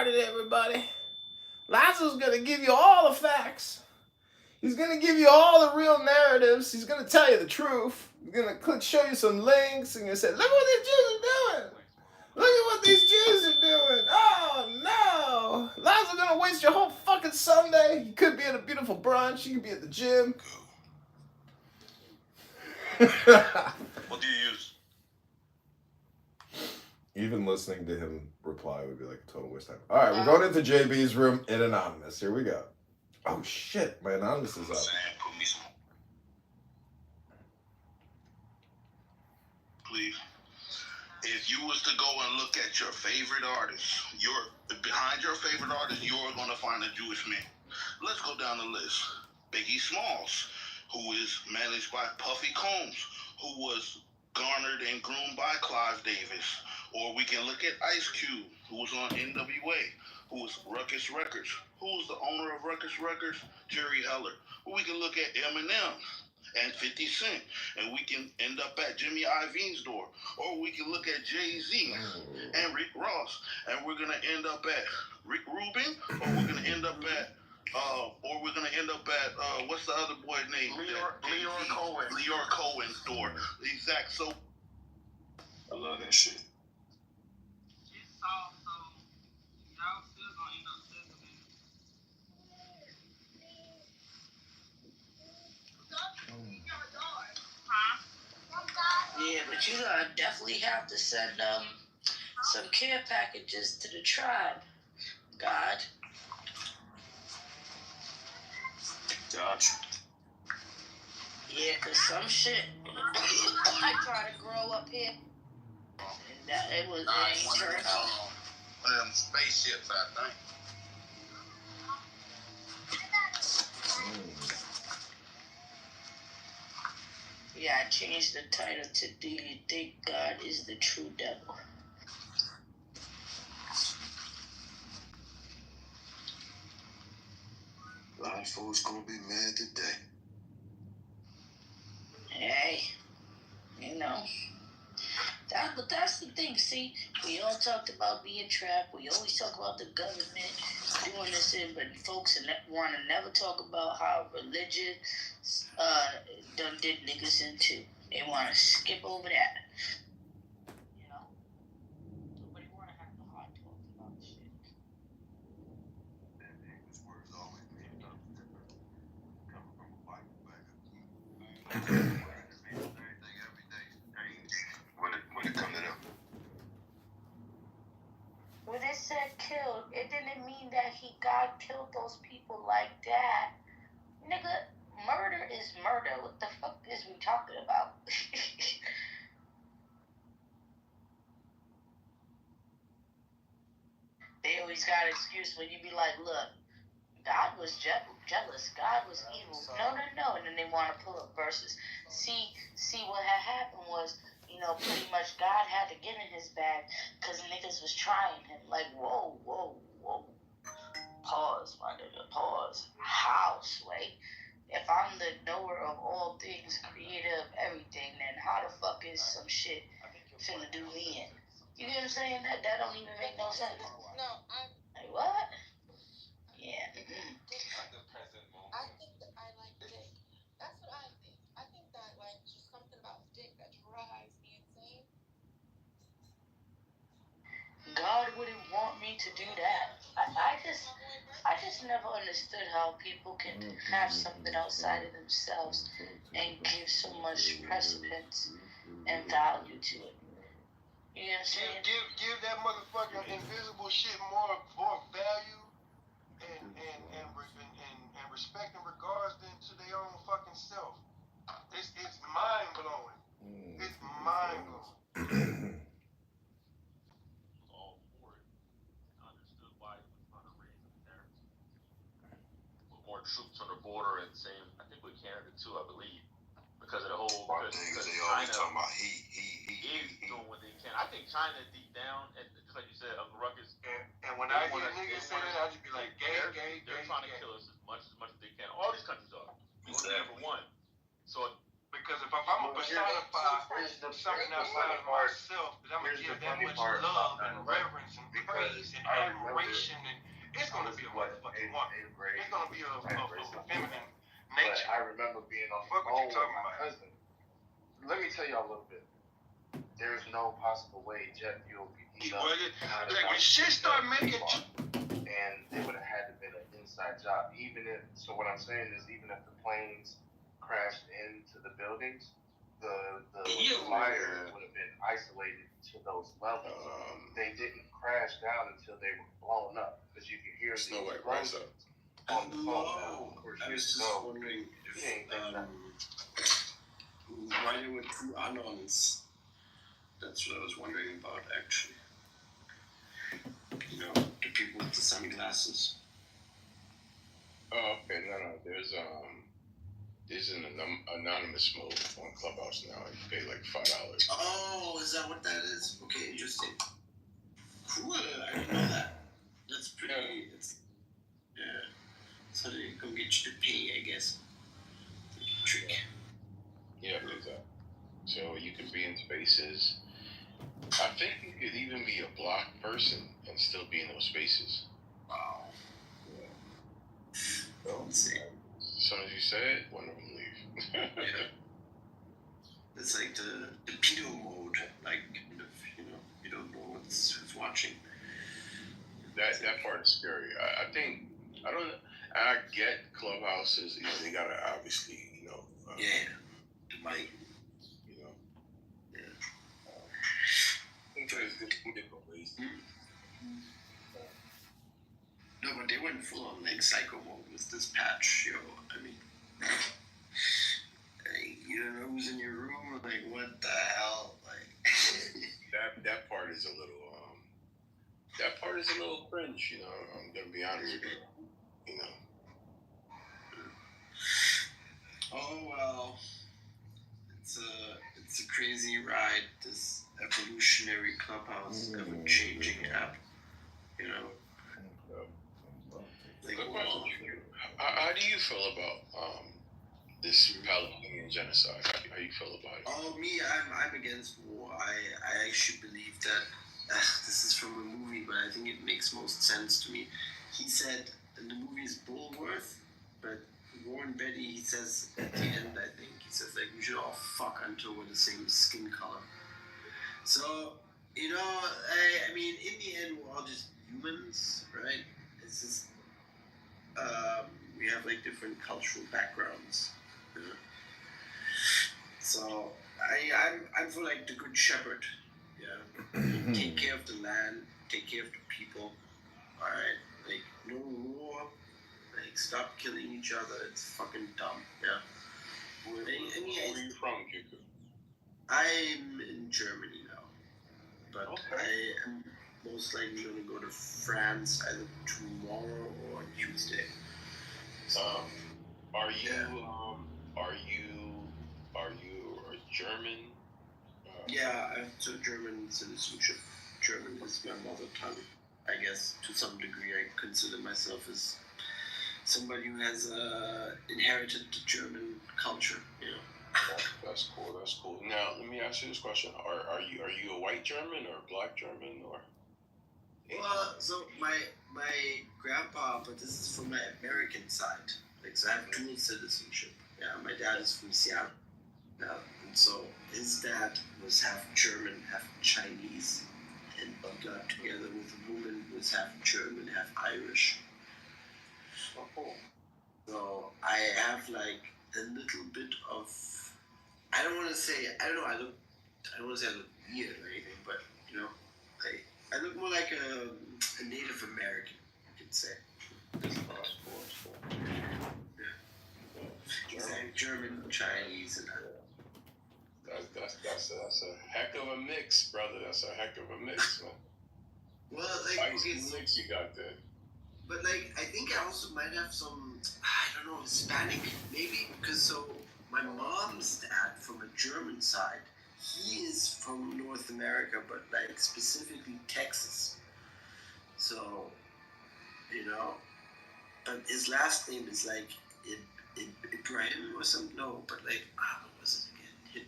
started, everybody. Lazo's going to give you all the facts. He's going to give you all the real narratives. He's going to tell you the truth. He's going to show you some links and you say, look what these Jews are doing. Look at what these Jews are doing. Oh, no. Lazo's going to waste your whole fucking Sunday. You could be at a beautiful brunch. You could be at the gym. What do you use? Even listening to him reply would be like a total waste of time. All right, we're going into JB's room in Anonymous. Here we go. Oh, shit. My Anonymous is up. Put me some. Please. If you was to go and look at your favorite artist, behind your favorite artist, you're going to find a Jewish man. Let's go down the list. Biggie Smalls, who is managed by Puffy Combs, who was garnered and groomed by Clive Davis. Or we can look at Ice Cube, who was on NWA, who was Ruckus Records. Who was the owner of Ruckus Records? Jerry Heller. Or we can look at Eminem and 50 Cent, and we can end up at Jimmy Iovine's door. Or we can look at Jay-Z and Rick Ross, and we're going to end up at Rick Rubin, or we're going to end up at what's the other boy's name? Leor Cohen. Leor Cohen's door. Exact. So I love that shit. Yeah, but you definitely have to send some care packages to the tribe. God. Gotcha. Yeah, cause some shit I try to grow up here, and that it ain't turned out. Spaceships, I think. Yeah, I changed the title to "Do You Think God Is the True Devil?" A lot of folks gonna be mad today. Hey, you know. But that's the thing, see, we all talked about being trapped, we always talk about the government doing this, but folks want to never talk about how religion done did niggas in too. They want to skip over that. You know? Nobody want to have the hard talk about shit. English words always mean something different. Coming from a Bible back. When it come to them. When it said killed, it didn't mean that God killed those people like that. Nigga, murder is murder. What the fuck is we talking about? They always got an excuse when you be like, look, God was jealous. God was evil. No. And then they want to pull up verses. See what had happened was, pretty much God had to get in his bag because niggas was trying him. Like, whoa. Pause, my nigga, pause. How, Sway? If I'm the knower of all things, creator of everything, then how the fuck is some shit finna do me in? You get what I'm saying? That don't even make no sense. No, Like, what? Yeah. I think that I like dick. That's what I think. I think that, like, just something about dick that drives me insane. God wouldn't want me to do that. I just never understood how people can have something outside of themselves and give so much precedence and value to it. You know what I'm saying? Give that motherfucking invisible shit more value and respect and regards than to their own fucking self. It's mind blowing. It's mind blowing. All for it. Understood why he was trying to raise the parents. Put more troops on the border and same. I think with Canada too, I believe, because of the whole. Because they always talking about he is doing what they can. I think China deep down, and like you said, Ruckus. And when I hear niggas say that, I just be like, they're trying to kill us as much as they can. All these countries are. We're number one. So because if I'm gonna personify something outside of myself, that I'm gonna give that much love and reverence and praise praise and admiration, and it's gonna be a motherfucking woman. It's gonna be a feminine nature. But I remember being on the Fuck what phone you with talking my about. husband. Let me tell y'all a little bit. There's no possible way jet fuel could heat up. Like when shit start making And it would have had to been an inside job. So what I'm saying is, even if the planes crashed into the buildings, the fire would have been isolated to those levels. They didn't crash down until they were blown up, because you could hear the explosions on the phone. Now, of course, I was just wondering why there were two Anons. That's what I was wondering about, actually. You know, the people with the sunglasses. Oh, okay. No. There's an anonymous mode on Clubhouse now. You pay like $5. Oh, is that what that is? Okay, interesting. Cool. I didn't know that. That's pretty. Yeah. So they can get you to pay, I guess. Trick. Yeah, exactly. So you can be in spaces. I think you could even be a blocked person and still be in those spaces. Wow. So, Insane. as soon as you say it, one of them leave. Yeah. It's like the pedo mode, like, kind of, you know, you don't know who's watching. That part is scary. I get clubhouses, you know, they gotta obviously, you know. The money. You know. Yeah. I think there's different ways. No, but they went full on like psycho mode with this patch, yo. I mean, you don't know who's in your room. Like, what the hell? Like, that part is a little cringe. You know, I'm gonna be honest with you. You know. Oh well, it's a crazy ride. This evolutionary Clubhouse, ever-changing app. You know. Like, how do you feel about this Palestinian genocide? How do you feel about it? Oh, me, I'm against war. I actually believe that this is from a movie, but I think it makes most sense to me. He said, and the movie is Bullworth, but Warren Beatty, he says at the end, I think, he says, like, we should all fuck until we're the same skin color. So, you know, I mean, in the end, we're all just humans, right? It's just, we have, like, different cultural backgrounds. You know? So, I'm for, like, the good shepherd, yeah? Take care of the land, take care of the people, alright? Like, no war, like, stop killing each other, it's fucking dumb, yeah? Where are you from, Kiku? I'm in Germany now, but okay. I am most likely going to go to France either tomorrow or Tuesday. So, are you a German? Yeah, I have German citizenship. German is my mother tongue. I guess to some degree I consider myself as somebody who has inherited the German culture, you know. That's cool. Now, let me ask you this question: Are you a white German or a black German or? Well, so my grandpa, but this is from my American side. Like, so I have dual citizenship. Yeah, my dad is from Seattle. Yeah, and so his dad was half German, half Chinese, and he got together with a woman who was half German, half Irish. Oh, cool. So I have like a little bit of, I don't want to say I look weird or anything, but you know, I look more like a Native American, you could say. That's cool. Yeah. He's like German, Chinese, and That's a heck of a mix, brother. That's a heck of a mix, man. Well, like, nice mix you got there. But like, I think I also might have some, I don't know, Hispanic maybe, because so my mom's dad from a German side, he is from North America, but like specifically Texas. So, you know, but his last name is like Ibrahim or something. No, but like, what was it again?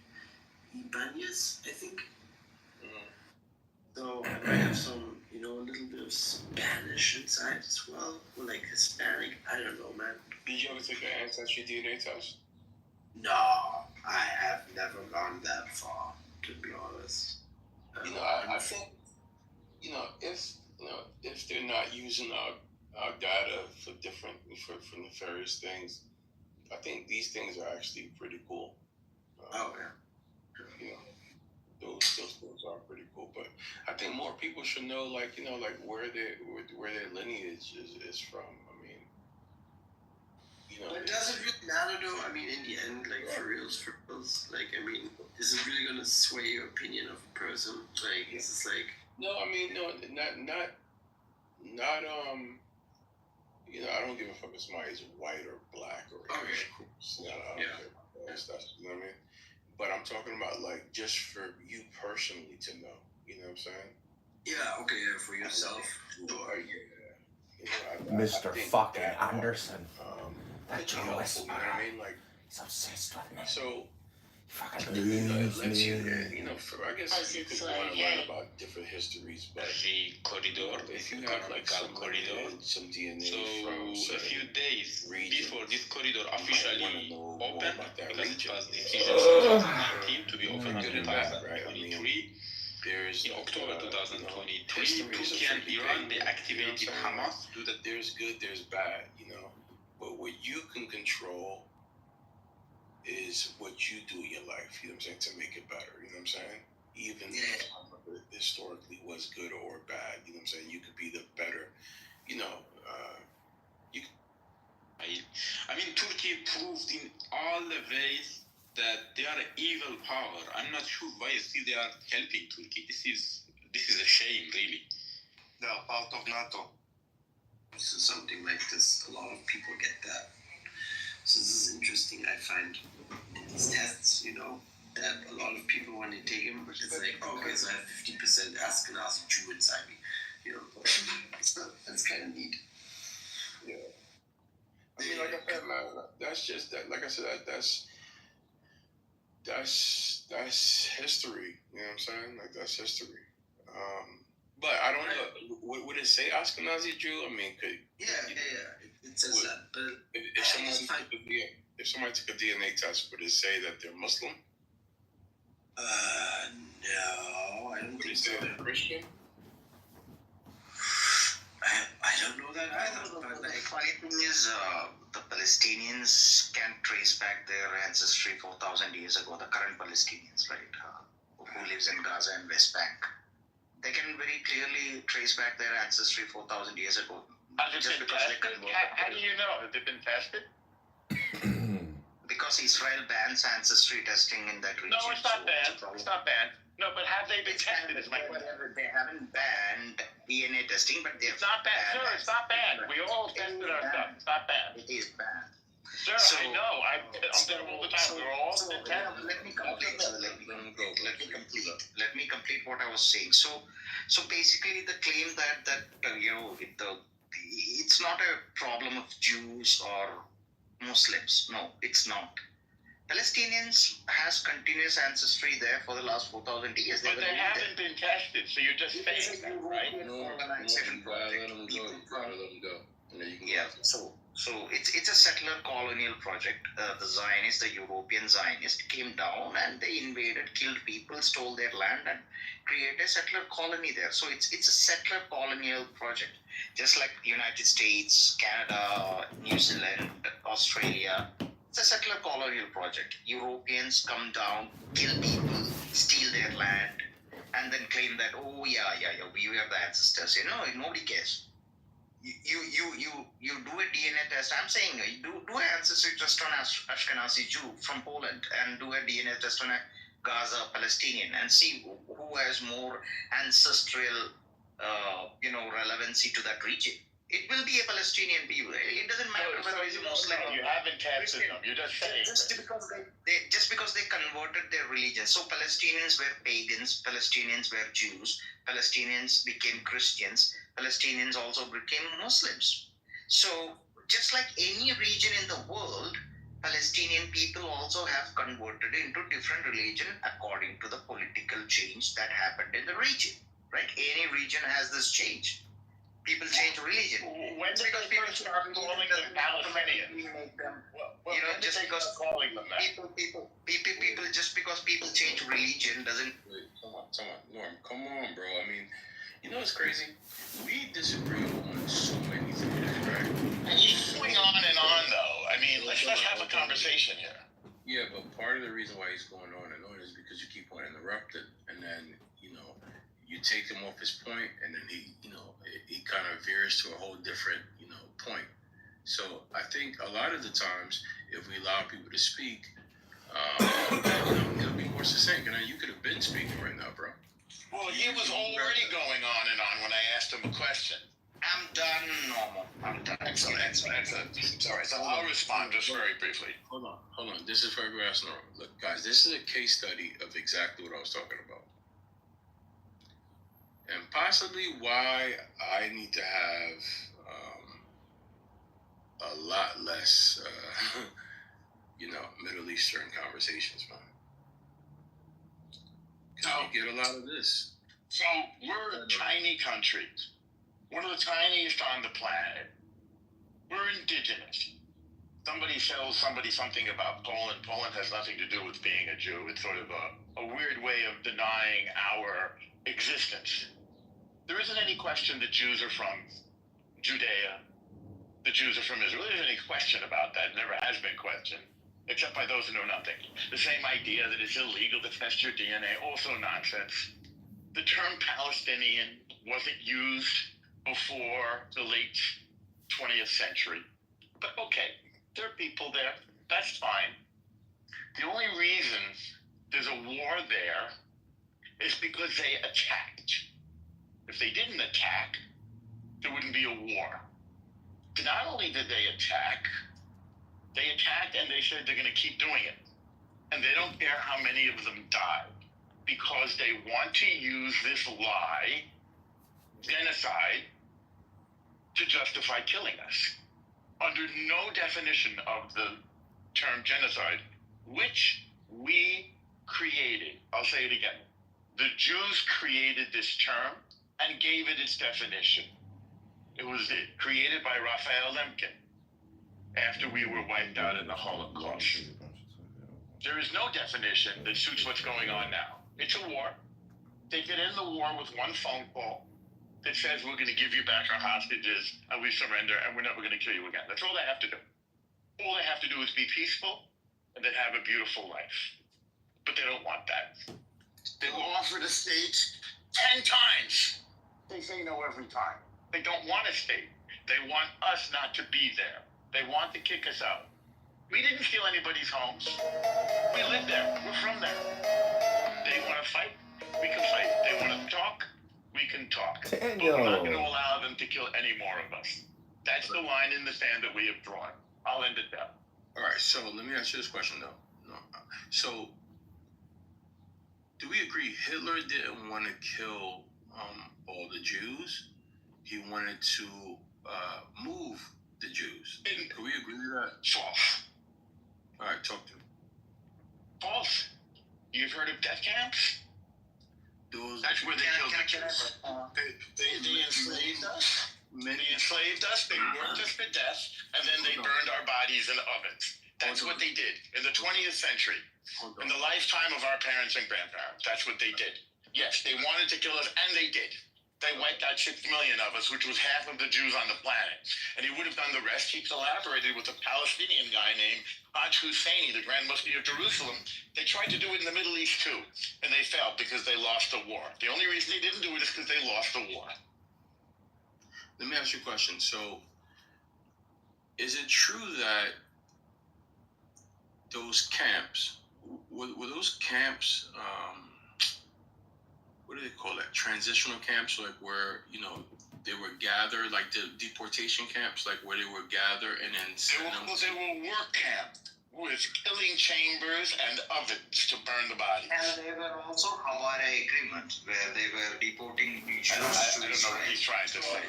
Ibanez, I think. So I might have some a little bit of Spanish inside as well, or like Hispanic. I don't know, man. Did you ever take an ancestry DNA test? No, I have never gone that far, to be honest. I think, if they're not using our data for nefarious things, I think these things are actually pretty cool. Those things are pretty cool. But I think more people should know, like where their lineage is from. I mean, But does it really matter though? I mean, in the end, like for reals, like I mean, is it really gonna sway your opinion of a person? Like, is this like? No, I mean, no, not. I don't give a fuck if somebody's white or black or English. I don't care about that stuff. You know what I mean? But I'm talking about like just for you personally to know. You know what I'm saying? Yeah. Okay. Yeah, for yourself. Sure. Mr. fucking Anderson. That journalist. You know what I mean? Like, he's obsessed with me. So. Fucking it lets you, I guess you could want to learn about different histories, but corridor, if you have like some corridor, some DNA so from a few days before this corridor you officially know opened, about that because it region. was decision in 2019 to be open in Good and bad, right? I mean, 2023. there's In October 2023, history is Turkey and a Iran, they thing, activated Hamas. Do that. There's good, there's bad, but what you can control is what you do in your life, you know what I'm saying, to make it better, you know what I'm saying? Even if it historically was good or bad, you know what I'm saying, you could be the better, I mean, Turkey proved in all the ways that they are an evil power. I'm not sure why still they are helping Turkey. This is a shame, really. They are part of NATO. So something like this, a lot of people get that. So this is interesting. I find in these tests, that a lot of people, when they take them, it's like, okay, so I have 50% Ashkenazi Jew inside me. So that's kind of neat. Yeah. I mean, like I said, man, that's just that. Like I said, that's history. You know what I'm saying? Like that's history. But I don't know. Would it say Ashkenazi Jew? I mean, it says that. But if somebody took a DNA test, would it say that they're Muslim? No, I don't think so. Would it say they're Christian? I don't know that either. But the funny thing is, the Palestinians can trace back their ancestry 4,000 years ago. The current Palestinians, right, who lives in Gaza and West Bank, they can very clearly trace back their ancestry 4,000 years ago. Just because they converted. How do you know? Have they been tested? Because Israel bans ancestry testing in that region. No, it's not banned. It's not banned. No, but have they been tested? Is my question. They haven't banned DNA testing, but they've. It's not banned. Sir, it's not banned. We all tested our stuff. It's not banned. It is banned. Sir, I know. I'm there all the time. We're all tested. Let me complete. Let me complete what I was saying. So basically, the claim that it's not a problem of Jews or Muslims. No, it's not. Palestinians has continuous ancestry there for the last 4,000 years. But they haven't been tested, so you're just saying that, right? No, you gotta let them go. You gotta let them go. Yeah. So it's a settler colonial project. The Zionists, the European Zionists, came down and they invaded, killed people, stole their land, and created a settler colony there. So it's a settler colonial project, just like the United States, Canada, New Zealand, Australia. It's a settler colonial project. Europeans come down, kill people, steal their land, and then claim that, oh yeah, we are the ancestors. Nobody cares. You do a DNA test. I'm saying do an ancestry test on Ashkenazi Jew from Poland and do a DNA test on a Gaza Palestinian and see who has more ancestral relevancy to that region. It will be a Palestinian people. It doesn't matter whether it's a Muslim. You haven't tested them. You're just saying. Just because they converted their religion. So Palestinians were pagans. Palestinians were Jews. Palestinians became Christians. Palestinians also became Muslims. So just like any region in the world, Palestinian people also have converted into different religion according to the political change that happened in the region. right? Any region has this change. People change religion. When did they first start calling them Palestinians? Just because calling them that. people, just because people change religion doesn't. Wait, come on, Norm, come on, bro. I mean, you know what's crazy? We disagree on so many things, right? And he's going on and on, though. I mean, let's have a conversation here. Yeah, but part of the reason why he's going on and on is because you keep on interrupting, and then you take him off his point, and then he kind of veers to a whole different point. So I think a lot of the times, if we allow people to speak, it'll be more succinct. And you could have been speaking right now, bro. Well, he was already going on and on when I asked him a question. I'm done, Norman. I'm done. Excellent. Sorry, so I'll respond just very briefly. Hold on. This is for grass Norman. Look, guys, this is a case study of exactly what I was talking about. And possibly why I need to have a lot less, Middle Eastern conversations, man. Because you get a lot of this. So we're a tiny country. One of the tiniest on the planet. We're indigenous. Somebody tells somebody something about Poland. Poland has nothing to do with being a Jew. It's sort of a weird way of denying our existence. There isn't any question that Jews are from Judea. The Jews are from Israel. There isn't any question about that. It never has been questioned, except by those who know nothing. The same idea that it's illegal to test your DNA, also nonsense. The term Palestinian wasn't used before the late 20th century. But okay, there are people there. That's fine. The only reason there's a war there is because they attacked. If they didn't attack, there wouldn't be a war. Not only did they attacked and they said they're going to keep doing it. And they don't care how many of them died because they want to use this lie, genocide, to justify killing us. Under no definition of the term genocide, which we created. I'll say it again. The Jews created this term and gave it its definition. It was created by Raphael Lemkin after we were wiped out in the Holocaust. There is no definition that suits what's going on now. It's a war. They get in the war with one phone call that says we're going to give you back our hostages and we surrender and we're never going to kill you again. That's all they have to do. All they have to do is be peaceful and then have a beautiful life. But they don't want that. They were offered a state 10 times. They say no every time. They don't want a state. They want us not to be there. They want to kick us out. We didn't steal anybody's homes. We live there. We're from there. They want to fight. We can fight. They want to talk. We can talk. Daniel. But we're not going to allow them to kill any more of us. That's the line in the sand that we have drawn. I'll end it there. All right, so let me ask you this question, though. No. So, do we agree Hitler didn't want to kill all the Jews? He wanted to move the Jews. Can we agree to that? False. All right, talk to me. False. You've heard of death camps? That's where they killed the Jews. They enslaved us. They enslaved us. They worked us to death, and then they burned our bodies in ovens. That's what they did in the 20th century. In the lifetime of our parents and grandparents, that's what they did. Yes, they wanted to kill us, and they did. They wiped out 6 million of us, which was half of the Jews on the planet. And he would have done the rest. He collaborated with a Palestinian guy named Haj Husseini, the Grand Mufti of Jerusalem. They tried to do it in the Middle East too, and they failed because they lost the war. The only reason they didn't do it is because they lost the war. Let me ask you a question. So, is it true that those camps, were those camps, what do they call that? Transitional camps, like where, they were gathered, like the deportation camps, like where they were gathered and then They were work camps with killing chambers and ovens to burn the bodies. And there were also Havara agreements where they were deporting Jews. I don't know what he's trying to say.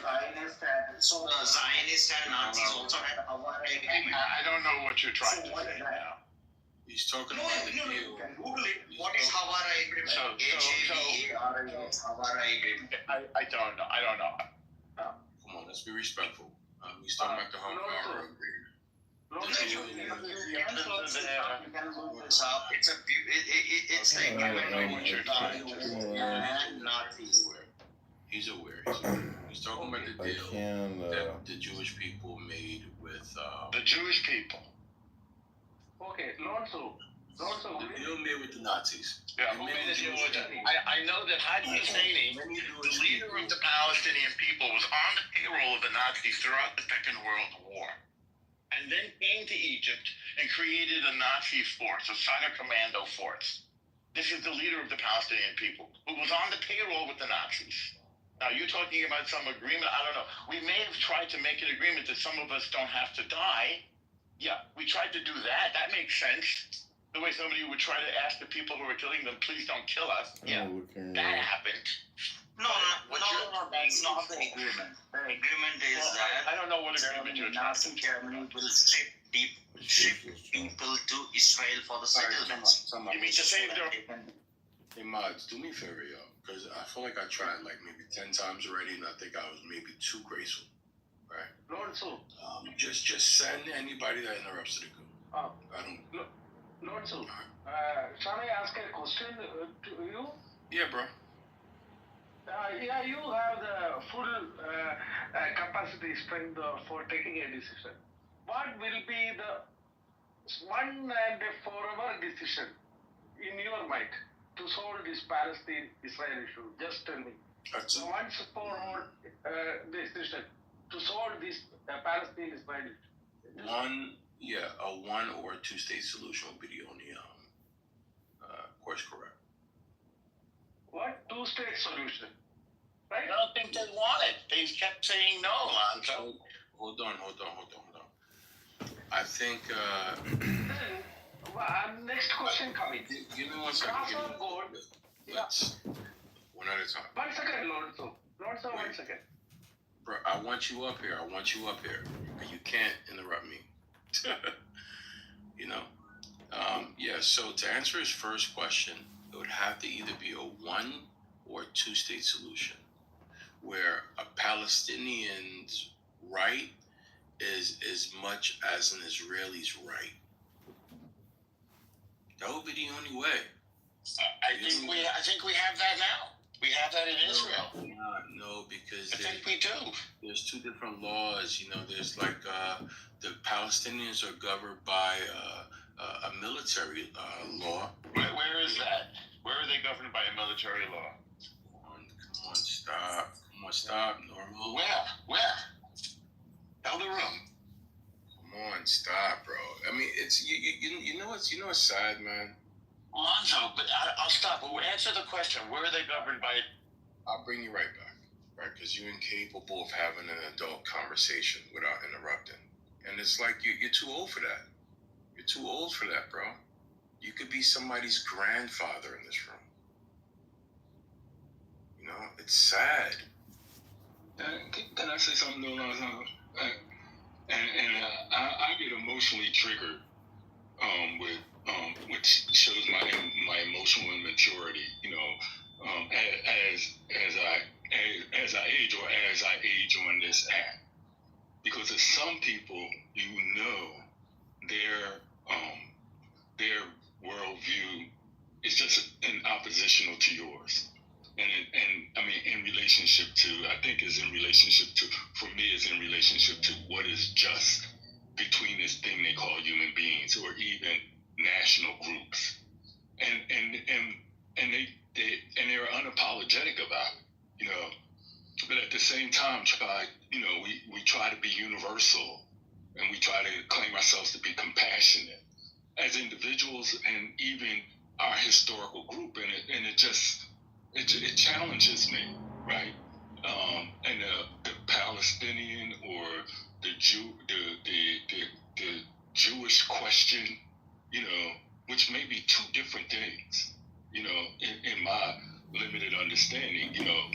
So the Zionists and Nazis also had Havara agreement. I don't know what you're trying to say now. He's talking No, about the no, deal. you can Google it. What is Havara Agreement? Havara Agreement. I don't know. Come on, let's be respectful. He's talking about the Havara Agreement. You can look this up. It's the agreement and Nazis. He's aware. He's talking about the deal that the Jewish people made with The Jewish people. Okay, Lonzo. the deal made with the Nazis. Yeah, who made the deal with it? I know that Hadi Husseini, the leader of the Palestinian people, was on the payroll of the Nazis throughout the Second World War, and then came to Egypt and created a Nazi force, a Sada Commando force. This is the leader of the Palestinian people, who was on the payroll with the Nazis. Now, you're talking about some agreement. I don't know. We may have tried to make an agreement that some of us don't have to die. Yeah, we tried to do that. That makes sense. The way somebody would try to ask the people who are killing them, please don't kill us. Yeah, that happened. No, that's not the agreement. The agreement is that I don't know what agreement you're Nazi Germany will ship people to Israel for the settlements. You mean to say they're... Hey, mods, do me a favor, yo. Because I feel like I tried like maybe 10 times already, and I think I was maybe too graceful. Right? Lonzo. Just send anybody that interrupts to the group. I don't... Lonzo. Shall I ask a question to you? Yeah, bro. Yeah, you have the full capacity strength for taking a decision. What will be the one and forever decision in your mind to solve this Palestine-Israel issue? Just tell me. Once for all decision to solve this Palestine-Israel issue. A one or two state solution would be the only course correct. What two-state solution? Right? I don't think they want it. They kept saying no, Lonzo. Hold on. I think. Next question coming. Give me 1 second. Let's one at a time. 1 second, Lonzo. Lonzo, 1 second. Bro, I want you up here. You can't interrupt me. You know? Yeah, so to answer his first question, it would have to either be a one or two state solution, where a Palestinian's right is as much as an Israeli's right. That would be the only way. I think we have that now. We have that in Israel. No, because I think we do. There's two different laws. You know, there's like the Palestinians are governed by a military law. Where is that? Where are they governed by a military law? Come on, stop. Normal. Where? Tell the room. Come on, stop, bro. I mean, it's you know what's sad, man. Lonzo, but I'll stop. But answer the question. Where are they governed by? I'll bring you right back, right? Because you're incapable of having an adult conversation without interrupting. And it's like you're too old for that. You're too old for that, bro. You could be somebody's grandfather in this room. You know, it's sad. Can I say something though, Lonzo? I get emotionally triggered which shows my emotional immaturity. You know, as I age on this app, because there's some people their worldview is just in oppositional to yours, and I mean in relationship to what is just between this thing they call human beings or even national groups, and they're unapologetic about it, you know. But at the same time, we try to be universal, and we try to claim ourselves to be compassionate as individuals and even our historical group, and it challenges me, right? And the Palestinian or the Jewish question, you know, which may be two different things, you know, in my limited understanding, you know,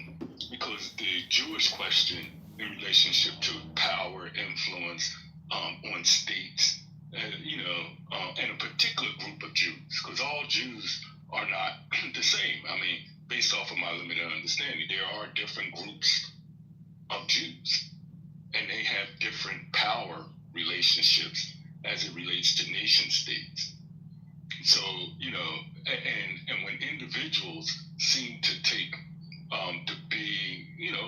because the Jewish question in relationship to power, influence on states, and a particular group of Jews, because all Jews are not the same. I mean, based off of my limited understanding, there are different groups of Jews, and they have different power relationships as it relates to nation states. So, and when individuals seem to take to being,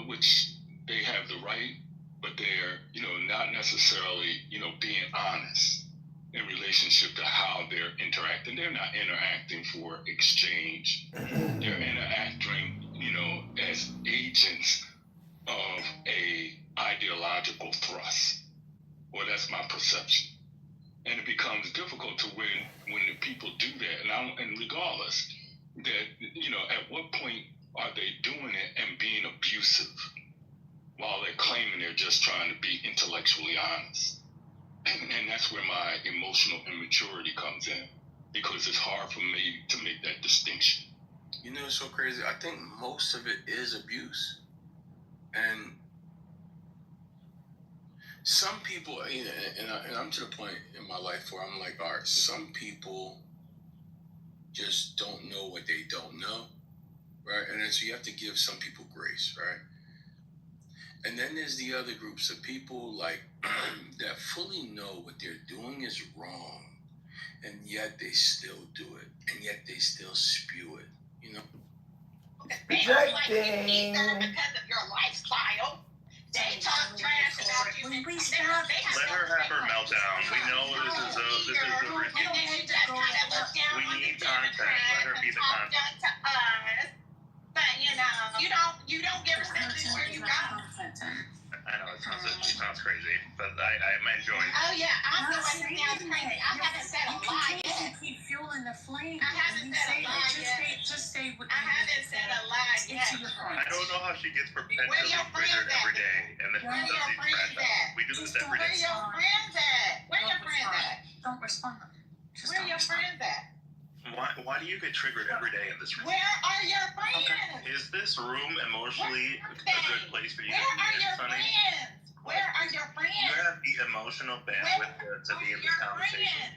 which they have the right, but they're, not necessarily, being honest in relationship to how they're interacting. They're not interacting for exchange. They're interacting, as agents of a ideological thrust. Well, that's my perception. And it becomes difficult to when the people do that. And regardless, that, at what point are they doing it and being abusive while they're claiming they're just trying to be intellectually honest? And that's where my emotional immaturity comes in, because it's hard for me to make that distinction. It's so crazy. I think most of it is abuse. And some people, and I'm to the point in my life where I'm like, all right, some people just don't know what they don't know, right? And then so you have to give some people grace, right? And then there's the other groups of people like that fully know what they're doing is wrong, and yet they still do it, and yet they still spew it, Projecting. Because of your lifestyle. They talk trash about you. Let her have her meltdown. We know this is the And then you just kind of look down We on the need content. Democrats Let her be and the talk content. down to us. But you don't give reception where you go. I know it sounds crazy, but I'm enjoying it. Oh yeah, I'm the one who sounds crazy. I haven't said a lie yet. Keep fueling the flame. I haven't said a lie yet. Just say what I haven't said a lie yet. I don't know how she gets perpetually Where your triggered friends every at? day, and then Where does your these friends crash at? outs. We do this every Where day. your friends at? Where your friends at? Don't respond. Where your friends at? Why do you get triggered every day in this room? Where are your friends? Is this room emotionally a good place for you Where to be are in, your Sonny? friends? Where are your You friends? have the emotional bandwidth to be in this conversation.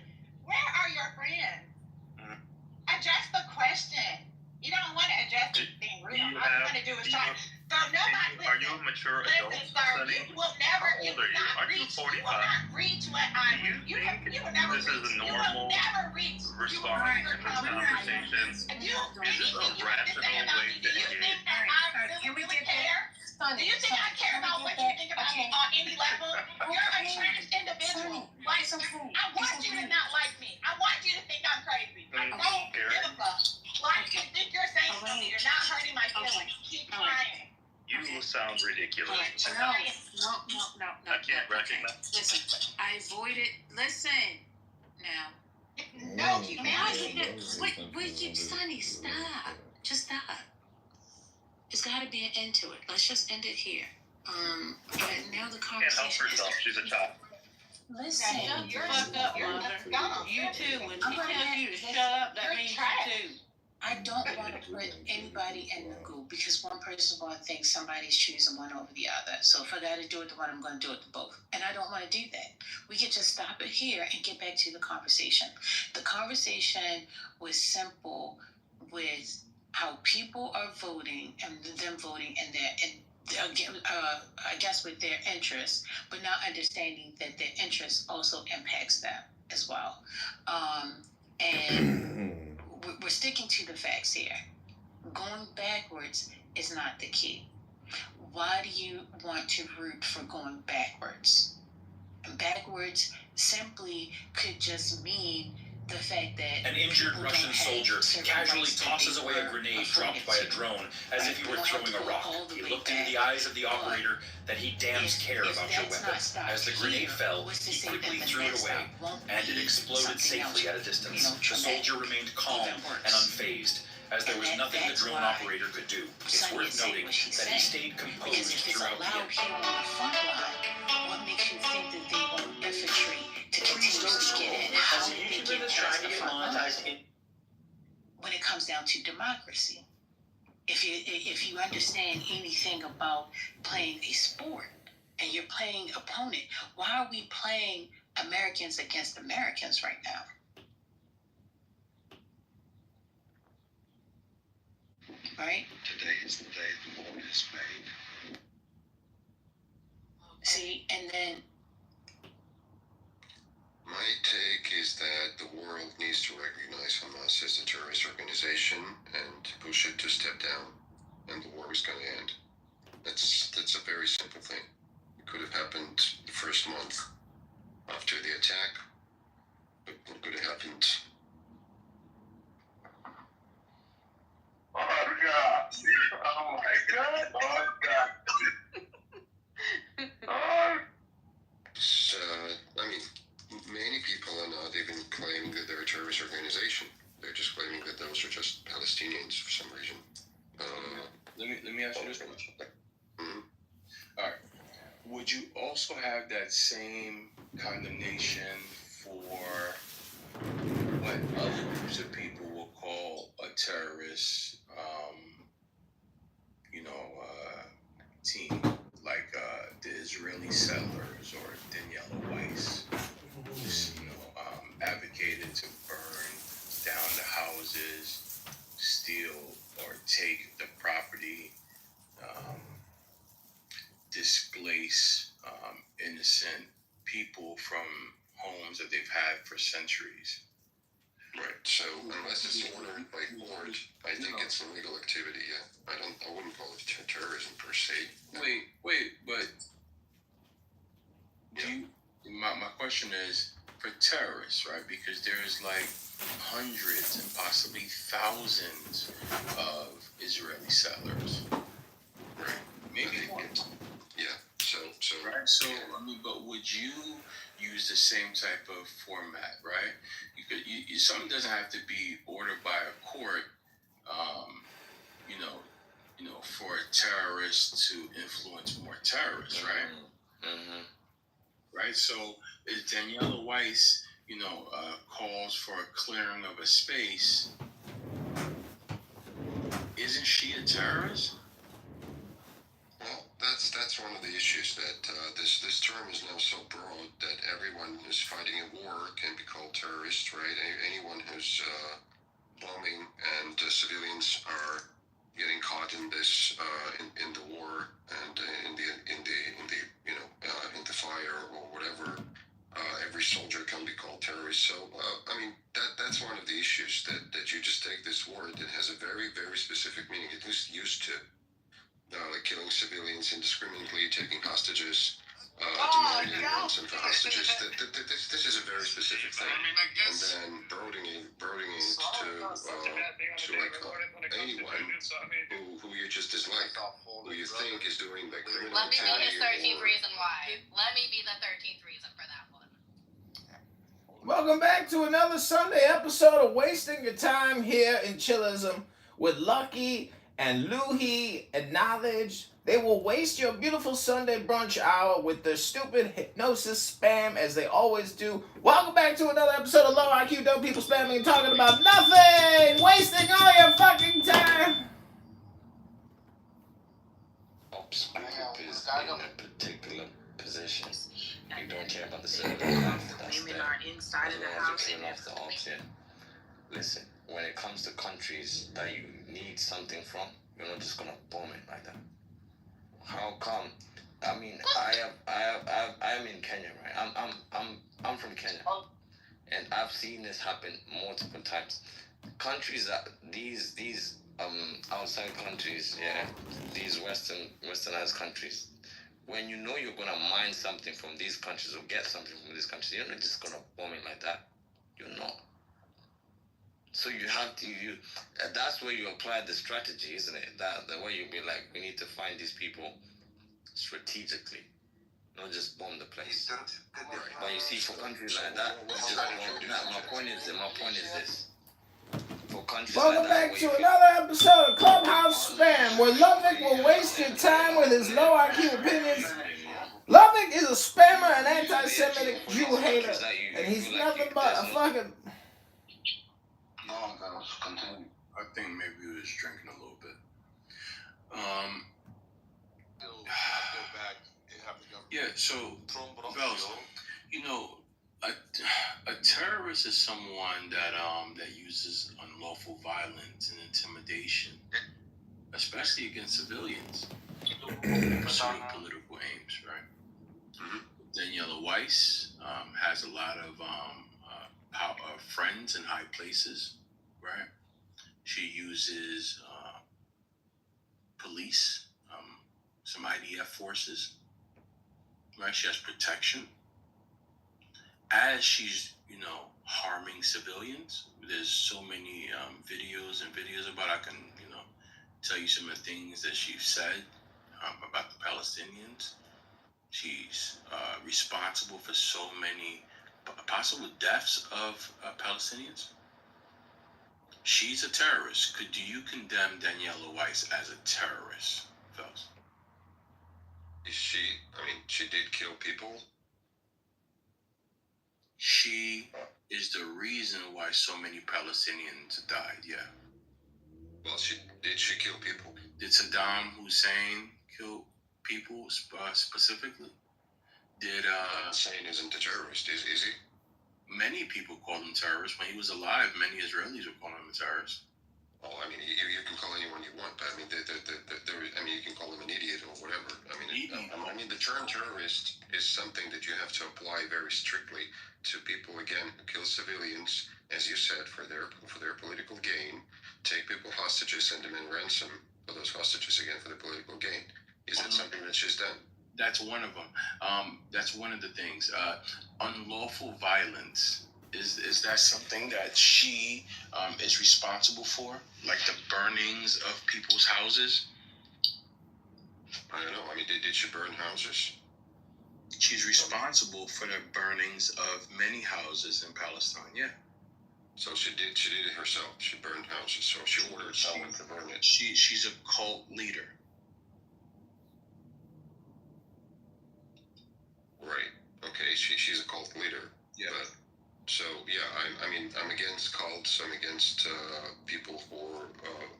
Where are your friends? Mhm. Address the question. You don't want to address the thing real. All you want to do is try. So nobody. Are you a mature adult, Listen, sir. Sonny? You will never. How You old are will you? not Aren't you reach. 45? You will not reach what I. Do you think You will never this reach. is a You will normal never reach. response in this conversation? Is this a rational way to Do you think engage? that I really care? Do you think I care about what you think about me on any level? You're a trash individual. Like, I want you to not like me. I want you to think I'm crazy. I don't give a fuck. Like, you think you're saying something. You're not hurting my feelings. Keep trying. You sound ridiculous. No. I can't recognize. Listen, I avoided. Listen. Now. No, you Now not. wait, Sonny, stop. Just stop. It's got to be an end to it. Let's just end it here. But now the Can't help conversation is. herself. She's a child. Listen. You're Fuck up, you're mother. scum. You too. When she tells you to shut up, that You're means trash. you too. I don't want to put anybody in the group because one person is going to think somebody's choosing one over the other. So if I got to do it to one, I'm going to do it to both. And I don't want to do that. We could just stop it here and get back to the conversation. The conversation was simple with how people are voting and them voting in I guess with their interests, but not understanding that their interest also impacts them as well. And we're sticking to the facts here. Going backwards is not the key. Why do you want to root for going backwards? Backwards simply could just mean the fact that an injured Russian soldier casually tosses away a grenade dropped by a drone as if he were throwing a rock. He looked into the eyes of the operator that he damns care about your weapon. As the grenade fell, he quickly threw it away, and it exploded safely at a distance. The soldier remained calm and unfazed, as there was nothing the drone operator could do. It's worth noting that he stayed composed throughout the what makes you think that they won't infiltrate to continuously get in? How did they get past the front line? When it comes down to democracy, if you understand anything about playing a sport and you're playing opponent, why are we playing a Americans against Americans right now. Right? Today is the day the war is made. See, and then my take is that the world needs to recognize Hamas as a terrorist organization and push it to step down, and the war is going to end. That's a very simple thing. It could have happened the first month after the attack, but it could have happened. Oh God! Oh my God! Oh God! I mean, many people are not even claiming that they're a terrorist organization. They're just claiming that those are just Palestinians for some reason. Let me ask you this question. Mm-hmm. All right. Would you also have that same condemnation for what other groups of people will call a terrorist, team, like the Israeli settlers or Daniela Weiss, who's advocated to burn down the houses, steal or take the property, displace innocent people from homes that they've had for centuries. Right. So unless it's ordered by court, I think it's illegal activity. Yeah. I wouldn't call it terrorism per se. Wait, but my question is for terrorists, right? Because there's like hundreds and possibly thousands of Israeli settlers. Right. Maybe more. Yeah. So. Right. So but would you use the same type of format, right? Something doesn't have to be ordered by a court, for terrorists to influence more terrorists, right? Mm-hmm. Right. So if Daniela Weiss, calls for a clearing of a space, isn't she a terrorist? Well, that's one of the issues that this term is now so broad that everyone who's fighting a war can be called terrorist, right? Anyone who's bombing and civilians are getting caught in this in the war and in the fire or whatever. Every soldier can be called terrorist. So that's one of the issues that you just take this word that has a very, very specific meaning. It was used to. Like killing civilians indiscriminately, taking hostages, demanding ransom for hostages. This is a very specific thing. And then broadening it to anyone who you just dislike, who you think is doing the criminal Let me be activity. his 13th reason why. Let me be the 13th reason for that one. Welcome back to another Sunday episode of Wasting Your Time here in Chillism with Lucky and Louie Acknowledge. They will waste your beautiful Sunday brunch hour with their stupid hypnosis spam as they always do. Welcome back to another episode of Low IQ Dumb People Spamming and Talking About Nothing! Wasting all your fucking time! Ops group is in a particular position. You don't care about the circumstance that's there. As long as you're clean off the ops, yeah. Listen, when it comes to countries that you need something from, you're not just gonna bomb it like that. How come? I mean, I'm in Kenya, right? I'm from Kenya, and I've seen this happen multiple times. Countries that these outside countries, yeah, these westernized countries. When you know you're gonna mine something from these countries or get something from these countries, you're not just gonna bomb it like that. You're not. So you have to, that's where you apply the strategy, isn't it? That the way you'll be like, we need to find these people strategically, not just bomb the place. But you see, for countries like that, you just bomb. My point is this. For countries Welcome like that, back to another episode of Clubhouse Spam, where Lovick will waste your time with his low IQ opinions. Lovick is a spammer and anti-Semitic Jew hater, and he's nothing but a fucking... I think maybe he was drinking a little bit. Yeah, so, Bells, A terrorist is someone that uses unlawful violence and intimidation, especially against civilians, to pursue political aims, right? Mm-hmm. Daniela Weiss has a lot of friends in high places, right? She uses police, some IDF forces, right? She has protection. As she's, harming civilians, there's so many videos about I can, tell you some of the things that she said about the Palestinians. She's responsible for so many possible deaths of Palestinians. She's a terrorist. Do you condemn Daniela Weiss as a terrorist, fellas? Is she? I mean, she did kill people. She is the reason why so many Palestinians died. Yeah. Well, did she kill people? Did Saddam Hussein kill people specifically? Did Hussein isn't a terrorist, is he? Many people called him terrorist. When he was alive, many Israelis were calling him a terrorist. Well, I mean, you can call anyone you want, but I mean, you can call him an idiot or whatever. I mean, the term terrorist is something that you have to apply very strictly to people, again, who kill civilians, as you said, for their political gain, take people hostages and demand ransom for those hostages, again, for their political gain. Is that something that she's done? That's one of them. That's one of the things. Unlawful violence. Is that something that she is responsible for? Like the burnings of people's houses? I don't know. I mean, did she burn houses? She's responsible for the burnings of many houses in Palestine, yeah. So she did it herself. She burned houses, so she ordered someone to burn it. She's a cult leader. Right. Okay, she's a cult leader. Yeah. But, so, yeah, I'm against cults. I'm against people who are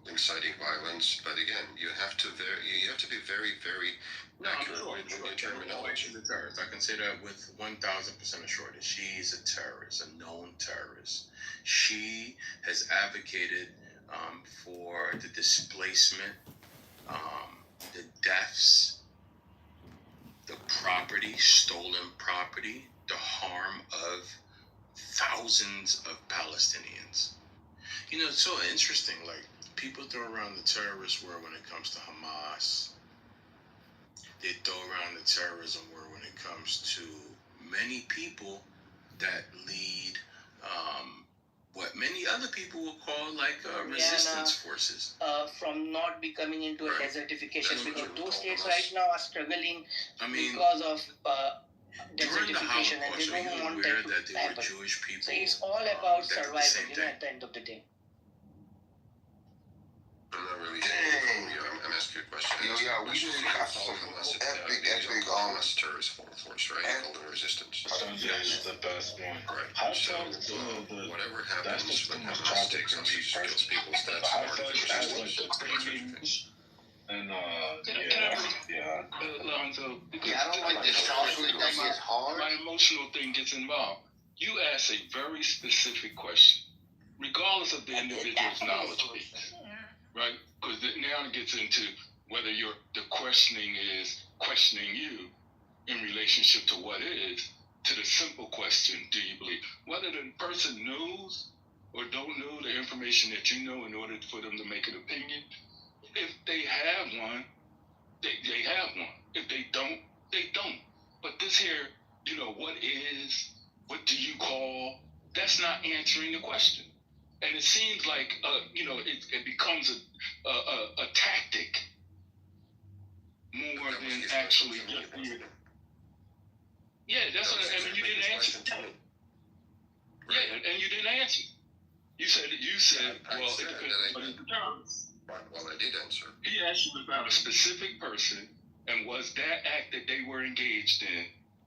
inciting violence. But again, you have to be very, very accurate with your terminology. She's a terrorist. I can say that with 1,000% assurance. She's a terrorist, a known terrorist. She has advocated for the displacement, the deaths, the property, stolen property, the harm of thousands of Palestinians. It's so interesting. Like, people throw around the terrorist word when it comes to Hamas. They throw around the terrorism word when it comes to many people that lead what many other people will call resistance forces. From not becoming into a desertification, because those states right now are struggling because of desertification, and they don't want that to happen. Jewish people, so it's all about survival, at the end of the day. I'm not really sure. I'm asking you a question. We just got some epic Hamas terrorist force, right? You call them resistance. Sunday is the best one. Right. So whatever happens when Hamas takes hostages, kills people, that's part of the resistance. And Lonzo, because I don't like this thing is hard. My emotional thing gets involved. You ask a very specific question, regardless of the individual's knowledge base, right? Because now it gets into whether the questioning is questioning you in relationship to what is, to the simple question, do you believe? Whether the person knows or don't know the information that you know in order for them to make an opinion. If they have one, they have one. If they don't, they don't. But this here, what do you call, that's not answering the question. And it seems like, it becomes a tactic more than actually. Yeah, that's what I mean. You didn't answer. Yeah, and you didn't answer. You said, well, it depends on the terms. Well, I did answer. He asked you about a specific person, and was that act that they were engaged in,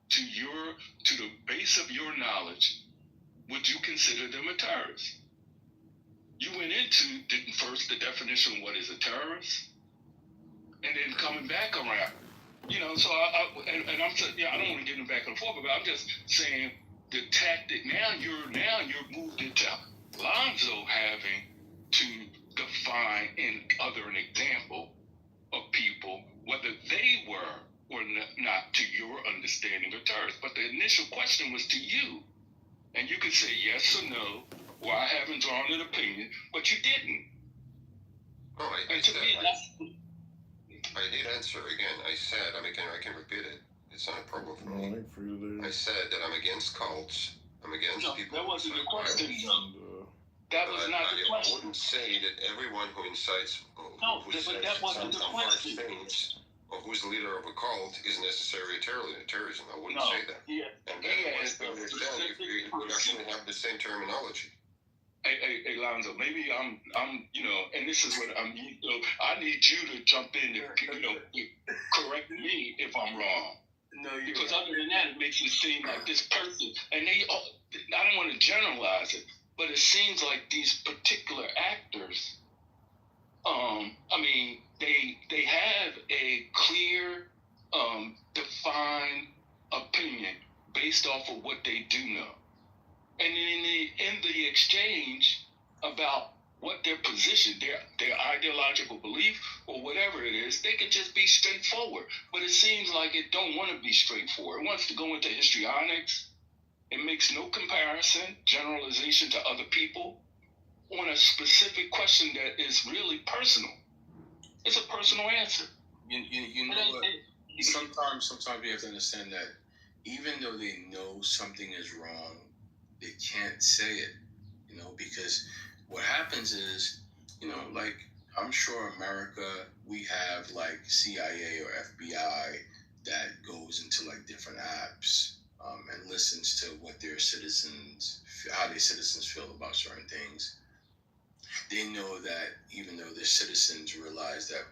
to the base of your knowledge, would you consider them a terrorist? You went into first the definition of what is a terrorist, and then coming back around. So I'm saying, I don't want to get in back and forth, but I'm just saying, the tactic now you're moved into Lonzo having to define and other an example of people, whether they were or not to your understanding of terrorists. But the initial question was to you. And you could say yes or no, or I haven't drawn an opinion, but you didn't. No, I did answer again. I said, I can repeat it. It's not a problem for me. I said that I'm against cults. I'm against people. That wasn't the question. That was not the question. I wouldn't say that everyone who incites, that wasn't the question. Things, or who's the leader of a cult is necessarily terrorism. I wouldn't say that. Yeah. And that's to understand if we would actually have the same terminology. Hey, Lonzo, maybe I'm, and this is what I need you to jump in and, correct me if I'm wrong. No, because other than that, it makes it seem like this person, and I don't want to generalize it, but it seems like these particular actors, they have a clear, defined opinion based off of what they do know. And in the exchange about what their position, their ideological belief, or whatever it is, they can just be straightforward. But it seems like it don't want to be straightforward. It wants to go into histrionics. It makes no comparison, generalization to other people on a specific question that is really personal. It's a personal answer. You know what? Sometimes we have to understand that even though they know something is wrong, they can't say it, because what happens is, like, I'm sure America, we have like CIA or FBI that goes into like different apps and listens to what their citizens, how their citizens feel about certain things. They know that even though their citizens realize that,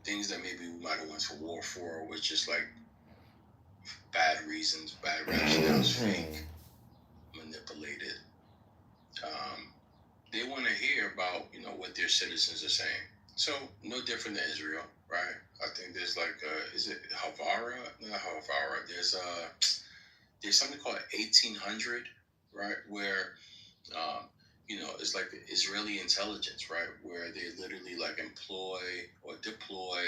things that maybe we might have went to war for was just like bad reasons, bad rationales, fake, manipulated. They want to hear about, what their citizens are saying. So no different than Israel, right? I think there's like, is it Havara? Not Havara. There's something called 1800, right? Where, it's like the Israeli intelligence, right? Where they literally like employ or deploy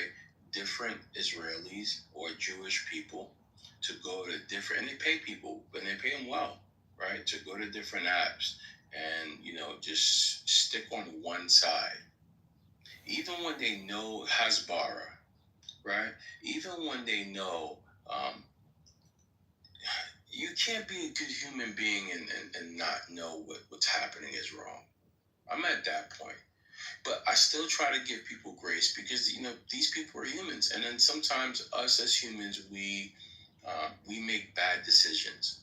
different Israelis or Jewish people to go to different, and they pay people, but they pay them well, right? To go to different apps and, just stick on one side. Even when they know Hasbara, right? Even when they know, you can't be a good human being and not know what's happening is wrong. I'm at that point. But I still try to give people grace because, these people are humans. And then sometimes us as humans, we make bad decisions.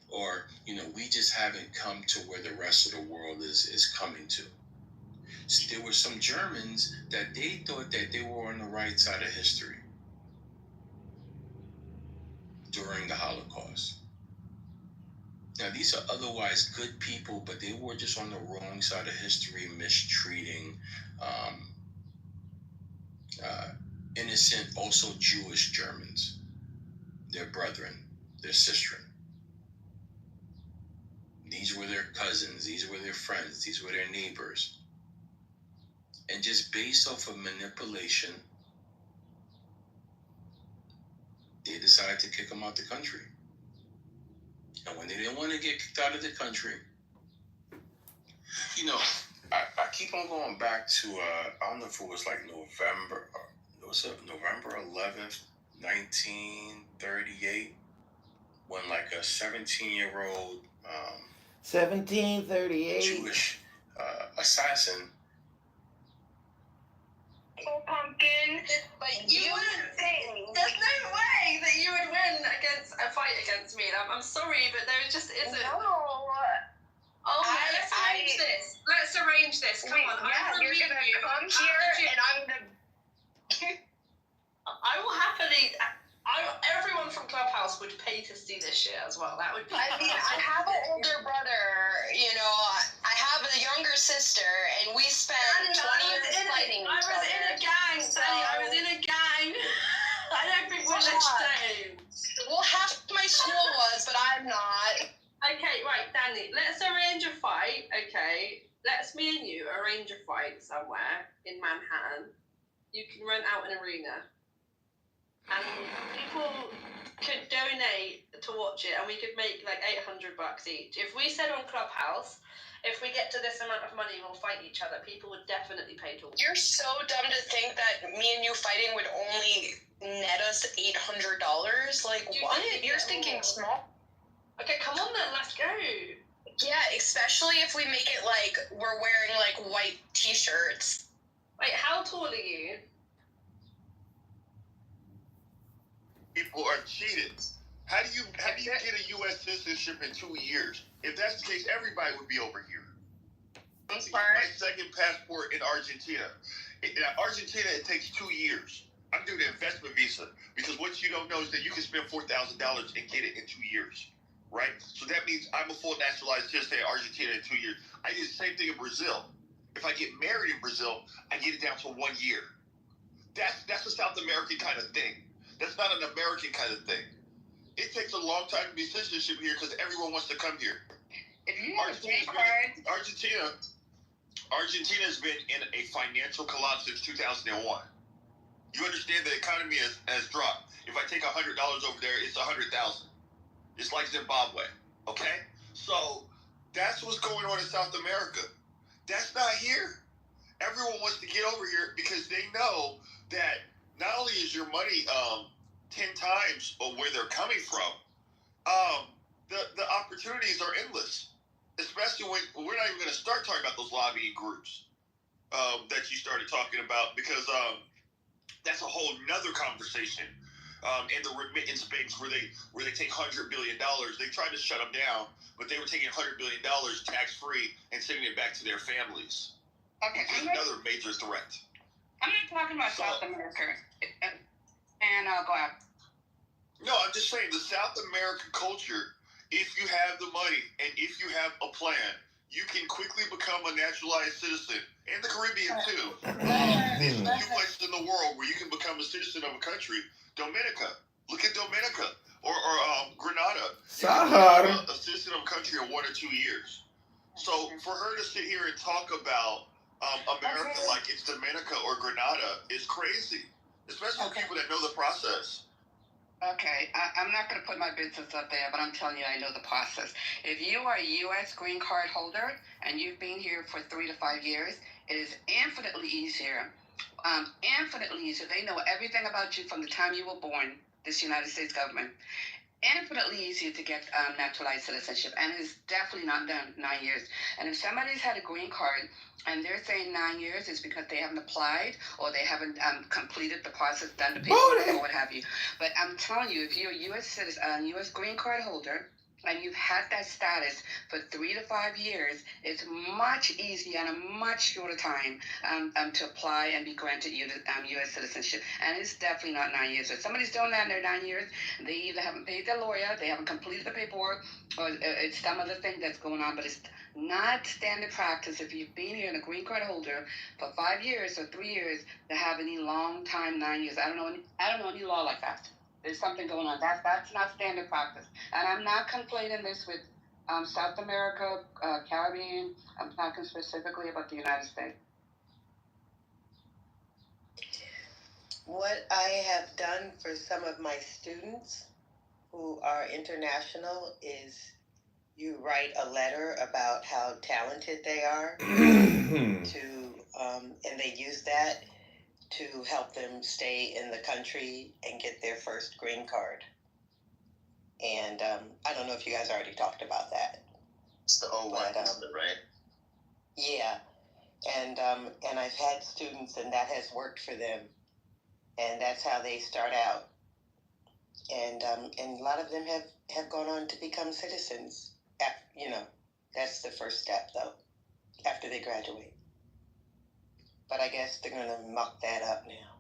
Or, we just haven't come to where the rest of the world is coming to. So there were some Germans that they thought that they were on the right side of history during the Holocaust. Now, these are otherwise good people, but they were just on the wrong side of history, mistreating innocent, also Jewish Germans, their brethren, their sistren. These were their cousins, these were their friends, these were their neighbors. And just based off of manipulation, they decided to kick them out the country. And when they didn't want to get kicked out of the country, I keep on going back to, I don't know if it was like November 11th, 1938, when like a 17-year-old 1738 Jewish assassin. Pumpkin, but you wouldn't think. There's no way that you would win against a fight against me. I'm sorry, but there just isn't. No. Let's arrange this. Let's arrange this. Come on. You're gonna come here, and I'm gonna. I will happily. Everyone from Clubhouse would pay to see this shit as well. That would be. I mean, I have an older brother. I have a younger sister, and we spent 20 years fighting each other. I was in a gang, Sally. I was in a gang. I don't think we're the same. Well, half my school was, but I'm not. Danny, let's arrange a fight, okay? Let's me and you arrange a fight somewhere in Manhattan. You can rent out an arena. And people could donate to watch it, and we could make like $800 each. If we said on Clubhouse, if we get to this amount of money, we'll fight each other, people would definitely pay to watch. You're so dumb to think that me and you fighting would only net us $800. Like, what? You're thinking small. Okay, come on then, let's go. Yeah, especially if we make it like we're wearing like white t-shirts. Wait, how tall are you? People are cheated. How do you get a U.S. citizenship in 2 years? If that's the case, everybody would be over here. I get my second passport in Argentina. In Argentina, it takes 2 years. I'm doing an investment visa because what you don't know is that you can spend $4,000 and get it in 2 years, right? So that means I'm a full naturalized citizen in Argentina in 2 years. I did the same thing in Brazil. If I get married in Brazil, I get it down to 1 year. That's a South American kind of thing. That's not an American kind of thing. It takes a long time to be citizenship here because everyone wants to come here. If you have a green card, Argentina has been in a financial collapse since 2001. You understand the economy has dropped. If I take $100 over there, it's 100,000. It's like Zimbabwe, okay? So that's what's going on in South America. That's not here. Everyone wants to get over here because they know that not only is your money 10 times of where they're coming from, the opportunities are endless. Especially when we're not even going to start talking about those lobbying groups that you started talking about, because that's a whole nother conversation. And the remittance banks where they take $100 billion, they tried to shut them down, but they were taking $100 billion tax free and sending it back to their families. okay, Which is another major threat. I'm not talking about South America. And I'll go out. No, I'm just saying the South American culture, if you have the money and if you have a plan, you can quickly become a naturalized citizen. And the Caribbean, too. There's a few places in the world where you can become a citizen of a country. Dominica. Look at Dominica. Or Grenada. Sahar. A citizen of a country in 1 or 2 years. So for her to sit here and talk about America like it's Dominica or Grenada is crazy. Especially for people that know the process. Okay, I'm not going to put my business up there, but I'm telling you, I know the process. If you are a U.S. green card holder and you've been here for 3 to 5 years, it is infinitely easier. They know everything about you from the time you were born, this United States government. Infinitely easier to get naturalized citizenship, and it's definitely not done 9 years. And if somebody's had a green card and they're saying 9 years, it's because they haven't applied or they haven't completed the process, done the paperwork or what have you. But I'm telling you, if you're a U.S. citizen, U.S. green card holder, and you've had that status for 3 to 5 years, it's much easier and a much shorter time to apply and be granted U.S. citizenship. And it's definitely not 9 years. If somebody's doing that in their 9 years, they either haven't paid their lawyer, they haven't completed the paperwork, or it's some other thing that's going on. But it's not standard practice if you've been here and a green card holder for 5 years or 3 years to have any long time 9 years. I don't know any law like that. There's something going on. That's not standard practice. And I'm not conflating this with South America, Caribbean. I'm talking specifically about the United States. What I have done for some of my students who are international is you write a letter about how talented they are and they use that to help them stay in the country and get their first green card. And I don't know if you guys already talked about that. It's the O1, right? Yeah. And I've had students and that has worked for them. And that's how they start out. And a lot of them have gone on to become citizens. That's the first step, though, after they graduate. But I guess they're going to muck that up now.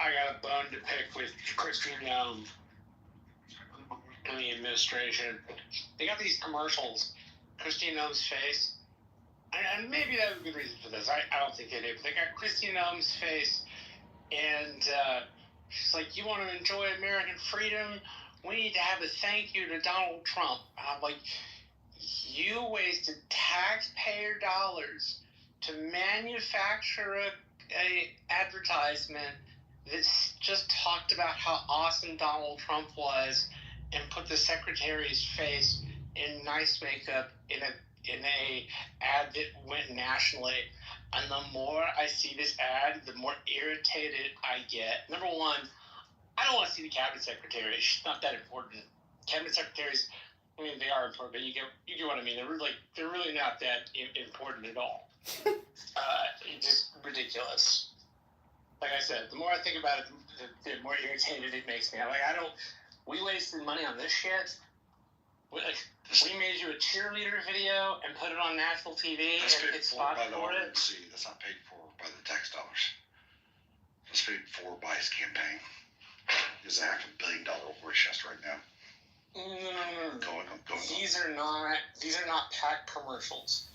I got a bone to pick with Christine Young and the administration. They got these commercials, Christine Young's face, and maybe that's a good reason for this. I don't think they did, but they got Christine Young's face And she's like, you want to enjoy American freedom? We need to have a thank you to Donald Trump. And I'm like, you wasted taxpayer dollars to manufacture a advertisement that just talked about how awesome Donald Trump was and put the secretary's face in nice makeup in a ad that went nationally. And the more I see this ad, the more irritated I get. Number one, I don't want to see the cabinet secretary. She's not that important. Cabinet secretaries, I mean, they are important, but you get what I mean. They're really not that important at all. It's just ridiculous. Like I said, the more I think about it, the more irritated it makes me. I'm like, we wasted money on this shit. We made you a cheerleader video and put it on national TV and get spotted for it. See, that's not paid for by the tax dollars. It's paid for by his campaign. There's a $500 million war chest right now. Going on. These are not PAC commercials.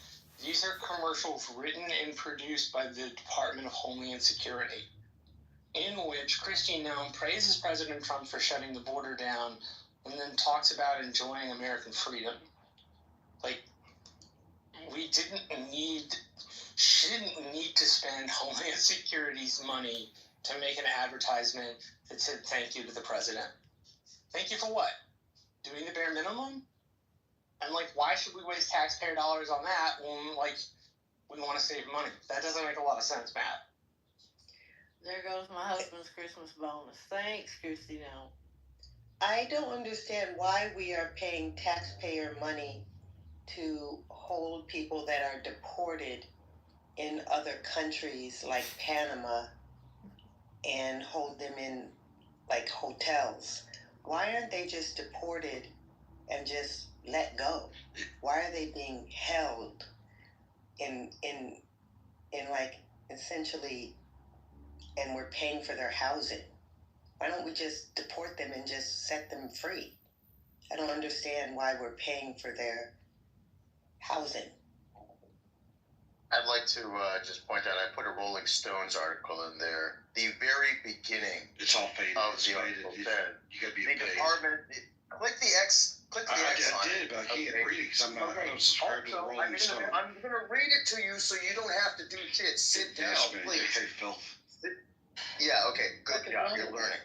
These are commercials written and produced by the Department of Homeland Security, in which Christine Nome praises President Trump for shutting the border down and then talks about enjoying American freedom. Like, she didn't need to spend Homeland Security's money to make an advertisement that said thank you to the president. Thank you for what? Doing the bare minimum? And, why should we waste taxpayer dollars on that when, we want to save money? That doesn't make a lot of sense, Matt. There goes my husband's Christmas bonus. Thanks, Christina. I don't understand why we are paying taxpayer money to hold people that are deported in other countries like Panama and hold them in, hotels. Why aren't they just deported and just let go? Why are they being held in essentially, and we're paying for their housing? Why don't we just deport them and just set them free? I don't understand why we're paying for their housing. I'd like to just point out, I put a Rolling Stones article in there. The very beginning it's all paid of the article said, you gotta be the paid. department, click the X on it. I did, but I can't read it because I'm not subscribed to the Rolling Stone. I'm going to read it to you so you don't have to do shit. Sit down, please. Hey, Phil. Yeah, okay, good job. You're learning.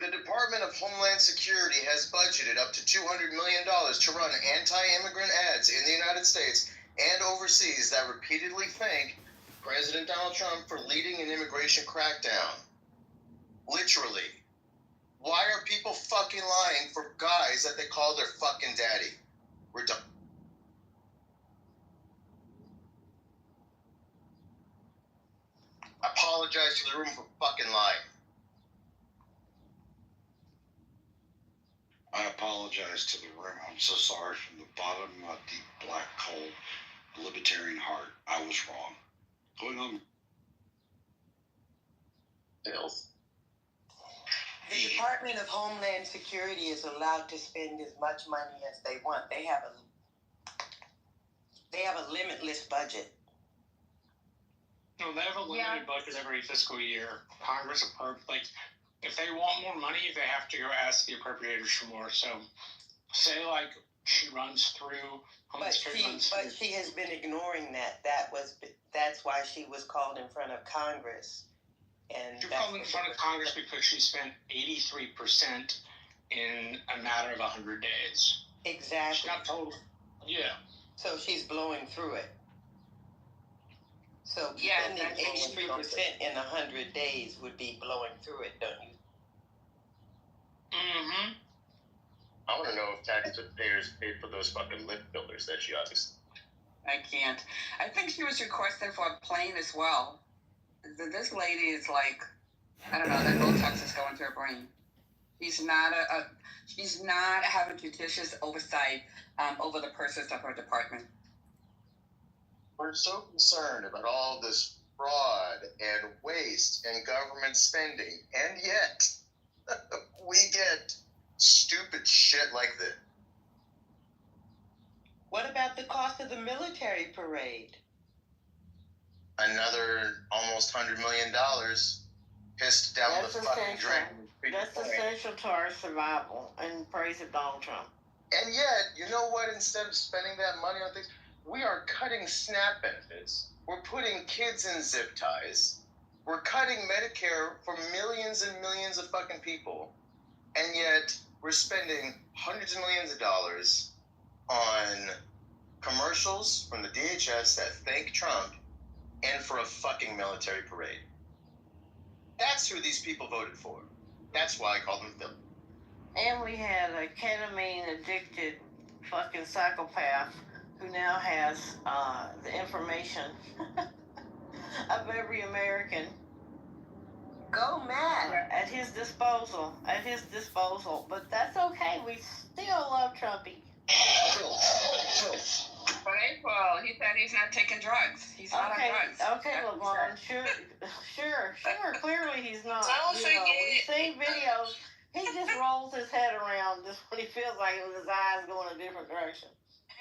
The Department of Homeland Security has budgeted up to $200 million to run anti-immigrant ads in the United States and overseas that repeatedly thank President Donald Trump for leading an immigration crackdown. Literally. Why are people fucking lying for guys that they call their fucking daddy? We're done. I apologize to the room for fucking lying. I apologize to the room. I'm so sorry from the bottom of my deep black, cold, libertarian heart. I was wrong. Going on. Bills. The Department of Homeland Security is allowed to spend as much money as they want. They have a limitless budget. No, they have a limited budget every fiscal year. Congress if they want more money, they have to go ask the appropriators for more. So, say she runs through. But she has been ignoring that. That's why she was called in front of Congress. And she was called in front of Congress because she spent 83% in a matter of 100 days. Exactly. She got told. Yeah. So she's blowing through it. So spending 83% in 100 days would be blowing through it, don't you? Mm-hmm. I want to know if taxpayers paid for those fucking lip fillers that she obviously. I can't. I think she was requesting for a plane as well. This lady is I don't know, that Botox is going to her brain. She's not having judicious oversight over the purses of her department. We're so concerned about all this fraud and waste and government spending, and yet we get stupid shit like this. What about the cost of the military parade? Another almost $100 million. pissed down That's the fucking essential. drain. That's essential to our survival in praise of Donald Trump. And yet, you know what? Instead of spending that money on things, we are cutting SNAP benefits. We're putting kids in zip ties. We're cutting Medicare for millions and millions of fucking people. And yet, we're spending hundreds of millions of dollars on commercials from the DHS that thank Trump and for a fucking military parade. That's who these people voted for. That's why I call them villains. And we had a ketamine-addicted fucking psychopath who now has the information of every American. Go mad. At his disposal. But that's okay. We still love Trumpy. For April, he said he's not taking drugs. He's not on drugs. Okay, LeVon. Sure. Clearly he's not. Don't forget. We've seen videos. He just rolls his head around just when he feels like his eyes going a different direction.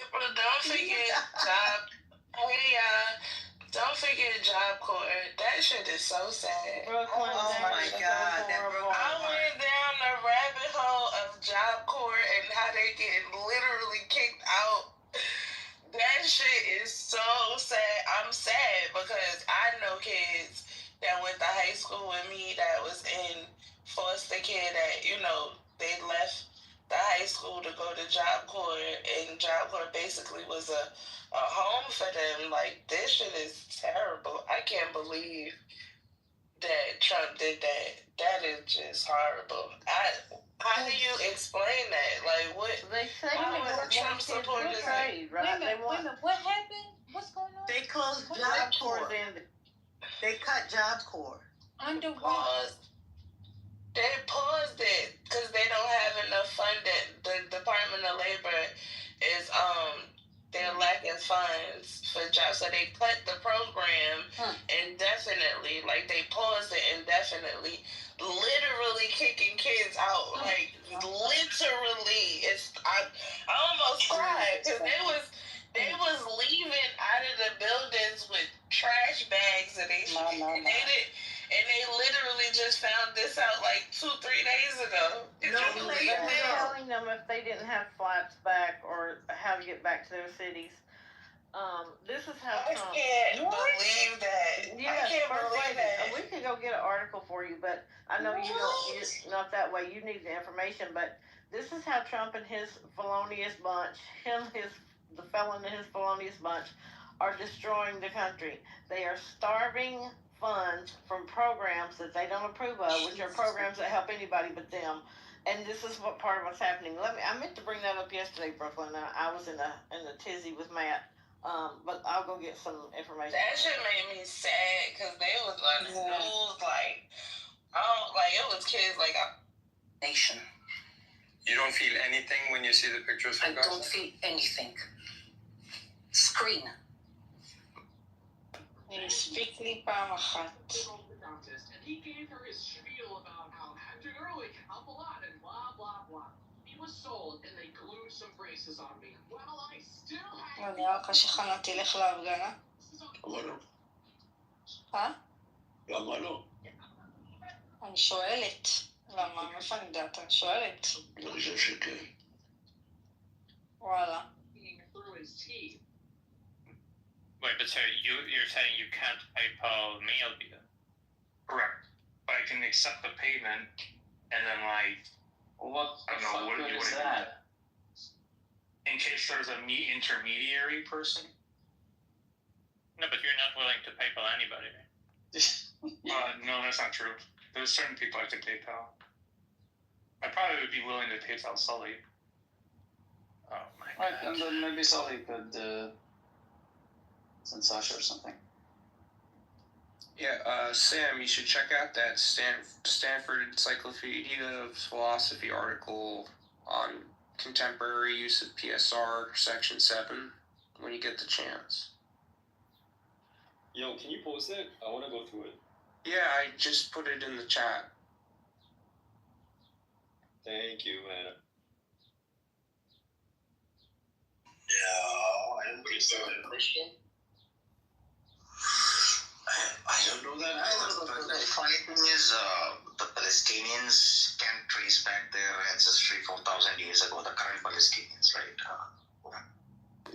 April, don't forget don't forget Job Corps. That shit is so sad. Brooklyn. Oh my God, that Brooklyn. I went down the rabbit hole of Job Corps and how they get literally kicked out. That shit is so sad. I'm sad because I know kids that went to high school with me that was in foster care that, they left the high school to go to Job Corps, and Job Corps basically was a home for them. Like, this shit is terrible. I can't believe that Trump did that. That is just horrible. How do you explain that? Like, what? They say Trump supporters trade, right? Wait a minute, what happened? What's going on? They closed Job Corps. They cut Job Corps. Under what? They paused it because they don't have enough funding. The Department of Labor is they're lacking funds for jobs, so they cut the program indefinitely. Like, they paused it indefinitely, literally kicking kids out. Like, literally, I almost cried because they was leaving out of the buildings with trash bags and they literally just found this out like 2-3 days ago. They were telling them if they didn't have flights back or how to get back to their cities. This is how Trump. I can't believe that. Yes, I can't believe that. We could go get an article for you, but I know you're not that way. You need the information, but this is how Trump and his felonious bunch, the felon and his felonious bunch, are destroying the country. They are starving funds from programs that they don't approve of, which are programs that help anybody but them. And this is what part of what's happening. I meant to bring that up yesterday, Brooklyn. I was in a tizzy with Matt, but I'll go get some information. That shit made me sad because they was on the news it was kids nation. You don't feel anything when you see the pictures from Gaza? I don't feel anything. Screen. Strictly פעם אחת. And he gave her his spiel about how acting early can help a lot and blah blah blah. He was sold and they glued some braces on me. Well, I still have. נראה לך שחנה תלך להפגנה? למה לא? למה לא? אני שואלת. למה? מאיפה אני יודעת? אני שואלת. אני חושב שכן. וואלה. Through his teeth. Wait, but so you're saying you can't PayPal meal via? Correct. But I can accept the payment and then what the fuck good is that? In case there's a intermediary person. No, but you're not willing to PayPal anybody. No, that's not true. There's certain people I could PayPal. I probably would be willing to PayPal Sully. Oh my god. Right, and then maybe Sully could send Sasha or something. Yeah, Sam, you should check out that Stanford Encyclopedia of Philosophy article on contemporary use of PSR Section 7 when you get the chance. Yo, can you post it? I want to go through it. Yeah, I just put it in the chat. Thank you, man. No, I don't think so. Christian? I don't know that either, but funny thing is, the Palestinians can trace back their ancestry 4,000 years ago, the current Palestinians, right?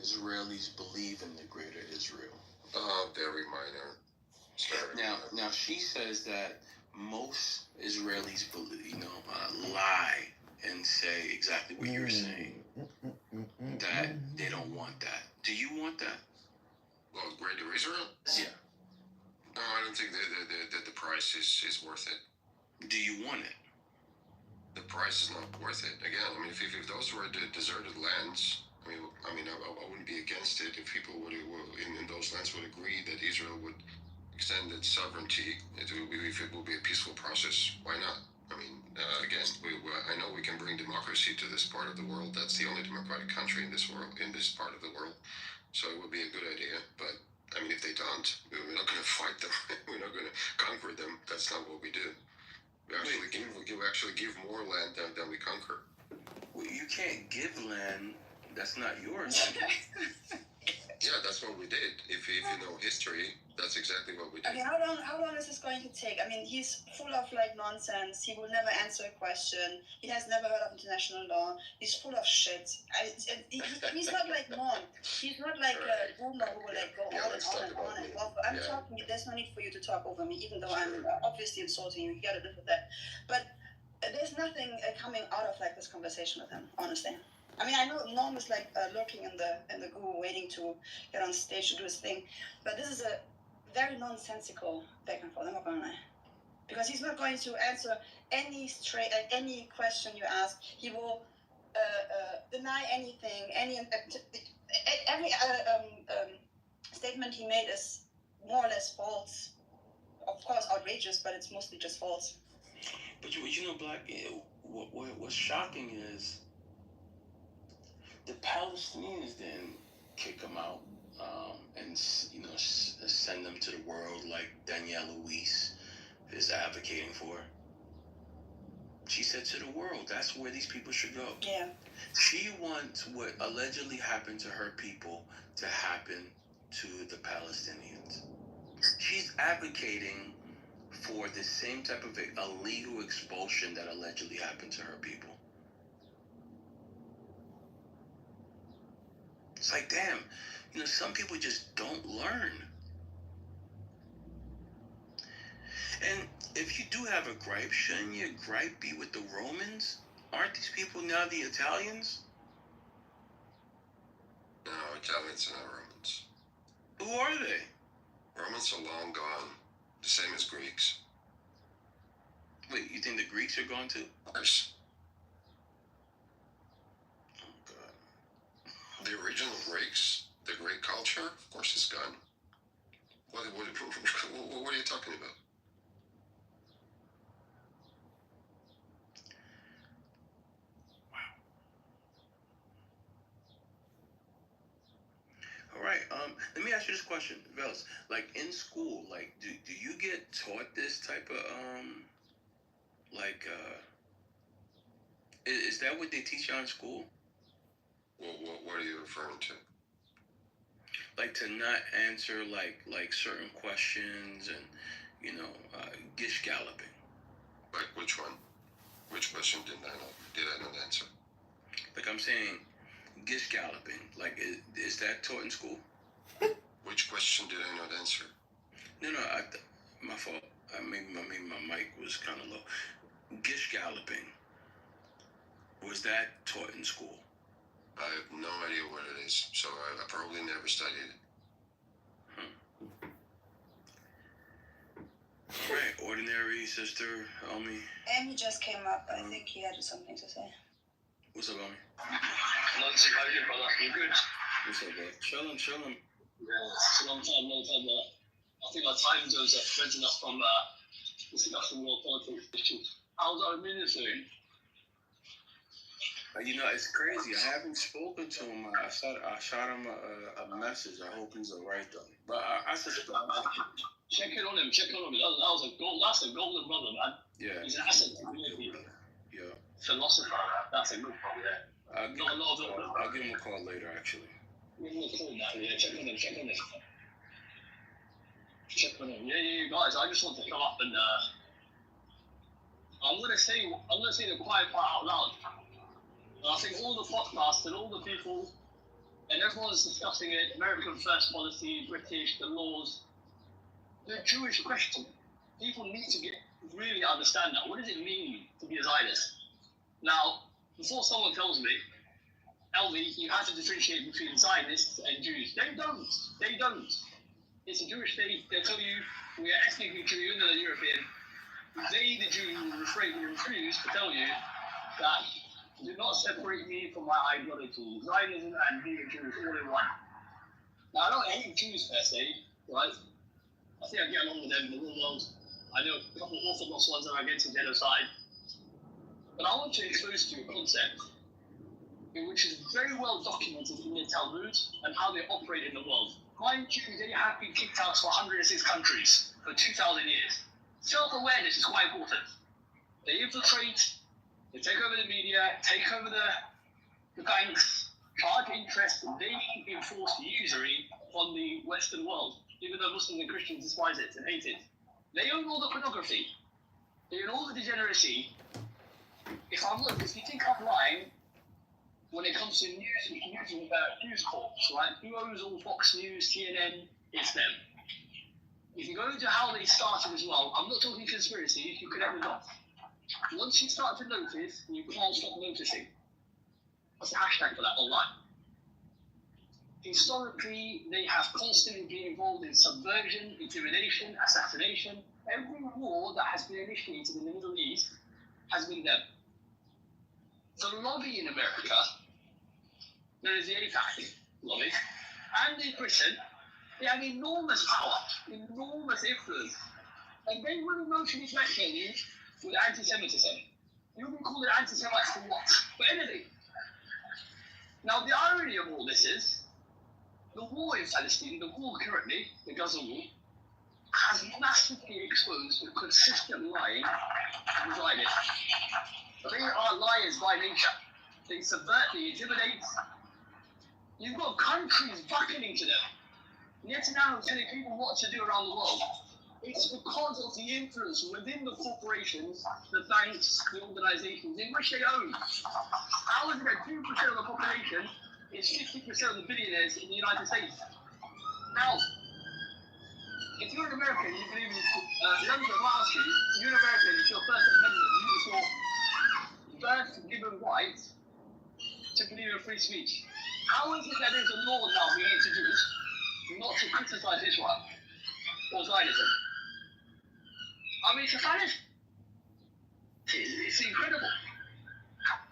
Israelis believe in the greater Israel. Very minor. Now she says that most Israelis believe, lie and say exactly what you're saying. That they don't want that. Do you want that? Well, greater Israel? Yeah. No, I don't think that the price is worth it. Do you want it? The price is not worth it. Again, I mean, if those were the deserted lands, I wouldn't be against it if people in those lands would agree that Israel would extend its sovereignty. If it will be a peaceful process, why not? I mean, again, I know we can bring democracy to this part of the world. That's the only democratic country in this part of the world. So it would be a good idea. But I mean, if they don't, we're not going to fight them. We're not going to conquer them. That's not what we do. We actually give more land than we conquer. Well, you can't give land that's not yours. Yeah, that's what we did. If you know history, that's exactly what we did. Okay, how long is this going to take? I mean, he's full of nonsense. He will never answer a question. He has never heard of international law. He's full of shit. He's not like Mom. He's not like a boomer who will go on and on and on. I'm talking. There's no need for you to talk over me, even though I'm obviously insulting you. You gotta live with that. But there's nothing coming out of this conversation with him, honestly. I mean, I know Norm is lurking in the goo, waiting to get on stage to do his thing, but this is a very nonsensical back and forth. I'm not gonna lie, because he's not going to answer any question you ask. He will deny anything. Every statement he made is more or less false. Of course, outrageous, but it's mostly just false. But Black, what's shocking is the Palestinians didn't kick him out and send them to the world like Danielle Louise is advocating for. She said to the world, that's where these people should go. Yeah. She wants what allegedly happened to her people to happen to the Palestinians. She's advocating for the same type of illegal expulsion that allegedly happened to her people. It's like, damn, some people just don't learn. And if you do have a gripe, shouldn't your gripe be with the Romans? Aren't these people now the Italians? No, Italians are not Romans. Who are they? Romans are long gone. The same as Greeks. Wait, you think the Greeks are gone too? Of course. Oh, God. The original Greeks, the Greek culture, of course, is gone. What are you talking about? All right. Let me ask you this question, Vels. In school, do you get taught this type of is that what they teach you in school? What are you referring to? To not answer certain questions and gish galloping. Like which one? Which question did I not answer? I'm saying, gish galloping. Is that taught in school? Which question did I not answer? No, my fault. Maybe my mic was kind of low. Gish galloping. Was that taught in school? I have no idea what it is, so I probably never studied it. All right, ordinary sister, Elmi. Amy just came up. I think he had something to say. What's up, Elmi? Nancy, how you, brother? You good? What's up, bro? Chillin'. Yeah, it's a long time. I think our time zones are preventing us from discussing more politics issues. How's our minister doing? It's crazy. I haven't spoken to him. I shot him a message. I hope he's alright though. But I suspect. Check in on him. That's a golden brother, man. Yeah. He's an asset to the community. Yeah. Philosopher. That's a good one, yeah. I'll give him a call later, actually. Give him a call now. Yeah, check on him. Yeah, guys. I just want to come up and I'm gonna say the quiet part out loud. And I think all the podcasts and all the people and everyone's discussing it. American First policy, British, the laws, the Jewish question. People need to really understand that. What does it mean to be a Zionist? Now, before someone tells me, Elvi, you have to differentiate between Zionists and Jews. They don't. It's a Jewish state. They'll tell you we are ethnically Jew, even though they're European. They, the Jews, refuse to tell you that do not separate me from my ideology. Zionism and being a Jew is all in one. Now, I don't hate Jews per se, right? I think I get along with them in the real world. I know a couple of Orthodox ones that are against genocide. But I want to expose to you a concept which is very well documented in the Talmud and how they operate in the world. Mind you, they have been kicked out to 106 countries for 2,000 years. Self-awareness is quite important. They infiltrate, they take over the media, take over the banks, charge interest, and they enforce usury on the Western world, even though Muslims and Christians despise it and hate it. They own all the pornography. They own all the degeneracy. If you think I'm lying, when it comes to news corps, right? Who owns all Fox News, CNN? It's them. If you go into how they started as well, I'm not talking conspiracy, you can ever not. Once you start to notice, you can't stop noticing. What's the hashtag for that online? Historically, they have constantly been involved in subversion, intimidation, assassination. Every war that has been initiated in the Middle East has been them. The lobby in America, there is the AIPAC lobby, and in Britain, they have enormous power, enormous influence. And they will emotionally threaten you with anti-Semitism. You'll be called an anti-Semite for what? For anything. Now, the irony of all this is, the war in Palestine, the war currently, the Gaza war, has massively exposed the consistent lying of the Zionists. They are liars by nature. They subvert, they intimidate. You've got countries bucketing to them. Netanyahu telling people what to do around the world. It's because of the influence within the corporations, the banks, the organizations in which they own. How is it that 2% of the population is 50% of the billionaires in the United States? Now, if you're an American, you believe in, let me ask you, you're an American, it's your First Amendment, it's your first given right to believe in free speech. How is it that there's a law now being introduced not to criticize Israel or Zionism? I mean, it's a fallacy. It's incredible.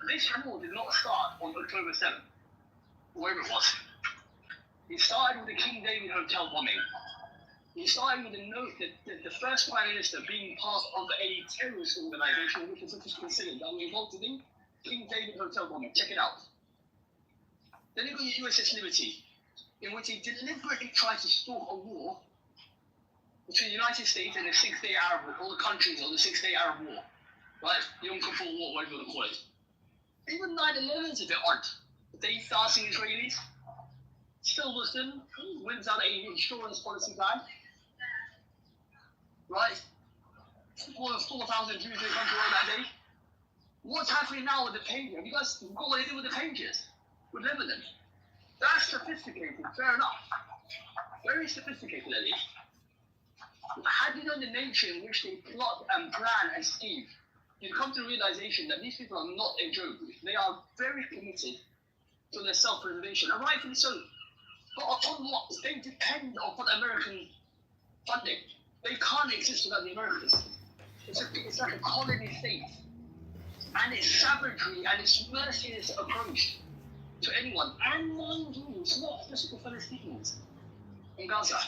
This war did not start on October 7th, wherever it was. It started with the King David Hotel bombing. It started with the first Prime Minister being part of a terrorist organization, which is considered that were involved in King David Hotel bombing. Check it out. Then you got the USS Liberty, in which he deliberately tried to start a war between the United States and the Six-Day Arab War, all the countries of the Six-Day Arab War, right? The Yom Kippur War, whatever you want to call it. Even 9/11 is a bit odd. They starting Israelis, still Muslim, wins out an insurance policy plan, right? More than 4,000 Jews in the country on that day. What's happening now with the pages? Have you guys got what they did with the pages? With Lebanon? That's sophisticated, fair enough. Very sophisticated, at least. Had you known the nature in which they plot and plan and scheme, you'd come to the realization that these people are not a joke. They are very committed to their self-preservation, and rightfully so. But upon what? They depend upon American funding. They can't exist without the Americans. It's like a colony state. And its savagery and its merciless approach to anyone. And mind you, it's not just the Palestinians in Gaza.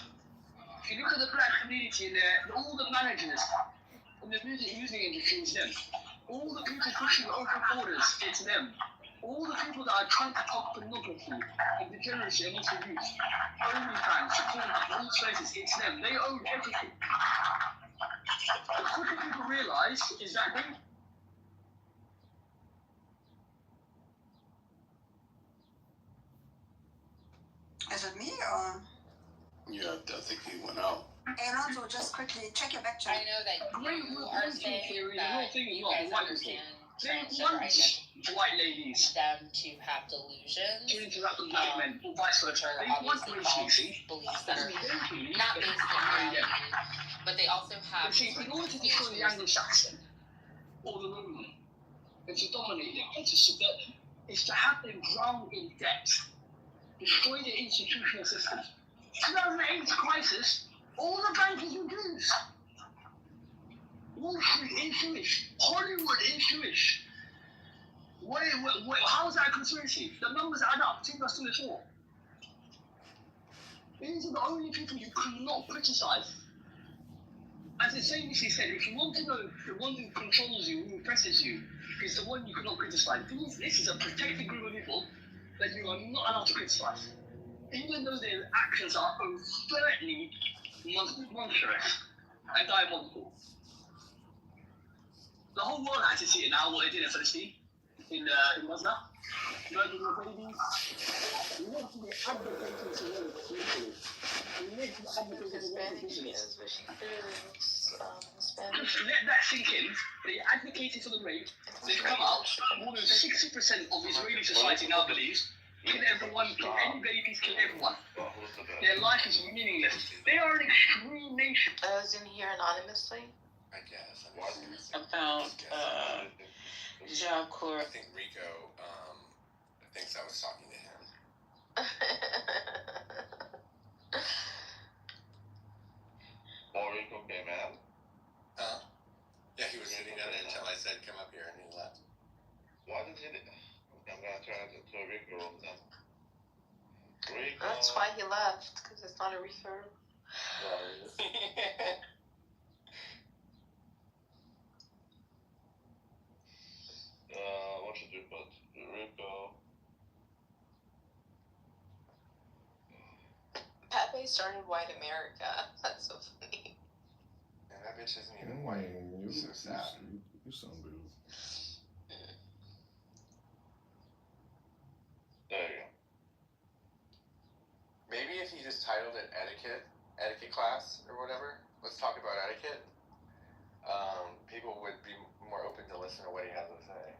If you look at the black community in there, all the managers in the music industry, it's them. All the people pushing open borders, it's them. All the people that are trying to talk pornography and degeneracy amongst the youth, OnlyFans, all these places, it's them. They own everything. The quicker people realize is that they... Is it me or? Yeah, I think he went out. And also, just quickly check your back I know that you are saying that you guys understand transgender identity, white ladies, them to have delusions, which are obviously false beliefs that are not based in reality, but they also have. See, in order to destroy the Anglo-Saxon or the Roman, and to dominate them and to subvert them, is to have them drown in debt, destroy the institutional systems. 2008 crisis, all the bankers were Jews. Wall Street in Jewish, Hollywood in Jewish. Wait, how is that a conspiracy? The numbers add up. 2 plus 2 is 4. These are the only people you cannot criticize. As it famously said, if you want to know the one who controls you, who oppresses you, is the one you cannot criticize. This is a protected group of people that you are not allowed to criticize. Even though their actions are overtly monstrous and diabolical. The whole world has to see it now, what they did in Palestine, in Gaza. Murdering the babies. We need to be advocating to rape people. We need to be advocating to rape business. Just let that sink in. They advocated for the rape. They've come out. More than 60% of Israeli society now believes kill everyone, kill any babies, kill everyone. Their life is meaningless. They are an extreme nation. I was in here anonymously. I guess. About Job Corps. I think Rico thinks I was talking to him. Rico came out? Yeah, he was sitting down there until I said, come up here, and he left. Why did he? I'm gonna turn it to a Rico room then. Rico. That's why he left, because it's not a refurb. What should you put? Rico. Pepe started White America. That's so funny. And that bitch isn't even white. So sad. You some dude. There you go. Maybe if he just titled it etiquette class or whatever, let's talk about etiquette, people would be more open to listen to what he has to say.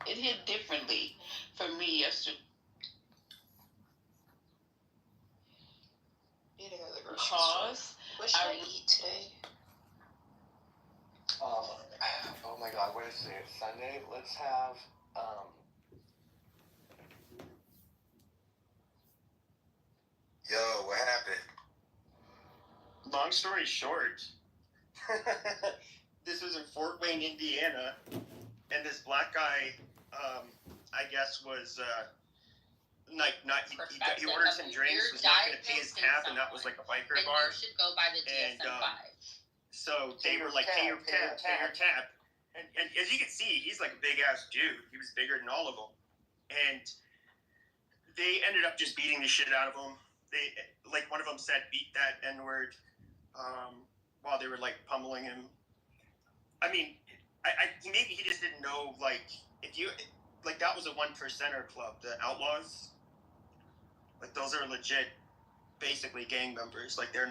It hit differently for me yesterday. Because what should I eat today? Oh my God, what is today? It's Sunday. Let's have Yo, what happened? Long story short, this was in Fort Wayne, Indiana, and this black guy, I guess, was he ordered some drinks, was not going to pay his tab, and that was like a biker bar. You should go by the DSM-5. So they were like, pay your tab. And as you can see, he's like a big-ass dude. He was bigger than all of them. And they ended up just beating the shit out of him. One of them said, beat that N-word, while they were, pummeling him. I mean, maybe he just didn't know, that was a 1%er club, the Outlaws. Those are legit, basically gang members. They're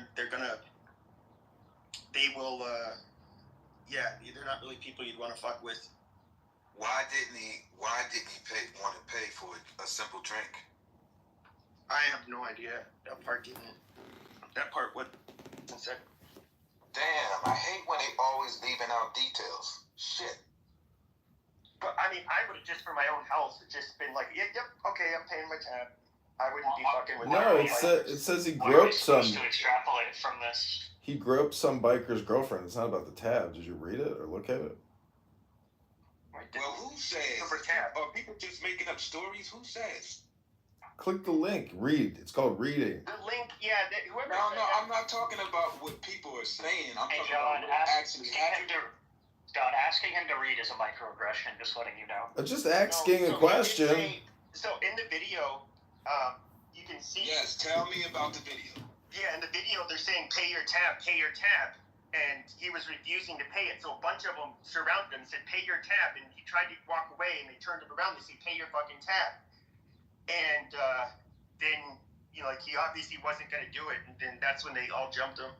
not really people you'd want to fuck with. Why didn't he want to pay for a simple drink? I have no idea. That part what said. Damn, I hate when they always leaving out details. Shit. But I mean, I would have just for my own health just been like, yep, okay, I'm paying my tab. I wouldn't be fucking with No, it says he groped some. To extrapolate from this. He groped some biker's girlfriend. It's not about the tab. Did you read it or look at it? Well, who says? Are people just making up stories? Who says? Click the link. Read. It's called reading. The link, yeah. Whoever. No, I'm not talking about what people are saying. I'm talking about what actually happened. John, asking him to read is a microaggression. Just letting you know. Just asking a question. So in the video, you can see. Yes, tell me about the video. Yeah, in the video they're saying pay your tab, and he was refusing to pay it. So a bunch of them surrounded him, said pay your tab, and he tried to walk away, and they turned him around. They said pay your fucking tab, and then he obviously wasn't going to do it, and then that's when they all jumped him.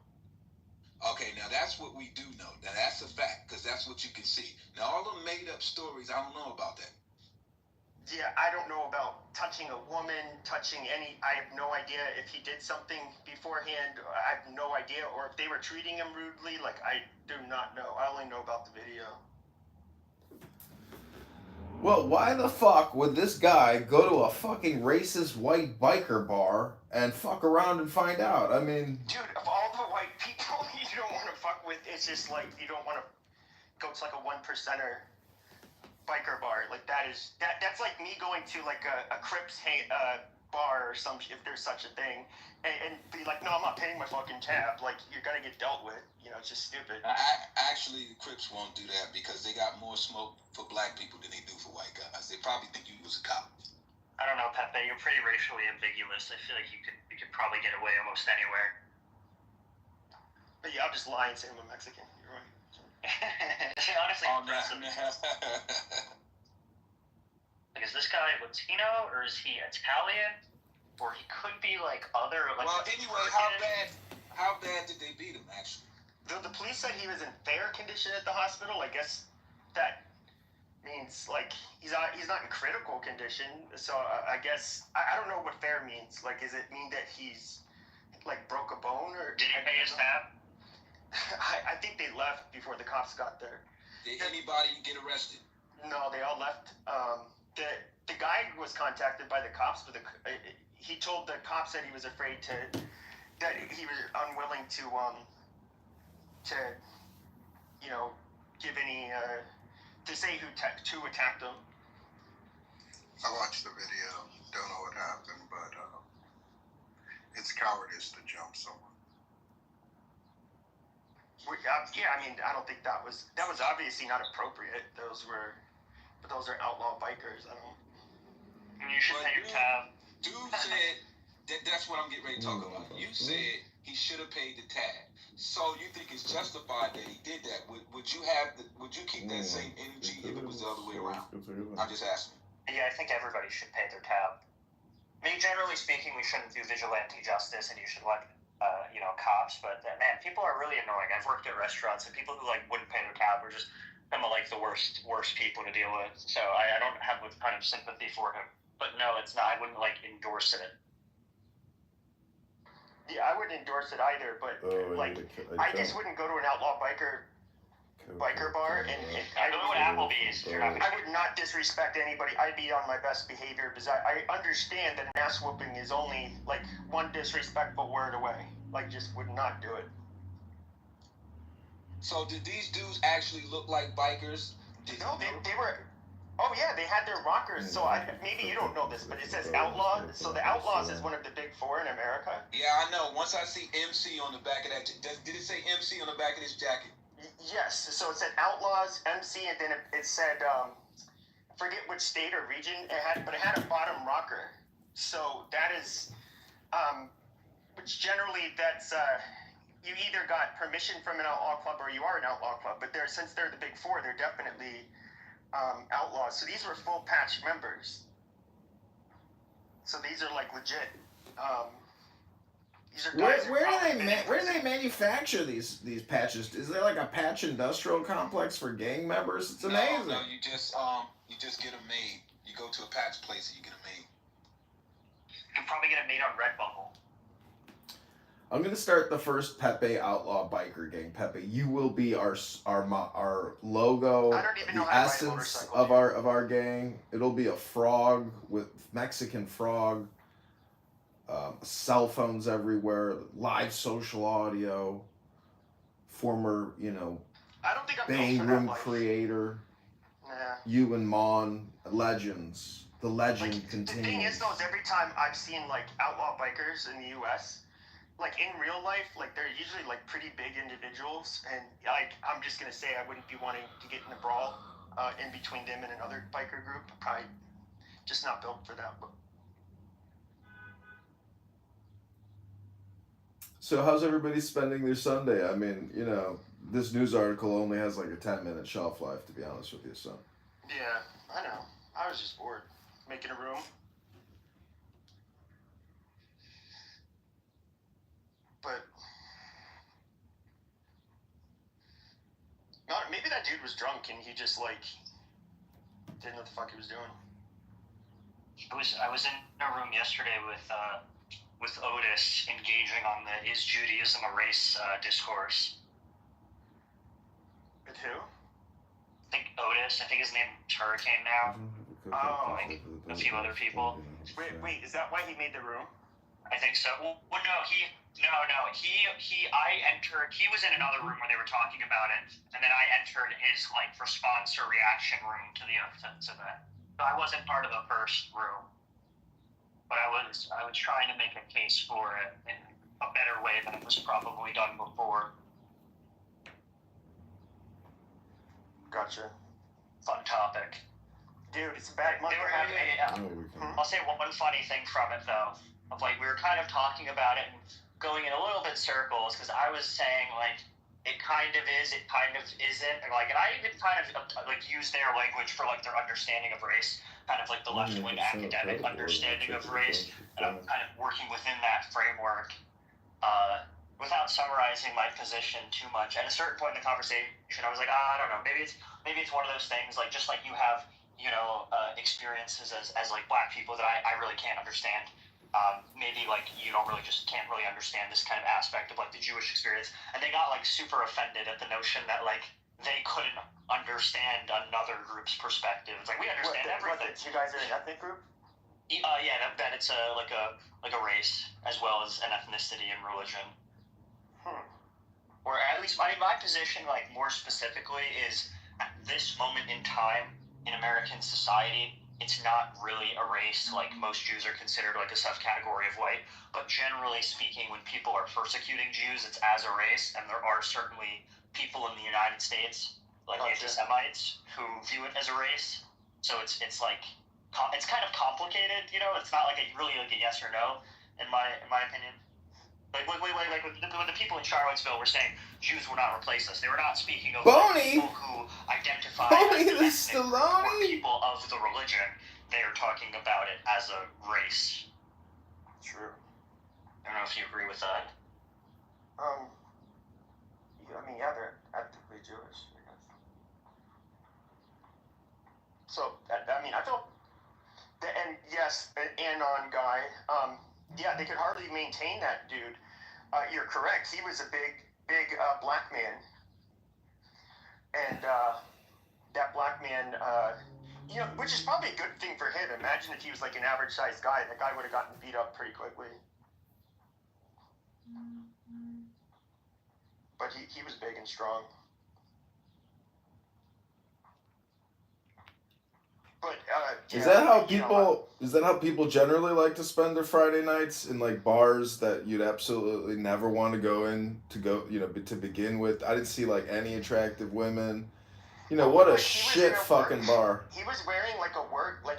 Okay, now that's what we do know. Now that's a fact, because that's what you can see. Now all the made-up stories, I don't know about that. Yeah, I don't know about touching a woman, I have no idea if he did something beforehand. I have no idea, or if they were treating him rudely. I do not know. I only know about the video. Well, why the fuck would this guy go to a fucking racist white biker bar and fuck around and find out? I mean... Dude, of all the white people you don't want to fuck with, it's just you don't want to go to a 1%er biker bar. That's like me going to a Crips bar or if there's such a thing, and be like, no, I'm not paying my fucking tab. You're gonna get dealt with. It's just stupid. Actually, the Crips won't do that because they got more smoke for black people than they do for white guys. They probably think you was a cop. I don't know, Pepe. You're pretty racially ambiguous. I feel like you could probably get away almost anywhere. But yeah, I'll just lie and say I'm a Mexican. You're right. Honestly, impressive. Is this guy Latino, or is he Italian, or he could be other? Well, anyway, how bad did they beat him? Actually, the police said he was in fair condition at the hospital. I guess that means he's not in critical condition. So I guess I don't know what fair means. Does it mean that he's broke a bone, or did he pay his tab? I think they left before the cops got there. Did anybody get arrested? No, they all left. The guy was contacted by the cops, but he told the cops that he was afraid that he was unwilling to give any to say who attacked him. I watched the video. Don't know what happened, but it's cowardice to jump someone. Yeah, I mean, I don't think that was obviously not appropriate. Those are outlaw bikers. I don't. You should pay your tab. Dude said that's what I'm getting ready to talk about. You said he should have paid the tab. So you think it's justified that he did that? Would you keep that same energy if it was the other way around? I'm just asking. Yeah, I think everybody should pay their tab. I mean, generally speaking, we shouldn't do vigilante justice, and you should let cops. But man, people are really annoying. I've worked at restaurants, and people who wouldn't pay their tab were just some of the worst people to deal with. So I don't have a ton of sympathy for him. But no, it's not. I wouldn't endorse it. Yeah, I wouldn't endorse it either. But I just wouldn't go to an outlaw biker bar, and I go to Applebee's. I would not disrespect anybody. I'd be on my best behavior because I understand that an ass whooping is only one disrespectful word away. Just would not do it. So did these dudes actually look like bikers? No, they were. Oh yeah, they had their rockers. So maybe you don't know this, but it says outlaw. So the Outlaws is one of the big four in America. Yeah, I know. Once I see MC on the back of that, did it say MC on the back of this jacket? Yes. So it said Outlaws, MC, and then it said forget which state or region it had, but it had a bottom rocker. So that is, which generally that's you either got permission from an outlaw club or you are an outlaw club. But since they're the big four, they're definitely outlaws. So these were full patch members. So these are legit. These are guys. Where do they manufacture these patches? Is there a patch industrial complex for gang members? It's amazing. No, you just get them made. You go to a patch place and you get them made. You can probably get it made on Redbubble. I'm gonna start the first Pepe Outlaw Biker Gang. Pepe, you will be our logo, I don't even know the how to ride a essence motorcycle. of our gang. It'll be a frog with Mexican frog, cell phones everywhere, live social audio, former I don't think I'm Bang built for Room that life. creator, Nah. you and Mon, legends. The legend The thing continues. is, though, is every time I've seen outlaw bikers in the U.S., in real life, they're usually pretty big individuals, and I'm just gonna say I wouldn't be wanting to get in a brawl in between them and another biker group. Probably just not built for that. So how's everybody spending their Sunday? I mean, this news article only has a 10-minute shelf life, to be honest with you. So. Yeah, I know. I was just bored making a room. Maybe that dude was drunk and he just like didn't know what the fuck he was doing. I was in a room yesterday with Otis engaging on the "Is Judaism a Race" discourse. With who? I think Otis. I think his name is Hurricane now. Oh, like a few other people. Wait, is that why he made the room? I think so. Well, no, I entered, he was in another room where they were talking about it, and then I entered his, like, response or reaction room to the event. So I wasn't part of the first room, but I was trying to make a case for it in a better way than it was probably done before. Gotcha. Fun topic. Dude, it's a bad month for having it. I'll say one funny thing from it, though. Of like, we were kind of talking about it and going in a little bit circles, because I was saying, like, it kind of is, it kind of isn't, and like, and I even kind of like use their language for like their understanding of race, kind of like the left-wing academic understanding of race, and I'm kind of working within that framework without summarizing my position too much. At a certain point in the conversation, I was like, I don't know, maybe it's one of those things, like, just like you have, you know, experiences as like black people that I really can't understand. Maybe like you can't really understand this kind of aspect of like the Jewish experience, and they got like super offended at the notion that like they couldn't understand another group's perspective. It's like, we understand everything. You guys are an ethnic group? Yeah, that it's like a race as well as an ethnicity and religion. Or at least my position, like more specifically, is at this moment in time in American society, it's not really a race. Like, most Jews are considered like a subcategory of white, but generally speaking, when people are persecuting Jews, it's as a race, and there are certainly people in the United States, like anti-Semites, who view it as a race. So it's like, it's kind of complicated, you know. It's not like really like a yes or no, in my opinion. Like, when the people in Charlottesville were saying Jews will not replace us, they were not speaking of people who identify as ethnic or people of the religion. They are talking about it as a race. True. I don't know if you agree with that. I mean, yeah, they're ethnically Jewish, I guess. So, I mean, I feel, and yes, an Anon guy, yeah, they could hardly maintain that dude. You're correct. He was a big black man. And that black man, you know, which is probably a good thing for him. Imagine if he was like an average sized guy. That guy would have gotten beat up pretty quickly. But he was big and strong. But is that how people generally like to spend their Friday nights, in like bars that you'd absolutely never want to go in to begin with? I didn't see like any attractive women. You know, what a shit fucking bar. He was wearing like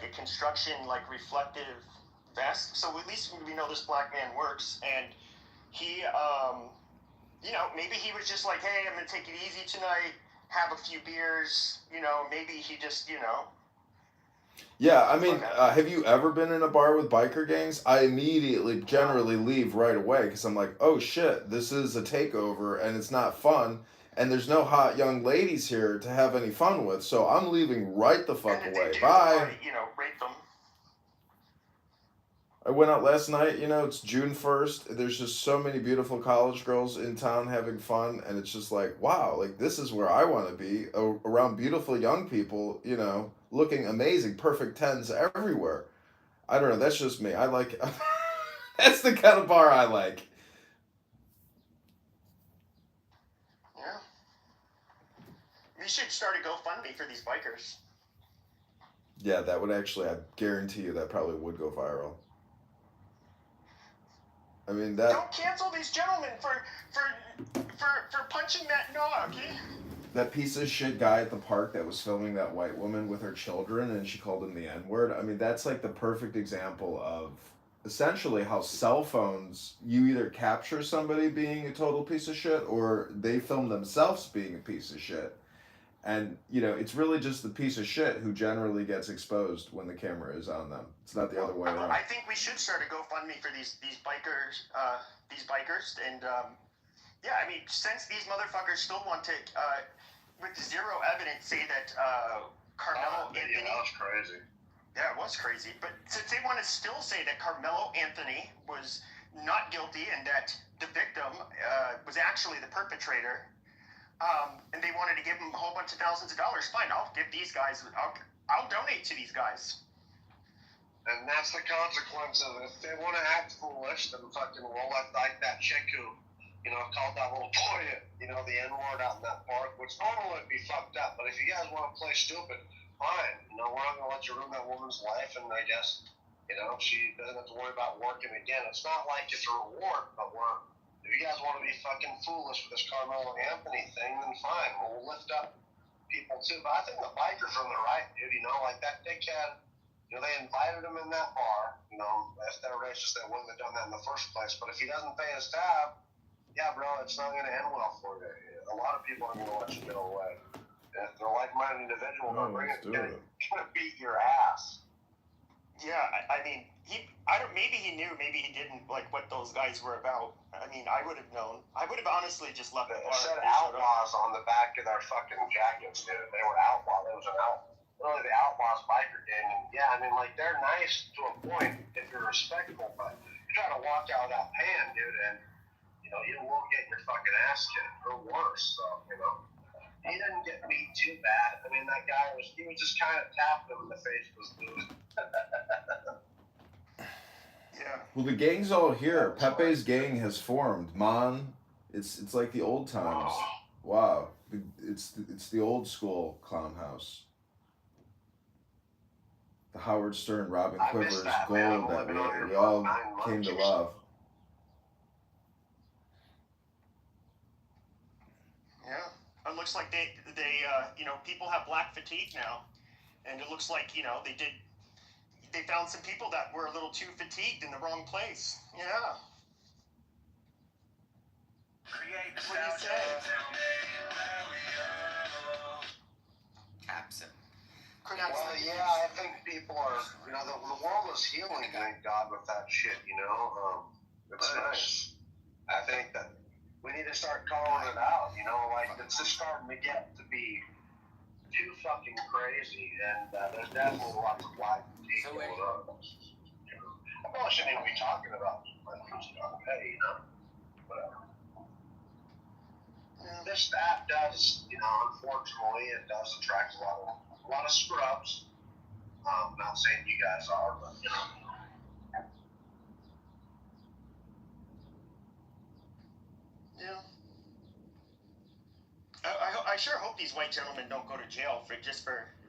a construction like reflective vest, so at least we know this black man works. And he you know, maybe he was just like, hey, I'm gonna take it easy tonight, have a few beers, you know, maybe he just, you know. Yeah, I mean, have you ever been in a bar with biker gangs? I immediately generally leave right away, because I'm like, oh shit, this is a takeover and it's not fun, and there's no hot young ladies here to have any fun with, so I'm leaving right the fuck away. Bye. You know, rape them. I went out last night, you know, it's June 1st. There's just so many beautiful college girls in town having fun, and it's just like, wow, like, this is where I want to be, around beautiful young people, you know, looking amazing, perfect 10s everywhere. I don't know, that's just me. I like, that's the kind of bar I like. Yeah. We should start a GoFundMe for these bikers. Yeah, that would actually, I guarantee you that probably would go viral. I mean, that... Don't cancel these gentlemen for punching that dog, eh? That piece of shit guy at the park that was filming that white woman with her children, and she called him the N-word. I mean, that's like the perfect example of essentially how cell phones, you either capture somebody being a total piece of shit, or they film themselves being a piece of shit. And, you know, it's really just the piece of shit who generally gets exposed when the camera is on them. It's not the other way around. I think we should start a GoFundMe for these bikers, and yeah, I mean, since these motherfuckers still want to, with zero evidence, say that Carmelo Anthony. That was crazy. Yeah, it was crazy. But since they want to still say that Carmelo Anthony was not guilty and that the victim was actually the perpetrator, and they wanted to give him a whole bunch of thousands of dollars, fine, I'll give these guys, I'll donate to these guys. And that's the consequence of it. If they want to act foolish, then fucking roll it like that chick who, called that little boy, the N-word out in that park, which normally would be fucked up. But if you guys want to play stupid, fine. We're not going to let you ruin that woman's life, and I guess, she doesn't have to worry about working again. It's not like it's a reward, but if you guys want to be fucking foolish with this Carmelo Anthony thing, then fine. We'll lift up people too. But I think the bikers are in the right, dude. Like that dickhead. They invited him in that bar. If they're racist, they wouldn't have done that in the first place. But if he doesn't pay his tab, yeah, bro, it's not going to end well for you. A lot of people are going to let you get away. And if they're like-minded individuals, they're going to beat your ass. Yeah, I mean, maybe he knew, maybe he didn't, like, what those guys were about. I mean, I would have known. I would have honestly just left the bar. It said outlaws on the back of their fucking jackets, dude. They were outlaws. It was an outlaw. Really, the Outlaws biker gang. And yeah, I mean, like, they're nice to a point if you're respectful, but you try to walk out of that pan, dude, and, you will get your fucking ass kicked, or worse, so, He didn't get beat too bad. I mean, that guy was just kind of tapped him in the face was losing. Yeah. Well, the gang's all here. Pepe's gang has formed. It's like the old times. Wow. It's the old school clown house. The Howard Stern, Robin Quivers gold that we all came to love. Yeah, it looks like they people have black fatigue now, and it looks like they found some people that were a little too fatigued in the wrong place. Yeah. Create what do you say? Absent. Well, yeah, I think people are, the world is healing, thank God, with that shit, It's nice. I think that we need to start calling it out, like, it's just starting to get to be too fucking crazy, and there's definitely lots of black people going on. I probably shouldn't even be talking about hey, whatever. This app does, unfortunately, it does attract a lot of scrubs. I'm not saying you guys are, but Yeah. I sure hope these white gentlemen don't go to jail for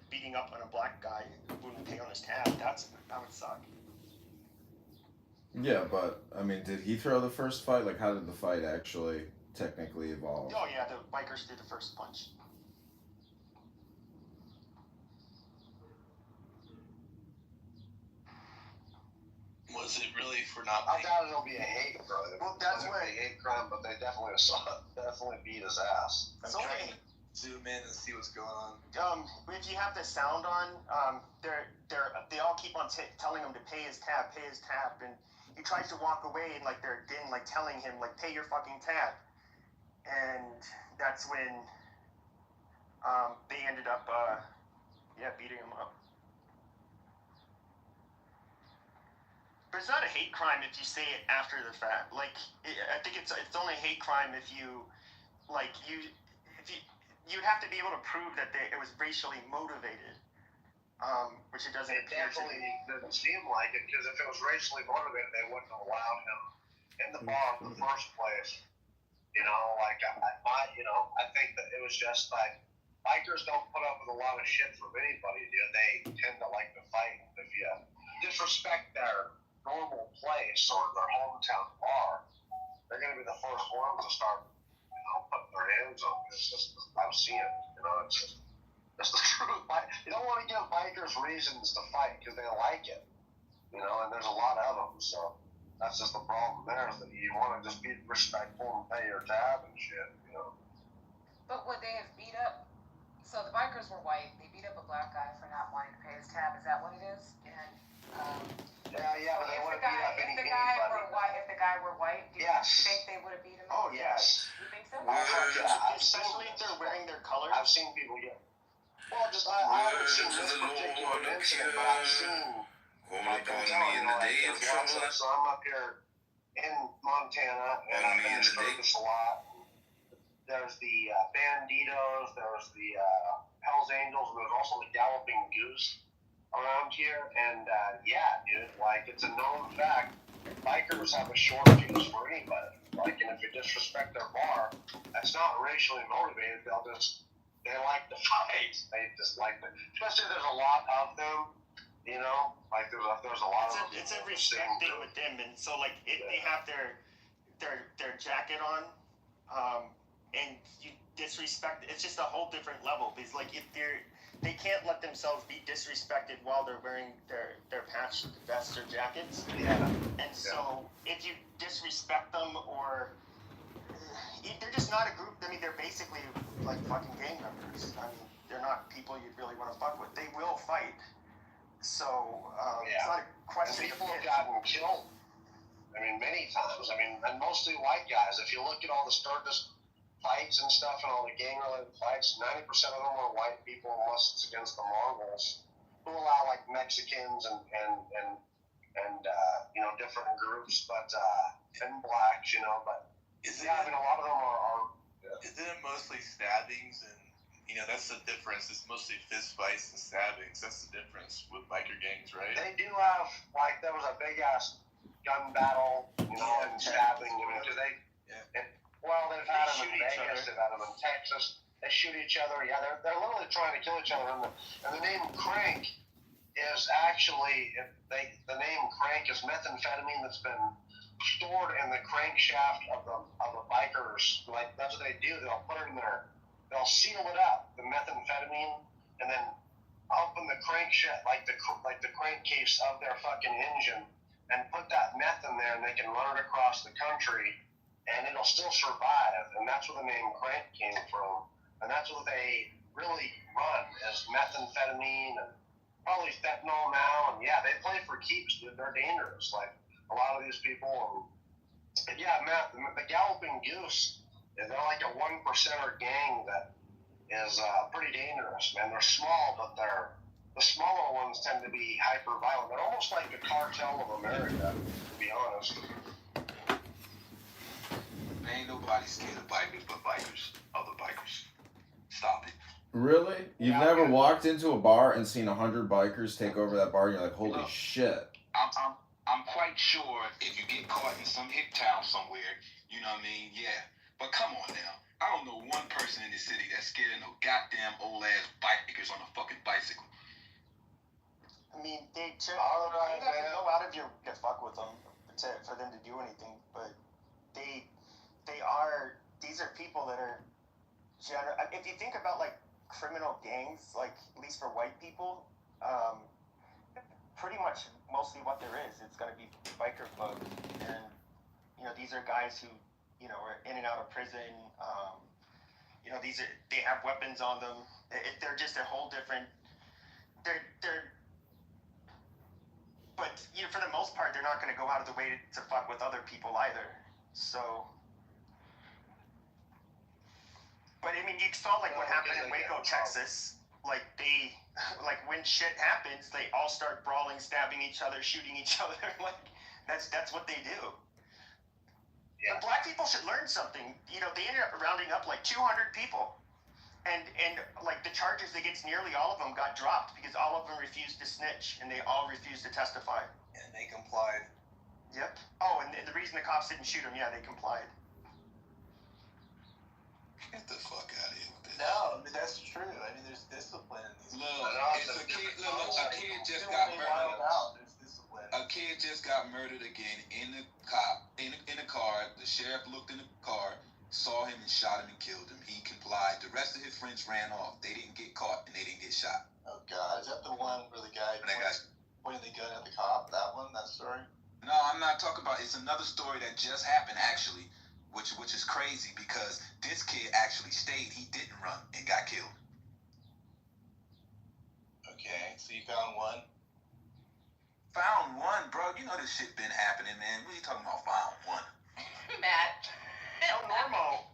beating up on a black guy who wouldn't pay on his tab. That would suck. Yeah, but I mean, did he throw the first fight? Like, how did the fight actually technically evolve? Oh yeah, the bikers did the first punch. Was it really for not? I doubt it'll be a hate crime. Well, that's why a hate crime, but they definitely beat his ass. It's okay. Zoom in and see what's going on. If you have the sound on, they all keep on telling him to pay his tab, and he tries to walk away, and like they're again like telling him like pay your fucking tab, and that's when they ended up beating him up. But it's not a hate crime if you say it after the fact. Like I think it's only a hate crime if you'd have to be able to prove that it was racially motivated, which it doesn't appear to be. It definitely doesn't seem like it, because if it was racially motivated, they wouldn't have allowed him in the bar in the first place. I think that it was just like, bikers don't put up with a lot of shit from anybody. They tend to like to fight. If you disrespect their normal place or their hometown bar, they're going to be the first ones to start putting their hands on it. It's just, I've seen it, it's just the truth. You don't want to give bikers reasons to fight because they like it, and there's a lot of them, so that's just the problem there, is that you want to just be respectful and pay your tab and shit, But would they have beat up, so the bikers were white, they beat up a black guy for not wanting to pay his tab, is that what it is? And, yeah, but they would have beat up if the guy were white, do you think they would have beat him? Oh, yes. You think so? I Especially if they're wearing their colors. I've seen people get. Well, just I haven't seen this particular incident, but I've seen. Like I'm telling you, like there's lots of. So I'm up here in Montana, and I've been exposed to this a lot. There's the Banditos, there's the Hells Angels, and there's also the Galloping Goose around here. And yeah, dude, like it's a known fact, bikers have a short fuse for anybody. Like, and if you disrespect their bar, that's not racially motivated. They like to fight. They just like to, especially there's a lot of them. You know, like there's a lot of. It's a respect thing with them, and so like if they have their jacket on, and you disrespect, it's just a whole different level. Because like if they can't let themselves be disrespected while they're wearing their patch vests or jackets. Yeah. And so if you disrespect them or they're just not a group. I mean, they're basically like fucking gang members. I mean, they're not people you'd really want to fuck with. They will fight. So it's not a question. And people have gotten killed. I mean, many times. I mean, and mostly white guys. If you look at all the Sturgis fights and stuff and all the gang-related fights, 90% of them are white people, unless it's against the Mongols, who allow like Mexicans and you know, different groups, but and blacks, you know. But I mean, a lot of them are. Isn't it mostly stabbings and? You know, that's the difference. It's mostly fist fights and stabbings. That's the difference with biker gangs, right? They do have, like, there was a big-ass gun battle, you know, and stabbing. I mean, because well, they've had them in Vegas, they've had them in Texas. They shoot each other. Yeah, they're literally trying to kill each other. And the name Crank is actually, the name Crank is methamphetamine that's been stored in the crankshaft of the bikers. Like, that's what they do. They'll put it in there. They'll seal it up, the methamphetamine, and then open the crankshaft, like the crankcase of their fucking engine, and put that meth in there, and they can run it across the country, and it'll still survive. And that's where the name Crank came from. And that's what they really run, is methamphetamine and probably fentanyl now. And yeah, they play for keeps, dude. They're dangerous. Like a lot of these people. And yeah, Matt, the Galloping Goose. They're like a 1%er gang that is pretty dangerous, man. They're small, but the smaller ones tend to be hyper violent. They're almost like the cartel of America, to be honest. Ain't nobody scared of bikers but bikers, other bikers. Stop it. Really? You've never walked into a bar and seen 100 bikers take over that bar, and you're like, holy shit. I'm quite sure if you get caught in some hick town somewhere, you know what I mean? Yeah. But come on now. I don't know one person in this city that's scared of no goddamn old ass bikers on a fucking bicycle. I mean, you have to go out of your to fuck with them for them to do anything. But these are people that are if you think about like criminal gangs, like at least for white people, pretty much mostly what there is, it's going to be biker clubs, and you know these are guys who. You know, are in and out of prison. You know, they have weapons on them. They're just a whole different. But you know, for the most part, they're not going to go out of the way to fuck with other people either. So, but I mean, you saw like what happened in Waco, Texas. Like when shit happens, they all start brawling, stabbing each other, shooting each other. Like that's what they do. Yeah. The black people should learn something. You know, they ended up rounding up like 200 people. And like the charges against nearly all of them got dropped because all of them refused to snitch and they all refused to testify. And they complied. Yep. Oh, and the reason the cops didn't shoot them, yeah, they complied. Get the fuck out of here with this. No, I mean, that's true. I mean, there's discipline in these. A kid just got murdered. A kid just got murdered again in the car. The sheriff looked in the car, saw him and shot him and killed him. He complied. The rest of his friends ran off. They didn't get caught and they didn't get shot. Oh God, is that the one where the guy pointed the gun at the cop? That one? That story? No, I'm not talking about. It's another story that just happened actually, which is crazy because this kid actually stayed. He didn't run and got killed. Okay, so you found one. Found one, bro. You know this shit been happening, man. What are you talking about? Found one. Matt. El Normo.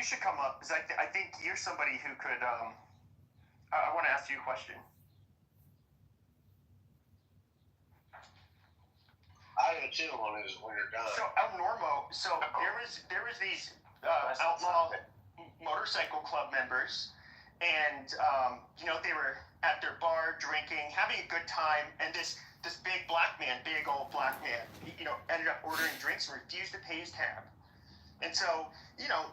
should come up because I think you're somebody who could. I want to ask you a question. I do too when you're done. So El Normo, there was these outlaw motorcycle club members, and they were at their bar drinking, having a good time, and this big old black man, ended up ordering drinks and refused to pay his tab. And so,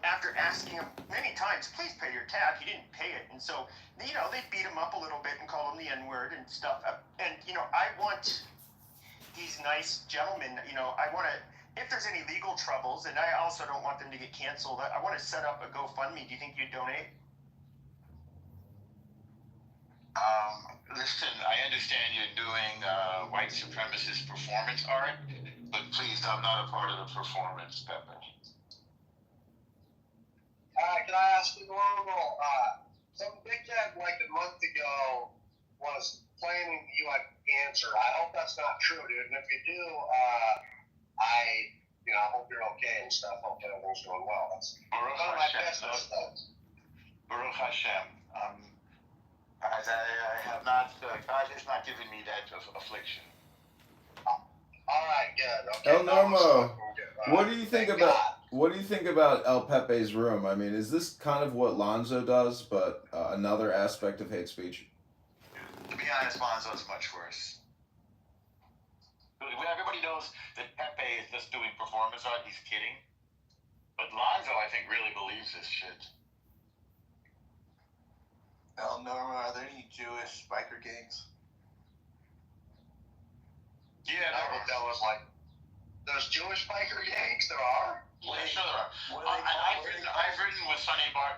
after asking him many times, please pay your tab, he didn't pay it. And so, they beat him up a little bit and call him the N-word and stuff. And, I want these nice gentlemen, I want to, if there's any legal troubles, and I also don't want them to get canceled, I want to set up a GoFundMe. Do you think you'd donate? Listen, I understand you're doing white supremacist performance art, but please, I'm not a part of the performance, Pepe. Can I ask you normal? Some big cat like a month ago was planning you like cancer. I hope that's not true, dude. And if you do, I hope you're okay and stuff. Hope everything's going well. That's Baruch none of my Hashem. business, though. Baruch Hashem. I have not. God has not given me that affliction. All right, good. Okay. El Normo, what do you think about El Pepe's room? I mean, is this kind of what Lonzo does, but another aspect of hate speech? To be honest, Lonzo's much worse. Everybody knows that Pepe is just doing performance art. He's kidding. But Lonzo, I think, really believes this shit. Norma, are there any Jewish biker gangs? Yeah, I would tell us there's Jewish biker gangs. There are. Yeah, sure there are. I've ridden with Sonny Bar.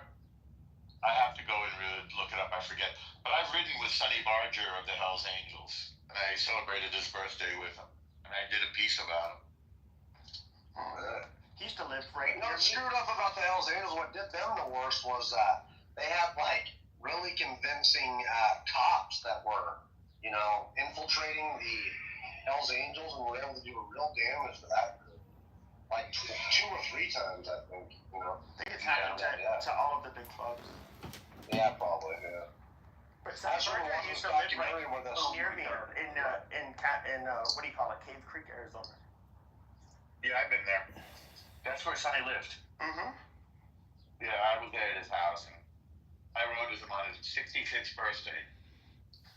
I have to go and really look it up. I forget. But I've ridden with Sonny Barger of the Hells Angels, and I celebrated his birthday with him, and I did a piece about him. He used to live right near me. Screwed up about the Hells Angels. What did them the worst was they had really convincing cops that were, infiltrating the Hells Angels and were able to do real damage to that group. 2 or 3 times, I think. I think it's happened to all of the big clubs. Yeah, probably. Yeah. But Sonny Barger used to live right near me in what do you call it, Cave Creek, Arizona. Yeah, I've been there. That's where Sonny lived. Mm-hmm. Yeah, I was there at his house, and I rode with him on his 66th birthday.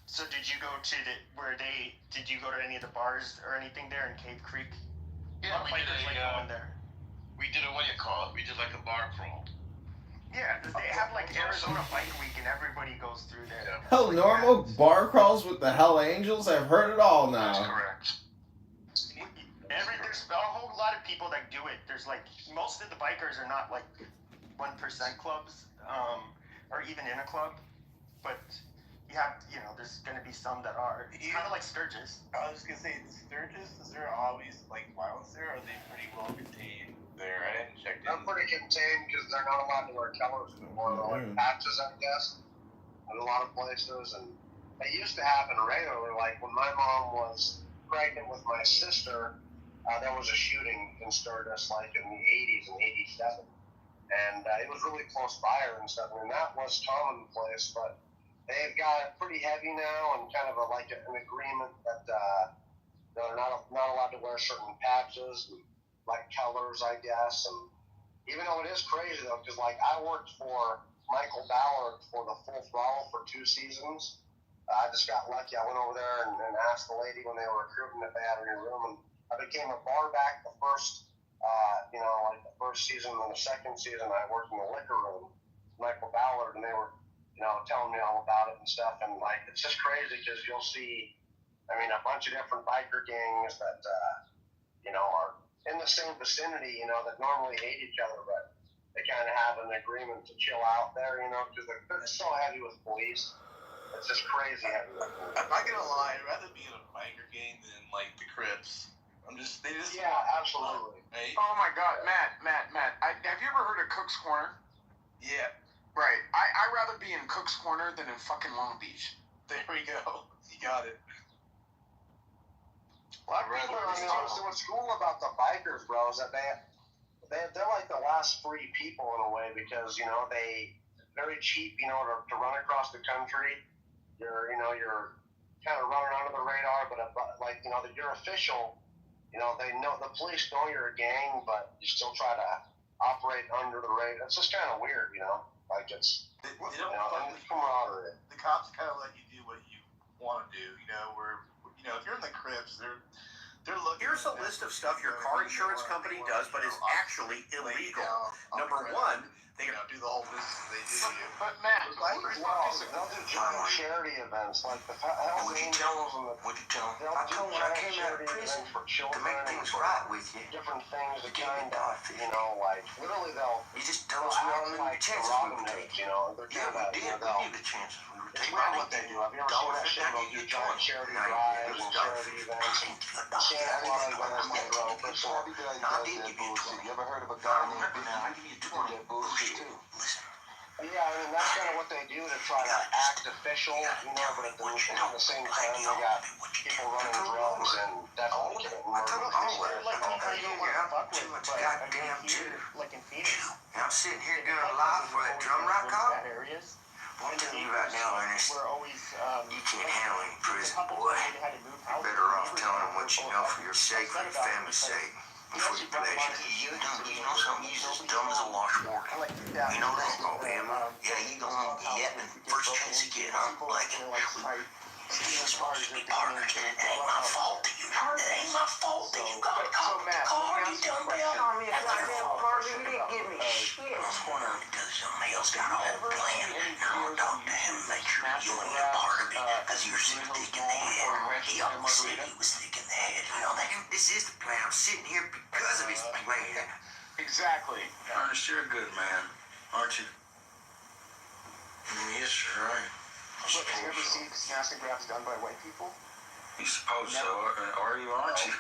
So did you go to did you go to any of the bars or anything there in Cave Creek? Yeah, we did a, what do you call it? We did a bar crawl. Yeah, they have Arizona Bike Week and everybody goes through there. Yeah. Hell, normal bar crawls with the Hell Angels? I've heard it all now. That's correct. There's a whole lot of people that do it. There's most of the bikers are not 1% clubs, or even in a club, but you have, there's going to be some that are. It's kind of like Sturgis. I was going to say, Sturgis, is there always violence there, or are they pretty well contained there? I hadn't checked in. They're pretty contained because they're not allowed to wear colors anymore. They're patches, I guess, in a lot of places. And it used to happen regularly. When my mom was pregnant with my sister, there was a shooting in Sturgis in the 80s and 87. And it was really close by her and stuff. I mean, that was commonplace, but they've got it pretty heavy now and kind of an agreement that they're not allowed to wear certain patches and colors, I guess. And even though it is crazy though, because I worked for Michael Ballard for the Full Throttle for 2 seasons. I just got lucky. I went over there and asked the lady when they were recruiting if they had any room, and I became a bar back the first. The first season and the second season, I worked in the liquor room, Michael Ballard, and they were, telling me all about it and stuff. And it's just crazy because you'll see, a bunch of different biker gangs that, are in the same vicinity, that normally hate each other, but they kind of have an agreement to chill out there, because they're so heavy with police. It's just crazy heavy with police. I'm not gonna lie, I'd rather be in a biker gang than the Crips. Yeah, absolutely. Right? Oh my God, Matt. Have you ever heard of Cook's Corner? Yeah. Right. I'd rather be in Cook's Corner than in fucking Long Beach. There we go. You got it. What's cool about the bikers, bro, is that they're like the last free people in a way because they very cheap to run across the country. You're kind of running under the radar, but like that you're official. They know the police know you're a gang, but you still try to operate under the radar. It's just kind of weird, like it's and it's camaraderie. The cops kind of let you do what you want to do, where if you're in the Crips, they're looking. Here's a list of stuff your car insurance company does, but is actually illegal. Number one, they do the whole business they do to you. But Matt, charity events like the Hell's Angels. What'd you tell them? I told them when I came out of prison to make things right with you. Different things that kind of, like literally they'll. You just tell us we all knew the chances we would take. Yeah, we did. We knew the chances we would take. What they do. Have you ever seen that shit? They'll do giant charity drives and charity events. Santa Claus events they throw. I did give you 20. You ever heard of a guy named Big? I give you 20. Listen. Yeah, I mean, that's kind of what they do to try to act official, but at the same time, they got people running drugs and definitely killing murderers. Like, you don't want to fuck with, but goddamn here, like in Phoenix. I'm sitting here doing a live for that drum rock cop. I'm telling you right now, Ernest, you can't handle any prison, boy. You're better off telling them what you know for your sake, for your family's sake. Before you pleasure. You know something, you're as dumb as a washboard. You know that, Alabama? Yeah, you gonna get it first chance you get, huh? Like it. You're supposed to be partners, and it ain't my fault that you. It ain't my fault that you got caught with the car, you dumb bell. You didn't give me shit. This corner does something else, got a whole plan. Now I'll talk to him and make sure you ain't a part of it, because you're sick in the head. He always said he was sick in the head, you know that? This is the plan. I'm sitting here because of his plan. Exactly. Ernest, you're a good man, aren't you? Yes, sir, I am. Look, have you ever seen snaps and grabs done by white people? You suppose so, are you, aren't you?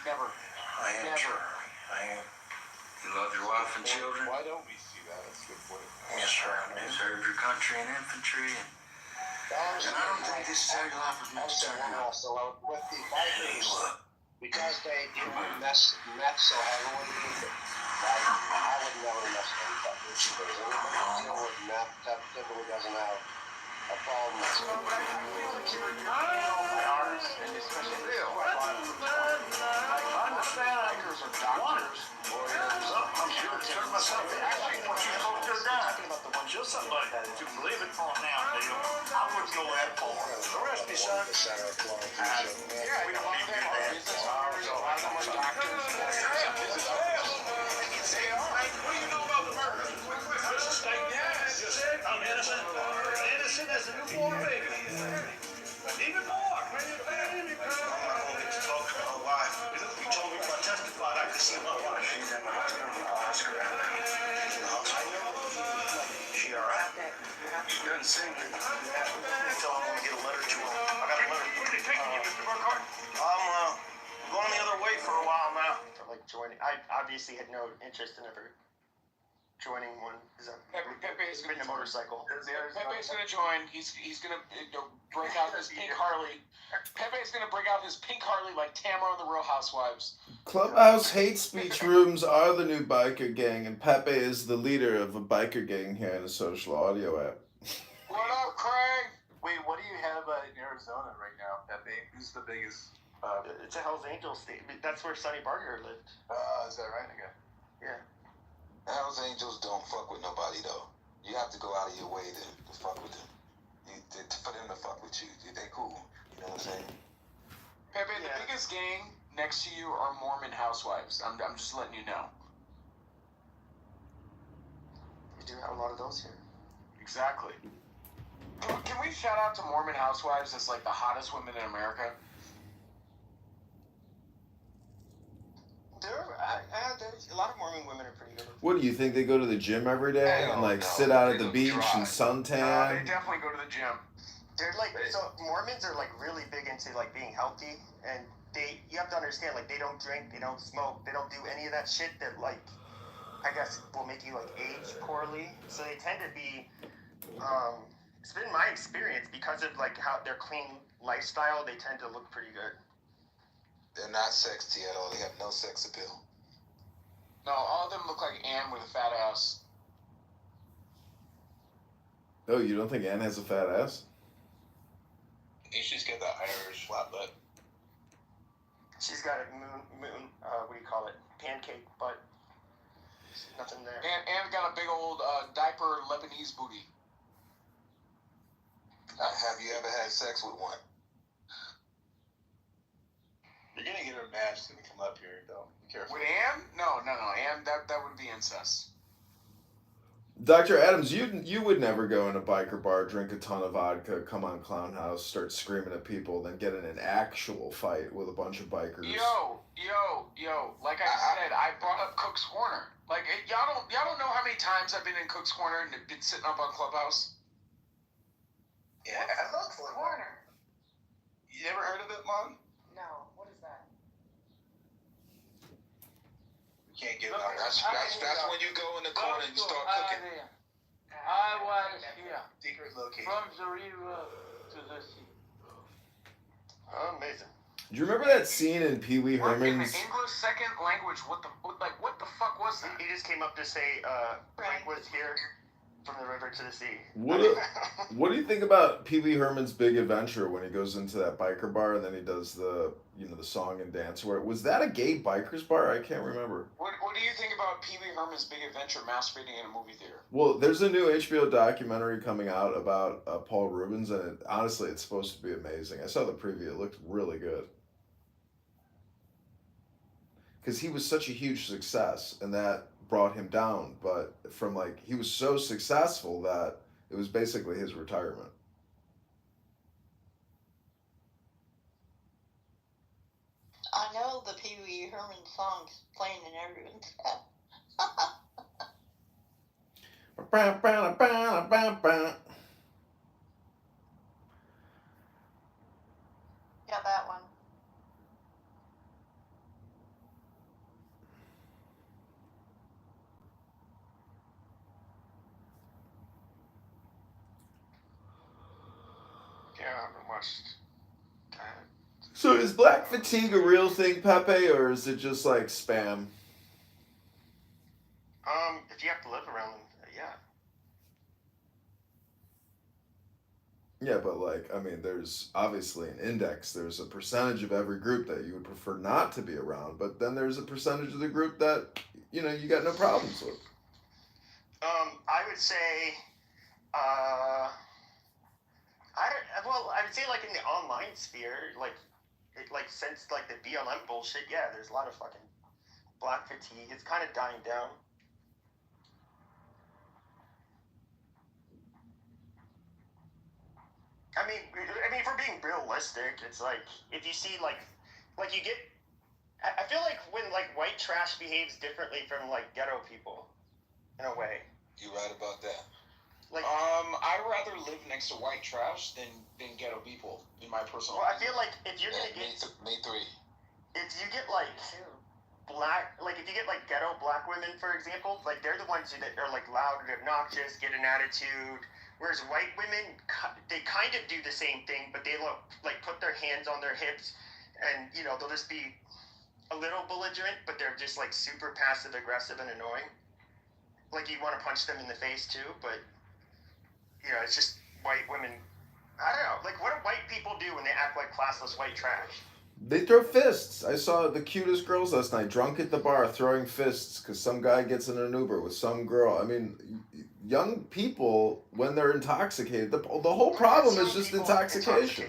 Never. I am, sure. I am. You love your wife and children? Why don't we see that? That's a good point. Yes, sir. You served your country in infantry, and I don't think this is how your life was meant to turn out. Also, with the bikers, because they do meth so heavily, I would never mess with any bikers. Because anybody who deals with meth typically doesn't have a problem with it. Bikers are doctors, lawyers. I'm sure it's turned myself in. Actually, what you told her talking about the one just something like that. If you believe it for now, Dale, I wouldn't go that far. Arrest me, son. Yeah, we don't need to do that. There's a lot of more doctors. What do you know about the murder? Just a state gas. I'm innocent. Innocent as a newborn baby. Even more. I'm not going to talk to my wife. You told me if I testified, I could see my wife. She's in the hospital. She all right? She doesn't seem to. Tell her I'm going to get a letter to her. I got a letter. Where are they taking you, Mr. Burkhardt? I'm going the other way for a while now. Like joining, I obviously had no interest in ever joining one. Pepe's ridden a motorcycle. Pepe's gonna join. He's gonna break out his pink Harley. Pepe's gonna break out his pink Harley like Tamara on the Real Housewives. Clubhouse hate speech rooms are the new biker gang, and Pepe is the leader of a biker gang here in the social audio app. What up, Craig? Wait, what do you have in Arizona right now, Pepe? Who's the biggest? It's a Hell's Angels state. That's where Sonny Barger lived. Is that right? Okay. Yeah. Hell's Angels don't fuck with nobody, though. You have to go out of your way to fuck with them. For them to fuck with you. They cool. You know what I'm saying? Pepe, the biggest gang next to you are Mormon housewives. I'm just letting you know. We do have a lot of those here. Exactly. Can we shout out to Mormon housewives as like the hottest women in America? There's a lot of Mormon women are pretty good. What do you think? They go to the gym every day and like sit out at the beach and suntan? They definitely go to the gym. They're like, so Mormons are like really big into like being healthy, and you have to understand, like, they don't drink, they don't smoke, they don't do any of that shit that, like, I guess will make you like age poorly. So they tend to be, it's been my experience, because of like how their clean lifestyle, they tend to look pretty good. They're not sexy at all. They have no sex appeal. No, all of them look like Ann with a fat ass. Oh, you don't think Ann has a fat ass? She's got that Irish flat butt. She's got a moon. What do you call it? Pancake butt. Nothing there. Ann got a big old diaper Lebanese booty. Have you ever had sex with one? You're gonna get her mad. She's gonna come up here, though. Be careful. With Ann? No. Ann, that would be incest. Dr. Adams, you would never go in a biker bar, drink a ton of vodka, come on Clown House, start screaming at people, then get in an actual fight with a bunch of bikers. Yo. Like I said, I brought up Cook's Corner. Like y'all don't know how many times I've been in Cook's Corner and been sitting up on Clubhouse. Yeah, Cook's Corner? You never heard of it, Mom? No. What is that? You can't get it out. That's when you go in the corner and you start cooking. I was here. Secret location. From the river to the sea. Amazing. Do you remember that scene in Pee Wee Herman's? English second language. What the fuck was that? He just came up to say, Frank was here from the river to the sea. What do you think about Pee Wee Herman's Big Adventure when he goes into that biker bar and then he does the song and dance? Was that a gay bikers bar? I can't remember. What do you think about Pee Wee Herman's Big Adventure masturbating in a movie theater? Well, there's a new HBO documentary coming out about Paul Rubens, and honestly, it's supposed to be amazing. I saw the preview; it looked really good. Because he was such a huge success, and that brought him down. But he was so successful that it was basically his retirement. I know the Pee Wee Herman song's playing in everyone's head. Yeah, that one. Yeah, I haven't watched that. So is black fatigue a real thing, Pepe, or is it just like spam? If you have to live around them, yeah. Yeah, but there's obviously an index. There's a percentage of every group that you would prefer not to be around, but then there's a percentage of the group that, you got no problems with. I would say, I would say in the online sphere, since the BLM bullshit, yeah, there's a lot of fucking black fatigue. It's kind of dying down. I mean, if we're being realistic, it's if you see you get, I feel like when white trash behaves differently from ghetto people, in a way. You right about that. I'd rather live next to white trash than ghetto people, in my personal. Well, I feel like if you're gonna get May 3. if you get black, if you get ghetto black women, for example, they're the ones that are loud and obnoxious, get an attitude. Whereas white women, they kind of do the same thing, but they put their hands on their hips, and they'll just be a little belligerent, but they're just super passive aggressive and annoying. You want to punch them in the face too, but it's just white women. I don't know. What do white people do when they act like classless white trash? They throw fists. I saw the cutest girls last night, drunk at the bar, throwing fists because some guy gets in an Uber with some girl. I mean, young people, when they're intoxicated, the whole problem is just intoxication.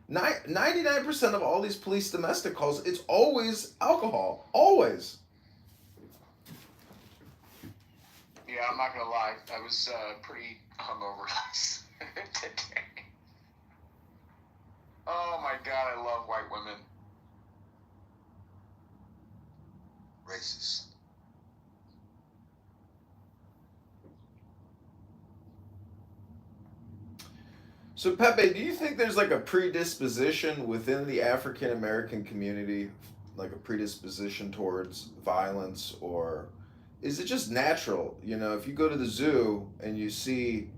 99% of all these police domestic calls, it's always alcohol. Always. Yeah, I'm not gonna lie. I was pretty hungover today. Oh my god, I love white women. Racist. So Pepe, do you think there's a predisposition within the African American community, a predisposition towards violence, or is it just natural? If you go to the zoo and you see,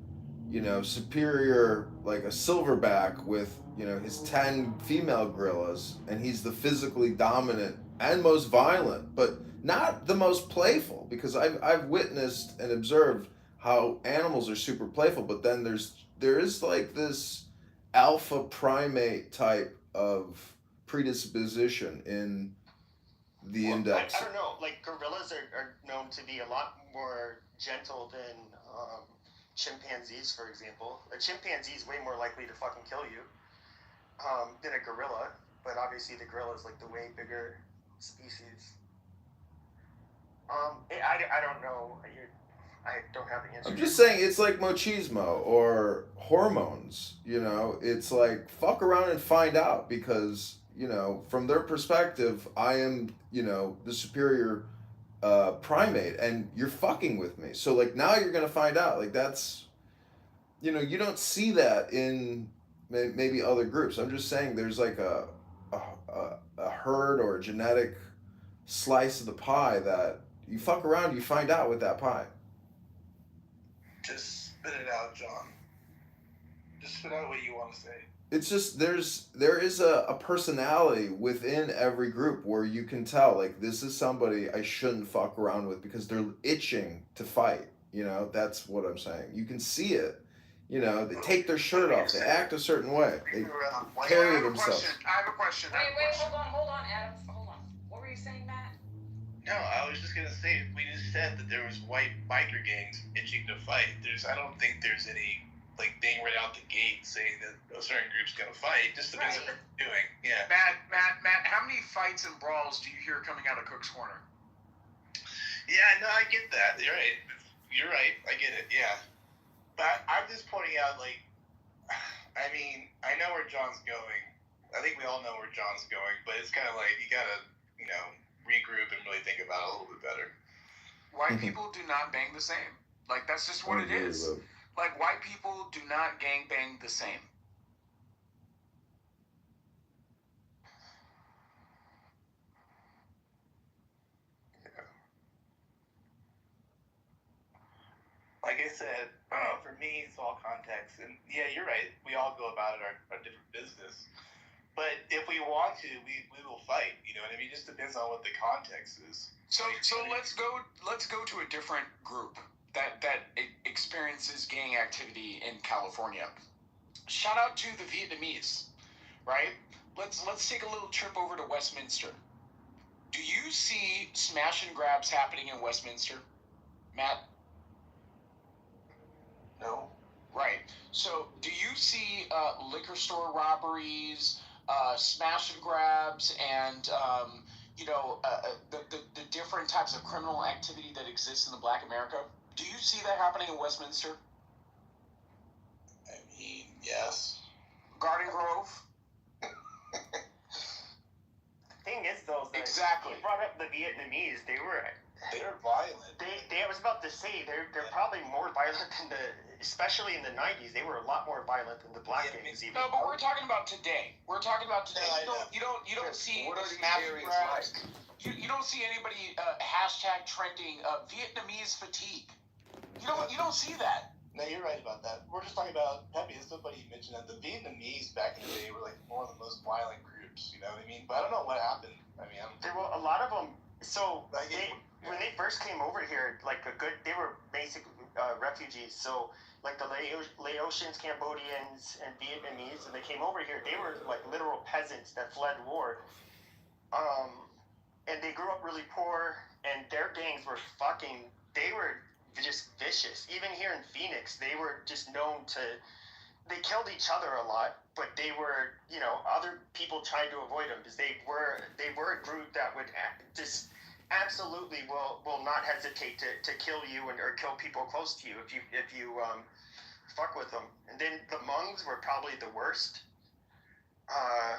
Superior, a silverback with, his 10 female gorillas, and he's the physically dominant and most violent, but not the most playful, because I've witnessed and observed how animals are super playful, but then there is like this alpha primate type of predisposition in the index. I don't know. Like gorillas are known to be a lot more gentle than chimpanzees, for example. A chimpanzee is way more likely to fucking kill you than a gorilla. But obviously, the gorilla is like the way bigger species. I don't know. I don't have the answer. I'm just saying it's like machismo or hormones, you know? It's like fuck around and find out, because, you know, from their perspective, I am, you know, the superior primate and you're fucking with me. So like now you're going to find out. Like that's, you know, you don't see that in maybe other groups. I'm just saying there's like a herd or a genetic slice of the pie that you fuck around, you find out with that pie. Just spit it out, John. Just spit out what you want to say. It's just there is a personality within every group where you can tell, like, this is somebody I shouldn't fuck around with because they're itching to fight. You know, that's what I'm saying. You can see it. You know, they take their shirt off, they act a certain way, they carry themselves. I have a question. Wait, hold on, Adam. Hold on. What were you saying, Matt? No, I was just gonna say, we just said that there was white biker gangs itching to fight. I don't think there's any like thing right out the gate saying that a certain group's gonna fight. Just depends on what they're doing. Yeah. Matt, how many fights and brawls do you hear coming out of Cook's Corner? Yeah, no, I get that. You're right. I get it. Yeah. But I'm just pointing out, like, I mean, I know where John's going. I think we all know where John's going, but it's kind of like you gotta, you know, regroup and really think about it a little bit better. White people do not bang the same. Like, that's just what it is. Like, white people do not gang bang the same. Yeah. Like I said, for me, it's all context. And yeah, you're right. We all go about it our different business. But if we want to, we will fight. You know what I mean? It just depends on what the context is. So let's go to a different group that experiences gang activity in California. Shout out to the Vietnamese, right? Let's take a little trip over to Westminster. Do you see smash and grabs happening in Westminster, Matt? No. Right. So do you see liquor store robberies, smash and grabs, and the different types of criminal activity that exists in the Black America? Do you see that happening in Westminster? I mean, yes. Garden Grove? The thing is, though, that exactly. You brought up the Vietnamese. They're violent. I was about to say they're probably more violent than especially in the 90s. They were a lot more violent than the black gangs. Even. No, but we're talking about today. You don't see smash and grabs. You don't see anybody hashtag trending Vietnamese fatigue. You don't see that. No, you're right about that. We're just talking about Pepe. Somebody mentioned that the Vietnamese back in the day were like one of the most violent groups. You know what I mean? But I don't know what happened. I mean, there were a lot of them. So when they first came over here, they were basically refugees. So like the Laotians, Cambodians, and Vietnamese, and they came over here. They were like literal peasants that fled war. And they grew up really poor, and their gangs were they were just vicious. Even here in Phoenix, they were just known to, they killed each other a lot, but they were, other people tried to avoid them because they were a group that would just absolutely will not hesitate to kill you or kill people close to you if you fuck with them. And then the Hmongs were probably the worst. I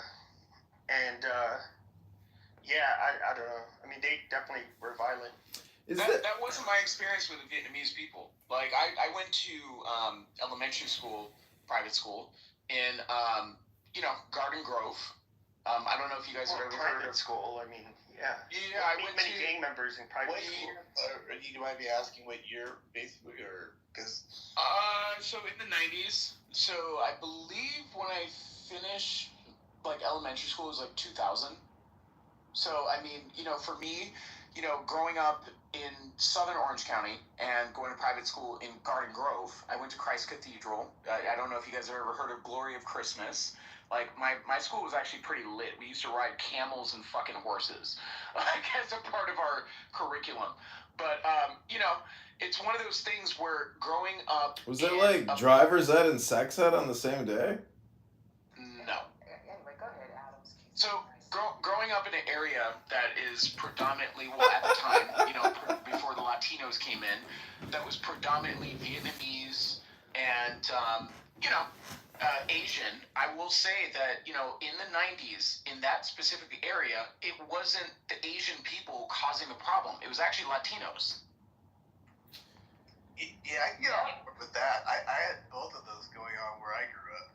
don't know. I mean, they definitely were violent. That wasn't my experience with the Vietnamese people. Like, I went to elementary school, private school, in, Garden Grove. I don't know if you guys have ever heard of school. I mean, yeah. Yeah, I went many gang members in private school. You might be asking what year, basically, or because. So in the 90s. So I believe when I finished, like, elementary school, it was like 2000. So, I mean, for me, growing up in southern Orange County and going to private school in Garden Grove, I went to Christ Cathedral. I don't know if you guys have ever heard of Glory of Christmas. Like, my school was actually pretty lit. We used to ride camels and fucking horses, like, as a part of our curriculum. But, it's one of those things where growing up... Was it like driver's ed and sex ed on the same day? No. Anyway, go ahead, Adams. So, growing up in an area that is predominantly, well, at the time, before the Latinos came in, that was predominantly Vietnamese and, Asian, I will say that, in the 90s, in that specific area, it wasn't the Asian people causing the problem. It was actually Latinos. Yeah, I can get on board with that. I had both of those going on where I grew up.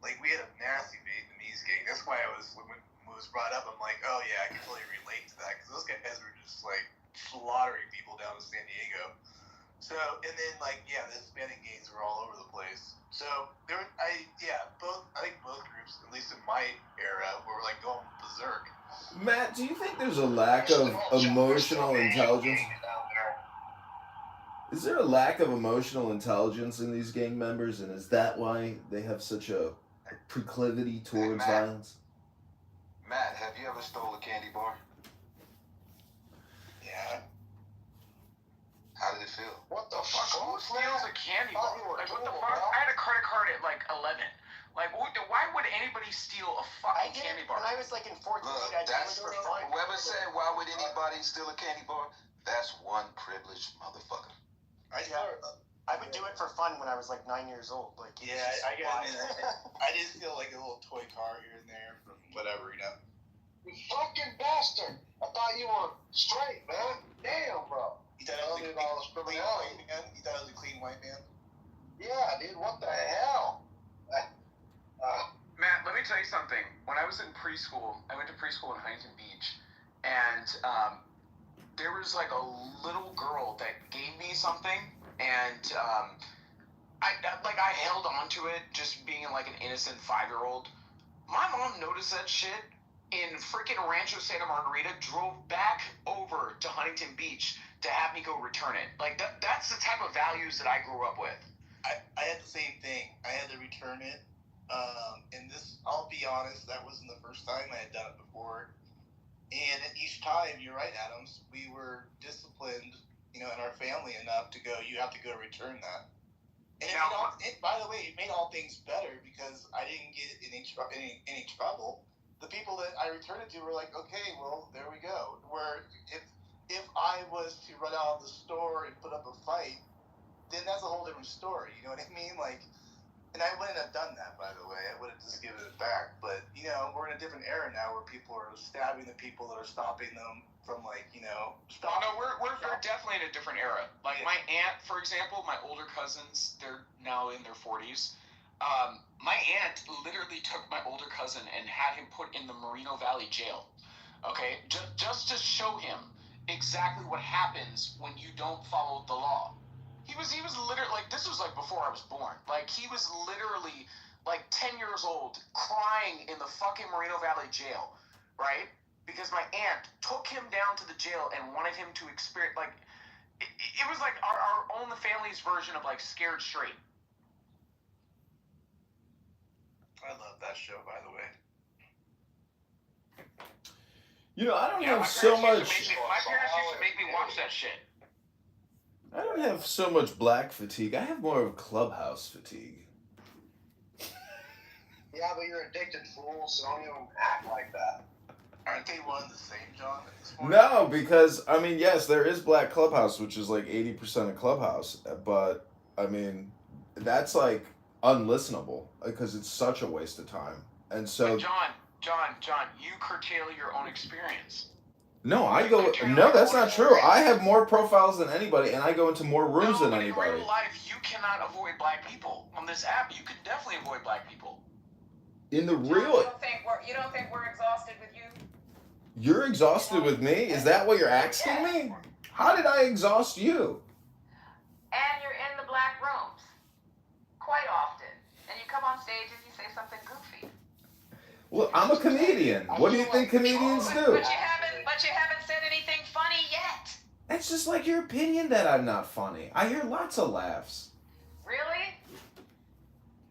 Like, we had a nasty Vietnamese gang. That's why when it was brought up, I'm like, oh yeah, I can totally relate to that, because those guys were just like slaughtering people down in San Diego. So, and then like, yeah, the Hispanic gangs were all over the place. So I think both groups, at least in my era, were like going berserk. Matt, do you think there's a lack of emotional intelligence? Is there a lack of emotional intelligence in these gang members, and is that why they have such a proclivity towards violence? Matt, have you ever stole a candy bar? Yeah. How did it feel? What the fuck? Who steals a candy bar? Like, what the fuck? I had a credit card at like 11. Like, why would anybody steal a fucking candy bar? When I was like in 4th grade, I did it for fun. Whoever said, why would anybody steal a candy bar? That's one privileged motherfucker. I would do it for fun when I was like 9 years old. Like, yeah, I just feel like a little toy car here and there from whatever, You fucking bastard! I thought you were straight, man. Damn, bro. You thought I was a clean white man? You thought I was a clean white man? Yeah, dude. What the hell? Matt, let me tell you something. When I was in preschool, I went to preschool in Huntington Beach, and there was like a little girl that gave me something, and I held on to it, just being like an innocent 5-year-old. My mom noticed that shit in freaking Rancho Santa Margarita, drove back over to Huntington Beach to have me go return it. Like, that's the type of values that I grew up with. I had the same thing. I had to return it. And this, I'll be honest, that wasn't the first time I had done it before. And each time, you're right, Adams, we were disciplined, in our family enough to go, you have to go return that. And by the way, it made all things better because I didn't get in any trouble. The people that I returned it to were like, okay, well, there we go. Where if I was to run out of the store and put up a fight, then that's a whole different story. You know what I mean? Like, and I wouldn't have done that, by the way. I would have just given it back. But, we're in a different era now where people are stabbing the people that are stopping them from, like, Oh, no, we're definitely in a different era. Like, my aunt, for example, my older cousins, they're now in their 40s. My aunt literally took my older cousin and had him put in the Moreno Valley jail. Okay? Just to show him exactly what happens when you don't follow the law. He was literally, like, this was, like, before I was born. Like, he was literally, like, 10 years old, crying in the fucking Moreno Valley jail, right? Because my aunt took him down to the jail and wanted him to experience, like, it was, like, our own family's version of, like, Scared Straight. I love that show, by the way. I don't have so much... My parents used to make me watch that shit. I don't have so much black fatigue. I have more of clubhouse fatigue. Yeah, but you're addicted, fool, so don't even act like that. Aren't they one and the same, John, at this point? No, because, yes, there is black clubhouse, which is like 80% of clubhouse. But, that's like unlistenable because it's such a waste of time. And so... But John, you curtail your own experience. No, that's not true. I have more profiles than anybody, and I go into more rooms than anybody. In real life, you cannot avoid black people. On this app, you can definitely avoid black people. In the real... You don't think we're exhausted with you? You're exhausted with me? Is that what you're asking me? How did I exhaust you? And you're in the black rooms quite often. And you come on stage and you say something goofy. Well, I'm a comedian. What do you think comedians do? But you haven't said anything funny yet. That's just like your opinion that I'm not funny. I hear lots of laughs. Really?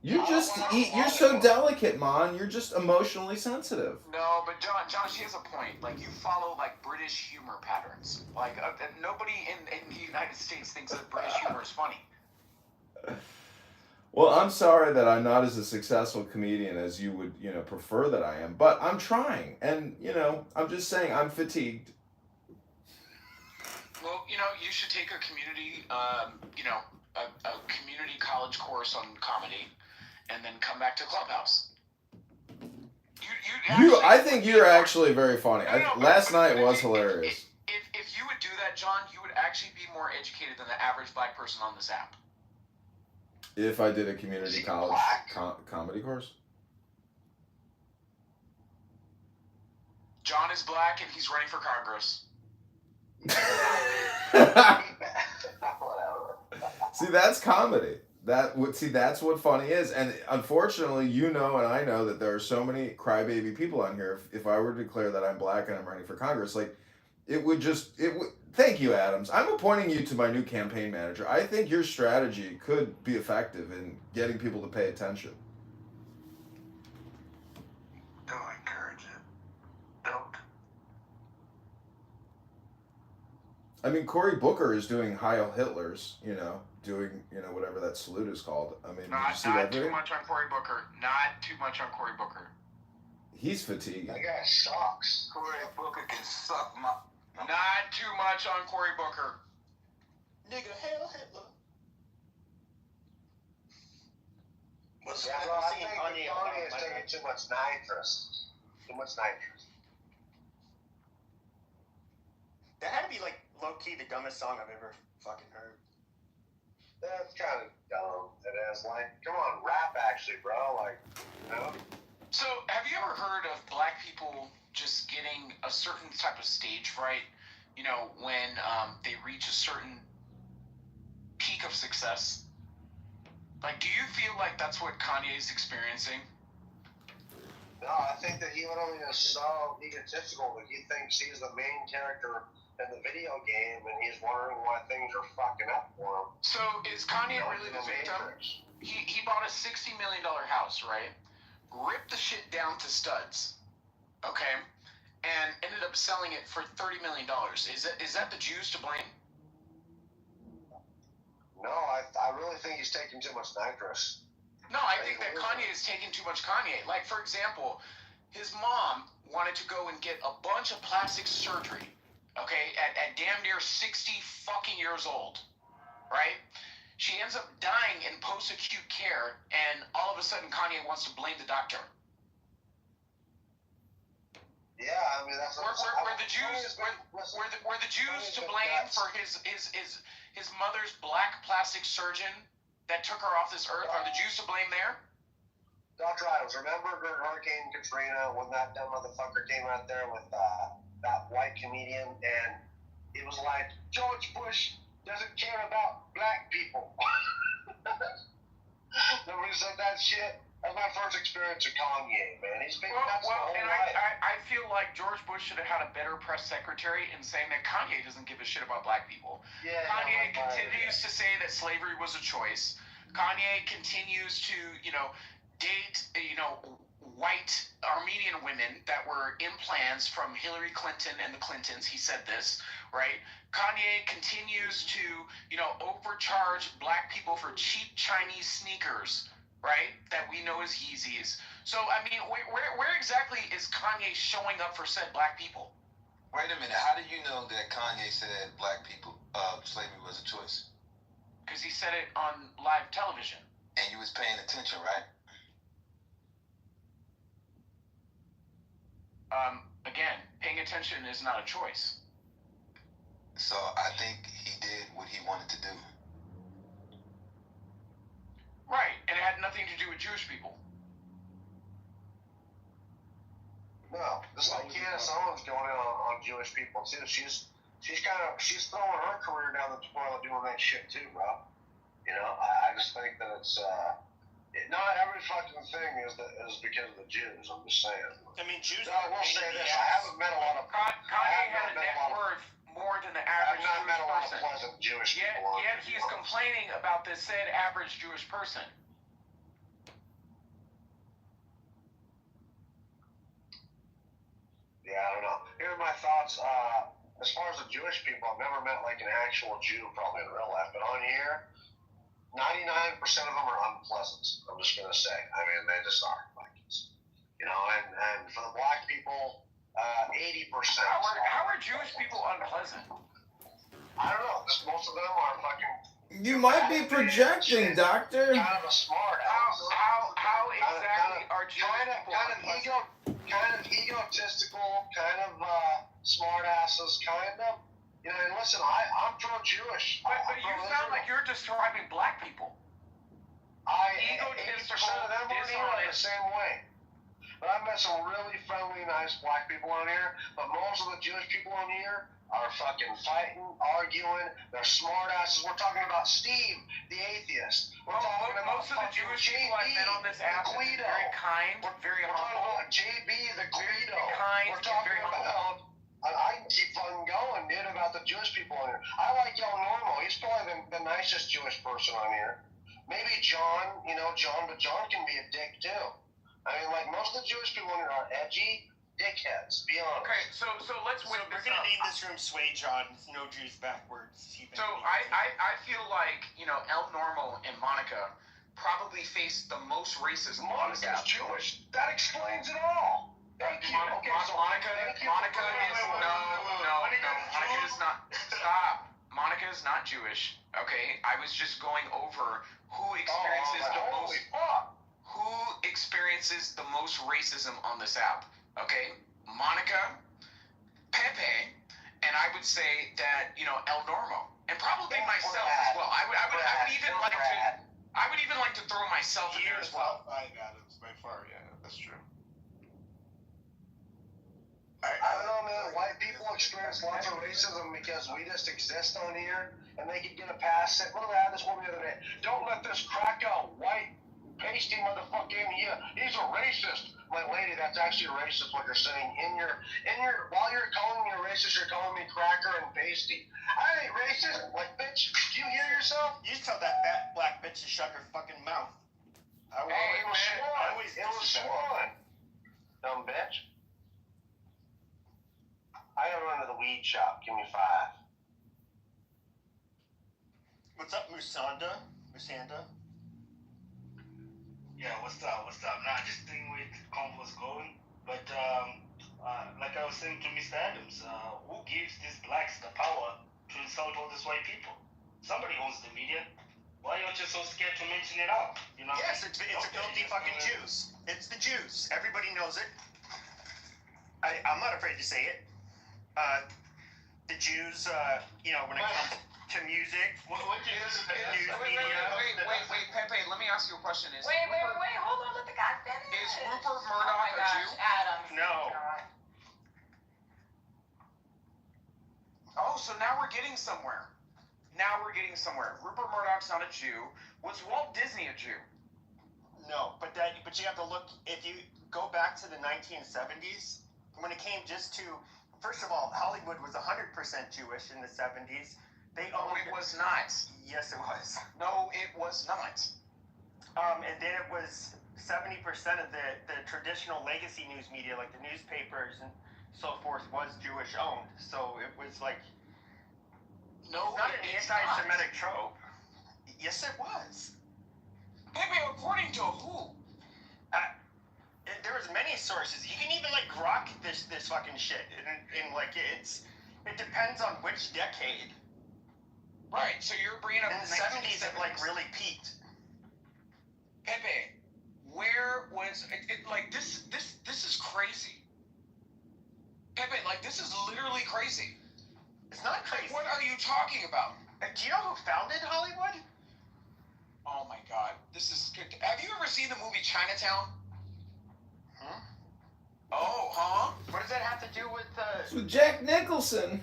You're so delicate, Mon. You're just emotionally sensitive. No, but John, she has a point. Like, you follow, like, British humor patterns. Like, nobody in the United States thinks that British humor is funny. Well, I'm sorry that I'm not as a successful comedian as you would, prefer that I am. But I'm trying. And, I'm just saying I'm fatigued. Well, you should take a community, a community college course on comedy, and then come back to Clubhouse. I think you're actually very funny. Last night was hilarious. If you would do that, John, you would actually be more educated than the average black person on this app. If I did a community college comedy course? John is black and he's running for Congress. See, that's comedy. That's what funny is. And unfortunately, and I know that there are so many crybaby people on here. If I were to declare that I'm black and I'm running for Congress, it would. Thank you, Adams. I'm appointing you to my new campaign manager. I think your strategy could be effective in getting people to pay attention. Don't encourage it. Don't. I mean, Cory Booker is doing Heil Hitler's, doing, whatever that salute is called. I mean, not too much on Cory Booker. Not too much on Cory Booker. He's fatigued. That guy sucks. Cory Booker can suck my... Not too much on Cory Booker. Nigga, Heil Hitler. I think Kanye is taking too much nitrous. That had to be low-key the dumbest song I've ever fucking heard. That's kind of dumb. It is come on, rap actually, bro. So, have you ever heard of black people just getting a certain type of stage fright? When they reach a certain peak of success. Do you feel like that's what Kanye is experiencing? No, I think that he literally is so egotistical that he thinks he's the main character in the video game, and he's wondering why things are fucking up for him. So is Kanye really the victim? He bought a $60 million house, right? Ripped the shit down to studs, okay, and ended up selling it for $30 million. Is that the Jews to blame? No, I really think he's taking too much nitrous. No, I think that Kanye is taking too much Kanye. For example, his mom wanted to go and get a bunch of plastic surgery, okay, at damn near 60 fucking years old, right? She ends up dying in post-acute care, and all of a sudden Kanye wants to blame the doctor. Yeah, I mean that's were the Jews to blame for his mother's black plastic surgeon that took her off this earth? Are the Jews to blame there? Dr. Adams, remember during Hurricane Katrina when that dumb motherfucker came out there with that white comedian, and it was like, George Bush doesn't care about black people. Nobody said that shit. That was my first experience with Kanye, man. He's been nuts the whole life. I feel like George Bush should have had a better press secretary in saying that Kanye doesn't give a shit about black people. Yeah, Kanye continues to say that slavery was a choice. Kanye continues to, date, white Armenian women that were implants from Hillary Clinton and the Clintons. He said this, right? Kanye continues to, overcharge black people for cheap Chinese sneakers, right? That we know as Yeezys. So, I mean, where exactly is Kanye showing up for said black people? Wait a minute. How do you know that Kanye said black people, slavery was a choice? Because he said it on live television. And you was paying attention, right? Again, paying attention is not a choice. So I think he did what he wanted to do. Right, and it had nothing to do with Jewish people. No, just like Candace Owens going in on Jewish people too. She's throwing her career down the toilet doing that shit too, bro. I just think that it's Not every fucking thing is because of the Jews. I'm just saying. I mean, Jews. I will say this: I haven't met a lot of. Kanye had a net worth more than the average I've not met a lot of Jewish person. pleasant Jewish Yet, people. yet he is complaining about the said average Jewish person. Yeah, I don't know. Here are my thoughts. As far as the Jewish people, I've never met like an actual Jew, probably in real life. But on here, 99% of them are unpleasant. I'm just gonna say. I mean, they just are. Like, you know, and for the black people, 80%. How are Jewish people unpleasant? I don't know. Most of them are fucking. You might be projecting, Doctor. Kind of a smart ass. How exactly are Jewish people unpleasant? Kind of egotistical, kind of smart asses, kind of. You know, and listen, I'm pro-Jewish. But you sound like you're describing black people. Egotistical, 80% of them are the same way. But I've met some really friendly, nice black people on here. But most of the Jewish people on here are fucking fighting, arguing. They're smart asses. We're talking about Steve, the atheist. We're talking about most of the Jewish people I've met on this app are very kind, very humble. We're talking about JB, the Guido. Kind, we're talking very humble. I can keep fucking going, dude, about the Jewish people on here. I like El Normo. He's probably the nicest Jewish person on here. Maybe John, but John can be a dick too. I mean, like, most of the Jewish people in here are edgy dickheads, be honest. Okay, so let's win We're gonna name this room Sway John. No Jews backwards. So I feel like, El Normal and Monica probably face the most racism on this app. Monica's Jewish. That explains it all. Thank you. Okay, so Monica is not. Stop. Monica is not Jewish. Okay, I was just going over who experiences the most racism on this app. Okay, Monica, Pepe, and I would say that El Normo, and probably myself as well. I would even like to throw myself in there as well. I got it by far. Yeah, that's true. I don't know, man. White people experience lots of racism because we just exist on here, and they can get a pass. What did I have this one the other day? Don't let this crack out white pasty motherfucker in here. He's a racist. My lady, that's actually racist what you're saying. While you're calling me a racist, you're calling me cracker and pasty. I ain't racist. Like, bitch, do you hear yourself? You just tell that fat black bitch to shut her fucking mouth. It was Swan. Dumb bitch. I gotta run to the weed shop. Give me 5. What's up, Musanda? Yeah, what's up? Nah, just seeing where the convo's going. But like I was saying to Mr. Adams, who gives these blacks the power to insult all these white people? Somebody owns the media. Why aren't you so scared to mention it out? Yes, it's the filthy fucking Jews. It's the Jews. Everybody knows it. I'm not afraid to say it. The Jews, when it comes to music, news media. Wait, Pepe, let me ask you a question. Wait, hold on, let the guy finish. Is Rupert Murdoch a Jew? Adam. No. Oh, so now we're getting somewhere. Rupert Murdoch's not a Jew. Was Walt Disney a Jew? No, but you have to look, if you go back to the 1970s, when it came just to, first of all, Hollywood was 100% Jewish in the 70s. It was not. Yes, it was. No, it was not. And then it was 70% of the traditional legacy news media, like the newspapers and so forth, was Jewish owned. So it was like, no, it's not an anti-Semitic trope. Yes, it was. Maybe according to who? There was many sources. You can even grok this fucking shit, and it depends on which decade. Right. So you're bringing up in the 70s. It really peaked. Pepe, where was it? This is crazy. Pepe, this is literally crazy. It's not crazy. What are you talking about? Do you know who founded Hollywood? Oh my God, this is good. Have you ever seen the movie Chinatown? Oh, huh? What does that have to do with It's with Jack Nicholson.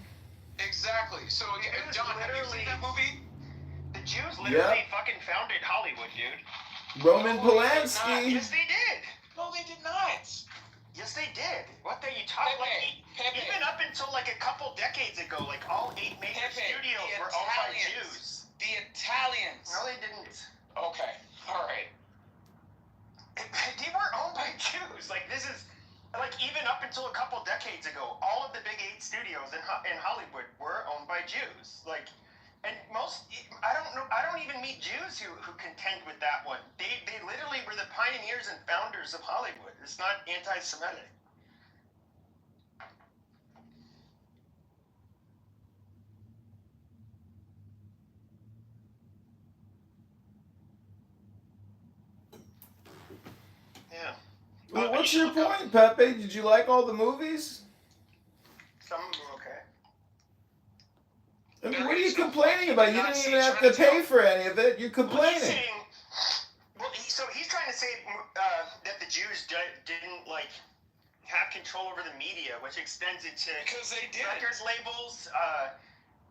Exactly. So, John, have you seen that movie? The Jews literally fucking founded Hollywood, dude. Roman No, they did Polanski. Yes, they did. No, they did not. Yes, they did. What are you talking about? Even up until like a couple decades ago, like all 8 major studios were owned by Jews. The Italians. No, they didn't. Okay. All right. They weren't owned by Jews. Like this is, like even up until a couple decades ago, all of the big 8 studios in Hollywood were owned by Jews. Like, and most, I don't even meet Jews who contend with that one. They literally were the pioneers and founders of Hollywood. It's not anti-Semitic. Yeah. Well, what's your point, Pepe? Did you like all the movies? Some of them were okay. I mean, what are you complaining about? You didn't even have to pay for any of it. You're complaining. So he's trying to say that the Jews didn't like have control over the media, which extends into records labels,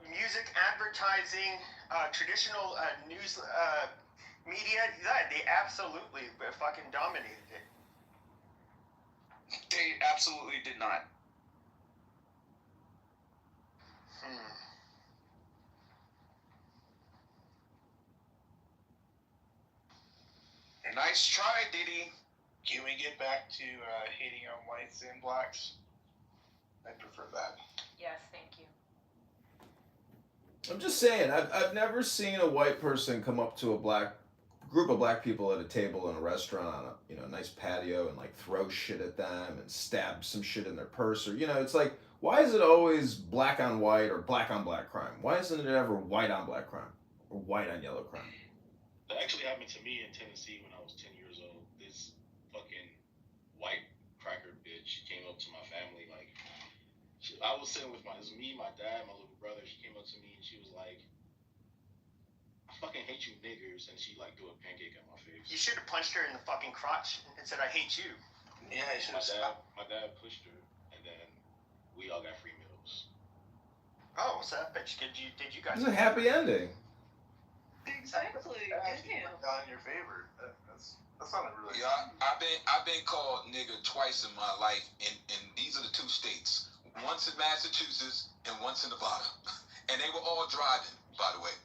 music advertising, traditional news media. Yeah, they absolutely fucking dominated it. They absolutely did not. Nice try, Diddy. Can we get back to hating on whites and blacks? I prefer that. Yes, thank you. I'm just saying, I've never seen a white person come up to a group of black people at a table in a restaurant on a nice patio and like throw shit at them and stab some shit in their purse, or it's like, why is it always black on white or black on black crime? Why isn't it ever white on black crime or white on yellow crime? That actually happened to me in Tennessee when I was 10 years old. This fucking white cracker bitch, she came up to my family, like, I was sitting with it was me, my dad, my little brother. She came up to me and she was like, I fucking hate you niggers, and she like threw a pancake at my face. You should have punched her in the fucking crotch and said, I hate you. Yeah, you should have. My dad pushed her, and then we all got free meals. Oh, so that bitch, did you guys... It's a happy ending. Exactly. Not in your favor. That's not a really. Yeah, I've been called nigga twice in my life, and these are the 2 states. Once in Massachusetts and once in Nevada, and they were all driving, by the way.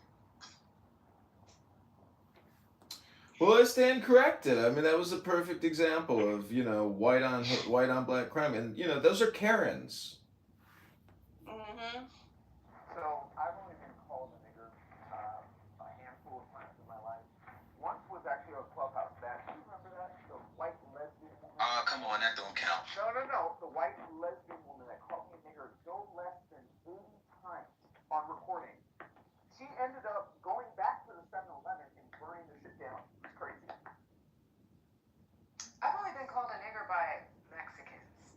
Well, I stand corrected. I mean, that was a perfect example of white on black crime, and those are Karens. Mm-hmm. So I've only been called a nigger a handful of times in my life. Once was actually a clubhouse bash. Do you remember that? The white lesbian woman. Come on, that don't count. No. The white lesbian woman that called me a nigger no less than 80 times on recording. She ended up going back to the 7-Eleven and burning the shit down. It's crazy. I've only been called a nigger by Mexicans.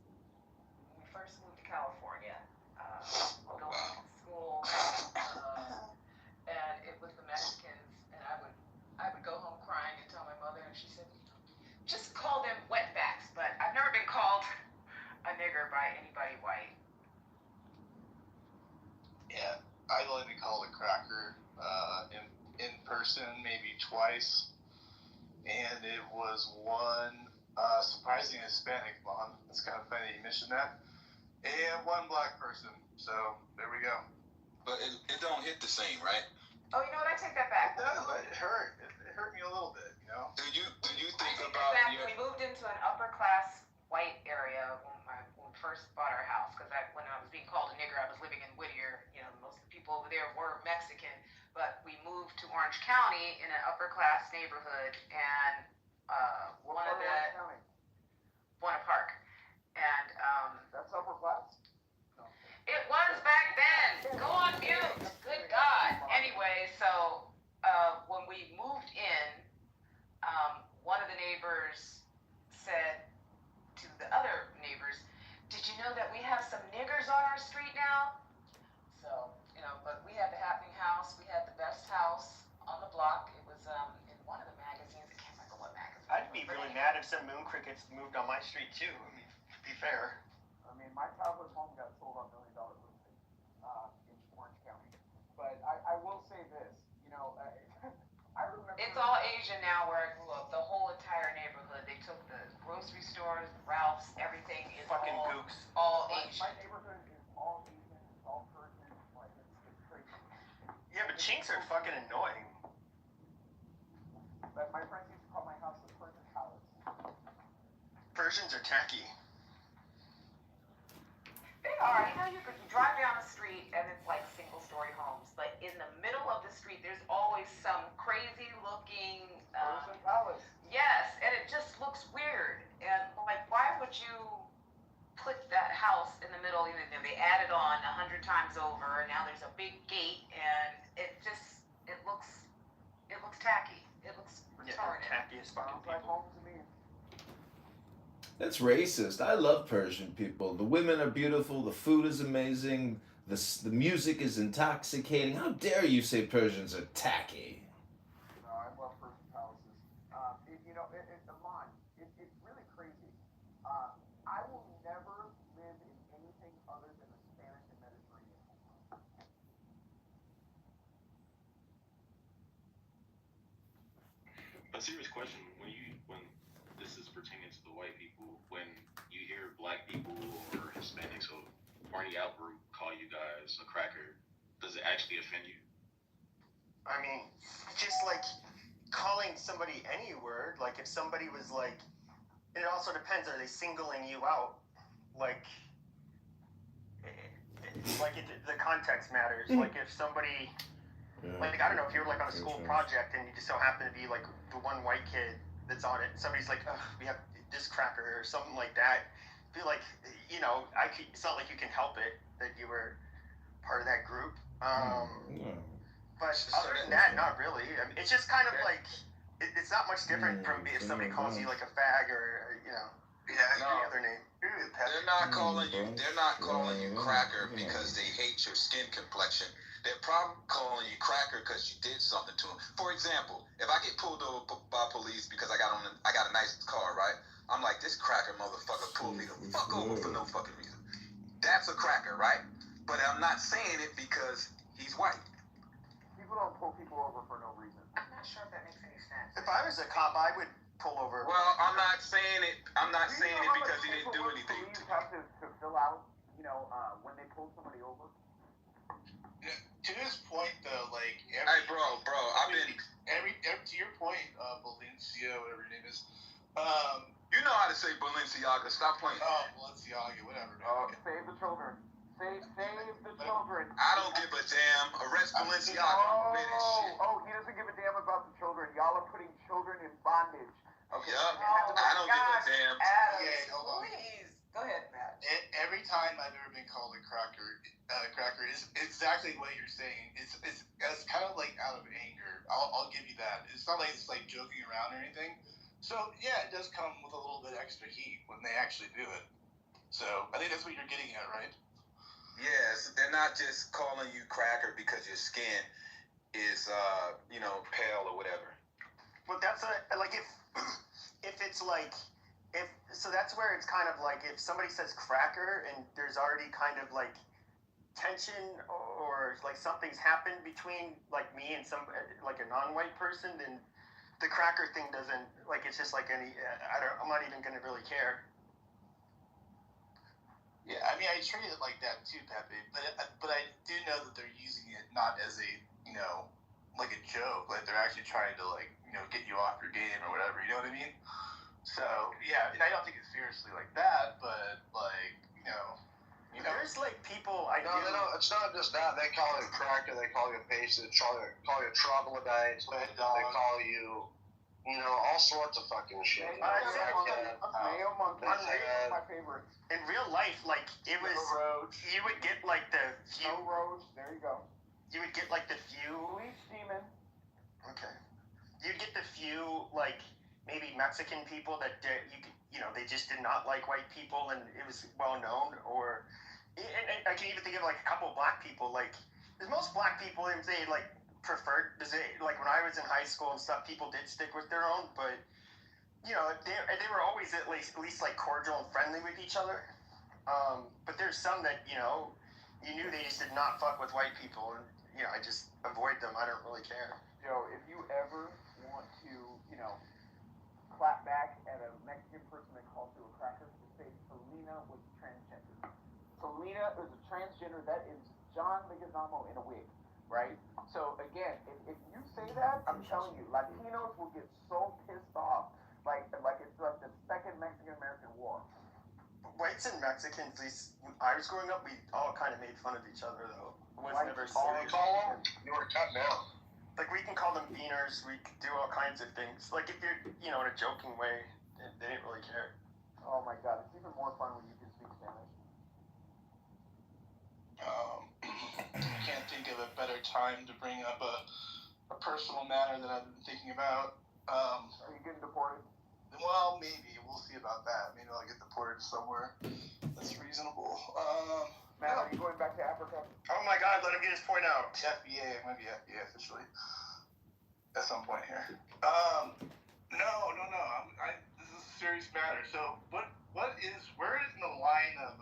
When we first moved to California, going to school, and it was the Mexicans, and I would go home crying and tell my mother, and she said, just call them wetbacks, but I've never been called a nigger by anybody white. Yeah, I've only been called a cracker in person maybe twice, and it was one surprising Hispanic one. It's kind of funny you mentioned that, and one black person. So there we go. But it don't hit the same, right? Oh, you know what? I take that back. No, it hurt. It hurt me a little bit, Do you think I take about that back. We moved into an upper class white area when we first bought our house, because when I was being called a nigger, I was living in Whittier. Most of the people over there were Mexican, but we moved to Orange County in an upper class neighborhood, and Buena Park, and that's upper class. It was back then. Go on mute. Good God. Anyway, so when we moved in, one of the neighbors said to the other neighbors, did you know that we have some niggers on our street now? So, but we had the happening house. We had the best house on the block. It was in one of the magazines. I can't remember what magazine. I'd be really mad if some moon crickets moved on my street too. I mean, to be fair. I mean, my childhood home got sold on $1 million real estate in Orange County. But I will say this, I remember It's all Asian now where I grew up. The whole entire neighborhood. They took the grocery stores, the Ralphs, everything is Fucking all, gooks. all Asian. My neighborhood is all Asian, it's all Persian, like it's crazy. Yeah, but chinks are fucking annoying. But my friends used to call my house the Persian palace. Persians are tacky. They are. You know, you drive down the street and it's like single-story homes, but in the middle of the street, there's always some crazy-looking. Persian palace. Yes, and it just looks weird. And like, why would you put that house in the middle? You know, they added on 100 times over, and now there's a big gate, and it looks tacky. It looks retarded. Tackiest fucking Sounds like people. home to me. That's racist. I love Persian people. The women are beautiful. The food is amazing. The music is intoxicating. How dare you say Persians are tacky? No, I love Persian palaces. Amon, it's really crazy. I will never live in anything other than a Spanish and Mediterranean home. A serious question: when this is pertaining to the white people, when you hear black people or Hispanics or any outgroup call you guys a cracker, does it actually offend you? I mean, just like calling somebody any word, like if somebody was like, and it also depends, are they singling you out? Like the context matters. Like if somebody, like, I don't know, if you're like on a school project and you just so happen to be like the one white kid that's on it, somebody's like, oh, we have this cracker or something like that, feel like, you know, it's not like you can help it that you were part of that group. But other than that, not really. I mean, it's just kind of like, it's not much different from if somebody calls you like a fag or you know, any other name. They're not calling you. They're not calling you cracker because they hate your skin complexion. They're probably calling you cracker because you did something to them. For example, if I get pulled over by police because I got a nice car, right? I'm like, this cracker motherfucker pulled me the fuck over for no fucking reason. That's a cracker, right? But I'm not saying it because he's white. People don't pull people over for no reason. I'm not sure if that makes any sense. If I was a cop, I would pull over. Well, I'm not saying it. I'm not saying it because he didn't do anything. Police have to fill out, when they pull somebody over. To this point, though, like hey, bro, I've been to your point, Valencia, whatever your name is. You know how to say Balenciaga. Stop playing. Oh, Balenciaga, whatever. Save the children. Save the children. I don't give a damn. Arrest Balenciaga. Oh, he doesn't give a damn about the children. Y'all are putting children in bondage. Okay. Yep. I don't give a damn. Adams, please. Go ahead, Matt. Every time I've ever been called a cracker is exactly what you're saying. It's kind of like out of anger. I'll give you that. It's not like it's like joking around or anything. So yeah, it does come with a little bit extra heat when they actually do it. So I think that's what you're getting at, right? Yes, they're not just calling you cracker because your skin is, pale or whatever. Well, that's like if it's like so that's where it's kind of like if somebody says cracker and there's already kind of like tension or like something's happened between like me and some like a non-white person, then the cracker thing doesn't like it's just like any I'm not even gonna really care. Yeah, I mean, I treat it like that too, Pepe. But I do know that they're using it not as a like a joke. Like they're actually trying to get you off your game or whatever. You know what I mean? So yeah, I don't take it seriously like that. But there's like people No, it's not just that. They call it cracker. They call you a patient. They call you troglodyte. They call you. All sorts of fucking shit. Mayo monkey. My favorite. In real life, like it was, you would get like the few. Snow roach. There you go. You would get like the few. Bleach demon. Okay. You'd get the few like maybe Mexican people that they just did not like white people, and it was well known. Or and I can even think of like a couple of black people. Like, because most black people, if they like preferred, like when I was in high school and stuff, people did stick with their own, but they were always at least like cordial and friendly with each other. But there's some that you knew they just did not fuck with white people, and I just avoid them. I don't really care. Joe, if you ever want to, you know, clap back at a Mexican person that calls you a cracker to say Selena was transgender. Selena is a transgender. That is John Leguizamo in a wig, right? So again, if you say that, I'm telling you, Latinos will get so pissed off, like it's like the second Mexican-American war. Whites and Mexicans, at least when I was growing up, we all kind of made fun of each other, though. It was Like, never all they serious. call them, you were cutting out. Like, we can call them beaners, we could do all kinds of things. Like, if you're, you know, in a joking way, they didn't really care. Oh my God, it's even more fun when you can speak Spanish. I can't think of a better time to bring up a personal matter that I've been thinking about. Are you getting deported? Well, maybe. We'll see about that. Maybe I'll get deported somewhere that's reasonable. Matt, are you going back to Africa? Oh my God, let him get his point out. FBA, maybe FBA officially. At some point here. No. This is a serious matter. So, where is in the line of,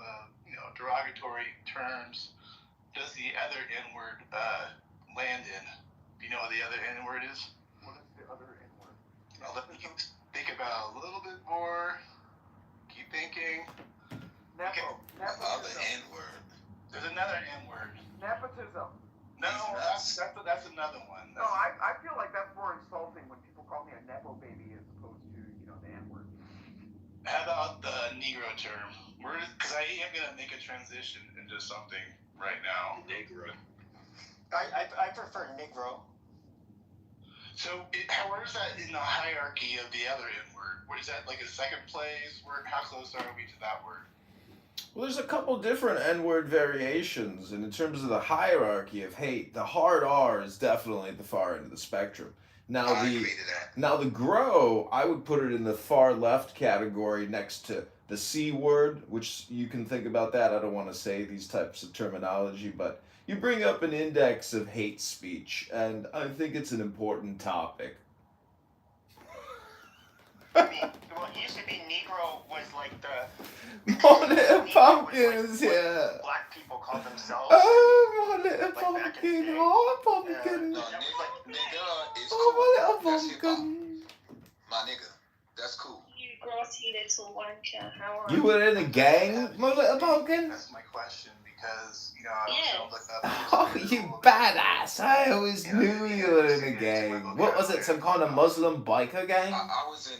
derogatory terms does the other N-word land in? Do you know what the other N-word is? What is the other N-word? I'll let you think about it a little bit more. Keep thinking. Nepo. Other N-word. There's another N-word. Nepotism. No, that's another one. No, I feel like that's more insulting when people call me a Nepo baby as opposed to, the N-word. How about the Negro term? Because I am going to make a transition into something right now. Negro. I prefer Negro. So, where is that in the hierarchy of the other N-word? What is that, like a second place? How close are we to that word? Well, there's a couple different N-word variations, and in terms of the hierarchy of hate, the hard R is definitely at the far end of the spectrum. Now the GRO, I would put it in the far left category next to the C word, which you can think about that. I don't want to say these types of terminology, but you bring up an index of hate speech, and I think it's an important topic. I mean, well, it used to be Negro was like the... My little pumpkins, yeah. Black people called themselves. Oh, my little pumpkin. Oh, pumpkin. No, nigga is cool. Oh, my little That's pumpkin. My nigga, that's cool. You grotty little wanker. How are You were in a gang, my little pumpkin? That's my question, because, I don't look up. Oh, you badass. I always knew you were in a gang. What was it, some kind of Muslim biker gang? I was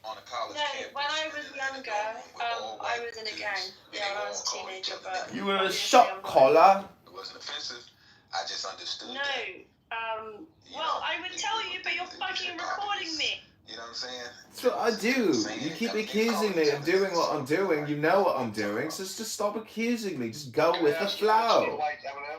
on a college campus. When I was younger, I was in a gang. Yeah, when I was a teenager, but... You were a shot collar? It wasn't offensive. I just understood No, that. well, I would tell you, but you're fucking recording me. You know what I'm saying? That's what I do. You keep accusing me of doing what I'm doing. You know what I'm doing, so just stop accusing me. Just go with the flow.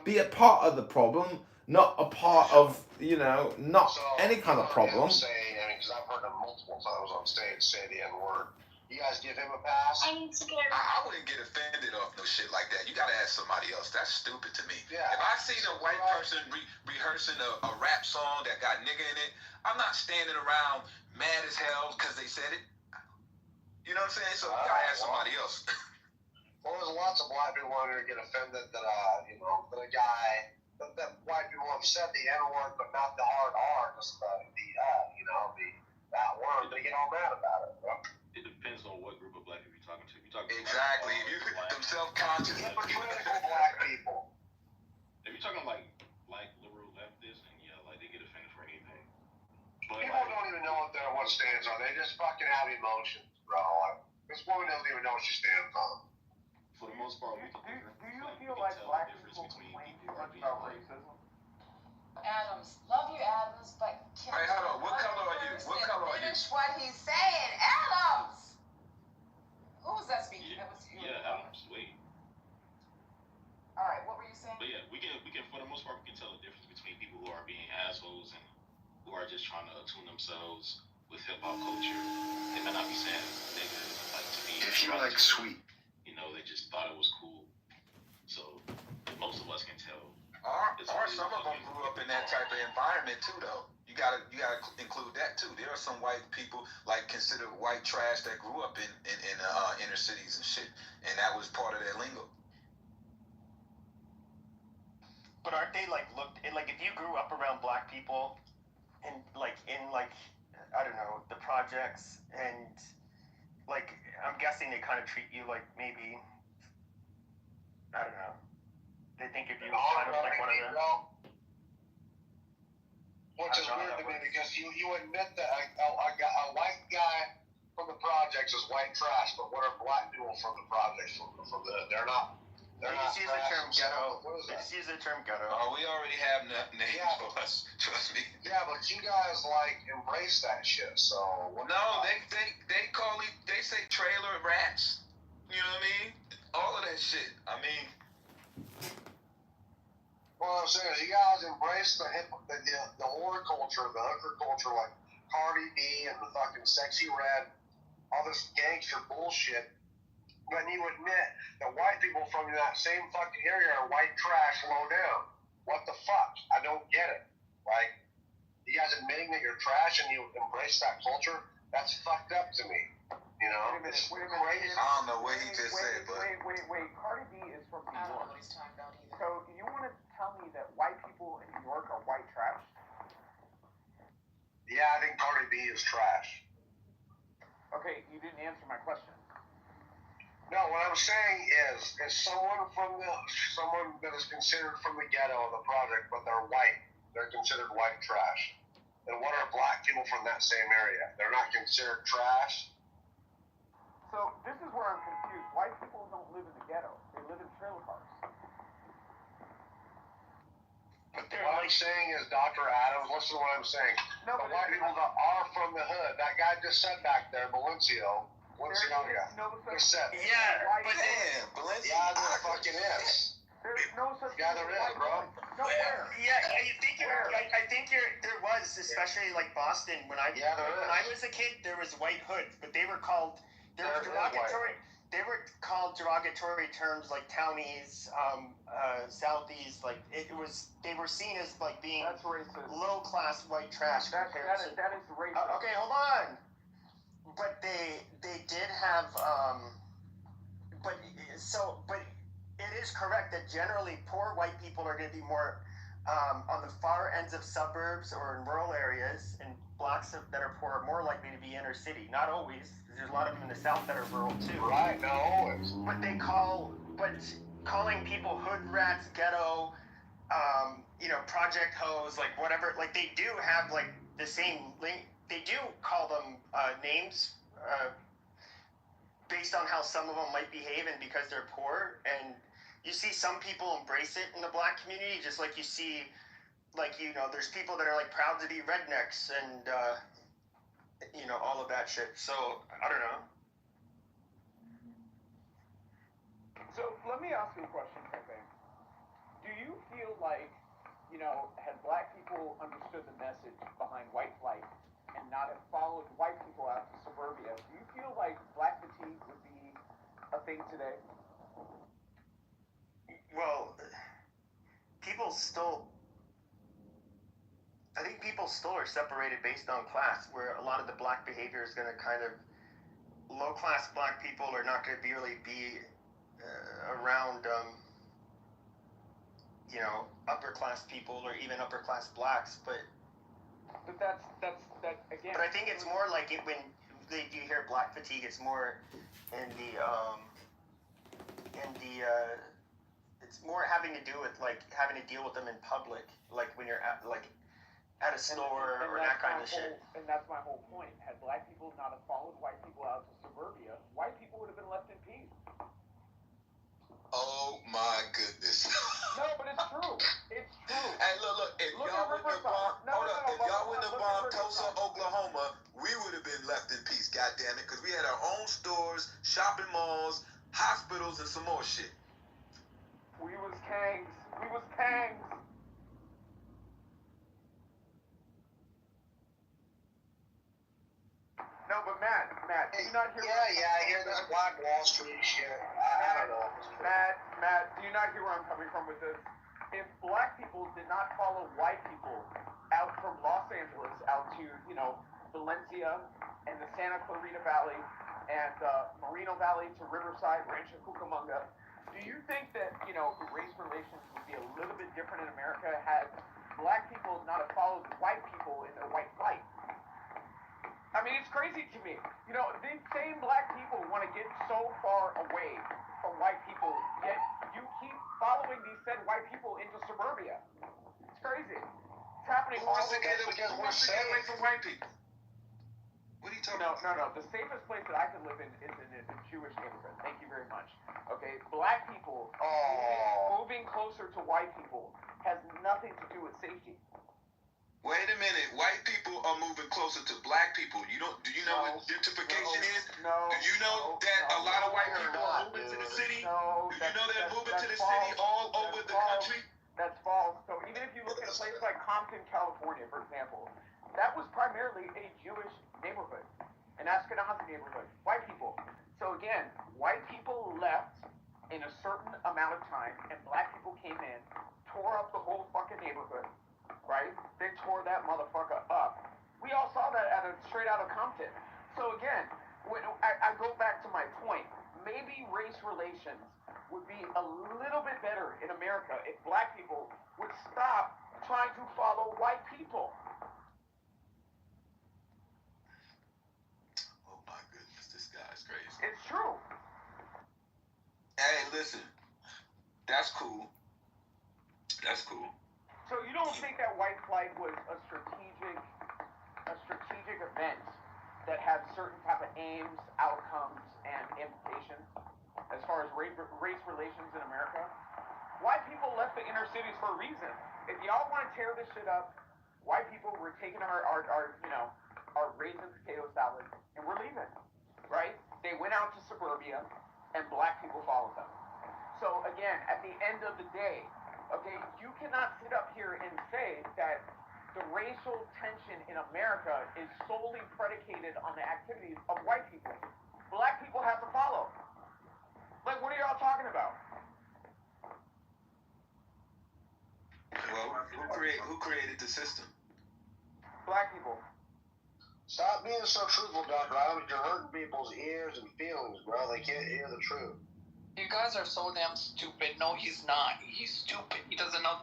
Be a part of the problem, not a part of, not any kind of problem. Because I've heard him multiple times on stage say the N-word. You guys give him a pass? I need to go. I wouldn't get offended off no shit like that. You gotta ask somebody else. That's stupid to me. Yeah. If I see a white person rehearsing a rap song that got nigga in it, I'm not standing around mad as hell because they said it. You know what I'm saying? So you gotta ask somebody else. Well, there's lots of black people out here get offended that a guy, that white people have said the N-word, but not the hard R, just that word. They get all mad about it. Bro. It depends on what group of black people you're talking to. If you're talking exactly. If you them self-conscious. Hypocritical black people. If you're talking like liberal leftists, and they get offended for anything. But people don't even know what stands on. They just fucking have emotions, bro. This woman doesn't even know what she stands on. For the most part, do you feel like black people complain too much about racism? Adams, love you, Adams, but can Hey, hold on. What color are you? What color are you? finish what he's saying, Adams. Who was that speaking? Yeah, That was you. yeah, Adams. Wait. All right, what were you saying? But yeah, we can for the most part we can tell the difference between people who are being assholes and who are just trying to attune themselves with hip hop culture. They may not be saying negative to be. If you like sweet. They just thought it was cool. So most of us can tell. Or some of them grew up in that type of environment too, though. You gotta include that too. There are some white people considered white trash that grew up in inner cities and shit, and that was part of their lingo. But aren't they if you grew up around black people, in I don't know, the projects, and like I'm guessing they kind of treat you like maybe, I don't know, they think of you kind of like one of them. Which is weird to me because you admit that a white guy from the projects is white trash, but what are black people from the projects from the they're not. They just use the term ghetto. What is that? They just use the term ghetto. Oh, we already have names for us. Trust me. Yeah, but you guys like embrace that shit. So no, they call it. They say trailer rats. You know what I mean? All of that shit. I mean. Well, I'm saying is you guys embrace the whore culture, the hooker culture, like Cardi B and the fucking Sexy Red, all this gangster bullshit. But you admit that white people from that same fucking area are white trash, low down. What the fuck? I don't get it. Like, you guys admitting that you're trash and you embrace that culture, that's fucked up to me. You know? Wait a minute. Crazy. I don't know what he just said, but. Wait. Cardi B is from New York. I don't know what he's talking about either. So you want to tell me that white people in New York are white trash? Yeah, I think Cardi B is trash. Okay, you didn't answer my question. No, what I'm saying is someone that is considered from the ghetto of the project, but they're white, they're considered white trash. And what are black people from that same area? They're not considered trash. So this is where I'm confused. White people don't live in the ghetto. They live in trailer parks. What I'm saying is, Dr. Adams, listen to what I'm saying. No, the white people that are from the hood, that guy just said back there, Valencia. Just said. Yeah, but Valencia. Yeah, there fucking is. There's no such Yeah, there is, bro. Nowhere. Yeah, you think I think there was, especially like Boston, when I was a kid, there was white hoods, but they were called They were called derogatory terms like townies, southies. Like they were seen as like being low class white trash. That is racist. Okay, hold on. But they did have but it is correct that generally poor white people are going to be more on the far ends of suburbs or in rural areas, and blacks that are poor are more likely to be inner city. Not always, because there's a lot of them in the south that are rural too. Right, not always. But calling people hood rats, ghetto, project hoes, like whatever, like they do have like the same link. They do call them names based on how some of them might behave and because they're poor. And you see some people embrace it in the black community, just like you see, there's people that are like proud to be rednecks and, all of that shit. So, I don't know. So, let me ask you a question, Pepe. Do you feel like, had black people understood the message behind white flight and not have followed white people out to suburbia, do you feel like black fatigue would be a thing today? Well, I think people still are separated based on class, where a lot of the black behavior is going to kind of, low-class black people are not going to really be around, upper-class people or even upper-class blacks, but that's again. But I think it's more like when you hear black fatigue, it's more it's more having to do with like having to deal with them in public, like when you're at a store or that kind of shit. And that's my whole point. Had black people not have followed white people out to suburbia, white people would have been left in peace. Oh my goodness. No, but it's true. It's true. Hey, look, if y'all wouldn't have bombed Tulsa, Oklahoma, we would have been left in peace, goddammit, because we had our own stores, shopping malls, hospitals, and some more shit. We was kangs. No, but Matt, do you not hear? Yeah, I hear this Black Wall Street shit. I don't know. Matt, do you not hear where I'm coming from with this? If black people did not follow white people out from Los Angeles out to, Valencia and the Santa Clarita Valley and Moreno Valley to Riverside, Rancho Cucamonga, do you think that, race relations would be a little bit different in America had black people not have followed white people in their white flight. I mean, it's crazy to me. You know, these same black people want to get so far away from white people, yet you keep following these said white people into suburbia. It's crazy. It's happening all over. Who wants to get away from white people? What are you talking about? No. The safest place that I can live in is in a Jewish neighborhood. Thank you very much. Okay, black people moving closer to white people has nothing to do with safety. Wait a minute. White people are moving closer to black people. Do you know what gentrification is? No. Do you know that a lot of white people are moving to the city? No. Do you know they're moving to the city all over the country? That's false. So even if you look at a place like Compton, California, for example, that was primarily a Jewish neighborhood, an Ashkenazi neighborhood, white people. So again, white people left in a certain amount of time, and black people came in, tore up the whole fucking neighborhood, right? They tore that motherfucker up. We all saw that straight out of Compton. So again, when I go back to my point, maybe race relations would be a little bit better in America if black people would stop trying to follow white people. Oh my goodness, this guy's crazy. It's true. Hey, listen, that's cool. That's cool. So you don't think that white flight was a strategic event that had certain type of aims, outcomes, and implications as far as race relations in America? White people left the inner cities for a reason. If y'all want to tear this shit up, white people were taking our raisin potato salad and we're leaving, right? They went out to suburbia and black people followed them. So again, at the end of the day, okay, you cannot sit up here and say that the racial tension in America is solely predicated on the activities of white people. Black people have to follow. Like, what are y'all talking about? Well, who created the system? Black people. Stop being so truthful, Dr. Adams. You're hurting people's ears and feelings, bro. They can't hear the truth. You guys are so damn stupid. No, he's not. He's stupid. He doesn't know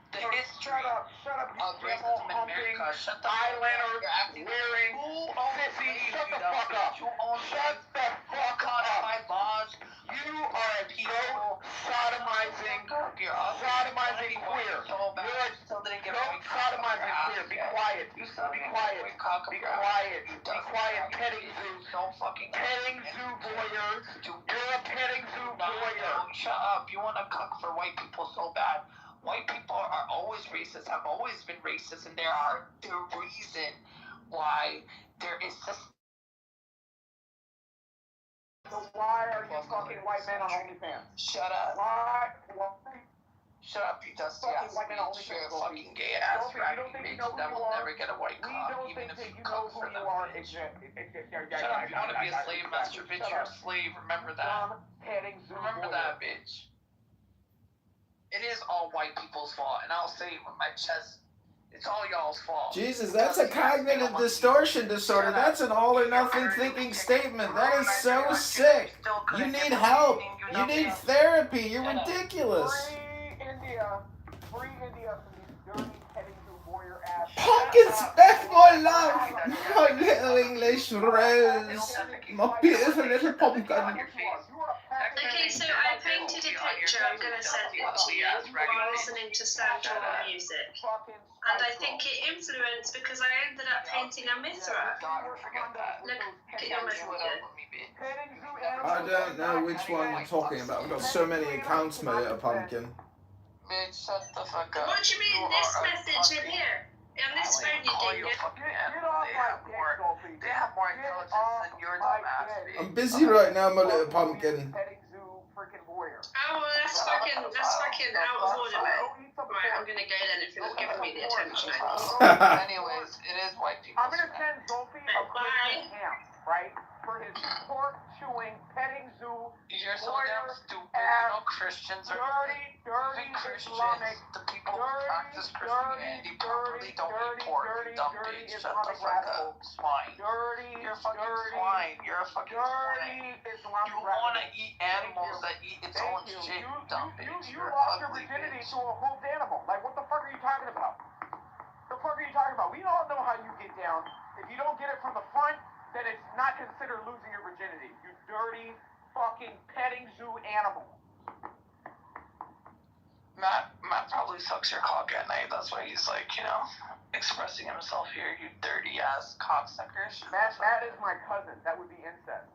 the history Shut up, you of racism in America. Shut the fuck up. Eyeliner wearing sissy. Shut the fuck up. You own Shut the fuck up. by laws. You are a pro sodomizing queer. You're a sodomizing queer. Be quiet. Be quiet. Be quiet. Be quiet. Petting zoo. Petting zoo voyeur. You're a petting zoo voyeur. Shut up. You want to cuck for white people so bad. White people are always racist, have always been racist, and there are the reason why there is system. So why are you fucking white men on OnlyFans? Shut up. Why? Shut up, you dusty ass bitch. You're a fucking gay ass raggedy bitch that will never get a white cock, even if you cook for them. Shut up. You want to be a slave master, bitch? You're a slave. Remember that. Remember that, bitch. It is all white people's fault, and I'll say it with my chest. It's all y'all's fault. Jesus, that's a cognitive distortion disorder. That's an all or nothing thinking statement. That is so sick. You need help. You need therapy. You're ridiculous. Free India from these dirty petting zoo voyeur ass. Pumpkin spec my love. My little English rose. My beautiful little pumpkin. Okay, so I painted a picture. I'm going to send it to you while listening to Stantor music. And I think it influenced because I ended up painting a Mithra. Look at your Mithra. I don't know which one you're talking about. I've got so many accounts, my little pumpkin. Bitch, shut the fuck up. What do you mean this message in here? On this phone you did it. They have more intelligence than your dumb ass, bitch. I'm busy right now, my little pumpkin. Oh, well, that's fucking out of order, mate. Right, I'm gonna go then if you're not giving me the attention I need. Anyways, it is white people. I'm gonna send Zolfi a Christmas ham, right? For his pork chewing petting zoo. You're so damn stupid. You know Christians are dirty Christians. The people who practice Christianity properly don't eat pork. You dumb bitch. Shut the fuck up. Swine. You're a fucking swine. You're a fucking swine. You wanna eat animals that eat its own shit, you dumb bitch. You lost your virginity to a hoofed animal. Like, what the fuck are you talking about? fuck are you talking about? We all know how you get down. If you don't get it from the front, then it's not considered losing your virginity. You dirty fucking petting zoo animal. Matt probably sucks your cock at night. That's why he's like, expressing himself here. You dirty ass cocksuckers. Matt is my cousin. That would be incest.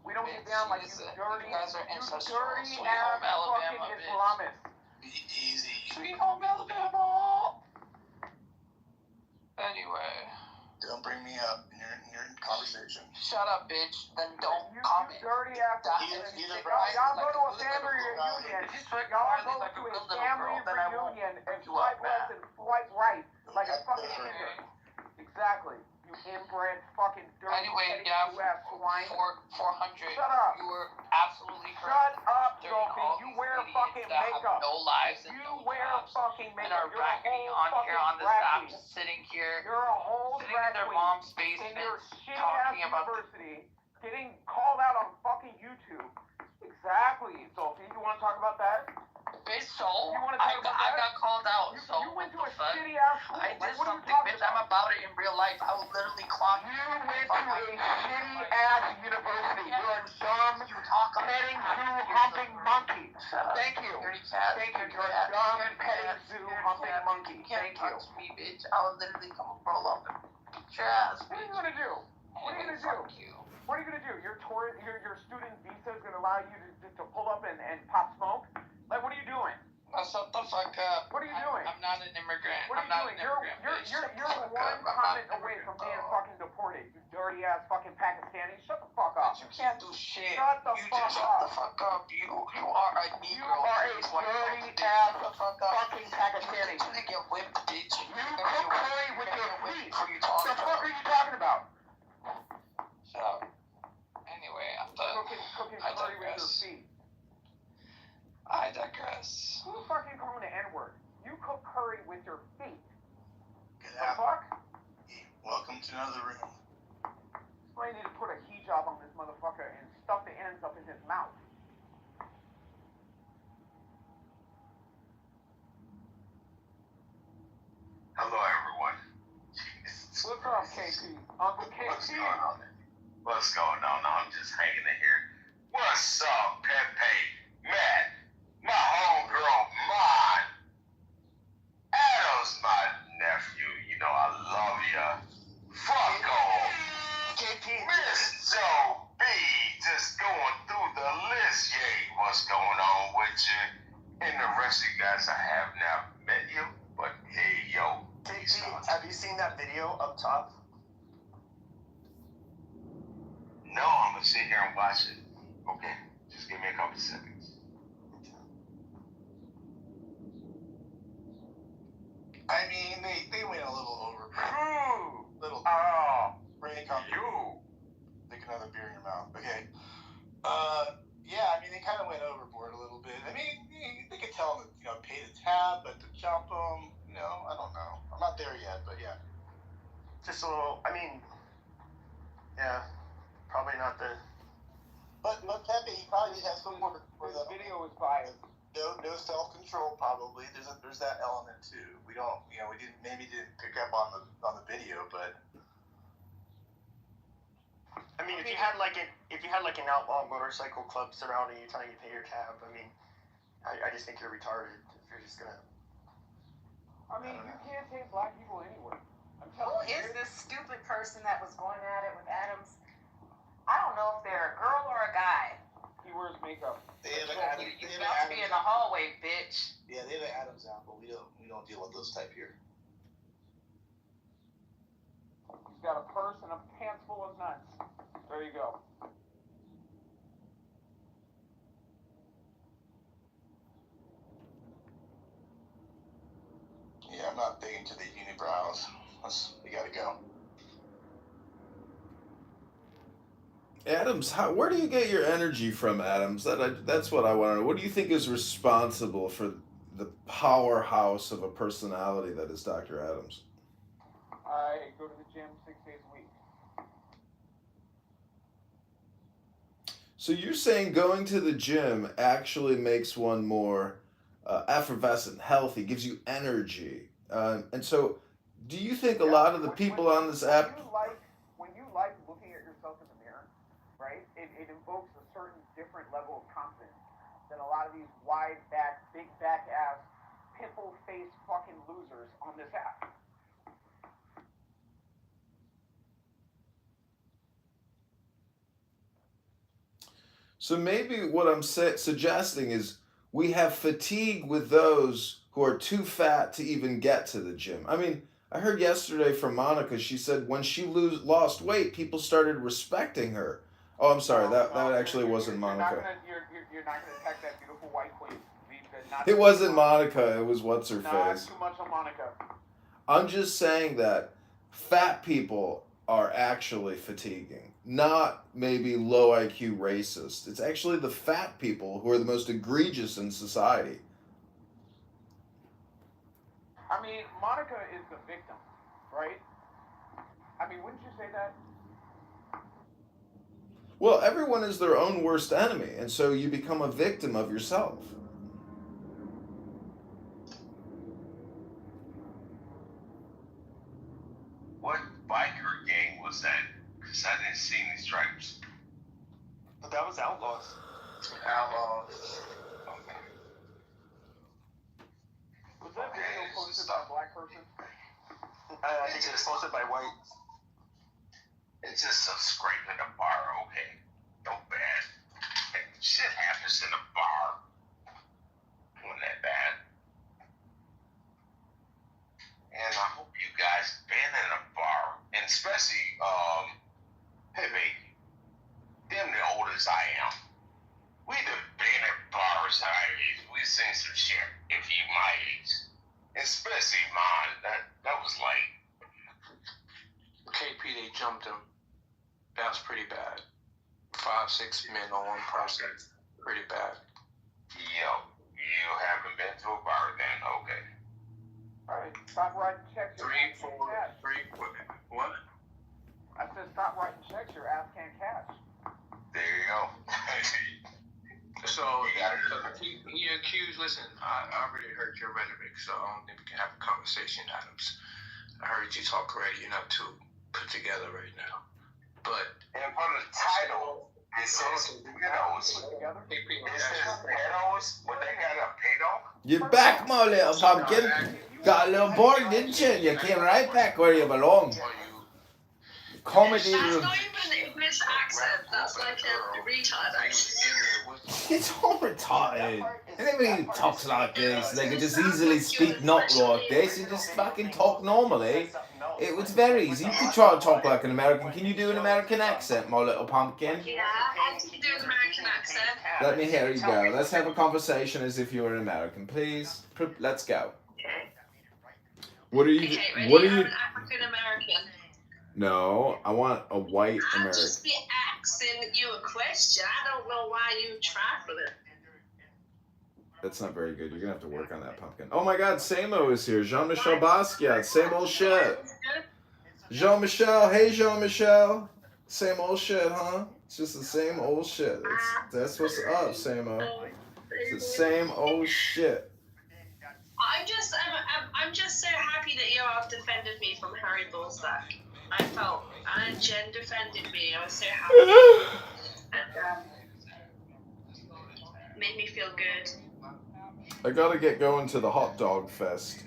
We don't get down like you dirty, you guys are you ancestral. dirty Sweet ass home Alabama, fucking bitch. Islamist. Easy. Sweet home Alabama. Anyway. Don't bring me up in your conversation. Shut up, bitch. Then don't You comment. dirty ass. Y'all go to a family reunion. Y'all go to a family reunion and swipe left and swipe right like a fucking kid. Exactly. You inbred fucking dirty Anyway, ass swine. 400. Shut up. You were absolutely Shut correct. up, During all Sophie. You these wear idiots fucking that makeup. have no lives and You no wear jobs fucking and makeup. are You're a racketing whole on here fucking on this drag app, queen. just sitting here, You're a whole sitting drag in their queen. mom's In basement, your shitty ass talking about university, getting called out on fucking YouTube. Exactly, Sophie. You want to talk about that? Bitch, so You want to talk about I that? got called out. You, so you went to what a the fuck? shitty ass school. I did Like, what are you something, talking bitch. about? I'm about it in real life. I will literally clock You went to a shitty ass university. You're a dumb, petting zoo humping monkey. Thank you. Thank you. You're a dumb petting zoo humping monkey. Thank you. Touch me, bitch. I will literally come roll up and beat your ass. What are you gonna do? What are you gonna do? Fuck you. What are you gonna do? Your student visa is gonna allow you to pull up and pop smoke? Like, what are you doing? Shut the fuck up. What are you doing? I'm not an immigrant. What are you doing? You're one comment away from being fucking deported. You dirty ass fucking Pakistani. Shut the fuck up. You can't do shit. Shut the fuck Shut up. the fuck up. You are a Negro. You are a dirty ass fucking Pakistani. You get whipped, bitch. You cook curry with your feet. What The fuck are you talking about? Shut up. Anyway, I'm done. Cooking I curry with your digress. feet. I digress. Who fucking called me the N-word? You cook curry with your feet. Get The out. fuck? Welcome to another room. I need to put a hijab on this motherfucker and stuff the ends up in his mouth. Hello, everyone. What's up, KP? Uncle KP? What's going on? What's going on? I'm just hanging in here. What's up, Pepe? Matt, my homegirl, mine. Adam's my nephew. You know I love ya. Fuck off. Miss Joe B just going through the list. Yay, what's going on with you? And the rest of you guys, I have now met you. But hey, yo. KP, have you seen that video up top? No, I'm gonna sit here and watch it. Okay, just give me a couple seconds. I mean, they went a little over. Little break on you. Take another beer in your mouth. Okay. Yeah, I mean, they kind of went overboard a little bit. I mean, they could tell them, pay the tab, but to jump them, I don't know. I'm not there yet, but yeah. Just a little, yeah, probably not the... But Pepe, he probably has some more for This the video was biased. no self-control. Probably there's that element too. We don't, we didn't pick up on the video, but I mean, if you had like an outlaw motorcycle club surrounding you telling you to pay your tab, I just think you're retarded if you're just gonna... I mean, you can't take black people anywhere. I'm Who telling you. is this stupid person that was going at it with Adams? I don't know if they're a girl or a guy. He wears makeup. You about to be in the hallway, bitch. yeah, they have an Adam's apple. We don't deal with those type here. He's got a purse and a pants full of nuts. There you go. Yeah, I'm not big into the unibrows. We gotta go. Adams, where do you get your energy from, Adams? That's what I want to know. What do you think is responsible for the powerhouse of a personality that is Dr. Adams? I go to the gym 6 days a week. So you're saying going to the gym actually makes one more effervescent, healthy, gives you energy. And so Do you think a lot of the people on this app... When you like looking at yourself in the mirror, right, it invokes a certain different level of confidence than a lot of these wide back, big back ass, pimple face fucking losers on this app. So maybe what I'm suggesting is we have fatigue with those who are too fat to even get to the gym. I mean, I heard yesterday from Monica, she said when she lost weight, people started respecting her. Oh, I'm sorry, that actually wasn't Monica. You're not gonna attack that beautiful white queen. It wasn't Monica, it was what's-her-face. Not too much on Monica. I'm just saying that fat people are actually fatiguing, not maybe low IQ racist. It's actually the fat people who are the most egregious in society. I mean, Monica is the victim, right? I mean, wouldn't you say that? Well, everyone is their own worst enemy, and so you become a victim of yourself. What biker gang was that? Because I didn't see any stripes. But that was Outlaws. Outlaws. Was that video posted by a black person? I think it was posted by white. It's just a scrape in a bar, okay? No bad. Shit happens in a bar. Wasn't that bad. And I hope you guys been in a bar, and especially, hey baby, them the old as I am. We done been at bars at our age. We seen some shit if you my age. Especially mine. That was like KP, they jumped him. That was pretty bad. 5-6 men on one person. Pretty bad. Yo, you haven't been to a bar then, okay. Alright, stop writing checks. 3, 4, 3, what? I said stop writing checks, your ass can't cash. There you go. So, he accused, listen, I already heard your rhetoric, so I don't think we can have a conversation, Adams. I heard you talk already, you're not too put together right now. But... And for the title, it says pedos. It says pedos, but they got a pedo? You're back, my little pumpkin. Got a little bored, didn't you? You came right back where you belong. Comedy. That's not even English accent. That's like a retard accent. It's all retarded. Anybody who talks like this, they can just easily speak not like this and just fucking talk normally. It was very easy. You can try to talk like an American. Can you do an American accent, my little pumpkin? Yeah, I can do an American accent. Let me hear you go. Let's have a conversation as if you were an American, please. Let's go. Okay. What are you? Okay, ready? What are I'm you? an African American. No, I want a white I'm American. just be asking you a question. I don't know why you trifling. That's not very good. You're gonna have to work on that, pumpkin. Oh my God, Samo is here. Jean-Michel Basquiat. Same old shit. Jean-Michel. Hey, Jean-Michel. Same old shit, huh? It's just the same old shit. That's what's up, Samo. It's the same old shit. I'm just so happy that you have defended me from Harry Bullsack. I felt, and Jen defended me. I was so happy. And made me feel good. I gotta get going to the hot dog fest.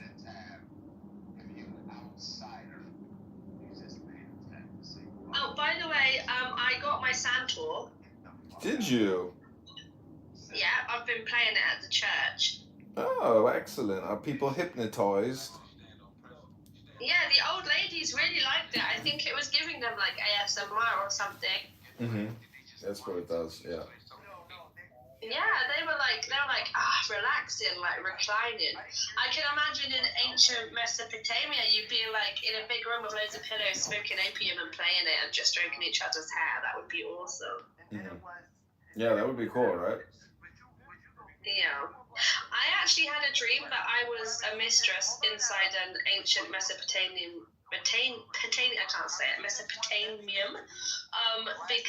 Oh, by the way, I got my Santor. Did you? Yeah, I've been playing it at the church. Oh, excellent. Are people hypnotized? Yeah, the old ladies really liked it. I think it was giving them like ASMR or something. Mm-hmm. That's what it does, yeah. Yeah, they were like, relaxing, like reclining. I can imagine in ancient Mesopotamia, you'd be like in a big room with loads of pillows, smoking opium and playing it and just stroking each other's hair. That would be awesome. Mm-hmm. Yeah, that would be cool, right? Yeah. I actually had a dream that I was a mistress inside an ancient Mesopotamian, Mesopotamium, big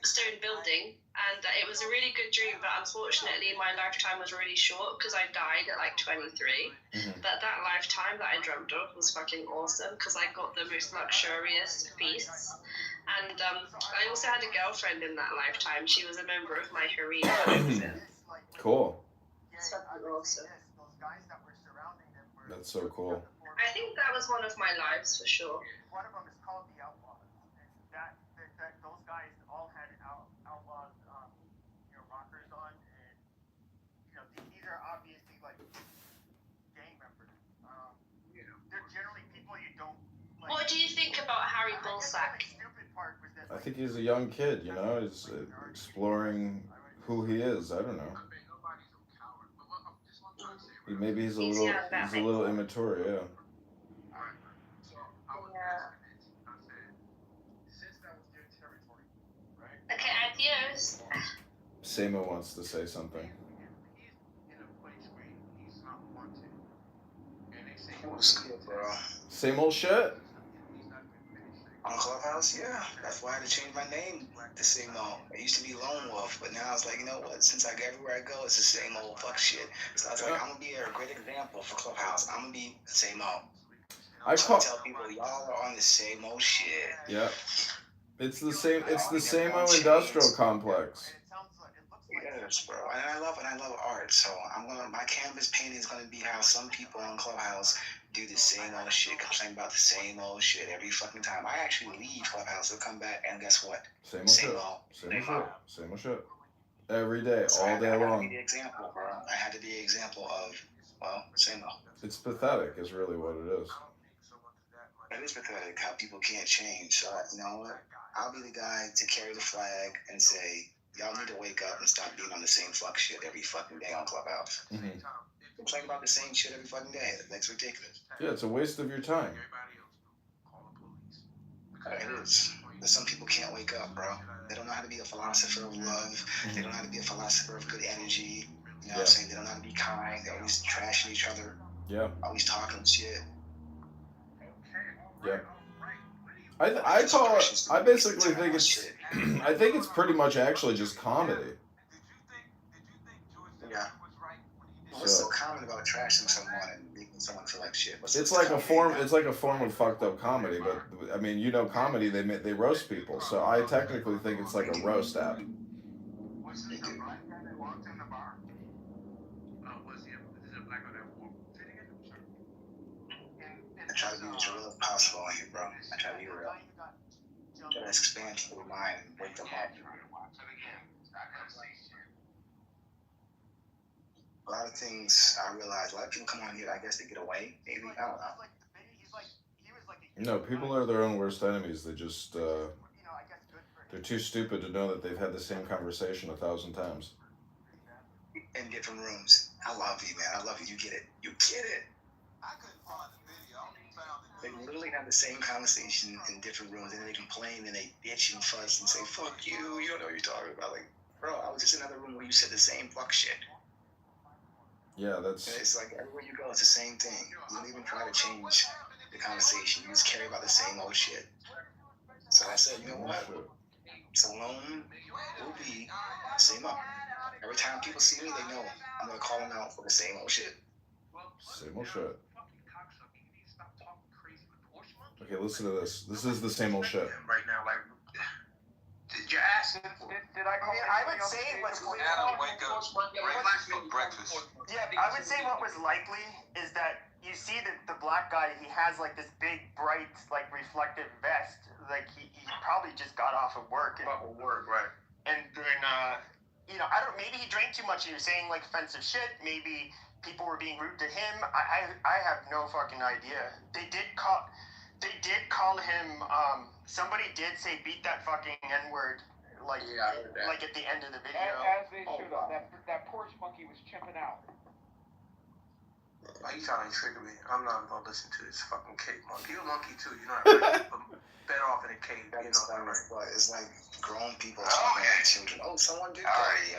stone building, and it was a really good dream, but unfortunately my lifetime was really short because I died at like 23. But that lifetime that I dreamt of was fucking awesome because I got the most luxurious feasts. And I also had a girlfriend in that lifetime. She was a member of my harem. Cool. It's fucking awesome. That's so cool. I think that was one of my lives for sure. One of them is called the Outlaws. And those guys all had outlaws, rockers on, and these are obviously like gang members. They're generally people you don't. Like, what do you think about Harry Bullsack? I think he's a young kid, he's exploring who he is. I don't know. Maybe he's a little immature, yeah. Okay, adios. Samo wants to say something. What's good, bro? Same old shit? On Clubhouse? Yeah. That's why I had to change my name to Samo. I used to be Lone Wolf, but now it's like, you know what? Since everywhere I go, it's the same old fuck shit. So I was like, I'm gonna be a great example for Clubhouse. I'm gonna be Samo. I tell people, y'all are on the same old shit. Yeah. It's the same. It's the same old industrial complex. Yes, bro. And I love art. So my canvas painting is gonna be how some people on Clubhouse do the same old shit, complain about the same old shit every fucking time. I actually leave Clubhouse to come back, and guess what? Same old shit. Every day, all day long. I had to be the example, bro. I had to be the example of, same old. It's pathetic, is really what it is. It is pathetic how people can't change. So, you know what? I'll be the guy to carry the flag and say, y'all need to wake up and stop being on the same fuck shit every fucking day on Clubhouse. Complain about the same shit every fucking day. That's ridiculous. Yeah, it's a waste of your time. It is. But some people can't wake up, bro. They don't know how to be a philosopher of love. They don't know how to be a philosopher of good energy. You know what I'm saying? They don't know how to be kind. They're always trashing each other. Yeah. Always talking shit. Yeah. I basically think it's I think it's pretty much actually just comedy. Yeah. What's so common about trashing someone and making someone feel like shit? It's like a form of fucked up comedy, but I mean, comedy they roast people, so I technically think it's like a roast app. I try to be as real as possible on here, bro. I try to be real. Try to expand people's mind and wake them up. A lot of things I realize, a lot of people come on here, I guess, to get away, maybe. I don't know. No, people are their own worst enemies. They just, they're too stupid to know that they've had the same conversation 1,000 times. In different rooms. I love you, man. I love you. You get it. You get it. They literally have the same conversation in different rooms, and they complain and they bitch and fuss and say, fuck you don't know what you're talking about. Like, bro, I was just in another room where you said the same fuck shit. Yeah, that's... And it's like everywhere you go, it's the same thing. You don't even try to change the conversation. You just care about the same old shit. So I said, you know what? Salome will be same up. Every time people see me, they know I'm going to call them out for the same old shit. Same old shit. Okay, listen to this. This is the same old shit. Right now, like, did you ask him? Did I call I would say what's Adam, wake up. Breakfast for breakfast. Yeah, I would say what was likely is that you see that the black guy, he has like this big, bright, like reflective vest. Like he probably just got off of work. Right. And then, I don't. Maybe he drank too much. And he was saying like offensive shit. Maybe people were being rude to him. I have no fucking idea. They did call him. Somebody did say beat that fucking N-word. Like at the end of the video. As they should have. That porch monkey was chimping out. Why you trying to trigger me? I'm not gonna listen to this fucking cake monkey. You're a monkey too. You know what I mean? Bet off in a cave. You know what I mean? It's like grown people talking like children. Oh, someone did that.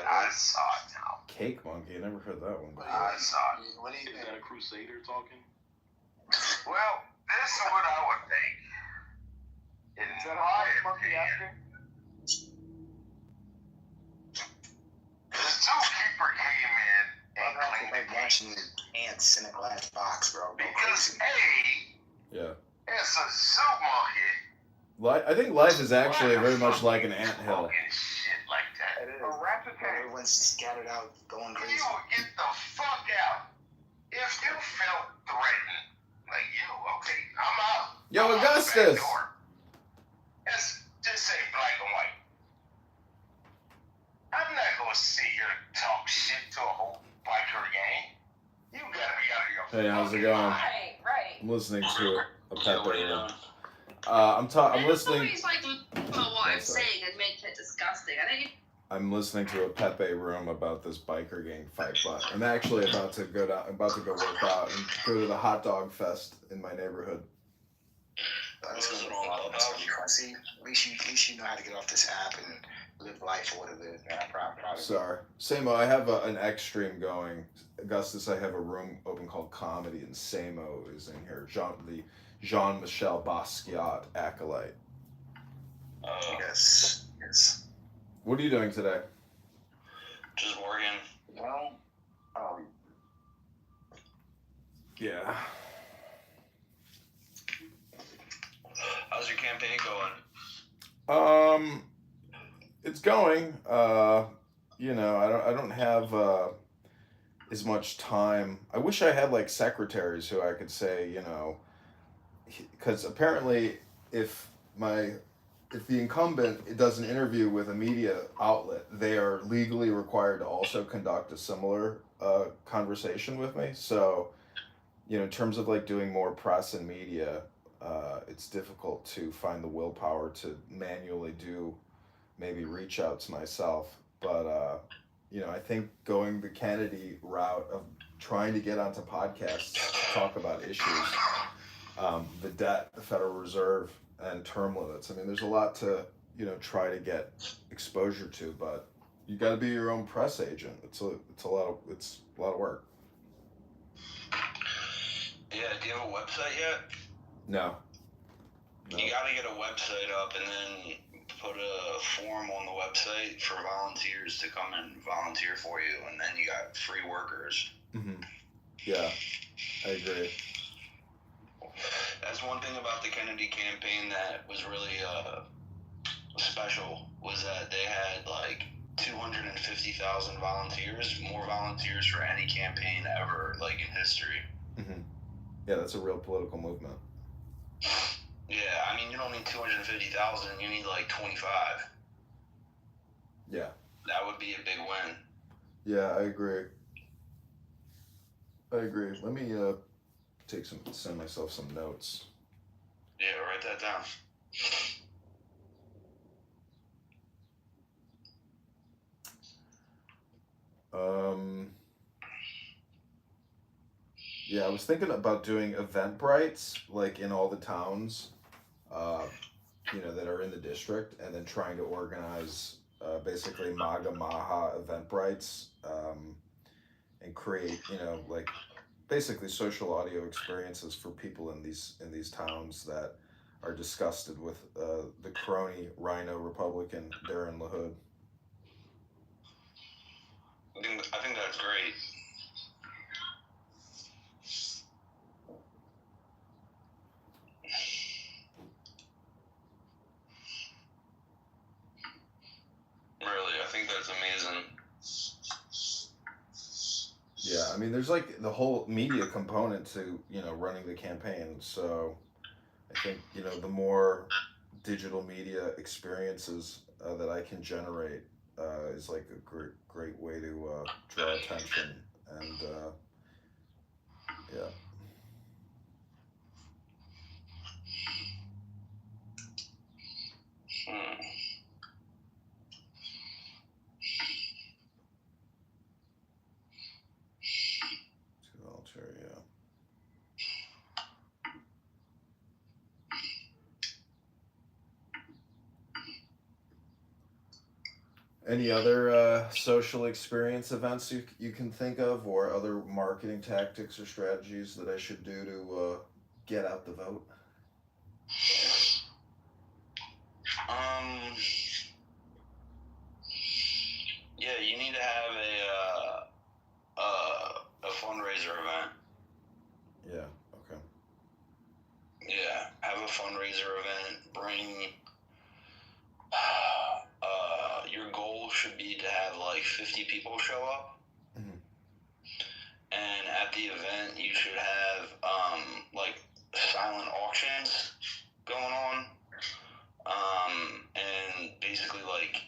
I saw it now. Cake monkey. I never heard that one. I saw it. What do you think? Is that a crusader talking? Well, this is what I would think. Is that a monkey asking? plants in a glass box, bro. Because Yeah. it's a zoo monkey. I think life is actually very much like an anthill. Shit like that. It is. Everyone's scattered out, going crazy. You get the fuck out. If you felt threatened, like okay, I'm out. Yo, I'm out Augustus. the back door. Just say black and white. I'm not gonna sit here and talk shit to a whole biker gang. You gotta be out of your Hey, how's it going? Right. I'm listening to a Pepe room. I'm listening. Always like about what I'm saying and make it disgusting. I don't even. I'm listening to a Pepe room about this biker gang fight, but I'm actually about to go work out and go to the hot dog fest in my neighborhood. That's gonna be fun. See, at least you know how to get off this app and live life for what it is, man. I'm proud of you. Sorry. Samo, I have an X stream going. Augustus, I have a room open called Comedy, and Samo is in here. Jean-Michel Basquiat acolyte. Yes. What are you doing today? Just working. Well, Yeah. How's your campaign going? It's going. I don't have as much time. I wish I had like secretaries who I could say, because apparently if the incumbent does an interview with a media outlet, they are legally required to also conduct a similar conversation with me. So, in terms of like doing more press and media, it's difficult to find the willpower to manually do maybe reach outs myself. But, I think going the Kennedy route of trying to get onto podcasts to talk about issues, the debt, the Federal Reserve, and term limits. I mean, there's a lot to, try to get exposure to, but you got to be your own press agent. It's a lot of work. Yeah, do you have a website yet? No. You gotta get a website up and then put a form on the website for volunteers to come and volunteer for you, and then you got free workers. Mm-hmm. Yeah, I agree. That's one thing about the Kennedy campaign that was really special, was that they had like 250,000 volunteers, more volunteers for any campaign ever, like in history. Mm-hmm. Yeah, that's a real political movement. Yeah, I mean, you don't need 250,000, you need like 25. Yeah. That would be a big win. Yeah, I agree. Let me send myself some notes. Yeah, write that down. Yeah, I was thinking about doing Eventbrites, like in all the towns, that are in the district, and then trying to organize basically MAGA Maha Eventbrites, and create, like basically social audio experiences for people in these towns that are disgusted with the crony Rhino Republican Darren LaHood. I think that's great. Really, I think that's amazing. Yeah, I mean, there's like the whole media component to, running the campaign. So I think, the more digital media experiences that I can generate is like a great way to draw attention. And yeah. Yeah. Any other social experience events you can think of, or other marketing tactics or strategies that I should do to get out the vote? Yeah, you need to have a fundraiser event. should be to have like 50 people show up. Mhm. And at the event, you should have like silent auctions going on, and basically like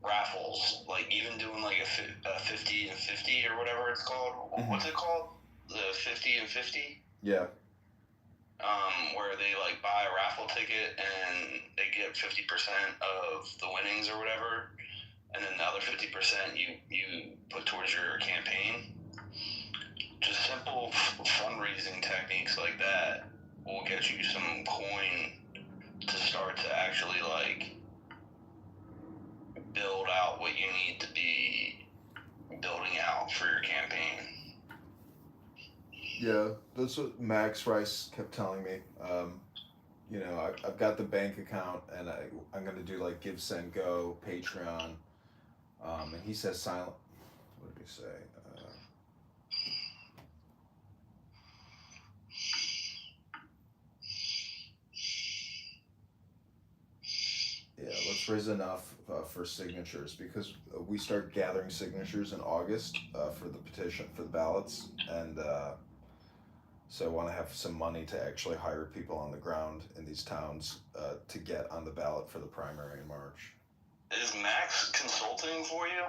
raffles, like even doing like a 50 and 50 or whatever it's called. Mhm. What's it called? The 50 and 50? Yeah. Where they like buy a raffle ticket and they get 50% of the winnings or whatever, and then the other 50% you put towards your campaign. Just simple fundraising techniques like that will get you some coin to start to actually like build out what you need to be building out for your campaign. Yeah, that's what Max Rice kept telling me. You know, I've got the bank account, and I'm gonna do like Give, Send, Go, Patreon, and he says silent. What did he say? Yeah, let's raise enough for signatures, because we start gathering signatures in August for the petition, for the ballots, and so I want to have some money to actually hire people on the ground in these towns to get on the ballot for the primary in March. Is Max consulting for you?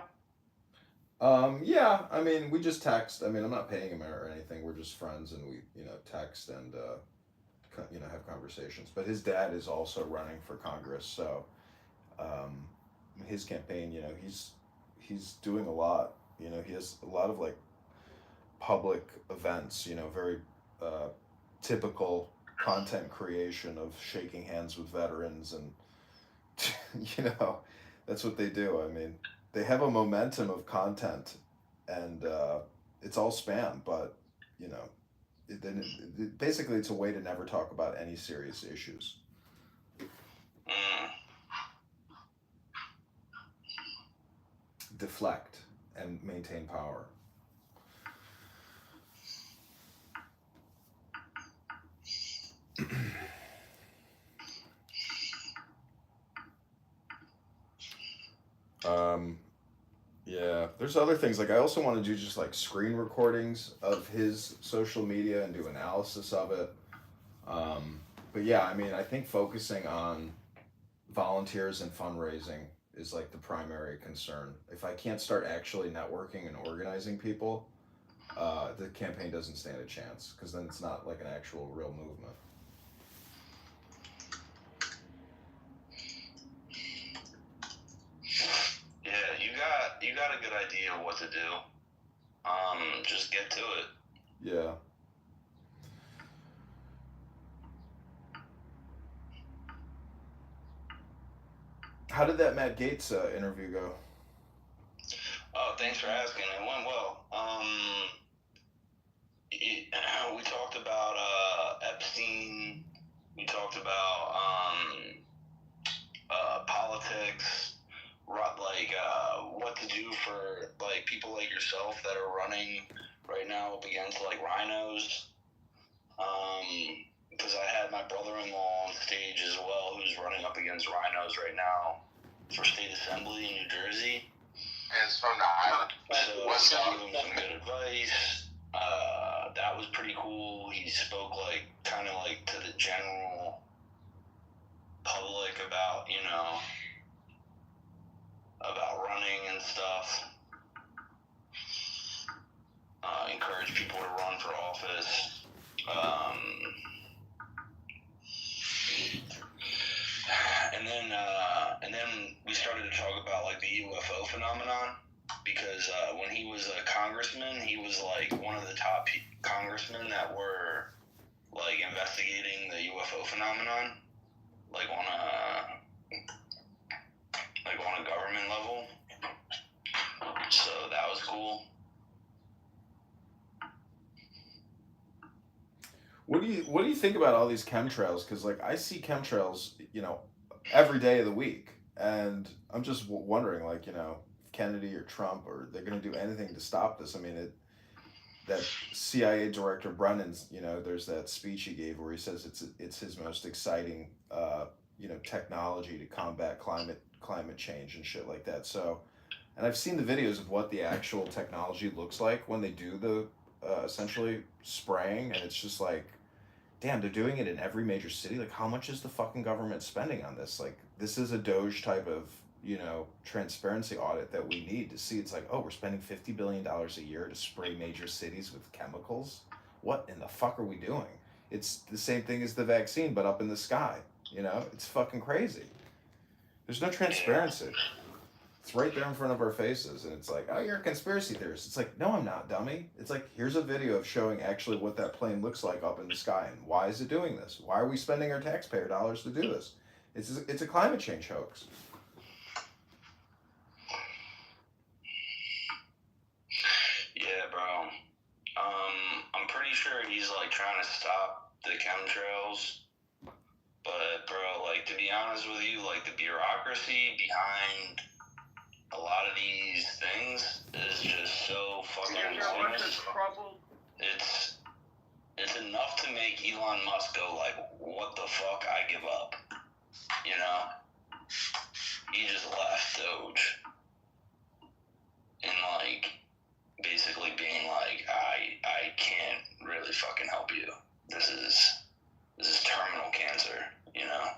Yeah, I mean, we just text. I mean, I'm not paying him or anything. We're just friends, and we, text and, have conversations. But his dad is also running for Congress, so his campaign, he's doing a lot. He has a lot of like public events. Very typical content creation of shaking hands with veterans, and that's what they do. I mean, they have a momentum of content, and it's all spam, but basically it's a way to never talk about any serious issues. Deflect and maintain power. Yeah, there's other things. Like, I also want to do just like screen recordings of his social media and do analysis of it. But yeah, I mean, I think focusing on volunteers and fundraising is like the primary concern. If I can't start actually networking and organizing people, the campaign doesn't stand a chance, because then it's not like an actual real movement. Yeah, you got a good idea of what to do. Just get to it. Yeah. How did that Matt Gaetz interview go? Oh, thanks for asking. It went well. We talked about Epstein. We talked about politics, like what to do for like people like yourself that are running right now up against like rhinos. Because I had my brother-in-law on stage as well, who's running up against rhinos right now for state assembly in New Jersey. And it's from the island. So I gave him some good advice. That was pretty cool. He spoke like kind of like to the general public about, about running and stuff. Encourage people to run for office. And then we started to talk about like the UFO phenomenon, because when he was a congressman, he was like one of the top congressmen that were like investigating the UFO phenomenon, like on a government level. So that was cool. What do you think about all these chemtrails? Because like I see chemtrails, every day of the week, and I'm just wondering, like, if Kennedy or Trump, or they're going to do anything to stop this. I mean, that CIA director Brennan's, there's that speech he gave where he says it's his most exciting, technology to combat climate change and shit like that. So, And I've seen the videos of what the actual technology looks like when they do the essentially spraying, and it's just like, damn, they're doing it in every major city. Like, how much is the fucking government spending on this? Like, this is a Doge type of, transparency audit that we need to see. It's like, oh, we're spending $50 billion a year to spray major cities with chemicals. What in the fuck are we doing? It's the same thing as the vaccine, but up in the sky. It's fucking crazy. There's no transparency. It's right there in front of our faces, and it's like, oh, you're a conspiracy theorist. It's like, no, I'm not, dummy. It's like, here's a video of showing actually what that plane looks like up in the sky, and why is it doing this? Why are we spending our taxpayer dollars to do this? It's a climate change hoax. Yeah, bro. I'm pretty sure he's like trying to stop the chemtrails, but bro, like, to be honest with you, like, the bureaucracy behind a lot of these things is just so fucking insane. It's enough to make Elon Musk go like, what the fuck, I give up. He just left Doge. And like, basically being like, I can't really fucking help you. This is terminal cancer, Yeah,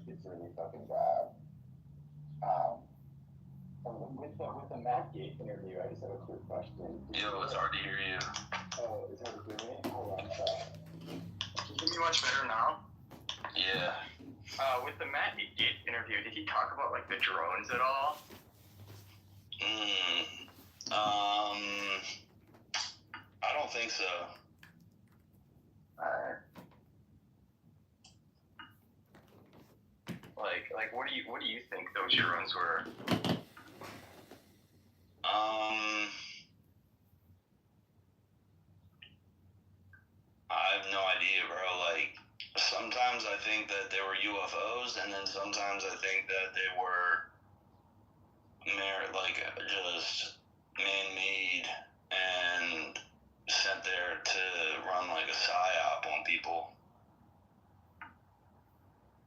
it's really fucking bad. With the Matt Gaetz interview, I just have a quick question. Yo, it's hard to hear you. Oh, it's hard to hear me? Hold on a second. Can you hear me much better now? Yeah. With the Matt Gaetz interview, did he talk about like the drones at all? I don't think so. Like, what do you think those drones were? I have no idea, bro. Like, sometimes I think that they were UFOs, and then sometimes I think that they were just man-made and sent there to run like a psyop on people.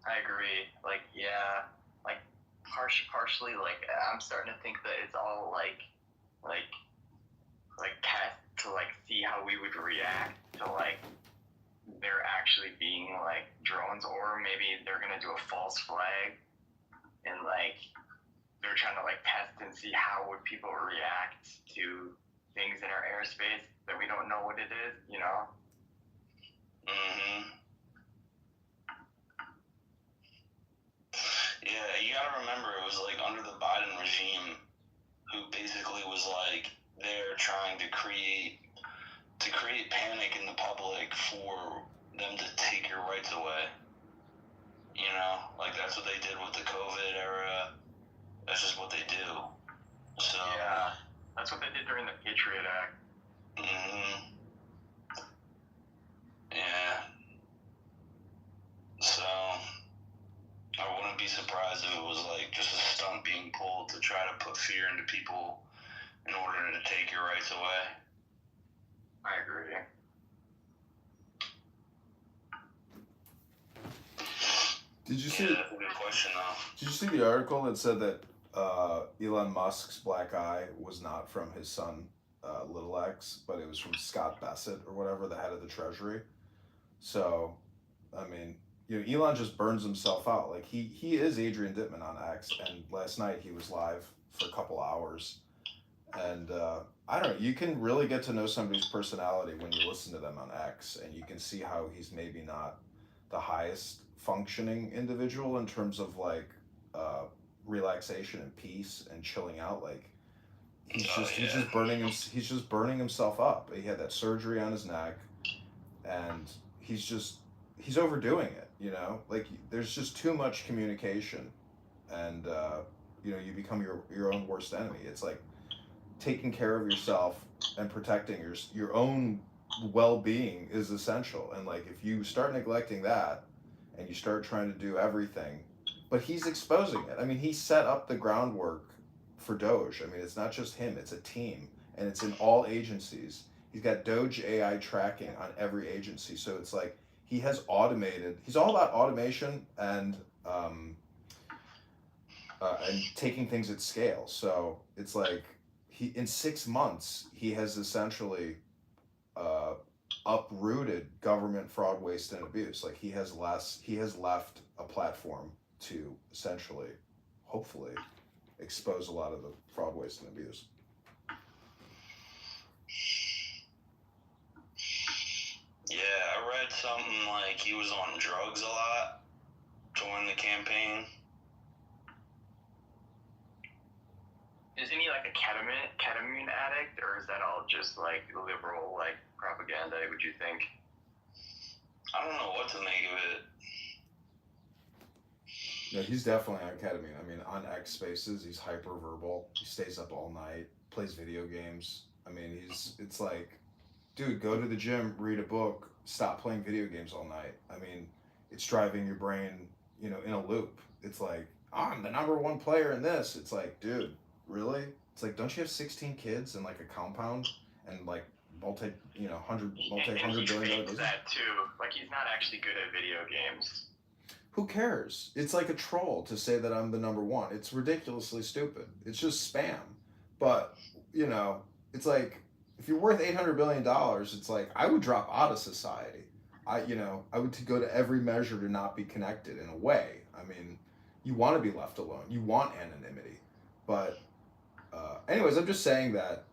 I agree. Like, yeah, like partially. Like, I'm starting to think that it's all like test to like see how we would react to like there actually being like drones, or maybe they're gonna do a false flag and like they're trying to like test and see how would people react to things in our airspace that we don't know what it is, Yeah, you gotta remember, it was like under the Biden regime, who basically was like, they're trying to create panic in the public for them to take your rights away. Like, that's what they did with the COVID era. That's just what they do. So yeah, that's what they did during the Patriot Act. Yeah. So I wouldn't be surprised if it was like just a stunt being pulled to try to put fear into people in order to take your rights away. I agree. Did you see? That's a good question, though. Did you see the article that said that Elon Musk's black eye was not from his son, Little X, but it was from Scott Bassett or whatever, the head of the Treasury? So, I mean, Elon just burns himself out. Like, he is Adrian Dittman on X, and last night he was live for a couple hours. And I don't know, you can really get to know somebody's personality when you listen to them on X, and you can see how he's maybe not the highest functioning individual in terms of like relaxation and peace and chilling out. Like, he's just burning himself up. He had that surgery on his neck, and he's overdoing it. Like, there's just too much communication, and you become your own worst enemy. It's like taking care of yourself and protecting your own well-being is essential. And like, if you start neglecting that and you start trying to do everything, but he's exposing it. I mean, he set up the groundwork for Doge. I mean, it's not just him, it's a team, and it's in all agencies. He's got Doge AI tracking on every agency. So it's like, he has automated. He's all about automation and taking things at scale. So it's like in 6 months he has essentially uprooted government fraud, waste, and abuse. Like he has left a platform to essentially, hopefully, expose a lot of the fraud, waste, and abuse. Yeah, I read something like he was on drugs a lot during the campaign. Isn't he like a ketamine addict, or is that all just like liberal like propaganda? Would you think? I don't know what to make of it. No, he's definitely on ketamine. I mean, on X Spaces, he's hyper-verbal. He stays up all night, plays video games. I mean, it's like, dude, go to the gym, read a book, stop playing video games all night. I mean, it's driving your brain, in a loop. It's like, I'm the number one player in this. It's like, dude, really? It's like, don't you have 16 kids and like a compound and like multi $100 billion business? That too. Like he's not actually good at video games. Who cares? It's like a troll to say that I'm the number one. It's ridiculously stupid. It's just spam. But, it's like, if you're worth $800 billion, it's like, I would drop out of society. I would go to every measure to not be connected in a way. I mean, you want to be left alone. You want anonymity. But, anyways, I'm just saying that,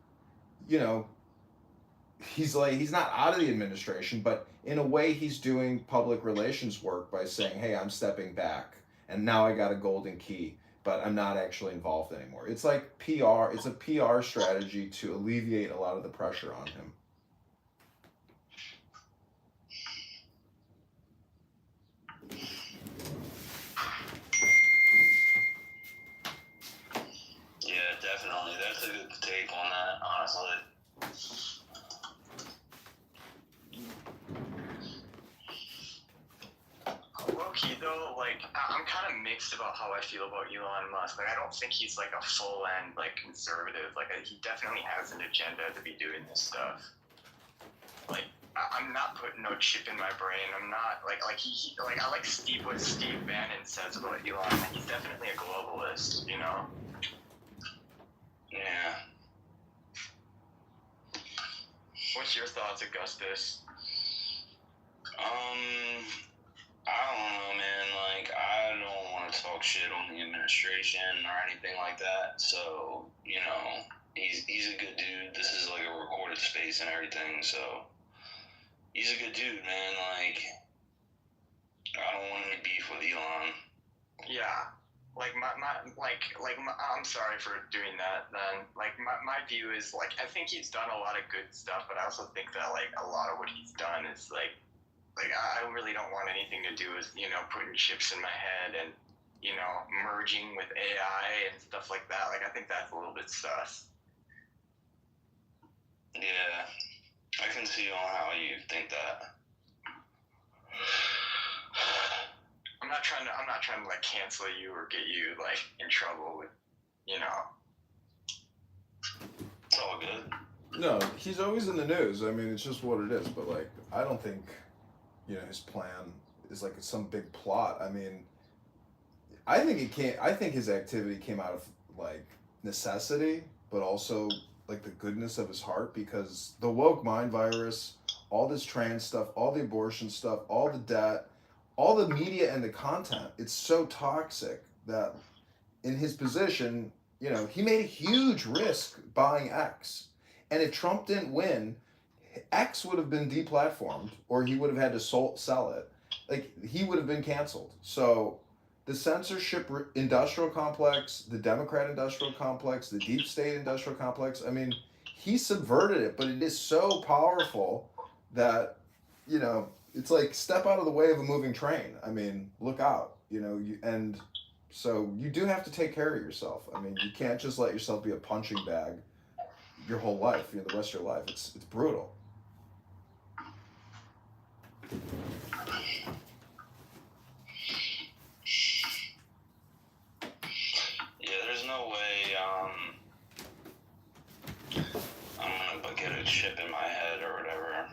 he's not out of the administration, but in a way he's doing public relations work by saying, hey, I'm stepping back and now I got a golden key, but I'm not actually involved anymore. It's like PR. It's a PR strategy to alleviate a lot of the pressure on him. Yeah, definitely. That's a good take on that, honestly. Low-key though, like I'm kind of mixed about how I feel about Elon Musk. Like I don't think he's like a full-end like conservative. Like he definitely has an agenda to be doing this stuff. Like I'm not putting no chip in my brain. I'm not like he like I like what Steve Bannon says about Elon. Like, he's definitely a globalist, Yeah. What's your thoughts, Augustus? I don't know, man. Like, I don't want to talk shit on the administration or anything like that. So, he's a good dude. This is like a recorded space and everything. So, he's a good dude, man. Like, I don't want any beef with Elon. Yeah. Like I'm sorry for doing that. Then, like my view is like I think he's done a lot of good stuff, but I also think that like a lot of what he's done is like I really don't want anything to do with putting chips in my head and merging with AI and stuff like that. Like I think that's a little bit sus. Yeah, I can see on how you think that. I'm not trying to like cancel you or get you like in trouble with, It's all good. No, he's always in the news. I mean, it's just what it is. But like, I don't think, his plan is like some big plot. I mean, I think his activity came out of like necessity, but also like the goodness of his heart, because the woke mind virus, all this trans stuff, all the abortion stuff, all the debt, all the media and the content, it's so toxic that in his position, he made a huge risk buying X. And if Trump didn't win, X would have been deplatformed, or he would have had to sell it. Like, he would have been canceled. So the censorship industrial complex, the Democrat industrial complex, the deep state industrial complex, I mean, he subverted it, but it is so powerful that, it's like step out of the way of a moving train. I mean, look out, and so you do have to take care of yourself. I mean, you can't just let yourself be a punching bag your whole life, the rest of your life. It's brutal. Yeah, there's no way I'm gonna get a chip in my head or whatever.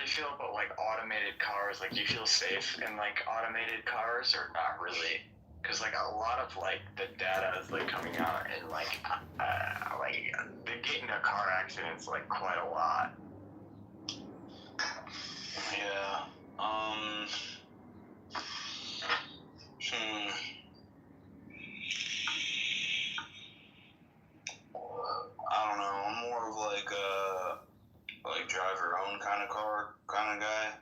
you feel about like automated cars? Like, do you feel safe in like automated cars or not really? Because like a lot of like the data is like coming out and like they get into car accidents like quite a lot. Yeah. I don't know. I'm more of like drive your own kind of car kind of guy.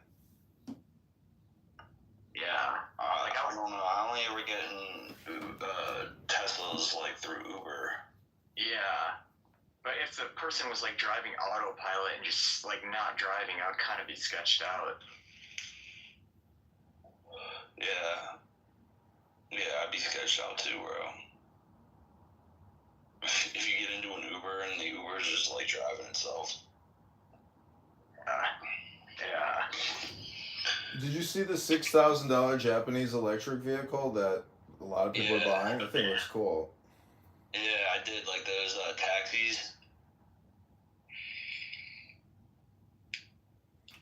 Yeah. Like I don't know. I only ever get in Teslas like through Uber. Yeah. But if the person was like driving autopilot and just like not driving, I would kind of be sketched out. Yeah. Yeah, I'd be sketched out too, bro. If you get into an Uber and the Uber's just like driving itself. Yeah. Did you see the $6,000 Japanese electric vehicle that a lot of people are buying? I think it looks cool. Yeah, I did like those taxis.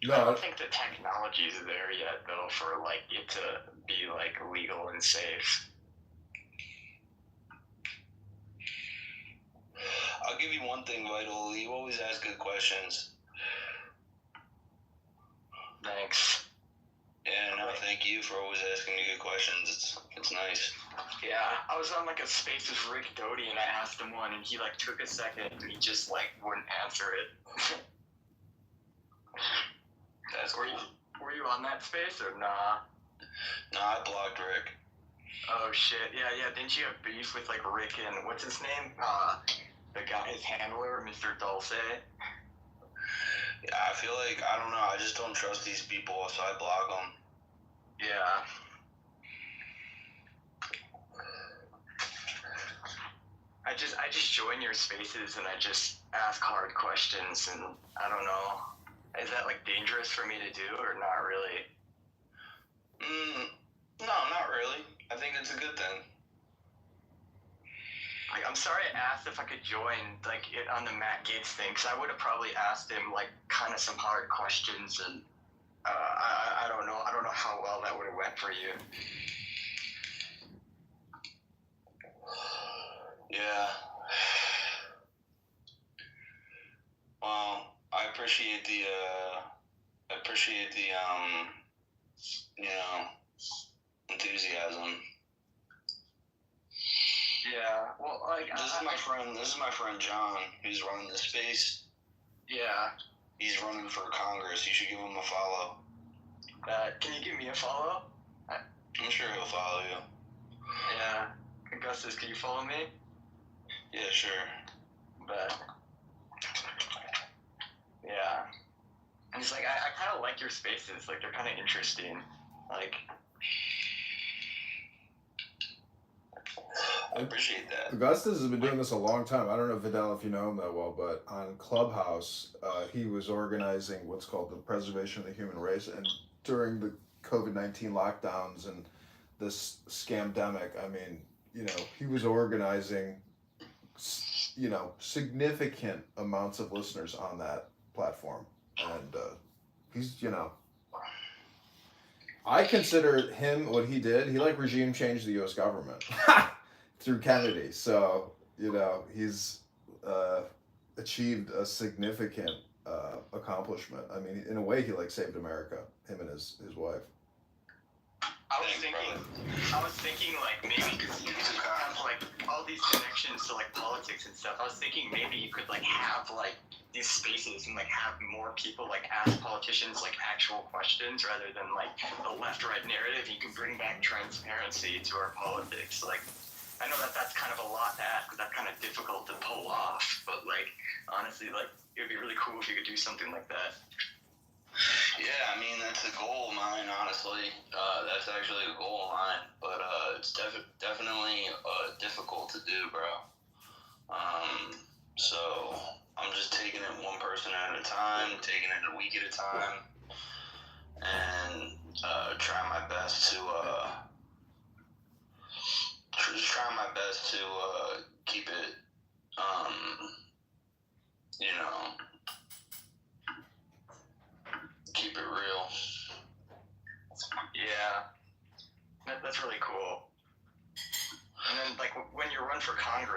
No, I don't think the technology is there yet, though, for like it to be like legal and safe. I'll give you one thing, Vital. You always ask good questions. Thanks. Yeah, no, thank you for always asking me good questions. It's nice. Yeah, I was on like a space with Rick Doty and I asked him one and he like took a second and he just like wouldn't answer it. That's cool. Were you on that space or nah? Nah, I blocked Rick. Oh shit, yeah. Didn't you have beef with like Rick and what's his name? The guy, his handler, Mr. Dulce. Yeah, I feel like, I don't know, I just don't trust these people, so I block them. Yeah. I just join your spaces and I just ask hard questions and I don't know. Is that like dangerous for me to do or not really? No, not really. I think it's a good thing. Like, I'm sorry I asked if I could join like it on the Matt Gaetz thing, because I would have probably asked him like kind of some hard questions, and I don't know how well that would have went for you. Yeah. Well, I appreciate the enthusiasm. Yeah, well, like this is my friend John, who's running this space. Yeah. He's running for Congress. You should give him a follow. Can you give me a follow? I'm sure he'll follow you. Yeah. Augustus, can you follow me? Yeah, sure. But yeah. And it's like I kind of like your spaces. Like they're kind of interesting. Like. I appreciate that. Augustus has been doing this a long time. I don't know, Vidal, if you know him that well, but on Clubhouse, he was organizing what's called the preservation of the human race. And during the COVID-19 lockdowns and this scamdemic, I mean, you know, he was organizing, you know, significant amounts of listeners on that platform. And he's, you know, I consider him, what he did, he like regime changed the U.S. government. Through Kennedy, so you know he's achieved a significant accomplishment. I mean, in a way, he like saved America. Him and his wife. I was thinking like maybe because you have like all these connections to like politics and stuff. I was thinking maybe you could like have like these spaces and like have more people like ask politicians like actual questions rather than like the left-right narrative. You can bring back transparency to our politics, like. I know that that's kind of a lot to ask, because that's kind of difficult to pull off, but, like, honestly, like, it would be really cool if you could do something like that. Yeah, I mean, that's a goal of mine, honestly. That's actually a goal of mine, but it's definitely difficult to do, bro. So I'm just taking it one person at a time, taking it a week at a time, and trying my best to... just trying my best to keep it, you know, keep it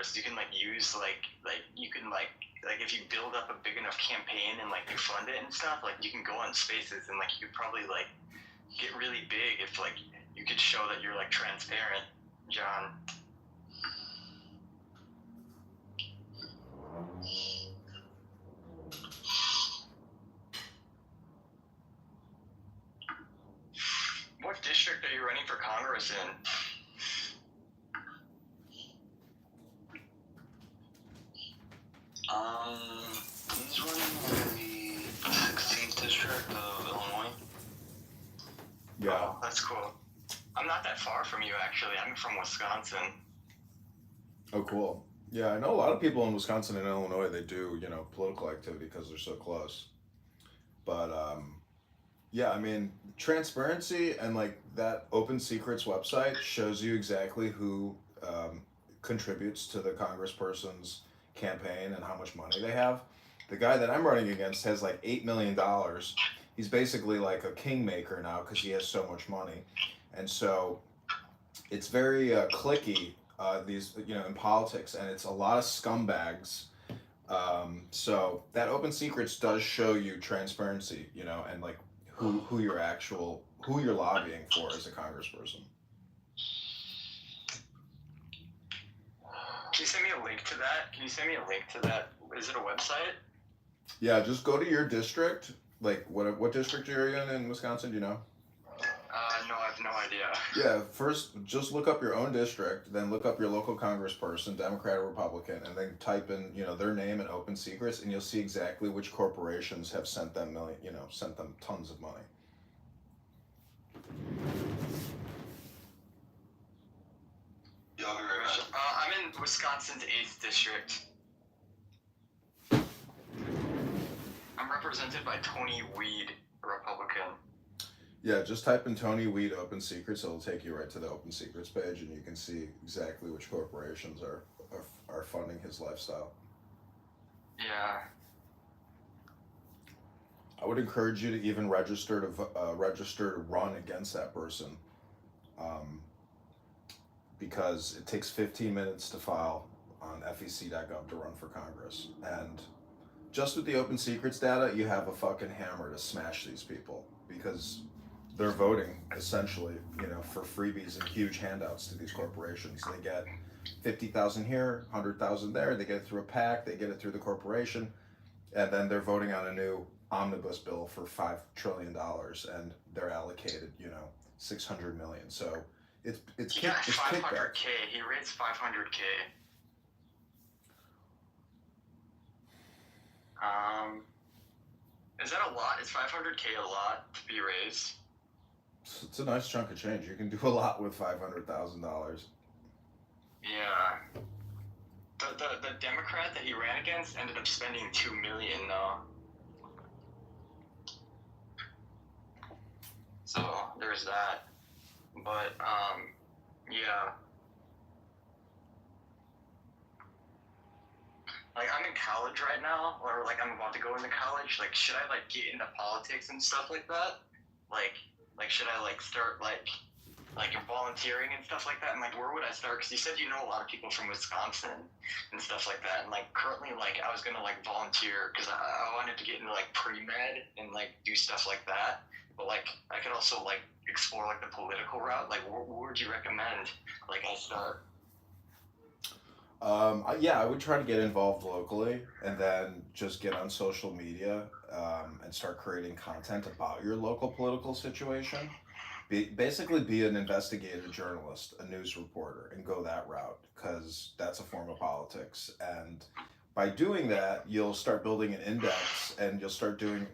Congress. You can like use like you can like if you build up a big enough campaign and like you fund it and stuff, like you can go on Spaces and like you could probably like get really big if like you could show that you're like transparent, John. What district are you running for Congress in? He's running in the 16th district of Illinois. Yeah. Oh, that's cool. I'm not that far from you, actually. I'm from Wisconsin. Oh, cool. Yeah, I know a lot of people in Wisconsin and Illinois, they do, political activity because they're so close. But, yeah, I mean, transparency and, like, that Open Secrets website shows you exactly who contributes to the congressperson's campaign and how much money they have. The guy that I'm running against has, like, $8 million. He's basically, like, a kingmaker now because he has so much money. And so it's very cliquey, in politics, and it's a lot of scumbags. So that Open Secrets does show you transparency, and like who you're lobbying for as a congressperson. Can you send me a link to that? Is it a website? Yeah, just go to your district. Like, what district you're in Wisconsin? Do you know? No, I have no idea. Yeah, first just look up your own district, then look up your local congressperson, Democrat or Republican, and then type in, their name and Open Secrets, and you'll see exactly which corporations have sent them tons of money. I'm in Wisconsin's 8th district. I'm represented by Tony Weed, a Republican. Yeah, just type in Tony Weed Open Secrets. It'll take you right to the Open Secrets page, and you can see exactly which corporations are funding his lifestyle. Yeah. I would encourage you to even register to run against that person, because it takes 15 minutes to file on fec.gov to run for Congress. And just with the Open Secrets data, you have a fucking hammer to smash these people, because they're voting essentially, for freebies and huge handouts to these corporations. They get 50,000 here, 100,000 there. They get it through a PAC. They get it through the corporation, and then they're voting on a new omnibus bill for $5 trillion, and they're allocated, $600 million. So it's 500K. He raised 500K. Is that a lot? Is 500K a lot to be raised? It's a nice chunk of change. You can do a lot with $500,000. Yeah. The Democrat that he ran against ended up spending $2 million though. So there's that. But yeah. Like, I'm in college right now, or like I'm about to go into college. Like, should I like get into politics and stuff like that? Like should I like start like volunteering and stuff like that? And like, where would I start? Because you said you know a lot of people from Wisconsin and stuff like that. And like currently, like I was gonna like volunteer because I wanted to get into like pre-med and like do stuff like that. But like I could also like explore like the political route. Like, where would you recommend like I start? Yeah, I would try to get involved locally, and then just get on social media, and start creating content about your local political situation. Basically be an investigative journalist, a news reporter, and go that route, because that's a form of politics. And by doing that, you'll start building an index, and you'll start doing,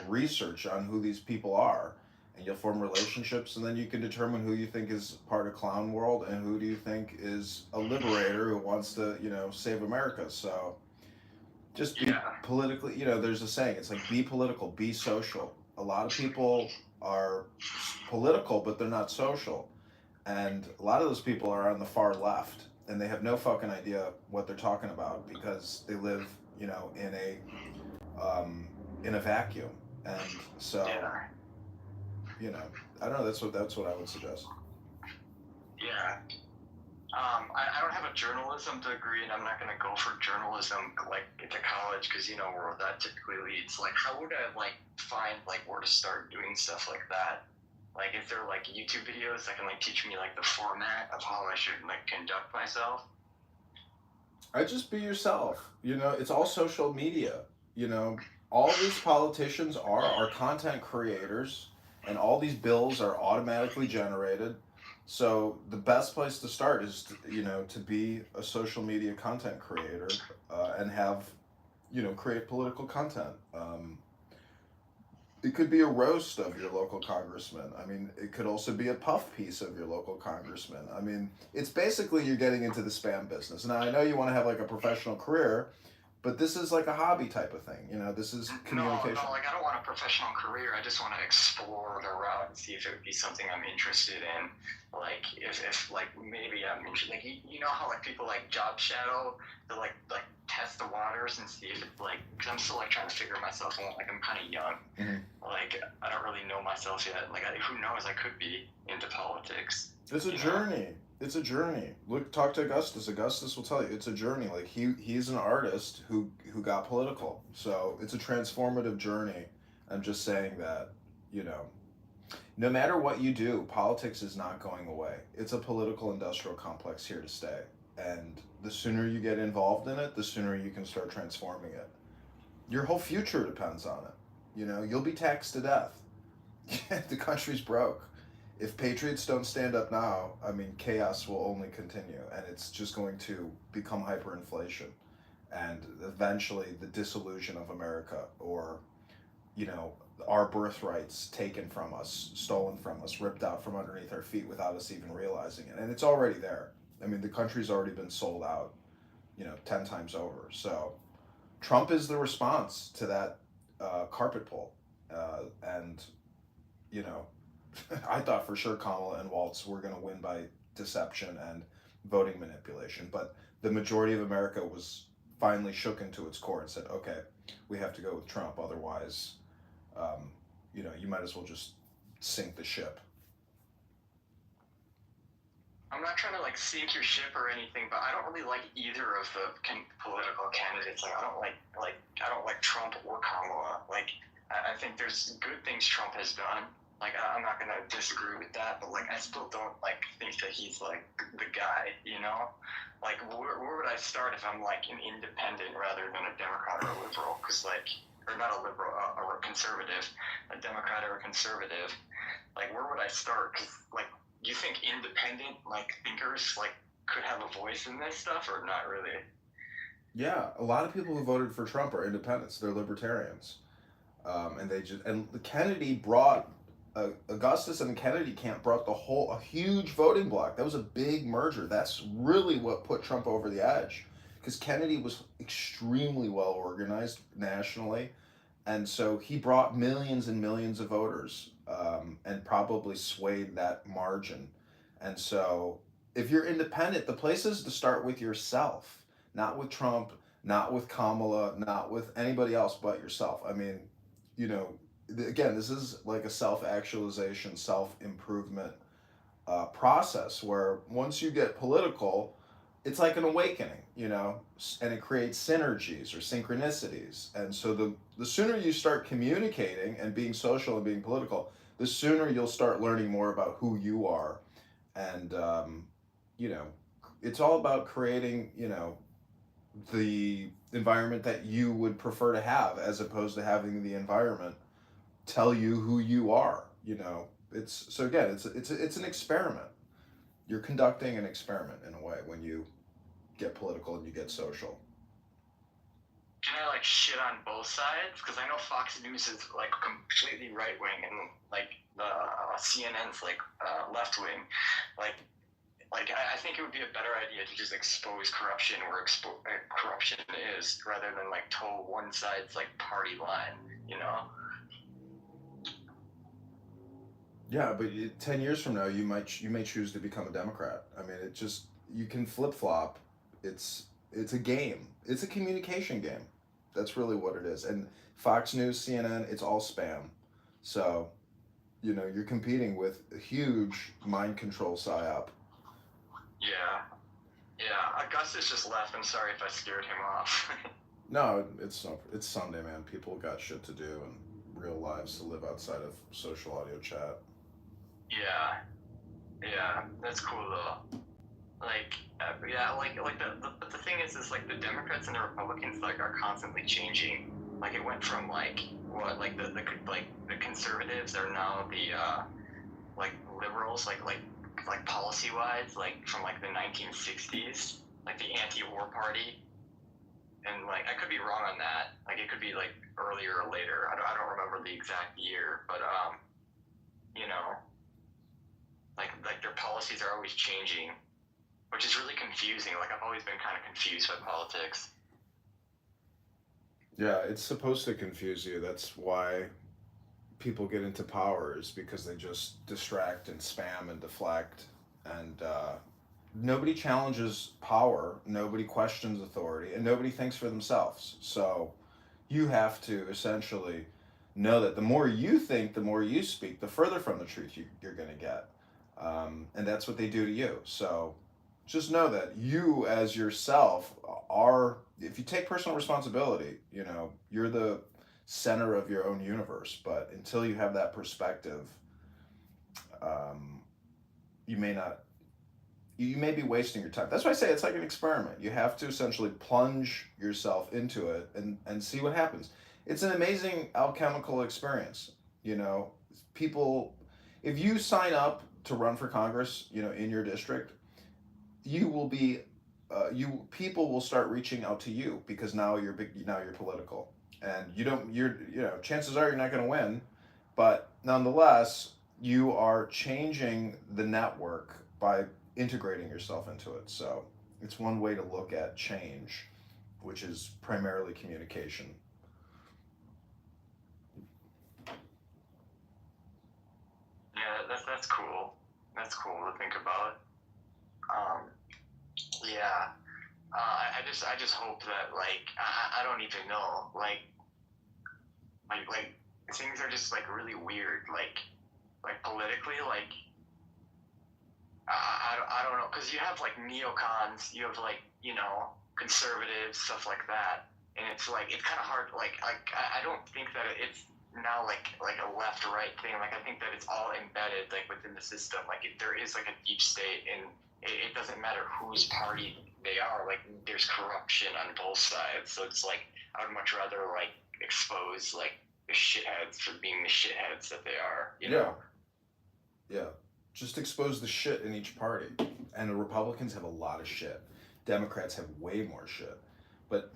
research on who these people are, and you'll form relationships, and then you can determine who you think is part of clown world and who do you think is a liberator who wants to, save America. So just be politically, there's a saying, it's like, be political, be social. A lot of people are political, but they're not social. And a lot of those people are on the far left, and they have no fucking idea what they're talking about, because they live, in a vacuum. And so, I don't know, that's what I would suggest. Yeah. I don't have a journalism degree, and I'm not going to go for journalism like into college because you know where that typically leads. Like, how would I like find like where to start doing stuff like that? Like, if there are like YouTube videos that can like teach me like the format of how I should like conduct myself. I just be yourself. You know, it's all social media. You know, all these politicians are content creators, and all these bills are automatically generated. So the best place to start is, to be a social media content creator, and have, create political content. It could be a roast of your local congressman. I mean, it could also be a puff piece of your local congressman. I mean, it's basically you're getting into the spam business. Now, I know you want to have like a professional career, but this is like a hobby type of thing. You know, this is communication. No, like I don't want a professional career. I just want to explore the route and see if it would be something I'm interested in. Like if like maybe I'm interested. Like you know how like people like job shadow to like test the waters and see if it like. Because I'm still like trying to figure myself out. Like I'm kind of young. Mm-hmm. Like I don't really know myself yet. Like who knows? I could be into politics. It's a journey. It's a journey. Look, talk to Augustus. Augustus will tell you it's a journey. Like he's an artist who got political. So it's a transformative journey. I'm just saying that, no matter what you do, politics is not going away. It's a political industrial complex here to stay. And the sooner you get involved in it, the sooner you can start transforming it. Your whole future depends on it. You'll be taxed to death. The country's broke. If patriots don't stand up now, I mean, chaos will only continue, and it's just going to become hyperinflation, and eventually the dissolution of America, or, our birthrights taken from us, stolen from us, ripped out from underneath our feet without us even realizing it. And it's already there. I mean, the country's already been sold out, 10 times over. So Trump is the response to that carpet pull. And, I thought for sure Kamala and Waltz were going to win by deception and voting manipulation, but the majority of America was finally shook into its core and said, okay, we have to go with Trump. Otherwise, you might as well just sink the ship. I'm not trying to like sink your ship or anything, but I don't really like either of the political candidates. Like I don't like Trump or Kamala. Like I think there's good things Trump has done. Like I'm not gonna disagree with that, but like I still don't like think that he's like the guy, Like where would I start if I'm like an independent rather than a Democrat or a liberal? Because or not a liberal or a conservative, a Democrat or a conservative. Like where would I start? Cause like you think independent like thinkers like could have a voice in this stuff or not really? Yeah, a lot of people who voted for Trump are independents. They're libertarians, and Kennedy brought. Augustus and the Kennedy camp brought a huge voting bloc. That was a big merger. That's really what put Trump over the edge, because Kennedy was extremely well organized nationally, and so he brought millions and millions of voters, and probably swayed that margin. And so if you're independent, the place is to start with yourself, not with Trump, not with Kamala, not with anybody else but yourself. I mean, again, this is like a self-actualization, self-improvement process where once you get political, it's like an awakening, and it creates synergies or synchronicities. And so the sooner you start communicating and being social and being political, the sooner you'll start learning more about who you are. And, it's all about creating, the environment that you would prefer to have, as opposed to having the environment tell you who you are. It's an experiment. You're conducting an experiment in a way when you get political and you get social. Can I like shit on both sides? Because I know Fox News is like completely right wing and like CNN's like left wing. Like I think it would be a better idea to just expose corruption where corruption is, rather than like toe one side's like party line. Yeah, but 10 years from now, you may choose to become a Democrat. I mean, you can flip flop. It's a game. It's a communication game. That's really what it is. And Fox News, CNN, it's all spam. So, you're competing with a huge mind control psyop. Yeah, Yeah, Augustus just left. I'm sorry if I scared him off. No, it's Sunday, man. People got shit to do and real lives to live outside of social audio chat. Yeah, that's cool though. Like, the thing is like the Democrats and the Republicans like are constantly changing. Like it went from like what like the conservatives are now the like liberals like policy wise like from like the 1960s like the anti-war party, and like I could be wrong on that, like it could be like earlier or later. I don't remember the exact year, but you know, like their policies are always changing, which is really confusing. Like I've always been kind of confused by politics. Yeah, it's supposed to confuse you. That's why people get into power, is because they just distract and spam and deflect, and nobody challenges power, nobody questions authority, and nobody thinks for themselves. So you have to essentially know that the more you think, the more you speak, the further from the truth you're going to get. And that's what they do to you. So just know that you as yourself are, if you take personal responsibility, you know, you're the center of your own universe. But until you have that perspective, you may be wasting your time. That's why I say it's like an experiment. You have to essentially plunge yourself into it and see what happens. It's an amazing alchemical experience. You know, people, if you sign up to run for Congress, you know, in your district, you will be, people will start reaching out to you because now you're big, now you're political, and you know, chances are you're not going to win, but nonetheless, you are changing the network by integrating yourself into it. So it's one way to look at change, which is primarily communication. Yeah, that's cool. That's cool to think about. Yeah. I just hope that like I don't even know like things are just like really weird like politically like I don't know, because you have like neocons, you have like, you know, conservatives, stuff like that, and it's like it's kind of hard. Like I don't think that it's now like a left right thing. Like I think that it's all embedded like within the system. Like there is like a deep state, and it doesn't matter whose party they are. Like there's corruption on both sides. So it's like I would much rather like expose like the shitheads for being the shitheads that they are. You know? Yeah. Just expose the shit in each party. And the Republicans have a lot of shit. Democrats have way more shit. But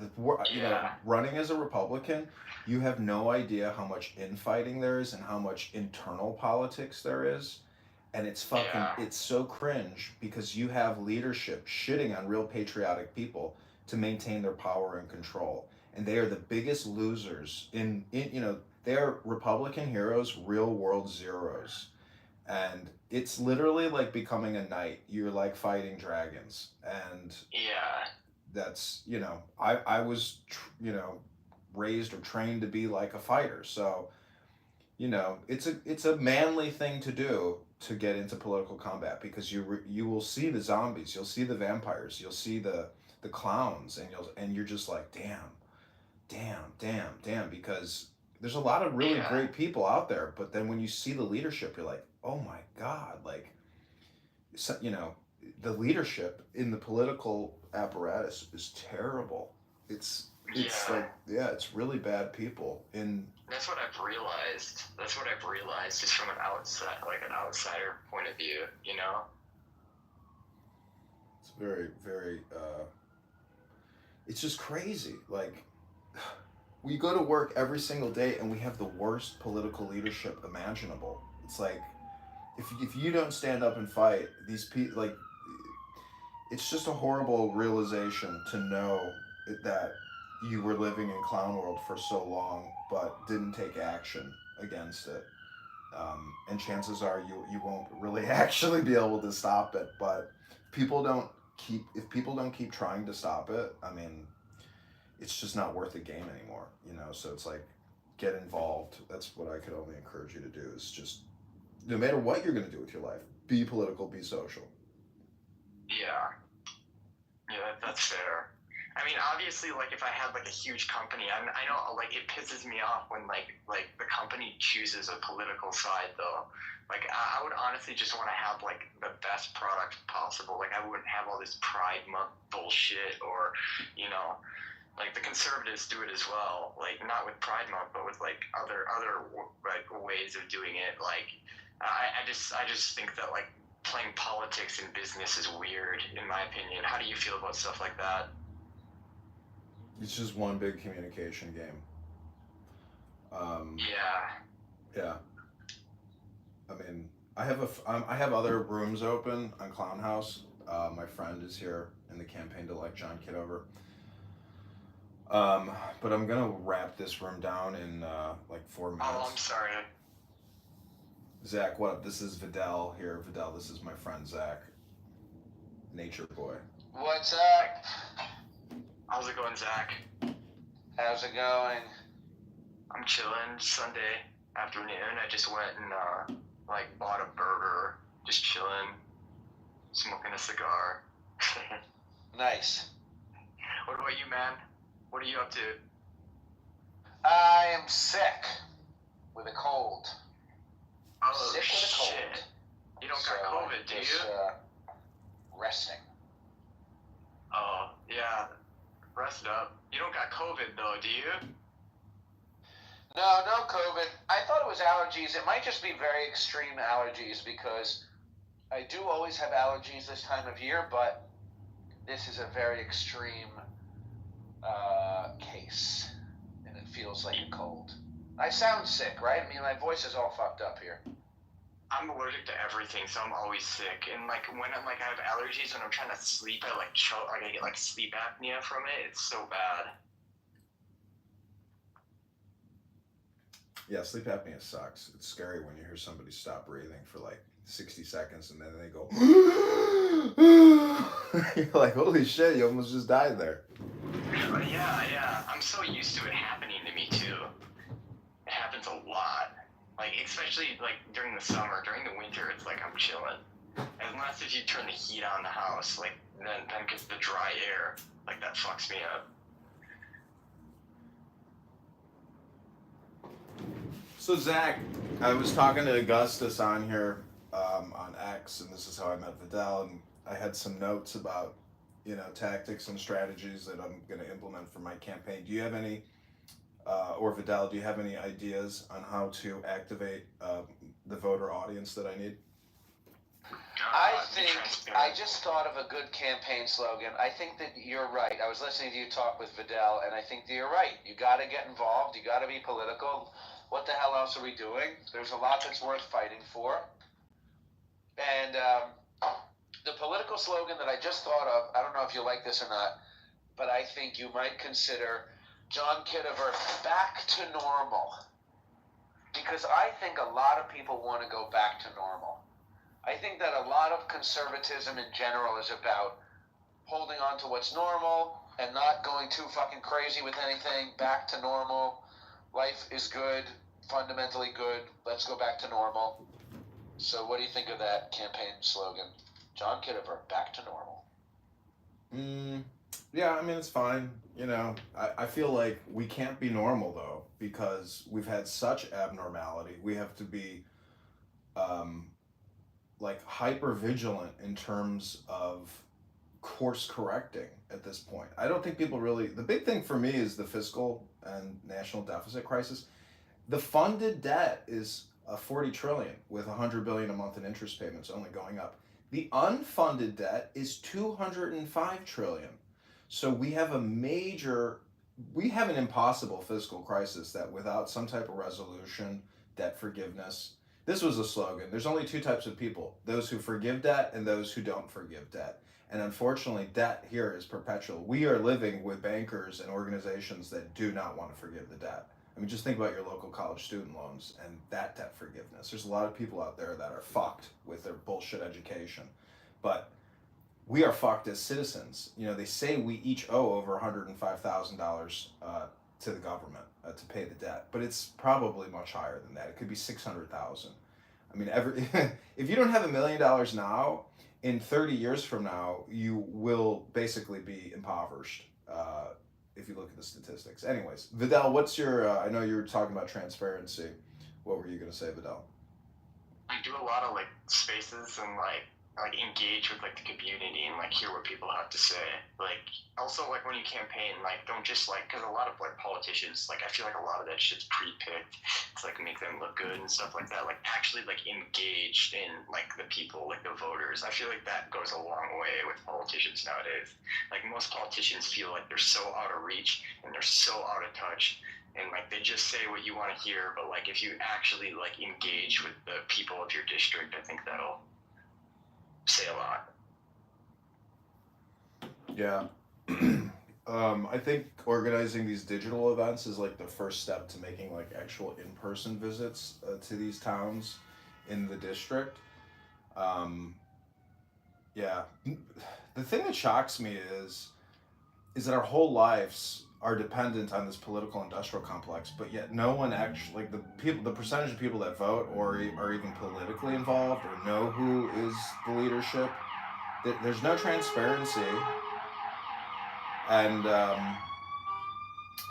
you know, running as a Republican, you have no idea how much infighting there is and how much internal politics there is. And it's fucking, it's so cringe because you have leadership shitting on real patriotic people to maintain their power and control. And they are the biggest losers in you know, they're Republican heroes, real world zeros. And it's literally like becoming a knight. You're like fighting dragons. And that's, you know, I was, you know, raised or trained to be like a fighter. So, you know, it's a manly thing to do to get into political combat, because you will see the zombies, you'll see the vampires, you'll see the clowns, and you're just like, damn, because there's a lot of really great people out there, but then when you see the leadership, you're like, oh my God, like, so, you know, the leadership in the political apparatus is terrible. It's like, yeah, it's really bad people. That's what I've realized. That's what I've realized just from an outsider point of view, you know? It's very, very, it's just crazy. Like, we go to work every single day and we have the worst political leadership imaginable. It's like, if you don't stand up and fight, these people, like, it's just a horrible realization to know that you were living in clown world for so long, but didn't take action against it. And chances are you won't really actually be able to stop it. But if people don't keep trying to stop it, I mean, it's just not worth the game anymore, you know? So it's like, get involved. That's what I could only encourage you to do, is just, no matter what you're going to do with your life, be political, be social. Yeah. That's fair. I mean, obviously, like if I had like a huge company, I know like it pisses me off when like the company chooses a political side though. Like I would honestly just want to have like the best product possible. Like I wouldn't have all this Pride Month bullshit or, you know, like the conservatives do it as well. Like not with Pride Month, but with like other like ways of doing it. Like I just think that like playing politics in business is weird in my opinion. How do you feel about stuff like that? It's just one big communication game. Yeah. I mean, I have other rooms open on Clown House. My friend is here in the campaign to elect John Kitover. But I'm gonna wrap this room down in like 4 minutes. Oh, I'm sorry. Zach, what up? This is Vidal here. Vidal, this is my friend Zach. Nature boy. What's up? How's it going, Zach? How's it going? I'm chilling. Sunday afternoon. I just went and like bought a burger. Just chilling, smoking a cigar. Nice. What about you, man? What are you up to? I am sick with a cold. Oh, sick with a cold. Shit. You don't got COVID, do you? Resting. Oh, yeah. Rest up. You don't got COVID, though, do you? No COVID. I thought it was allergies. It might just be very extreme allergies because I do always have allergies this time of year, but this is a very extreme case, and it feels like a cold. I sound sick, right? I mean, my voice is all fucked up here. I'm allergic to everything, so I'm always sick. And like when I'm like I have allergies when I'm trying to sleep, I like choke, like I get like sleep apnea from it. It's so bad. Yeah, sleep apnea sucks. It's scary when you hear somebody stop breathing for like 60 seconds and then they go you're like, holy shit, you almost just died there. Yeah. I'm so used to it happening to me too. It happens a lot. Like, especially, like, during the summer. During the winter, it's like I'm chilling. Unless if you turn the heat on the house, like, then gets the dry air. Like, that fucks me up. So, Zach, I was talking to Augustus on here, on X, and this is how I met Vidal, and I had some notes about, you know, tactics and strategies that I'm going to implement for my campaign. Do you have any... or Vidal, do you have any ideas on how to activate the voter audience that I need? I just thought of a good campaign slogan. I think that you're right. I was listening to you talk with Vidal, and I think that you're right. You got to get involved. You got to be political. What the hell else are we doing? There's a lot that's worth fighting for. And the political slogan that I just thought of, I don't know if you like this or not, but I think you might consider John Kitover back to normal. Because I think a lot of people want to go back to normal. I think that a lot of conservatism in general is about holding on to what's normal and not going too fucking crazy with anything. Back to normal. Life is good, fundamentally good. Let's go back to normal. So what do you think of that campaign slogan? John Kitover, back to normal. Yeah, I mean, it's fine. You know, I feel like we can't be normal, though, because we've had such abnormality. We have to be, like, hyper vigilant in terms of course correcting at this point. I don't think people really... The big thing for me is the fiscal and national deficit crisis. The funded debt is $40 trillion with $100 billion a month in interest payments only going up. The unfunded debt is $205 trillion. So we have an impossible fiscal crisis that without some type of resolution, debt forgiveness. This was a slogan. There's only two types of people: those who forgive debt and those who don't forgive debt. And unfortunately, debt here is perpetual. We are living with bankers and organizations that do not want to forgive the debt. I mean, just think about your local college student loans and that debt forgiveness. There's a lot of people out there that are fucked with their bullshit education. But we are fucked as citizens. You know, they say we each owe over $105,000 to the government to pay the debt, but it's probably much higher than that. It could be $600,000. I mean, if you don't have $1 million now, in 30 years from now, you will basically be impoverished. If you look at the statistics. Anyways, Vidal, what's your? I know you were talking about transparency. What were you gonna say, Vidal? I do a lot of like spaces and like engage with like the community and like hear what people have to say. Like also like when you campaign, like don't just like, because a lot of like politicians, like I feel like a lot of that shit's pre-picked to like make them look good and stuff like that. Like actually like engaged in like the people, like the voters. I feel like that goes a long way with politicians nowadays. Like most politicians feel like they're so out of reach and they're so out of touch. And like they just say what you want to hear, but like if you actually like engage with the people of your district, I think that'll say a lot. Yeah. I think organizing these digital events is like the first step to making like actual in-person visits to these towns in the district. Um, yeah. The thing that shocks me is that our whole lives are dependent on this political industrial complex, but yet no one actually, like the percentage of people that vote or are even politically involved or know who is the leadership, there's no transparency, and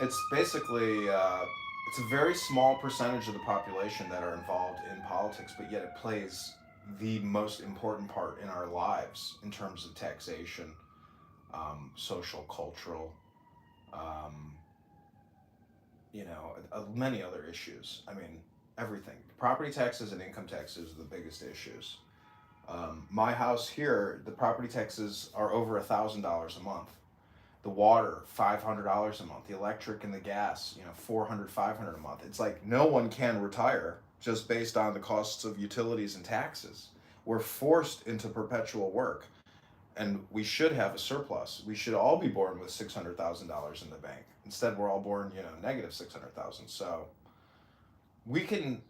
it's basically it's a very small percentage of the population that are involved in politics, but yet it plays the most important part in our lives in terms of taxation, social, cultural, um, many other issues. I mean, everything. Property taxes and income taxes are the biggest issues. My house here, the property taxes are over $1,000 a month. The water, $500 a month. The electric and the gas, $400, $500 a month. It's like no one can retire just based on the costs of utilities and taxes. We're forced into perpetual work, and we should have a surplus. We should all be born with $600,000 in the bank. Instead, we're all born, negative 600,000. So we can,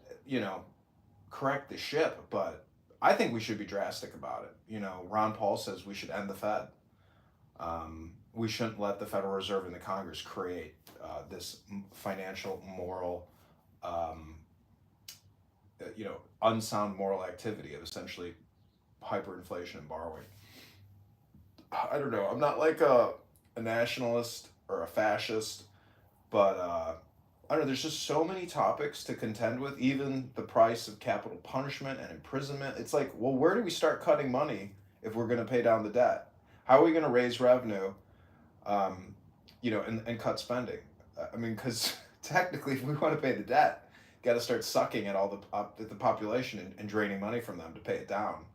correct the ship, but I think we should be drastic about it. Ron Paul says we should end the Fed. We shouldn't let the Federal Reserve and the Congress create this financial, moral, unsound moral activity of essentially hyperinflation and borrowing. I don't know. I'm not like a nationalist or a fascist, but I don't know. There's just so many topics to contend with. Even the price of capital punishment and imprisonment. It's like, well, where do we start cutting money if we're going to pay down the debt? How are we going to raise revenue, and cut spending? I mean, because technically, if we want to pay the debt, got to start sucking at all the population and draining money from them to pay it down.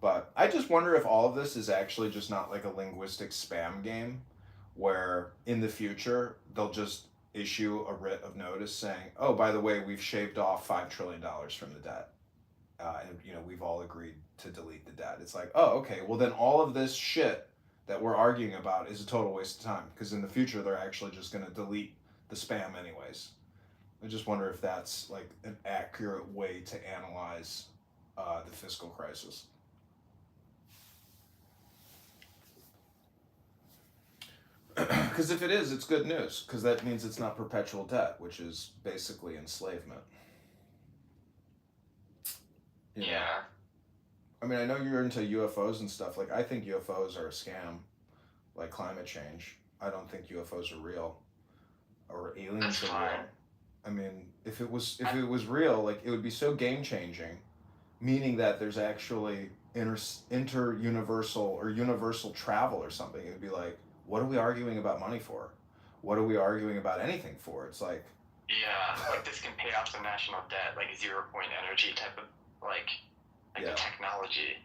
But I just wonder if all of this is actually just not like a linguistic spam game, where in the future they'll just issue a writ of notice saying, "Oh, by the way, we've shaved off $5 trillion from the debt, and we've all agreed to delete the debt." It's like, oh, okay, well then all of this shit that we're arguing about is a total waste of time, because in the future they're actually just going to delete the spam anyways. I just wonder if that's like an accurate way to analyze the fiscal crisis. Because if it is, it's good news, because that means it's not perpetual debt, which is basically enslavement. Yeah. I mean, I know you're into UFOs and stuff. Like, I think UFOs are a scam, like climate change. I don't think UFOs are real, or aliens are real. I mean, if it was real, like, it would be so game changing, meaning that there's actually inter-universal or universal travel or something. It would be like, what are we arguing about money for? What are we arguing about anything for? It's like... Yeah, like this can pay off the national debt, like 0 point energy type of, like the technology.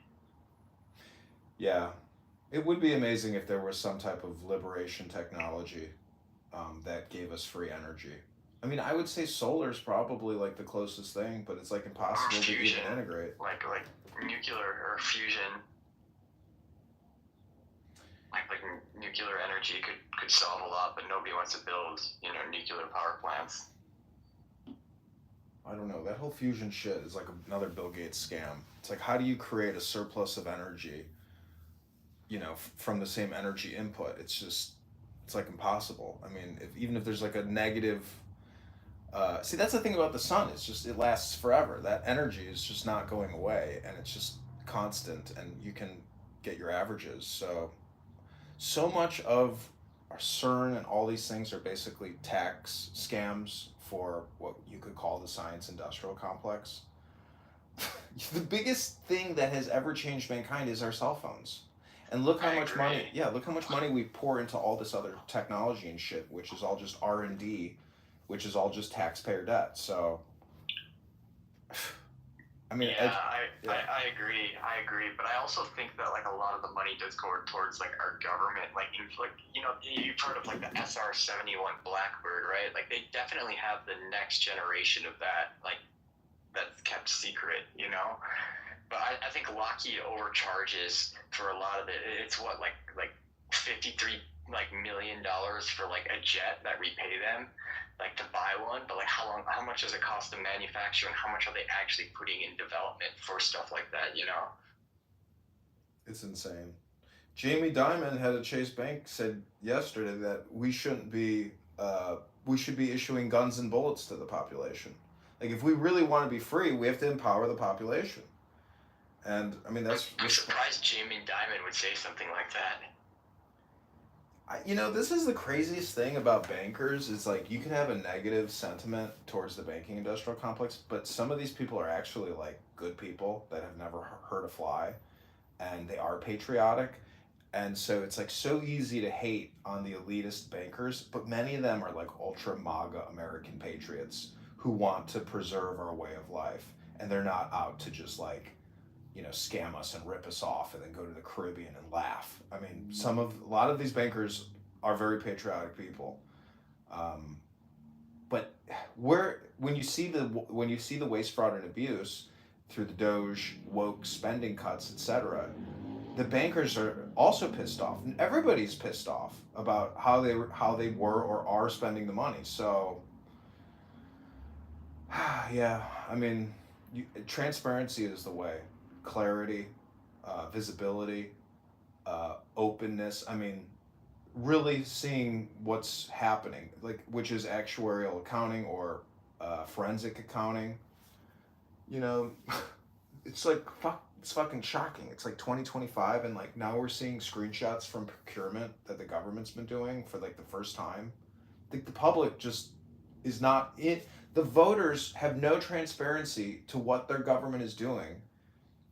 Yeah. It would be amazing if there was some type of liberation technology that gave us free energy. I mean, I would say solar's probably like the closest thing, but it's like impossible to even integrate. Like nuclear or fusion. Like nuclear energy could solve a lot, but nobody wants to build, nuclear power plants. I don't know. That whole fusion shit is like another Bill Gates scam. It's like, how do you create a surplus of energy, from the same energy input? It's like impossible. I mean, even if there's like a negative... that's the thing about the sun. It's just, it lasts forever. That energy is just not going away, and it's just constant, and you can get your averages. So much of our CERN and all these things are basically tax scams for what you could call the science industrial complex. The biggest thing that has ever changed mankind is our cell phones. And look how much money we pour into all this other technology and shit, which is all just R&D, which is all just taxpayer debt. So, I mean, I agree, but I also think that like a lot of the money does go towards like our government, like you know, you've heard of like the SR-71 Blackbird, right? Like they definitely have the next generation of that, like that's kept secret, you know. But I think Lockheed overcharges for a lot of it. It's what like $53 million for like a jet that we pay them like to buy one, but like how much does it cost to manufacture, and how much are they actually putting in development for stuff like that, you know? It's insane. Jamie Dimon, head of Chase Bank, said yesterday that we should be issuing guns and bullets to the population. Like, if we really want to be free, we have to empower the population. And I mean, I'm surprised Jamie Dimon would say something like that. This is the craziest thing about bankers is like you can have a negative sentiment towards the banking industrial complex, but some of these people are actually like good people that have never hurt a fly, and they are patriotic. And so it's like so easy to hate on the elitist bankers, but many of them are like ultra MAGA American patriots who want to preserve our way of life, and they're not out to just like, scam us and rip us off and then go to the Caribbean and laugh. I mean, a lot of these bankers are very patriotic people. But when you see the waste, fraud, and abuse through the Doge, woke spending cuts, etc., the bankers are also pissed off, and everybody's pissed off about how they were or are spending the money. So, yeah, I mean, transparency is the way. Clarity, visibility, openness. I mean, really seeing what's happening, like, which is actuarial accounting or forensic accounting. It's like it's fucking shocking. It's like 2025, and like now we're seeing screenshots from procurement that the government's been doing for like the first time. I think the public just is not it. The voters have no transparency to what their government is doing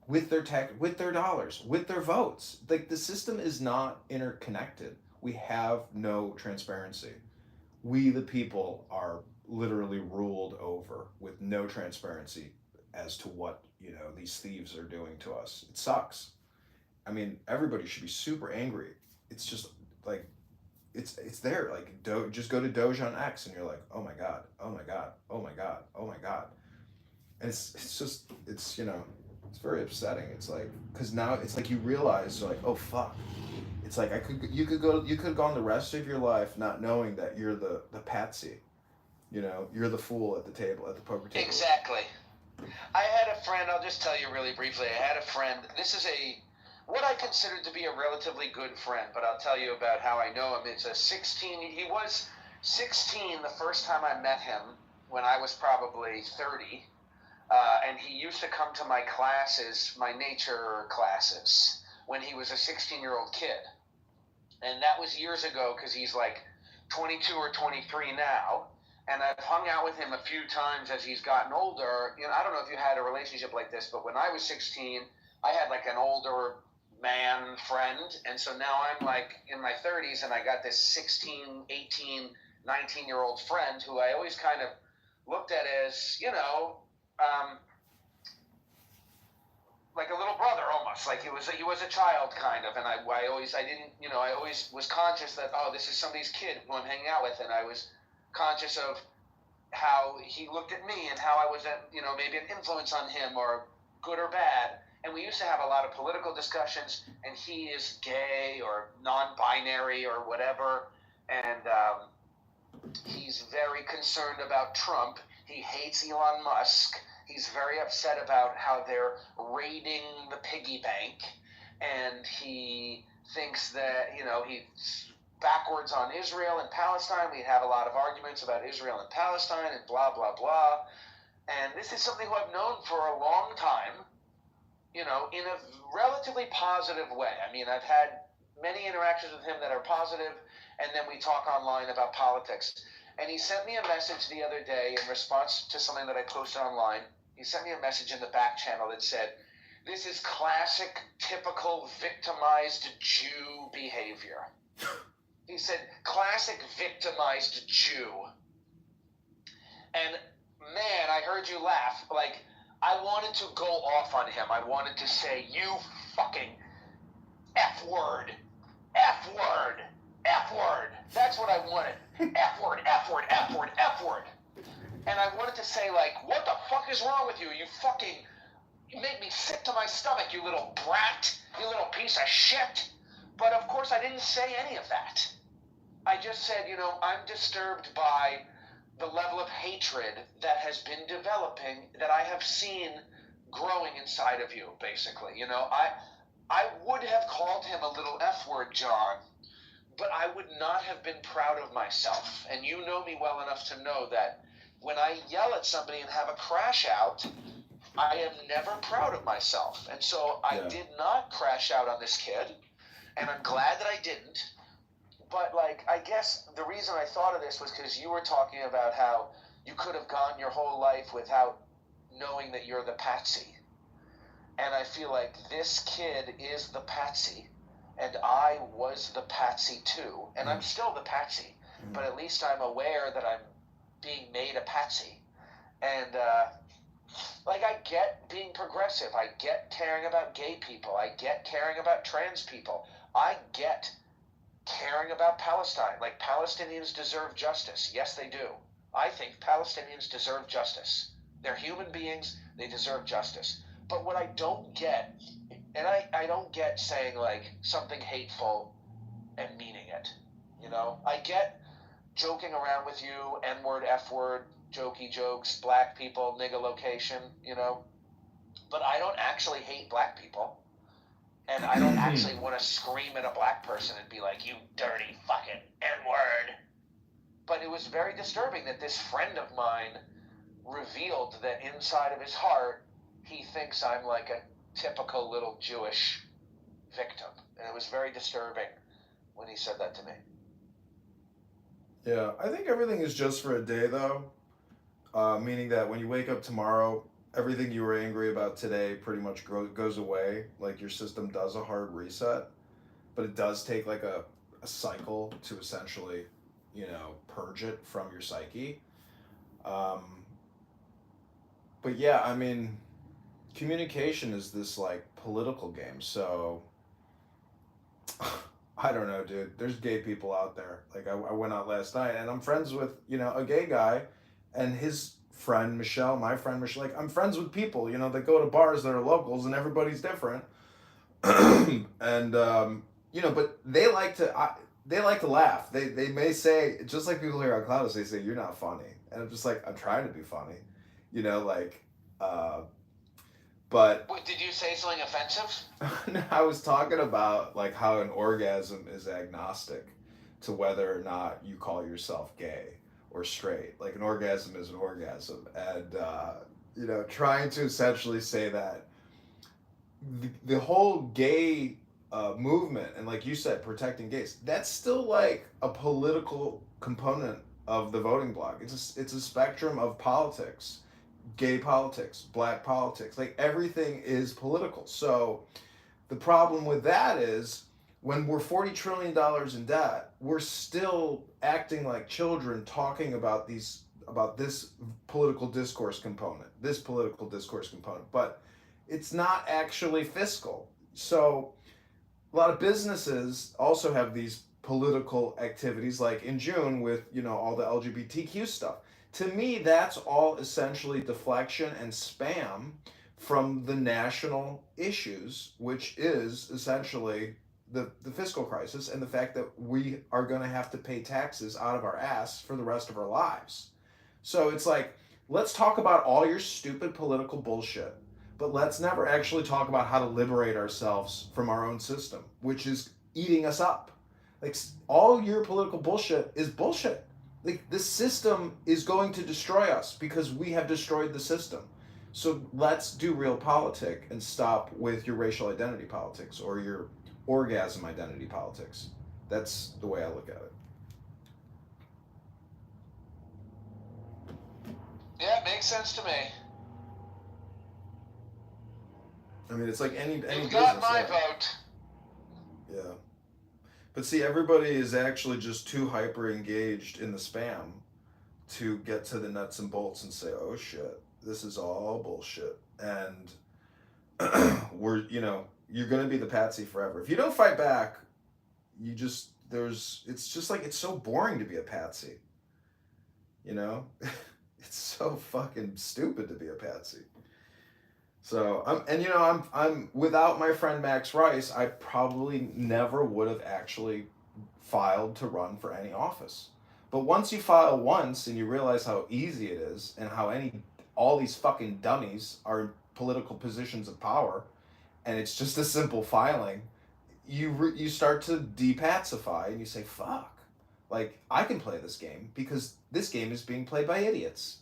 with their with their dollars, with their votes. Like, the system is not interconnected. We have no transparency. We, the people, are literally ruled over with no transparency as to what, these thieves are doing to us. It sucks. I mean, everybody should be super angry. It's just like, it's there. Like, just go to Doge on X and you're like, oh my God, oh my God, oh my God, oh my God. And it's very upsetting. It's like, because now it's like you realize, you're like, oh fuck. It's like you could have gone the rest of your life not knowing that you're the patsy. You're the fool at the table, at the poker table. Exactly. I had a friend, I'll just tell you really briefly, this is what I consider to be a relatively good friend, but I'll tell you about how I know him. He was 16 the first time I met him, when I was probably 30. And he used to come to my classes, my nature classes, when he was a 16-year-old kid. And that was years ago, because he's like 22 or 23 now. And I've hung out with him a few times as he's gotten older. I don't know if you had a relationship like this, but when I was 16, I had like an older man friend. And so now I'm like in my 30s, and I got this 16, 18, 19-year-old friend who I always kind of looked at as, like a little brother almost, like he was a child kind of, and I always was conscious that, oh, this is somebody's kid who I'm hanging out with, and I was conscious of how he looked at me and how I was maybe an influence on him, or good or bad. And we used to have a lot of political discussions, and he is gay or non-binary or whatever, and he's very concerned about Trump. He hates Elon Musk. He's very upset about how they're raiding the piggy bank, and he thinks that, he's backwards on Israel and Palestine. We have a lot of arguments about Israel and Palestine and blah, blah, blah. And this is something who I've known for a long time. in a relatively positive way. I mean, I've had many interactions with him that are positive, and then we talk online about politics. And he sent me a message the other day in response to something that I posted online. He sent me a message in the back channel that said, "This is classic, typical, victimized Jew behavior." He said, "Classic, victimized Jew." And man, I heard you laugh. Like, I wanted to go off on him. I wanted to say, "You fucking F word, F word, F word." That's what I wanted. F word, F word, F word, F word. And I wanted to say, like, "What the fuck is wrong with you? You make me sick to my stomach, you little brat, you little piece of shit." But of course I didn't say any of that. I just said, I'm disturbed by the level of hatred that has been developing, that I have seen growing inside of you, basically. I would have called him a little F word, John, but I would not have been proud of myself. And you know me well enough to know that when I yell at somebody and have a crash out, I am never proud of myself. And so I did not crash out on this kid, and I'm glad that I didn't. But, I guess the reason I thought of this was because you were talking about how you could have gone your whole life without knowing that you're the patsy. And I feel like this kid is the patsy, and I was the patsy too. And I'm still the patsy, but at least I'm aware that I'm being made a patsy. And, I get being progressive. I get caring about gay people. I get caring about trans people. I get caring about Palestine. Palestinians deserve justice. Yes, they do. I think Palestinians deserve justice. They're human beings. They deserve justice. But what I don't get, and I don't get saying, something hateful and meaning it. I get joking around with you, N-word, F-word, jokey jokes, black people, nigga location, But I don't actually hate black people. And I don't actually want to scream at a black person and be like, "You dirty fucking N-word." But it was very disturbing that this friend of mine revealed that inside of his heart, he thinks I'm like a typical little Jewish victim. And it was very disturbing when he said that to me. Yeah, I think everything is just for a day, though. Meaning that when you wake up tomorrow, everything you were angry about today pretty much goes away. Your system does a hard reset, but it does take a cycle to essentially, purge it from your psyche. But yeah, I mean, communication is this political game. So I don't know, dude. There's gay people out there. I went out last night and I'm friends with, a gay guy and his friend Michelle, my friend Michelle. I'm friends with people, that go to bars that are locals and everybody's different. And, but they like to laugh. They may say, just like people here on Cloudos, they say, "You're not funny." And I'm just I'm trying to be funny, but Wait, did you say something offensive? I was talking about how an orgasm is agnostic to whether or not you call yourself gay or straight. An orgasm is an orgasm, and trying to essentially say that the whole gay movement and like you said, protecting gays, that's still a political component of the voting bloc. It's a spectrum of politics. Gay politics, black politics, everything is political. So the problem with that is when we're $40 trillion in debt, we're still acting like children talking about this political discourse component, but it's not actually fiscal. So a lot of businesses also have these political activities, like in June with, all the LGBTQ stuff. To me, that's all essentially deflection and spam from the national issues, which is essentially the fiscal crisis and the fact that we are going to have to pay taxes out of our ass for the rest of our lives. So it's let's talk about all your stupid political bullshit, but let's never actually talk about how to liberate ourselves from our own system, which is eating us up. All your political bullshit is bullshit. The system is going to destroy us because we have destroyed the system. So let's do real politic and stop with your racial identity politics or your orgasm identity politics. That's the way I look at it. Yeah, it makes sense to me. I mean, it's like any You've business. got my vote. Yeah. But see, everybody is actually just too hyper engaged in the spam to get to the nuts and bolts and say, oh shit, this is all bullshit. And you're going to be the patsy forever. If you don't fight back, it's just like, it's so boring to be a patsy. You know? It's so fucking stupid to be a patsy. So I'm without my friend Max Rice, I probably never would have actually filed to run for any office. But once you file once and you realize how easy it is and how all these fucking dummies are in political positions of power, and it's just a simple filing, you start to depacify and you say, fuck, like I can play this game because this game is being played by idiots.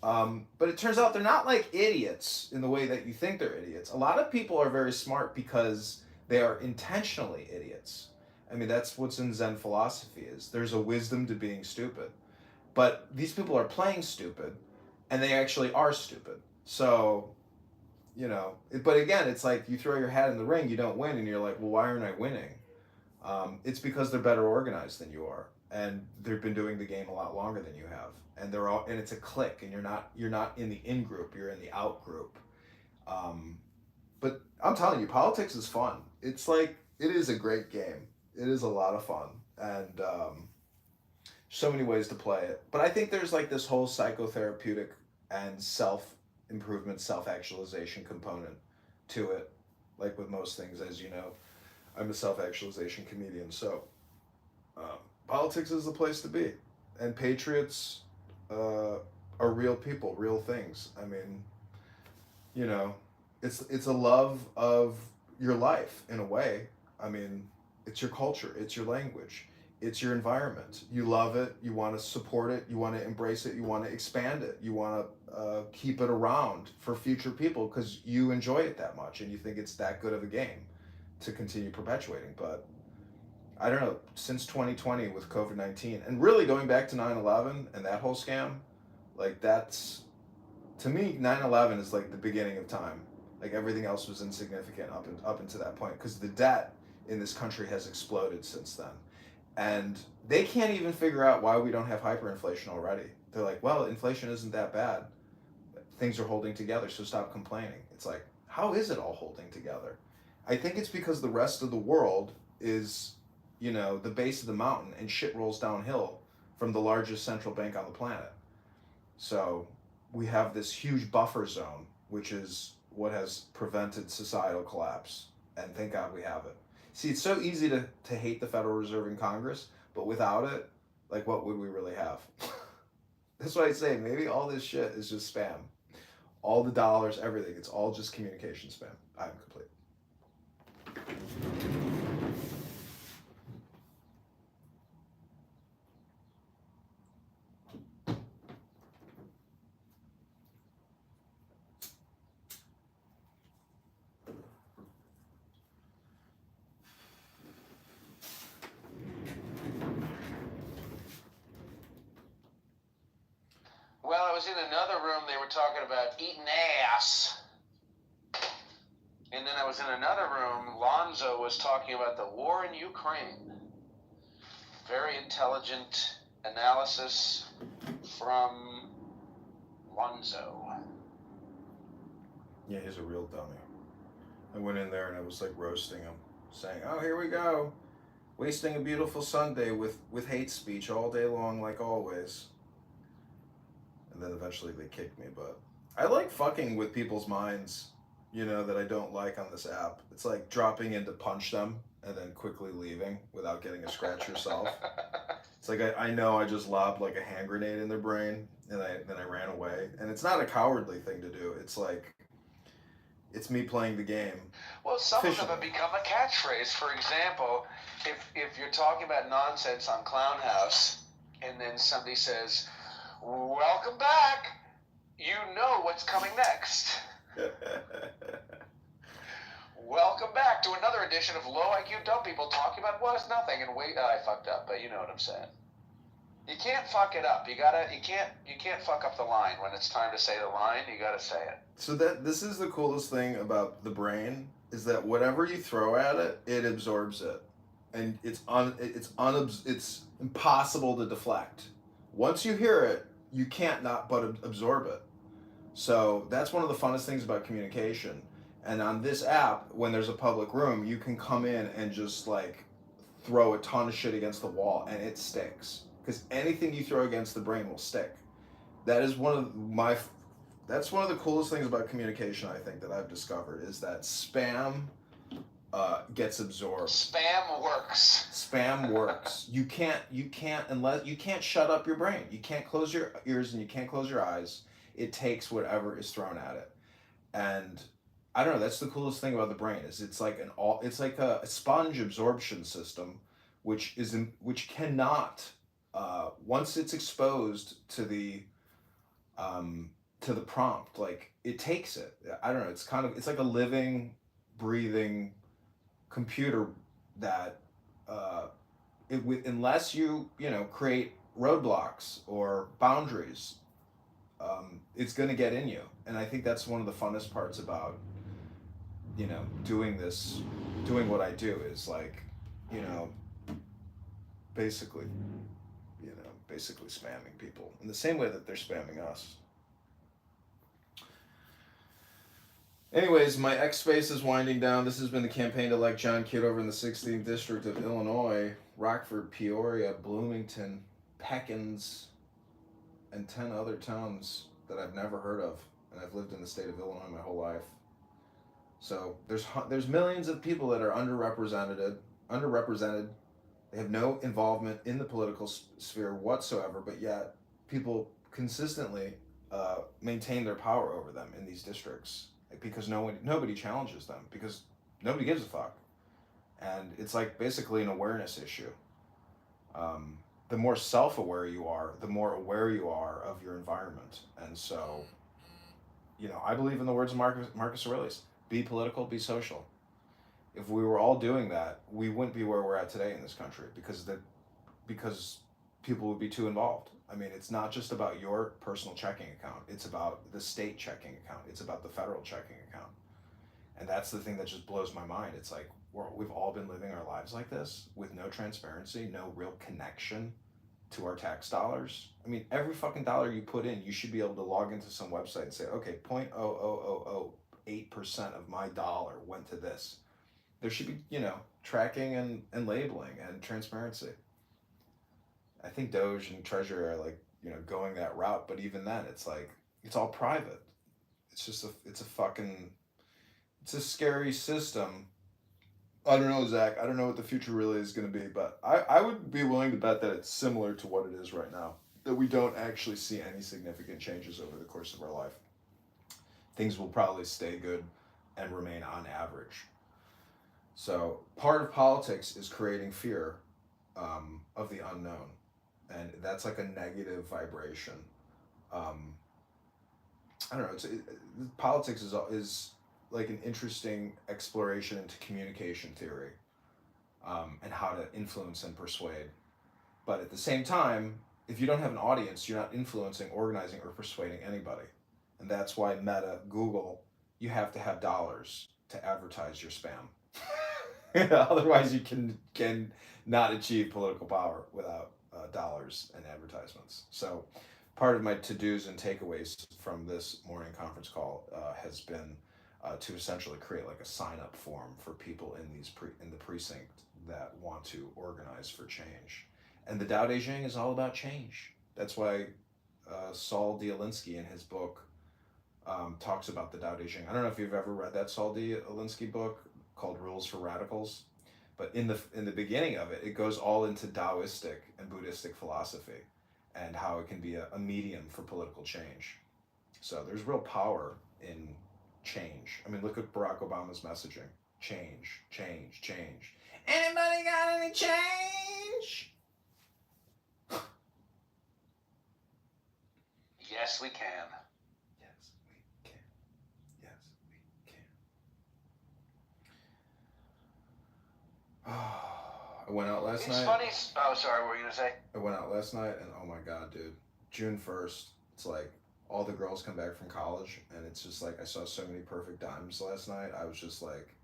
But it turns out they're not like idiots in the way that you think they're idiots. A lot of people are very smart because they are intentionally idiots. I mean, that's what's in Zen philosophy is there's a wisdom to being stupid. But these people are playing stupid, and they actually are stupid. So, but again, it's like you throw your hat in the ring, you don't win, and you're like, well, why aren't I winning? It's because they're better organized than you are, and they've been doing the game a lot longer than you have, and it's a clique, and you're not in the in group, you're in the out group. But I'm telling you, politics is fun. It's like it is a great game. It is a lot of fun, and so many ways to play it. But I think there's like this whole psychotherapeutic and self-improvement, self-actualization component to it, like with most things, as you know. I'm a self-actualization comedian, so politics is the place to be. And patriots are real people, real things. I mean, it's a love of your life in a way. I mean, it's your culture, it's your language, it's your environment. You love it, you want to support it, you want to embrace it, you want to expand it, you want to keep it around for future people because you enjoy it that much and you think it's that good of a game to continue perpetuating. But I don't know, since 2020 with COVID-19 and really going back to 9/11 and that whole scam, like that's, to me, 9/11 is like the beginning of time. Like everything else was insignificant up until that point because the debt in this country has exploded since then. And they can't even figure out why we don't have hyperinflation already. They're like, well, inflation isn't that bad. Things are holding together, so stop complaining. It's like, how is it all holding together? I think it's because the rest of the world is, the base of the mountain and shit rolls downhill from the largest central bank on the planet. So we have this huge buffer zone, which is what has prevented societal collapse. And thank God we have it. See, it's so easy to hate the Federal Reserve and Congress, but without it, like, what would we really have? That's why I say maybe all this shit is just spam. All the dollars, everything, it's all just communication spam. I'm complete. Well, I was in another room, they were talking about eating ass. And then I was in another room, Lonzo was talking about the war in Ukraine. Very intelligent analysis from Lonzo. Yeah, he's a real dummy. I went in there and I was like roasting him, saying, oh, here we go. Wasting a beautiful Sunday with hate speech all day long like always. And then eventually they kicked me, but I like fucking with people's minds, that I don't like on this app. It's like dropping in to punch them and then quickly leaving without getting a scratch yourself. It's like I know I just lobbed like a hand grenade in their brain and then I ran away. And it's not a cowardly thing to do. It's like, it's me playing the game. Well, some of them have become a catchphrase. For example, if you're talking about nonsense on Clown House and then somebody says, welcome back, what's coming next. Welcome back to another edition of Low IQ Dumb People talking about what is nothing. And wait, I fucked up, but you know what I'm saying. You can't fuck it up. You can't fuck up the line. When it's time to say the line, you gotta say it. So this is the coolest thing about the brain, is that whatever you throw at it, it absorbs it. And it's impossible to deflect. Once you hear it, you can't not but absorb it. So that's one of the funnest things about communication. And on this app, when there's a public room, you can come in and just like throw a ton of shit against the wall and it sticks. Because anything you throw against the brain will stick. That's one of the coolest things about communication, I think, that I've discovered, is that spam gets absorbed. Spam works. Spam works. You can't shut up your brain. You can't close your ears and you can't close your eyes. It takes whatever is thrown at it. And I don't know, that's the coolest thing about the brain, is it's like a sponge absorption system, which cannot once it's exposed to the prompt, like it takes it. I don't know, it's like a living, breathing computer that unless you create roadblocks or boundaries, it's going to get in you. And I think that's one of the funnest parts about doing what I do, is like basically spamming people in the same way that they're spamming us. Anyways, my X space is winding down. This has been the campaign to elect John Kitover in the 16th District of Illinois, Rockford, Peoria, Bloomington, Peckins, and 10 other towns that I've never heard of. And I've lived in the state of Illinois my whole life. So there's millions of people that are underrepresented. They have no involvement in the political sphere whatsoever, but yet people consistently maintain their power over them in these districts, because nobody challenges them, because nobody gives a fuck. And it's like basically an awareness issue. The more self-aware you are, the more aware you are of your environment. And so, I believe in the words of Marcus Aurelius: be political, be social. If we were all doing that, we wouldn't be where we're at today in this country, because people would be too involved. I mean, it's not just about your personal checking account. It's about the state checking account. It's about the federal checking account. And that's the thing that just blows my mind. It's like we've all been living our lives like this, with no transparency, no real connection to our tax dollars. I mean, every fucking dollar you put in, you should be able to log into some website and say, okay, 0.00008% of my dollar went to this. There should be, tracking and labeling and transparency. I think Doge and Treasury are like, going that route, but even then, it's like, it's all private. It's just it's a scary system. I don't know, Zach. I don't know what the future really is going to be, but I would be willing to bet that it's similar to what it is right now, that we don't actually see any significant changes over the course of our life. Things will probably stay good and remain on average. So part of politics is creating fear of the unknown, and that's like a negative vibration. I don't know. Politics is like an interesting exploration into communication theory, and how to influence and persuade. But at the same time, if you don't have an audience, you're not influencing, organizing, or persuading anybody. And that's why Meta, Google, you have to have dollars to advertise your spam. Otherwise, you can not achieve political power without dollars and advertisements. So part of my to-dos and takeaways from this morning conference call has been to essentially create like a sign-up form for people in the precinct that want to organize for change. And the Tao Te Ching is all about change. That's why Saul D. Alinsky in his book talks about the Tao Te Ching. I don't know if you've ever read that Saul D. Alinsky book called Rules for Radicals, but in the beginning of it, it goes all into Taoistic and Buddhistic philosophy and how it can be a medium for political change. So there's real power in change. I mean, look at Barack Obama's messaging. Change, change, change. Anybody got any change? Yes, we can. Yes, we I went out last It's night. funny. Oh, sorry. What were you gonna say? I went out last night, and oh my god, dude! June 1st. It's like all the girls come back from college, and it's just like I saw so many perfect dimes last night. I was just like,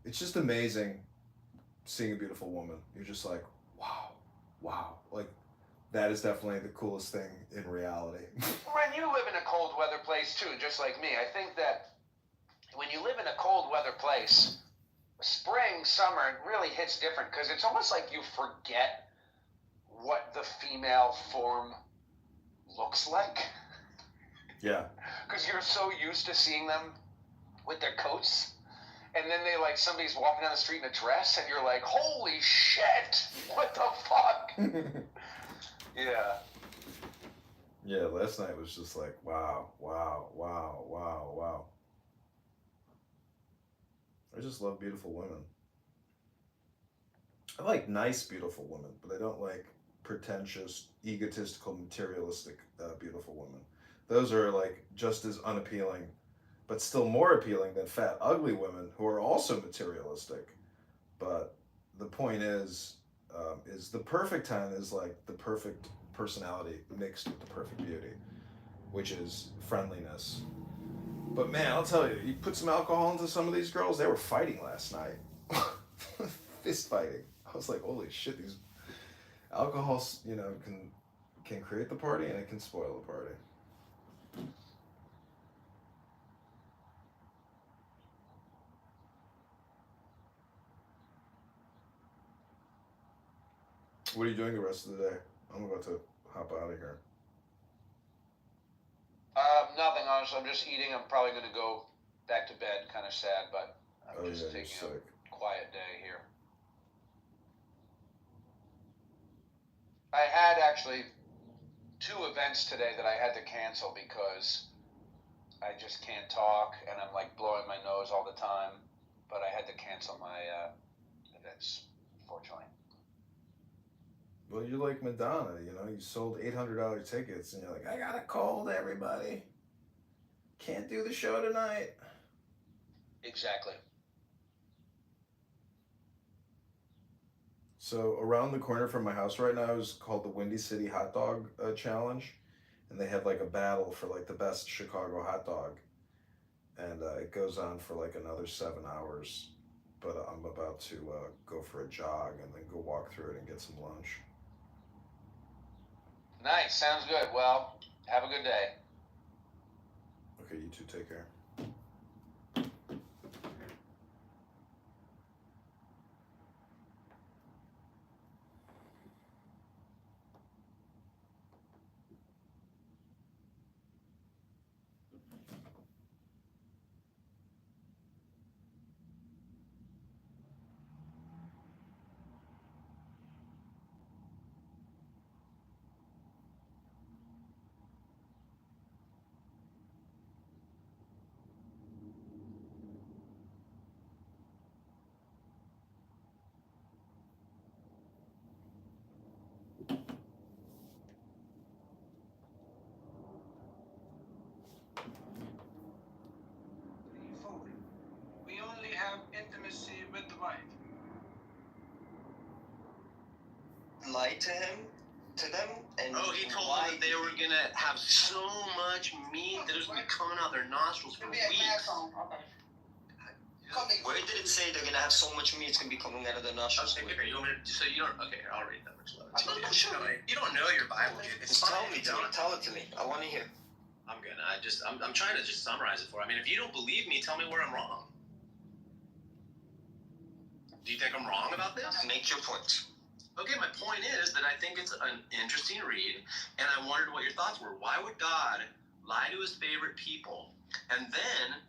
it's just amazing seeing a beautiful woman. You're just like, wow, like that is definitely the coolest thing in reality. When you live in a cold weather place too, just like me, I think that when you live in a cold weather place, spring, summer, it really hits different because it's almost like you forget what the female form looks like. Yeah. Because you're so used to seeing them with their coats, and then somebody's walking down the street in a dress, and you're like, holy shit, what the fuck? Yeah. Yeah, last night was just like, wow. I just love beautiful women. I like nice, beautiful women, but I don't like pretentious, egotistical, materialistic, beautiful women. Those are like just as unappealing, but still more appealing than fat, ugly women who are also materialistic. But the point is the perfect 10 is like the perfect personality mixed with the perfect beauty, which is friendliness. But man, I'll tell you put some alcohol into some of these girls, they were fighting last night. Fist fighting. I was like, holy shit, these alcohols, can create the party and it can spoil the party. What are you doing the rest of the day? I'm about to hop out of here. Nothing, honestly. I'm just eating. I'm probably going to go back to bed. Kind of sad, but I'm just taking a quiet day here. I had actually 2 events today that I had to cancel because I just can't talk and I'm like blowing my nose all the time. But I had to cancel my events, unfortunately. Well, you're like Madonna, you sold $800 tickets and you're like, I got a cold, everybody. Can't do the show tonight. Exactly. So around the corner from my house right now is called the Windy City Hot Dog Challenge. And they have like a battle for like the best Chicago hot dog. And it goes on for like another 7 hours. But I'm about to go for a jog and then go walk through it and get some lunch. Nice. Sounds good. Well, have a good day. Okay, you two take care. We only have intimacy with the wife. Lied to them, and he told them that they were gonna have so much meat that it was gonna be coming out their nostrils for weeks. Where did it say they're gonna have so much meat it's gonna be coming out of their nostrils? Okay, you want me to, so you don't? Okay, I'll read that much love. You don't know your Bible, dude. It's fine. Tell it to me. I want to hear. I'm trying to just summarize it for you. I mean, if you don't believe me, tell me where I'm wrong. Do you think I'm wrong about this? Make your point. Okay, my point is that I think it's an interesting read, and I wondered what your thoughts were. Why would God lie to his favorite people and then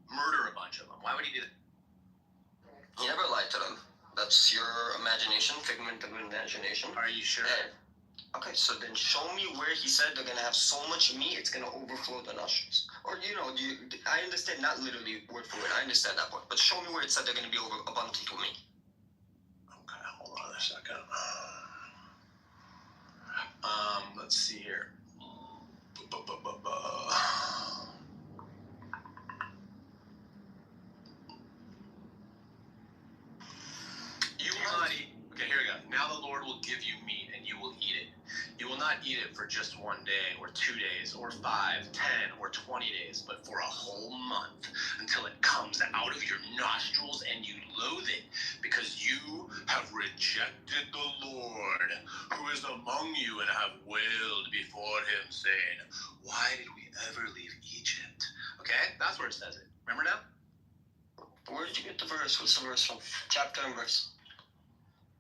murder a bunch of them? Why would he do that? He never lied to them. That's your imagination, figment of imagination. Are you sure? Okay, so then show me where he said they're gonna have so much meat it's gonna overflow the nostrils. Or I understand not literally word for word. I understand that part, but show me where it said they're gonna be abundant to me. Okay, hold on a second. Let's see here. You just one day or 2 days or 5, 10, or 20 days, but for a whole month until it comes out of your nostrils and you loathe it because you have rejected the Lord who is among you and have wailed before him saying, why did we ever leave Egypt? Okay, that's where it says it. Remember now? Where did you get the verse? What's the verse from? Chapter and verse.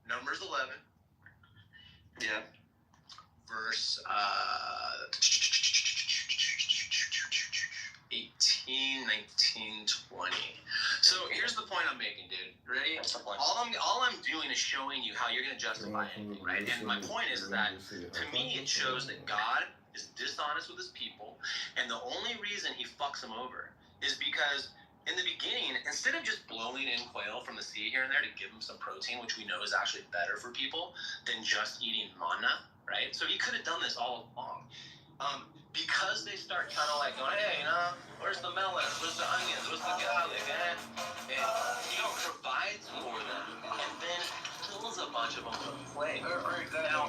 Numbers 11. Yeah. Verse 18, 19, 20. So here's the point I'm making, dude. Ready? All I'm doing is showing you how you're going to justify anything, right? And my point is that, to me, it shows that God is dishonest with his people, and the only reason he fucks them over is because in the beginning, instead of just blowing in quail from the sea here and there to give them some protein, which we know is actually better for people than just eating manna, right? So he could have done this all along. Because they start kind of like going, hey, where's the melons? Where's the onions? Where's the garlic? And provides for them and then kills a bunch of them with plague. Now,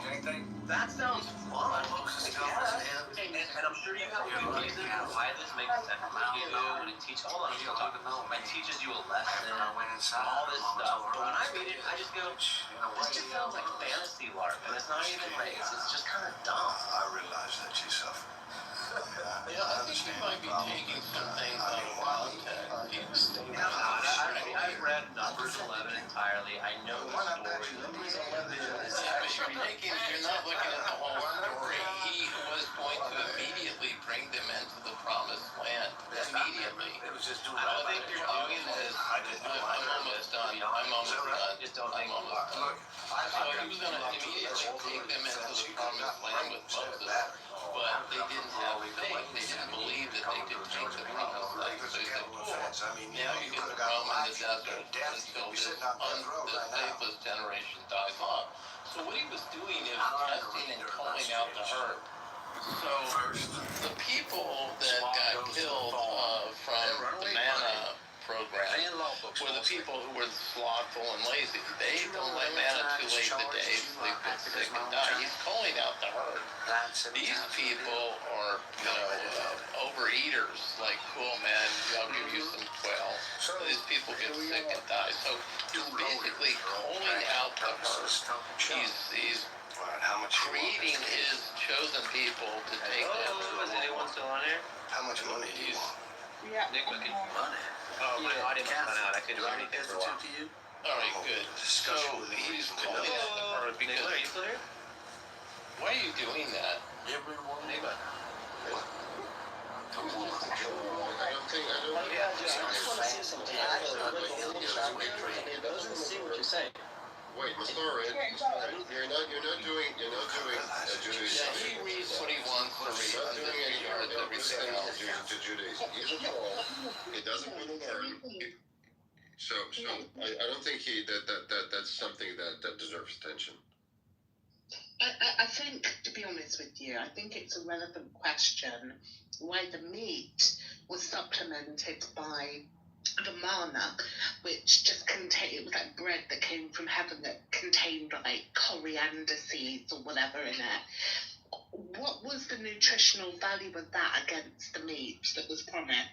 that sounds fun. And I'm sure you have a good reason why this makes sense to you. And it teaches, hold on, it teaches you a lesson and all this stuff. But when I read it, I just go, this just sounds like fantasy larp. And it's not even like, it's just kind of dumb. I realize that you suffer. Yeah, I think you might be taking some things out of context. I've read Numbers 11 entirely. I know the story. You're not looking at the whole story. He was going to immediately bring them into the promised land. Immediately. I don't think you're doing this. I'm almost done. Just don't think I'm almost done. So he was going to immediately take them into the promised land with Moses. But they didn't have faith. They didn't believe that they could make the promised land. So he said, cool. Now you get to roam in the desert until the faithless generation dies off. So what he was doing is testing and calling out the herd. So the people that got killed from the manna program were the people who were slothful and lazy. They don't let manna too late in the day, so they get sick and die. He's calling out the herd. These people are, overeaters. Like, cool, man, I'll give you some quail. So these people get sick and die. So he's basically calling out the herd. He's creating his chosen people to take them. Is anyone still on here? How much money do you want? Yeah. Nick looking for money. Oh, my audio must run out. I couldn't do anything for a while. All right, good. So he's calling out the herd because... Nick, are you still here? Why are you doing that? Nick, I don't think. I just want to see something. It doesn't see what you say. Wait, Mastorid, you're not doing Judaism. Yeah, he reads what he wants to read. You're not doing anything else to Judaism. He's a Paul. He doesn't want to learn. So I don't think that's something that deserves attention. I think, to be honest with you, I think it's a relevant question why the meat was supplemented by the manna, which just contained, it was like bread that came from heaven that contained like coriander seeds or whatever in it. What was the nutritional value of that against the meat that was promised?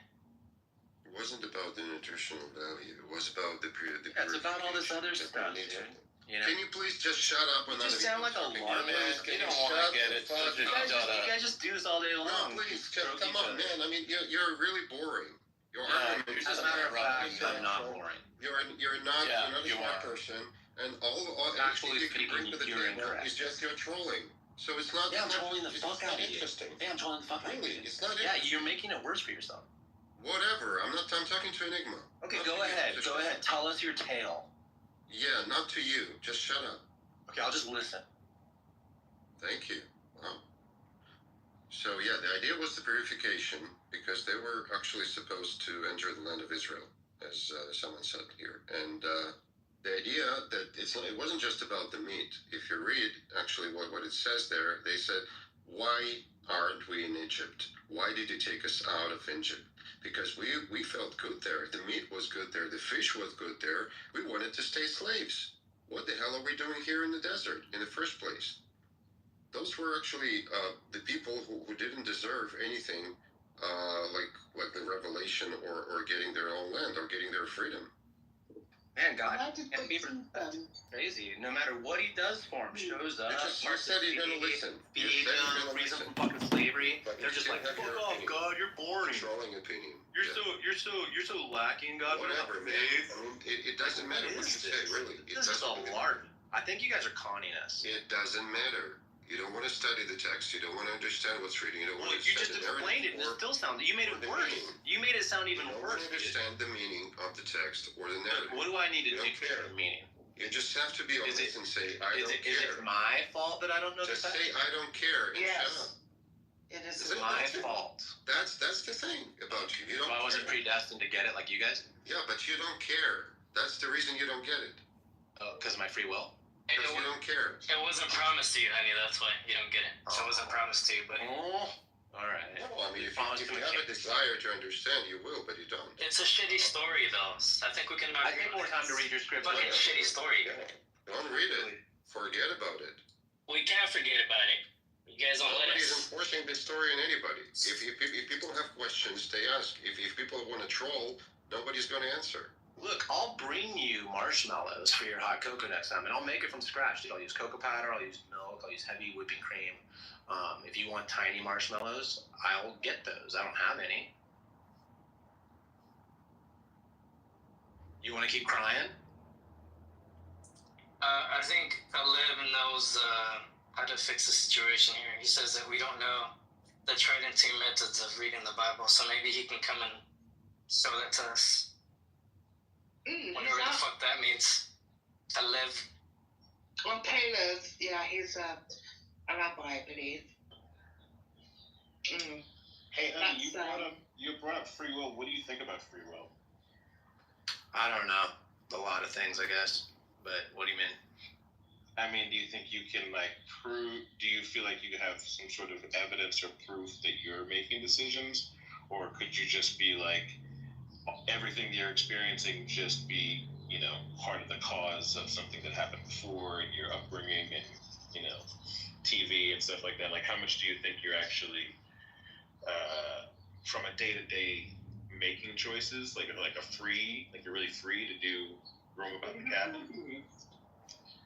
It wasn't about the nutritional value. It was about the it's about all this other stuff, dude. Can you please just shut up? You just sound like a lark. You don't want to get it. You guys just do this all day long. No, please, come on, man. I mean, you're really boring. As a matter of fact, I'm not boring. You're not a smart person, and all actually you can bring to the table is just your trolling. So it's not. Yeah, I'm trolling the fuck out of you. Yeah, I'm trolling the fuck out of you. Really, it's not. Yeah, you're making it worse for yourself. Whatever. I'm talking to Enigma. Okay, go ahead. Go ahead. Tell us your tale. Yeah, not to you. Just shut up. Okay, I'll just listen. Thank you. Wow. So yeah, the idea was the purification because they were actually supposed to enter the land of Israel, as someone said here. And the idea that it wasn't just about the meat. If you read actually what it says there, they said, why aren't we in Egypt? Why did you take us out of Egypt? Because we felt good there. The meat was good there. The fish was good there. We wanted to stay slaves. What the hell are we doing here in the desert in the first place? those were actually the people who didn't deserve anything, like the revelation or getting their own land or getting their freedom. Man, God can't be crazy. No matter what he does for him, shows up. You said you're gonna listen. Feed them, frees them from fucking slavery. But they're just like, fuck off, God, you're boring. Controlling opinion. You're so lacking, God. Whatever, man. I mean, it doesn't matter what you say, really. This is a LARP. I think you guys are conning us. It doesn't matter. You don't want to study the text. You don't want to understand what's reading. You don't want to you just explained it, and it still sounds. You made it worse. You made it sound even worse. You don't understand the meaning of the text or the narrative. What do I need to do for the meaning? You just have to be honest and say, I don't care. Is it my fault that I don't know the text? Just say, I don't care, and shut up. It is my fault. That's the thing about you. You don't. I wasn't predestined to get it like you guys. Yeah, but you don't care. That's the reason you don't get it. Oh, because of my free will. Because you don't care. It wasn't promised to you, honey. That's why you don't get it. So it wasn't promised to you, but. All right. Well, I mean, if you have a desire to understand, you will, but you don't. It's a shitty story, though. I think we can. I think more time to read your script. Fucking shitty story. Don't read it. Forget about it. We can't forget about it. You guys don't let us. Nobody's enforcing this story on anybody. If people have questions, they ask. If people want to troll, nobody's going to answer. Look, I'll bring you marshmallows for your hot cocoa next time, and I'll make it from scratch. Dude, I'll use cocoa powder, I'll use milk, I'll use heavy whipping cream. If you want tiny marshmallows, I'll get those. I don't have any. You want to keep crying? I think Lev knows how to fix the situation here. He says that we don't know the tried and true methods of reading the Bible, so maybe he can come and show that to us. Whatever the fuck that means. Lev. Well, Caleb, yeah, he's a rabbi, I believe. Hey, honey, you brought up free will. What do you think about free will? I don't know. A lot of things, I guess. But what do you mean? I mean, do you think you can, prove... Do you feel like you have some sort of evidence or proof that you're making decisions? Or could you just be, everything you're experiencing just be, part of the cause of something that happened before in your upbringing and, TV and stuff like that? How much do you think you're actually, from a day-to-day making choices, you're really free to do wrong about the cabin?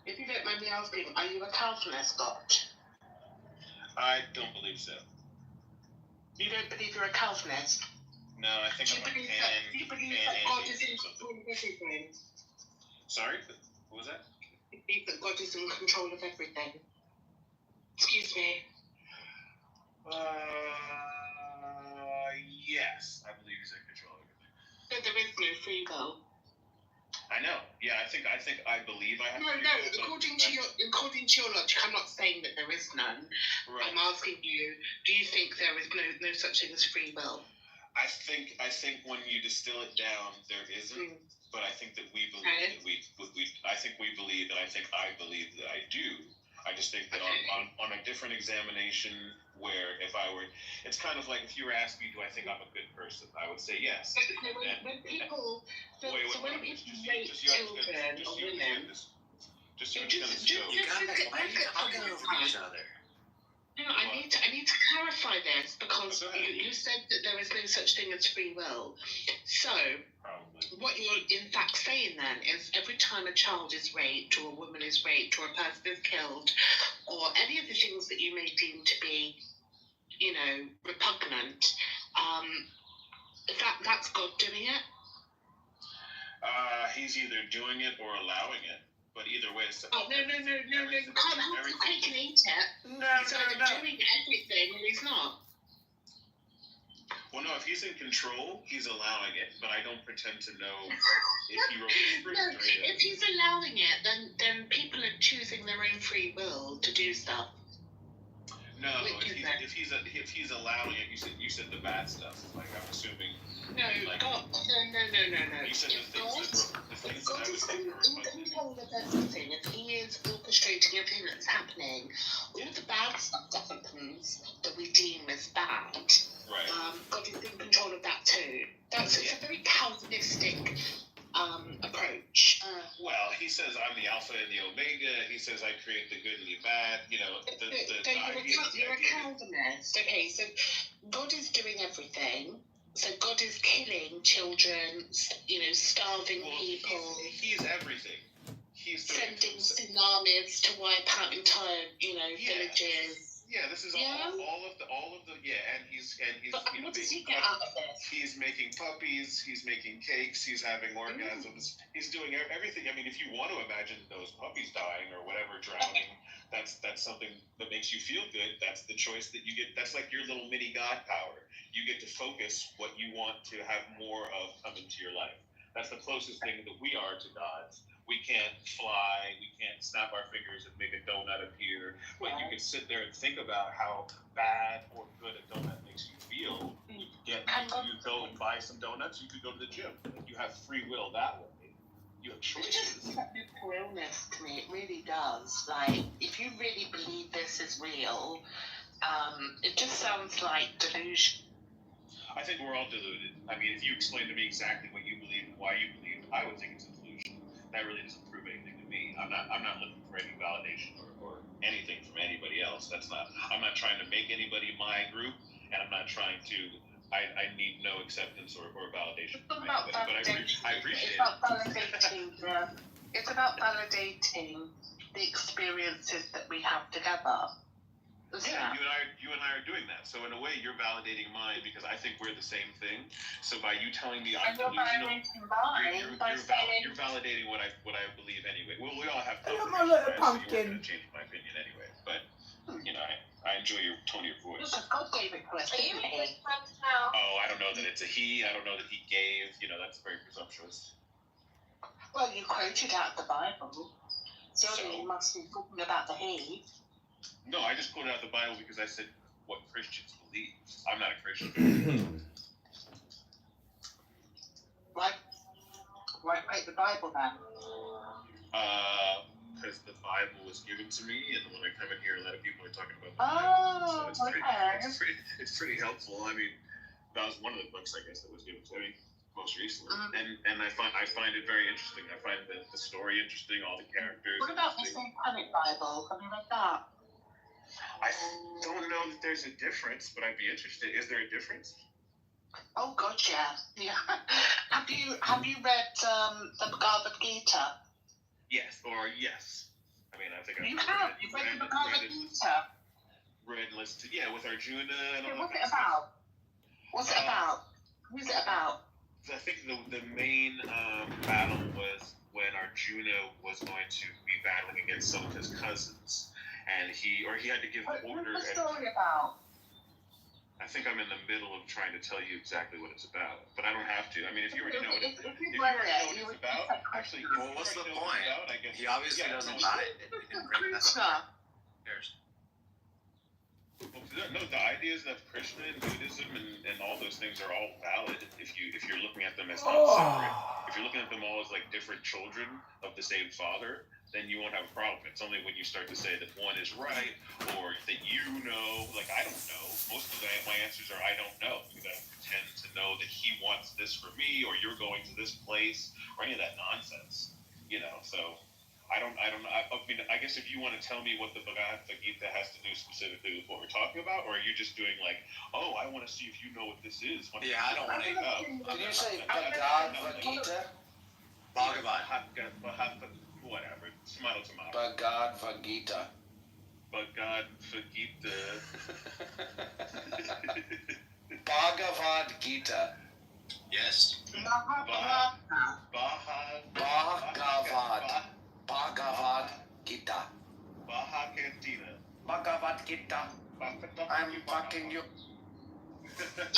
If you don't mind me asking, are you a Calvinist, Scott? I don't believe so. You don't believe you're a Calvinist? No, I think I'm Do you believe that God is in control of everything? Sorry? What was that? You believe that God is in control of everything? Excuse me. Yes, I believe he's in control of everything. So there is no free will. I know. Yeah, I think I believe I have. No. According to your logic, I'm not saying that there is none. Right. I'm asking you: do you think there is no such thing as free will? I think when you distill it down, there isn't. But I think that we believe that I think we believe, and I think I believe that I do. I just think that on a different examination, where if I were, it's kind of like if you were asking me, do I think I'm a good person? I would say yes. When people rape children or women, you guys, why are you talking over each other? No, I need to clarify this because you said that there is no such thing as free will. So, what you're in fact saying then is every time a child is raped or a woman is raped or a person is killed or any of the things that you may deem to be, repugnant, that's God doing it? He's either doing it or allowing it. But either way, it's... Oh, no, you can't have your cake and eat it. He's either doing everything or he's not. Well, no, if he's in control, he's allowing it. But I don't pretend to know if he wrote the script or anything. If he's allowing it, then people are choosing their own free will to do stuff. No, if he's allowing it, you said the bad stuff. I'm assuming... No. You said the things that I was thinking were in control of everything. If he is orchestrating everything that's happening, all the bad stuff that happens that we deem as bad, God is in control of that too. It's a very Calvinistic approach. Well, he says, I'm the Alpha and the Omega. He says, I create the good and the bad. You know, you're a Calvinist. Okay, so God is doing everything. So God is killing children, starving people. He's everything. He's sending tsunamis to wipe out entire, villages. Yeah, this is all of the and he's what does he get out of this? He's making puppies, he's making cakes, he's having orgasms, he's doing everything. I mean, if you want to imagine those puppies dying or whatever, drowning, that's something that makes you feel good. That's the choice that you get. That's like your little mini God power. You get to focus what you want to have more of come into your life. That's the closest thing that we are to God's. We can't fly, we can't snap our fingers and make a donut appear, but you can sit there and think about how bad or good a donut makes you feel. You go and buy some donuts, you could go to the gym. You have free will that way. You have choices. It just mental illness to me, it really does. Like, if you really believe this is real, it just sounds like delusion. I think we're all deluded. I mean, if you explain to me exactly what you believe and why you believe, I would think it's a delusion. That really doesn't prove anything to me. I'm not looking for any validation or anything from anybody else. I'm not trying to make anybody my group, and I'm not trying to. I need no acceptance or validation from anybody. But I appreciate it. It's about validating the experiences that we have together. Yeah, you and I are doing that. So in a way, you're validating mine because I think we're the same thing. So by you telling me I'm delusional, you're validating what I believe anyway. Well, we all have those. So you weren't going to change my opinion anyway. But I enjoy your tone of your voice. God gave it to us. Are you a Christian now? Oh, I don't know that it's a he. I don't know that he gave. That's very presumptuous. Well, you quoted out the Bible. So you must be talking about the he. No, I just quoted out the Bible because I said what Christians believe. I'm not a Christian. Why write the Bible then? Because the Bible was given to me, and when I come in here, a lot of people are talking about the Bible. So it's pretty helpful. I mean, that was one of the books, I guess, that was given to me most recently, and I find it very interesting. I find the story interesting, all the characters. What about the Satanic Bible? Have you read that? I don't know that there's a difference, but I'd be interested. Is there a difference? Oh God, yeah. Have you read the Bhagavad Gita? Yes. I mean, I think you've read the Bhagavad Gita. Read listed, with Arjuna and all What's it about? What's it about? Who's it about? I think the main battle was when Arjuna was going to be battling against some of his cousins. And he had to give the order. What's the story about? I think I'm in the middle of trying to tell you exactly what it's about, but I don't have to. I mean, if you already know what it's about, actually, what's the point? He obviously doesn't buy it. No, the ideas of Krishna and Buddhism and all those things are all valid if you're looking at them as not separate. If you're looking at them all as like different children of the same father, then you won't have a problem. It's only when you start to say that one is right or that like I don't know. Most of my answers are I don't know because I pretend to know that he wants this for me or you're going to this place or any of that nonsense. So I don't know. I mean, I guess if you want to tell me what the Bhagavad Gita has to do specifically with what we're talking about, or are you just doing like, oh, I want to see if you know what this is. I don't want to. Did you say Bhagavad Gita? Bhagavad, whatever. Tomato. Bhagavad Gita. Bhagavad Gita. Bhagavad Gita. Yes. Bhagavad Gita. Bhagavad Gita. I'm fucking you.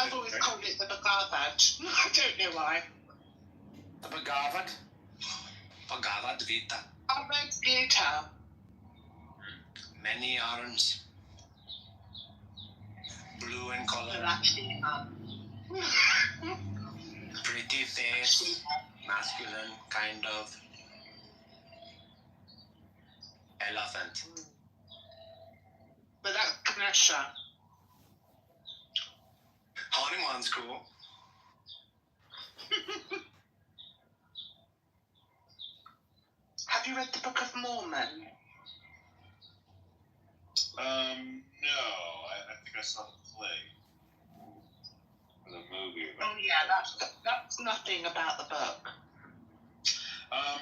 I've always called it the Bhagavad. I don't know why. The Bhagavad? Bhagavad Gita. Bhagavad Gita. Many arms. Blue in color. Pretty face. Masculine, kind of. Elephant. But that's Ganesha. Hanuman's cool. Have Have you read the Book of Mormon? No. I think I saw the play. The movie. Oh yeah, that's nothing about the book.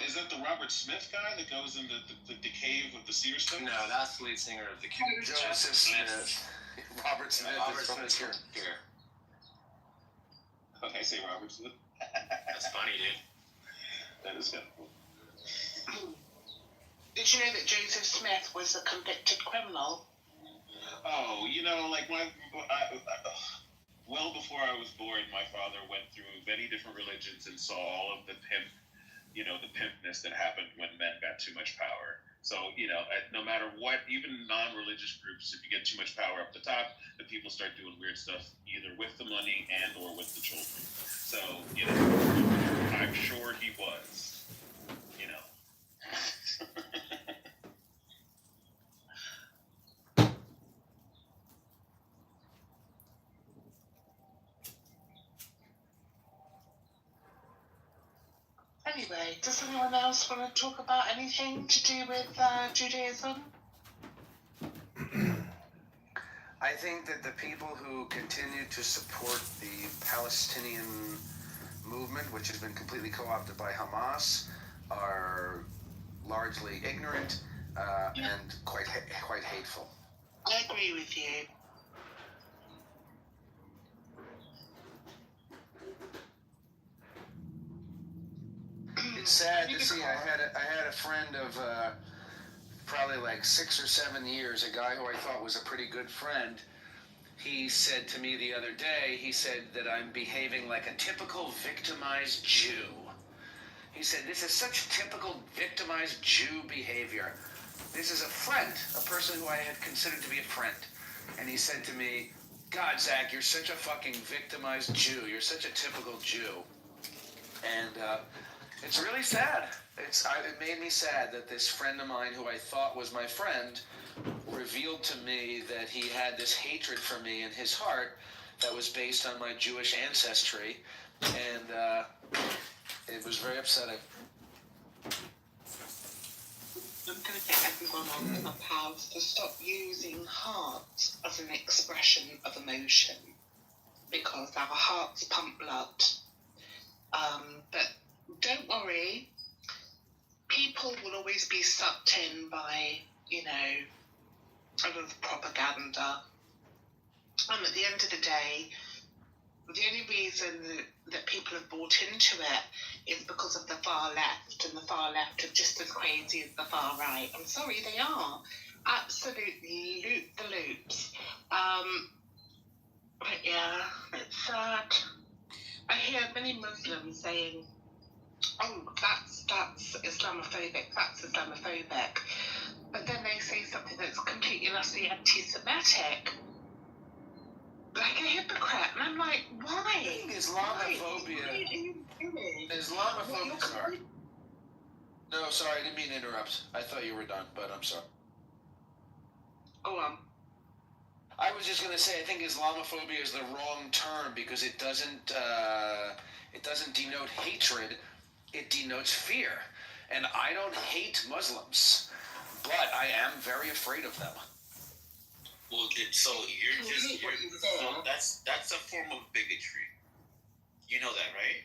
Is that the Robert Smith guy that goes in the cave with the seer stuff? No, that's the lead singer of the Cure. Joseph Smith. Robert Smith is from the Cure. Okay, I say Robert Smith. That's funny, dude. That is kind of cool. Did you know that Joseph Smith was a convicted criminal? Oh, well before I was born, my father went through many different religions and saw all of the pimpness that happened when men got too much power. So, no matter what, even non-religious groups, if you get too much power up the top, the people start doing weird stuff, either with the money and or with the children. So, I'm sure he was, Anyway, does anyone else want to talk about anything to do with Judaism? I think that the people who continue to support the Palestinian movement, which has been completely co-opted by Hamas, are largely ignorant and quite hateful. I agree with you. It's sad to see. I had a friend of probably like 6 or 7 years, a guy who I thought was a pretty good friend. He said to me the other day, he said that I'm behaving like a typical victimized Jew. He said, this is such typical victimized Jew behavior. This is a friend, a person who I had considered to be a friend. And he said to me, God, Zach, you're such a fucking victimized Jew. You're such a typical Jew. And it's really sad. It made me sad that this friend of mine who I thought was my friend revealed to me that he had this hatred for me in his heart that was based on my Jewish ancestry. And it was very upsetting. I'm going to get everyone on Clubhouse to stop using heart as an expression of emotion, because our hearts pump blood. But don't worry, people will always be sucked in by, a lot of propaganda. And at the end of the day, the only reason that people have bought into it is because of the far left, and the far left are just as crazy as the far right. I'm sorry, they are. Absolutely loop the loops. But yeah, it's sad. I hear many Muslims saying, oh, that's Islamophobic, that's Islamophobic. But then they say something that's completely and utterly anti-Semitic. Like a hypocrite. And I'm like, why? I think Islamophobia. Sorry. No, sorry, I didn't mean to interrupt. I thought you were done, but I'm sorry. Go on. I was just going to say, I think Islamophobia is the wrong term because it doesn't denote hatred. It denotes fear. And I don't hate Muslims, but I am very afraid of them. Well, that's a form of bigotry. You know that, right?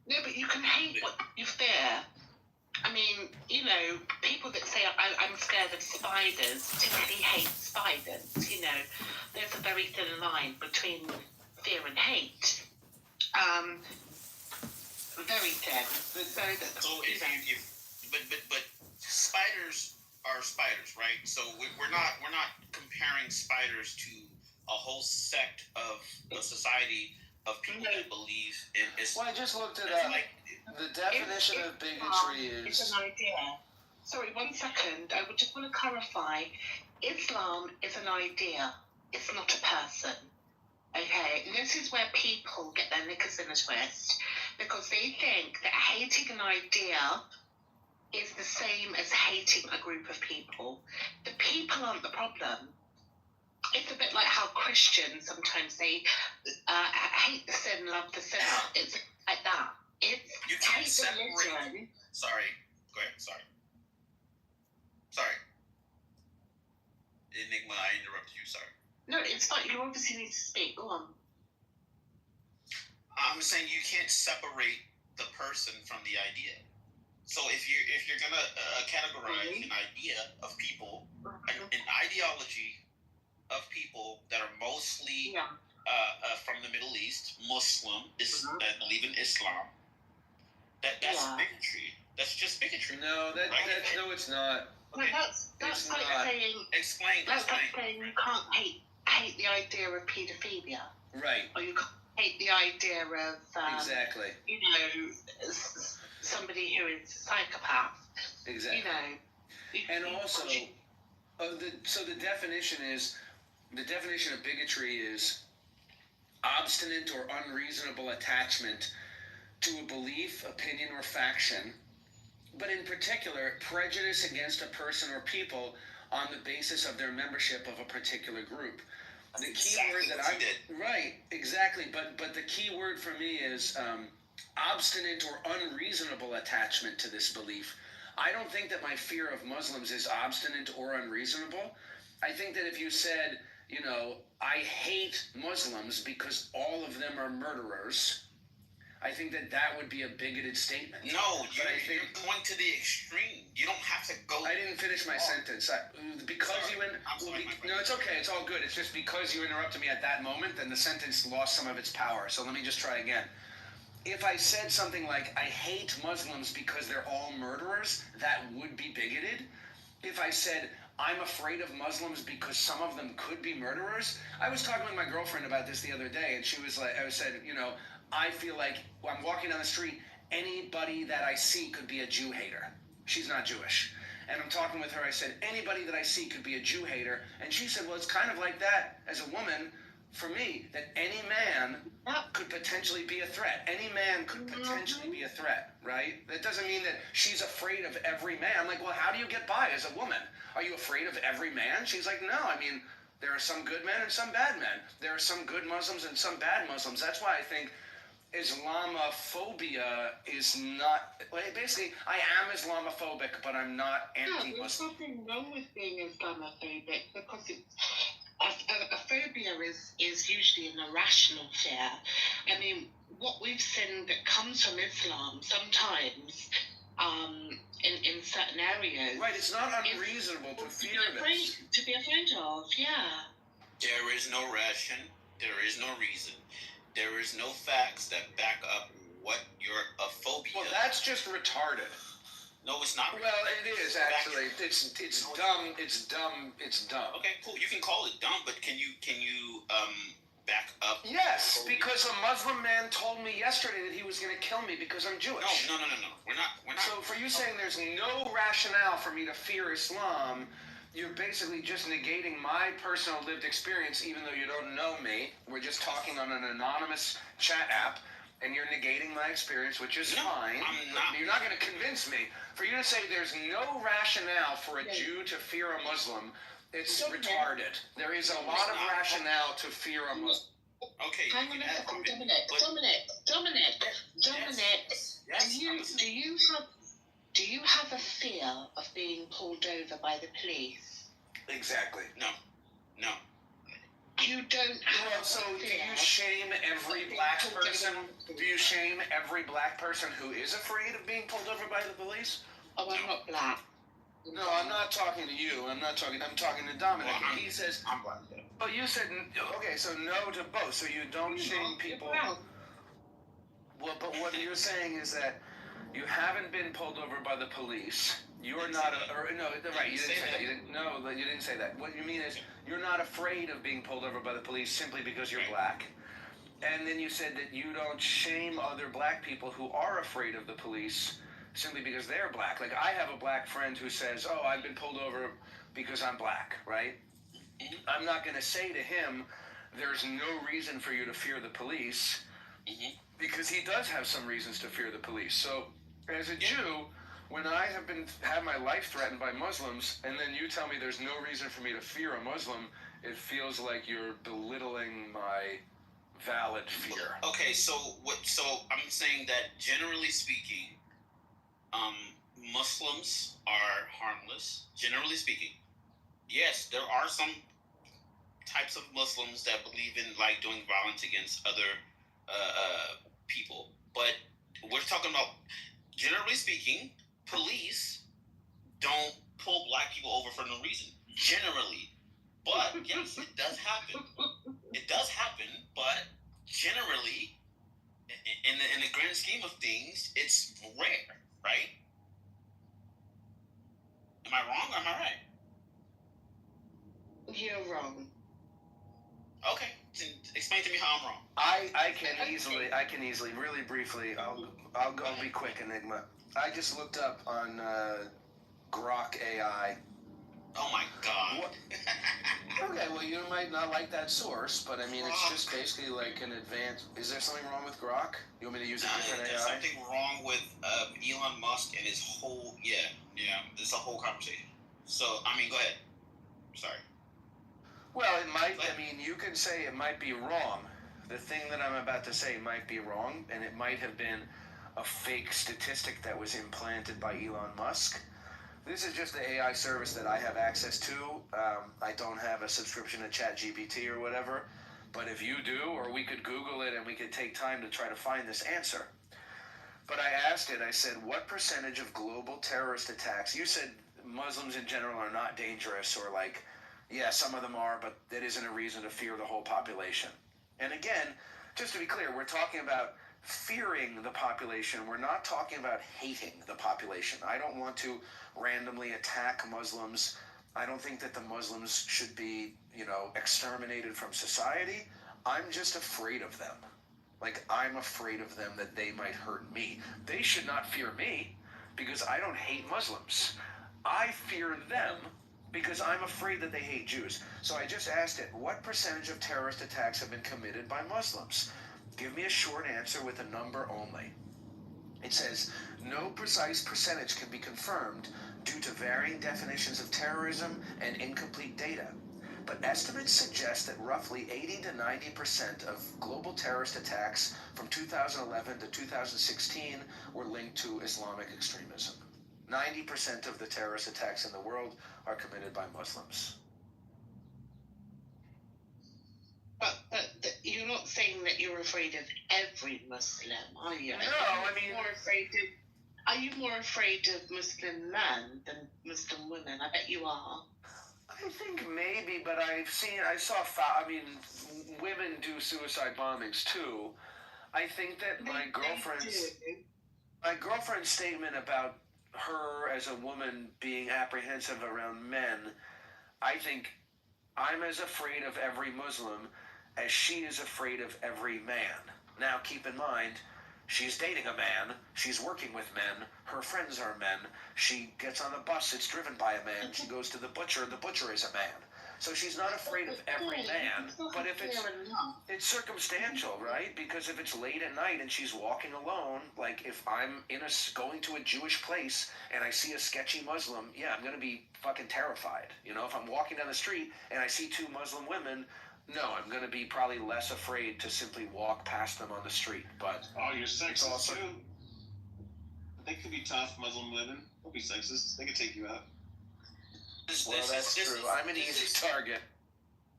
No, but you can hate what you fear. I mean, people that say I'm scared of spiders typically hate spiders. There's a very thin line between fear and hate. Very thin. But spiders are spiders, right? So we're not comparing spiders to a whole sect of a society of people that believe in Islam. Well, I just looked it up. The definition of bigotry is... It's an idea. Sorry, 1 second. I would just want to clarify. Islam is an idea. It's not a person. Okay? And this is where people get their knickers in a twist, because they think that hating an idea is the same as hating a group of people. The people aren't the problem. It's a bit like how Christians sometimes say, hate the sin, love the sinner. It's like that. You can't separate. Sorry, Go ahead. Sorry. Enigma, I interrupted you. Sorry. No, it's fine. You obviously need to speak. Go on. I'm saying you can't separate the person from the idea. So if you're gonna categorize an idea of people, an ideology of people that are mostly from the Middle East, Muslim, that believe in Islam, that's bigotry. That's just bigotry. No, no, it's not. Okay. Well, that's like saying. Explain. That's like saying you can't hate the idea of paedophilia. Right. Or you can't hate the idea of exactly. You know, somebody who is a psychopath. Exactly. You know. And also, the definition of bigotry is obstinate or unreasonable attachment to a belief, opinion, or faction, but in particular, prejudice against a person or people on the basis of their membership of a particular group. The key word that right, exactly. But the key word for me is obstinate or unreasonable attachment to this belief. I don't think that my fear of Muslims is obstinate or unreasonable. I think that if you said, you know, I hate Muslims because all of them are murderers, I think that would be a bigoted statement. No, you're going to the extreme. You don't have to go. I didn't finish my sentence. No, it's okay. It's all good. It's just because you interrupted me at that moment, then the sentence lost some of its power. So let me just try again. If I said something like, I hate Muslims because they're all murderers, that would be bigoted. If I said, I'm afraid of Muslims because some of them could be murderers. I was talking with my girlfriend about this the other day, and she was like, I said, you know, I feel like when I'm walking down the street, anybody that I see could be a Jew hater. She's not Jewish. And I'm talking with her, I said, anybody that I see could be a Jew hater. And she said, well, it's kind of like that as a woman for me, that any man could potentially be a threat. Any man could potentially be a threat, right? That doesn't mean that she's afraid of every man. I'm like, well, how do you get by as a woman? Are you afraid of every man? She's like, no, I mean, there are some good men and some bad men. There are some good Muslims and some bad Muslims. That's why I think Islamophobia is not, basically, I am Islamophobic, but I'm not anti-Muslim. There's nothing wrong with being Islamophobic because a phobia is usually an irrational fear. I mean, what we've seen that comes from Islam sometimes in certain areas. Right, it's not unreasonable to fear this. To be afraid of, yeah. There is no ration, there is no reason. There is no facts that back up what your phobia. Well, that's just retarded. No, it's not. Well, it is actually. It's dumb. It's dumb. Okay, cool. You can call it dumb, but can you back up? Yes, because a Muslim man told me yesterday that he was going to kill me because I'm Jewish. No. We're not. So for you saying there's no rationale for me to fear Islam, you're basically just negating my personal lived experience, even though you don't know me. We're just talking on an anonymous chat app, and you're negating my experience, which is fine. You're not going to convince me. For you to say there's no rationale for a Jew to fear a Muslim, it's retarded. There is a lot of rationale to fear a Muslim. Okay. Hang on a second, Dominic. Do you have a fear of being pulled over by the police? Exactly. No. You don't have so do you shame every black person? Do you shame every black person who is afraid of being pulled over by the police? Oh, I'm not black. No, I'm not talking to you. I'm talking to Dominic. Well, he says, I'm black. But you said, okay, so no to both. So you don't shame people. Well, but what you're saying is that you haven't been pulled over by the police. You're not, right, you didn't say that. You didn't say that. What you mean is you're not afraid of being pulled over by the police simply because you're black. And then you said that you don't shame other black people who are afraid of the police simply because they're black. Like, I have a black friend who says, oh, I've been pulled over because I'm black, right? I'm not going to say to him, there's no reason for you to fear the police, because he does have some reasons to fear the police. So, as a Jew, when I have my life threatened by Muslims, and then you tell me there's no reason for me to fear a Muslim, it feels like you're belittling my valid fear. Okay, so I'm saying that generally speaking, Muslims are harmless, generally speaking. Yes, there are some types of Muslims that believe in like doing violence against other people, but we're talking about, generally speaking, police don't pull black people over for no reason. Generally, but yes, it does happen. It does happen, but generally, in the grand scheme of things, it's rare, right? Am I wrong or am I right? You're wrong. Okay, then explain to me how I'm wrong. I can easily, really briefly, I'll be quick, Enigma. I just looked up on Grok AI. Oh my god. What? Okay, well, you might not like that source, but I mean, it's just basically like an advanced. Is there something wrong with Grok? You want me to use a different There's AI? something wrong with Elon Musk and his whole, it's a whole conversation. So, I mean, go ahead. Sorry. Well, it might, I mean, you can say it might be wrong. The thing that I'm about to say might be wrong, and it might have been a fake statistic that was implanted by Elon Musk. This is just the AI service that I have access to. I don't have a subscription to ChatGPT or whatever, but if you do, or we could Google it and we could take time to try to find this answer. But I asked it, I said, what percentage of global terrorist attacks, you said Muslims in general are not dangerous, or like, yeah, some of them are, but that isn't a reason to fear the whole population. And again, just to be clear, we're talking about fearing the population. We're not talking about hating the population. I don't want to randomly attack Muslims. I don't think that the Muslims should be, exterminated from society. I'm just afraid of them. Like, I'm afraid of them that they might hurt me. They should not fear me because I don't hate Muslims. I fear them because I'm afraid that they hate Jews. So I just asked it, what percentage of terrorist attacks have been committed by Muslims? Give me a short answer with a number only. It says, no precise percentage can be confirmed due to varying definitions of terrorism and incomplete data. But estimates suggest that roughly 80 to 90% of global terrorist attacks from 2011 to 2016 were linked to Islamic extremism. 90% of the terrorist attacks in the world are committed by Muslims. But you're not saying that you're afraid of every Muslim, are you? No, I mean... Are you more afraid of Muslim men than Muslim women? I bet you are. I think maybe, but women do suicide bombings too. I think that my girlfriend's statement about her as a woman being apprehensive around men, I think I'm as afraid of every Muslim as she is afraid of every man. Now, keep in mind, she's dating a man, she's working with men, her friends are men, she gets on the bus, it's driven by a man, she goes to the butcher is a man. So she's not afraid of every man, but if it's circumstantial, right? Because if it's late at night and she's walking alone, like if I'm going to a Jewish place and I see a sketchy Muslim, yeah, I'm going to be fucking terrified. If I'm walking down the street and I see two Muslim women, no, I'm going to be probably less afraid to simply walk past them on the street. But you're sexist too. They could be tough Muslim women. They'll be sexist. They could take you out. That's true. I'm an easy target.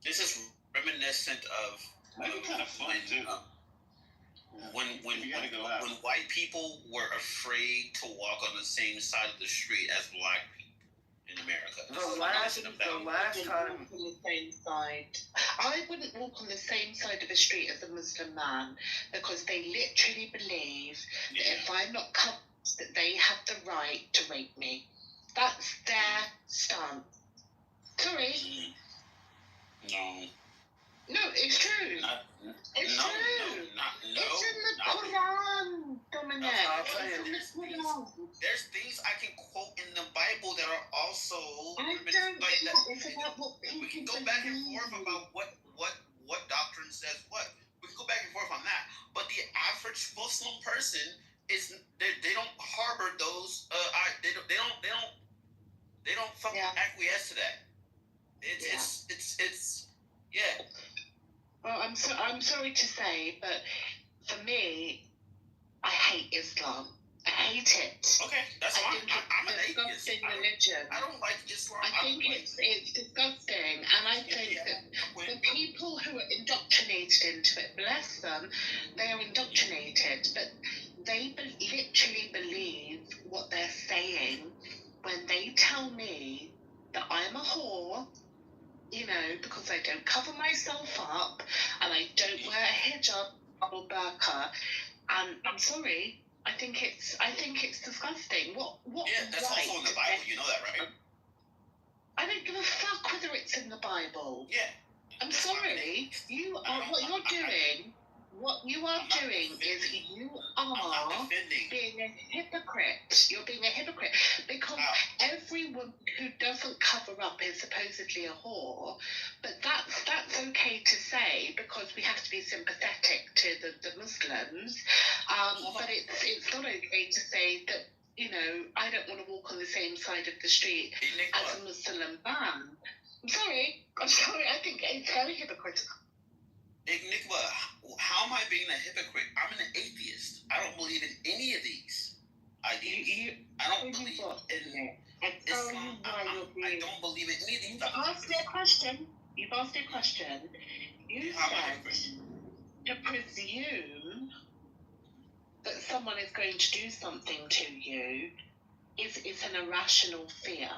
This is reminiscent of. That'd be kind of fun too. When white people were afraid to walk on the same side of the street as black people in America. The last time. On the same side. I wouldn't walk on the same side of the street as a Muslim man because they literally believe that if I'm not covered, that they have the right to rape me. That's their stance. Sorry. No, it's true. It's true. It's in the Quran, Dominic. There's things I can quote in the Bible that are also. We can go back and forth about what doctrine says what. We can go back and forth on that. But the average Muslim person they don't harbor those. They don't fucking acquiesce to that. It's. Well, I'm sorry to say, but for me, I hate Islam. I hate it. Okay, that's fine. I'm an atheist. Religion. I don't like Islam. I think it's disgusting, and I think that the people who are indoctrinated into it, bless them, they are indoctrinated, but they literally believe what they're saying when they tell me that I'm a whore, because I don't cover myself up and I don't wear a hijab or burqa. And I'm sorry, I think it's disgusting. What? Yeah, that's right? also in the Bible. You know that, right? I don't give a fuck whether it's in the Bible. Yeah. I'm sorry. What you are doing is you are being a hypocrite. You're being a hypocrite because every woman who doesn't cover up is supposedly a whore, but that's okay to say because we have to be sympathetic to the Muslims. But it's not okay to say that I don't want to walk on the same side of the street as a Muslim man. I'm sorry. I think it's very hypocritical. Nicola, how am I being a hypocrite? I'm an atheist. I don't believe in any of these ideas. I don't believe in Islam. I don't believe in any of these. You've asked a question. You said to presume that someone is going to do something to you is an irrational fear,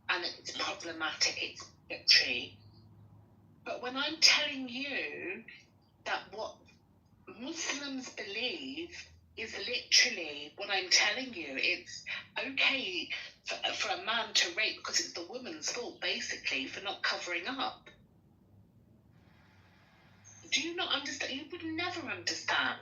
and it's problematic. It's bigotry. But when I'm telling you that what Muslims believe is literally what I'm telling you, it's okay for a man to rape because it's the woman's fault, basically, for not covering up. Do you not understand? You would never understand.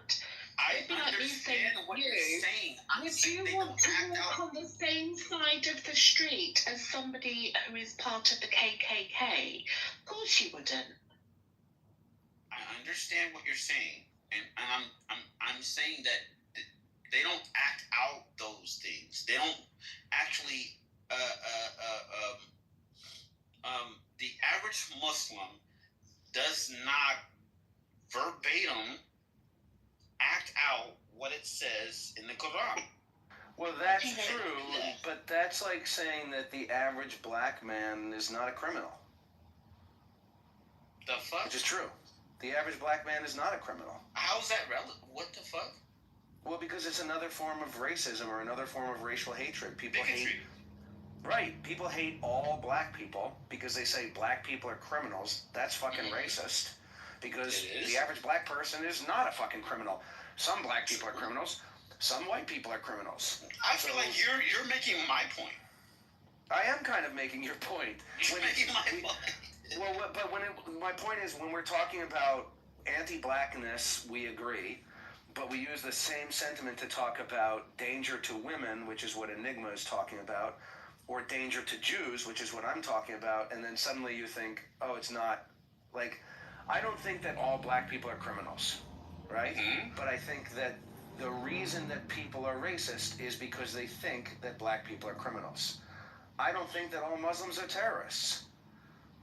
I understand what you're saying. Would you want to walk on the same side of the street as somebody who is part of the KKK? Of course you wouldn't. I understand what you're saying, and I'm saying that they don't act out those things. They don't actually. The average Muslim does not verbatim act out what it says in the Quran. Well, that's true, but that's like saying that the average black man is not a criminal. The fuck? Which is true. The average black man is not a criminal. How's that relevant? What the fuck? Well, because it's another form of racism or another form of racial hatred. People bigotry. hate... Right. People hate all black people because they say black people are criminals. That's fucking racist. Because the average black person is not a fucking criminal. Some black people are criminals. Some white people are criminals. I feel like you're making my point. I am kind of making your point. You're making my point. Well, but my point is when we're talking about anti-blackness, we agree. But we use the same sentiment to talk about danger to women, which is what Enigma is talking about, or danger to Jews, which is what I'm talking about, and then suddenly you think, oh, it's not. Like, I don't think that all black people are criminals, right? Mm-hmm. But I think that the reason that people are racist is because they think that black people are criminals. I don't think that all Muslims are terrorists.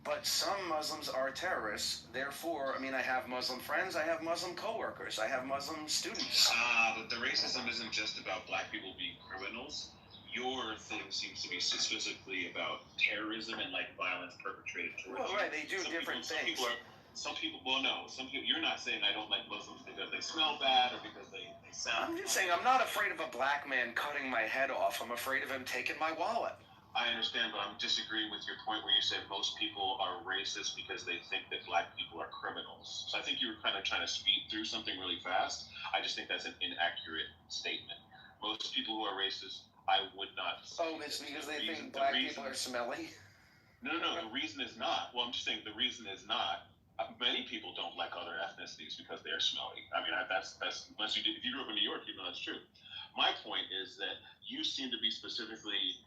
But some Muslims are terrorists. Therefore, I mean, I have Muslim friends, I have Muslim coworkers, I have Muslim students. But the racism isn't just about black people being criminals. Your thing seems to be specifically about terrorism and like violence perpetrated towards you. Well, right, they do different things. Some people, you're not saying I don't like Muslims because they smell bad or because they sound... I'm just saying I'm not afraid of a black man cutting my head off. I'm afraid of him taking my wallet. I understand, but I'm disagreeing with your point where you said most people are racist because they think that black people are criminals. So I think you were kind of trying to speed through something really fast. I just think that's an inaccurate statement. Most people who are racist, I would not say. Oh, it's because they think black people are smelly? No, the reason is not. Well, I'm just saying the reason is not. Many people don't like other ethnicities because they are smelly. I mean, that's unless if you grew up in New York, you know that's true. My point is that you seem to be specifically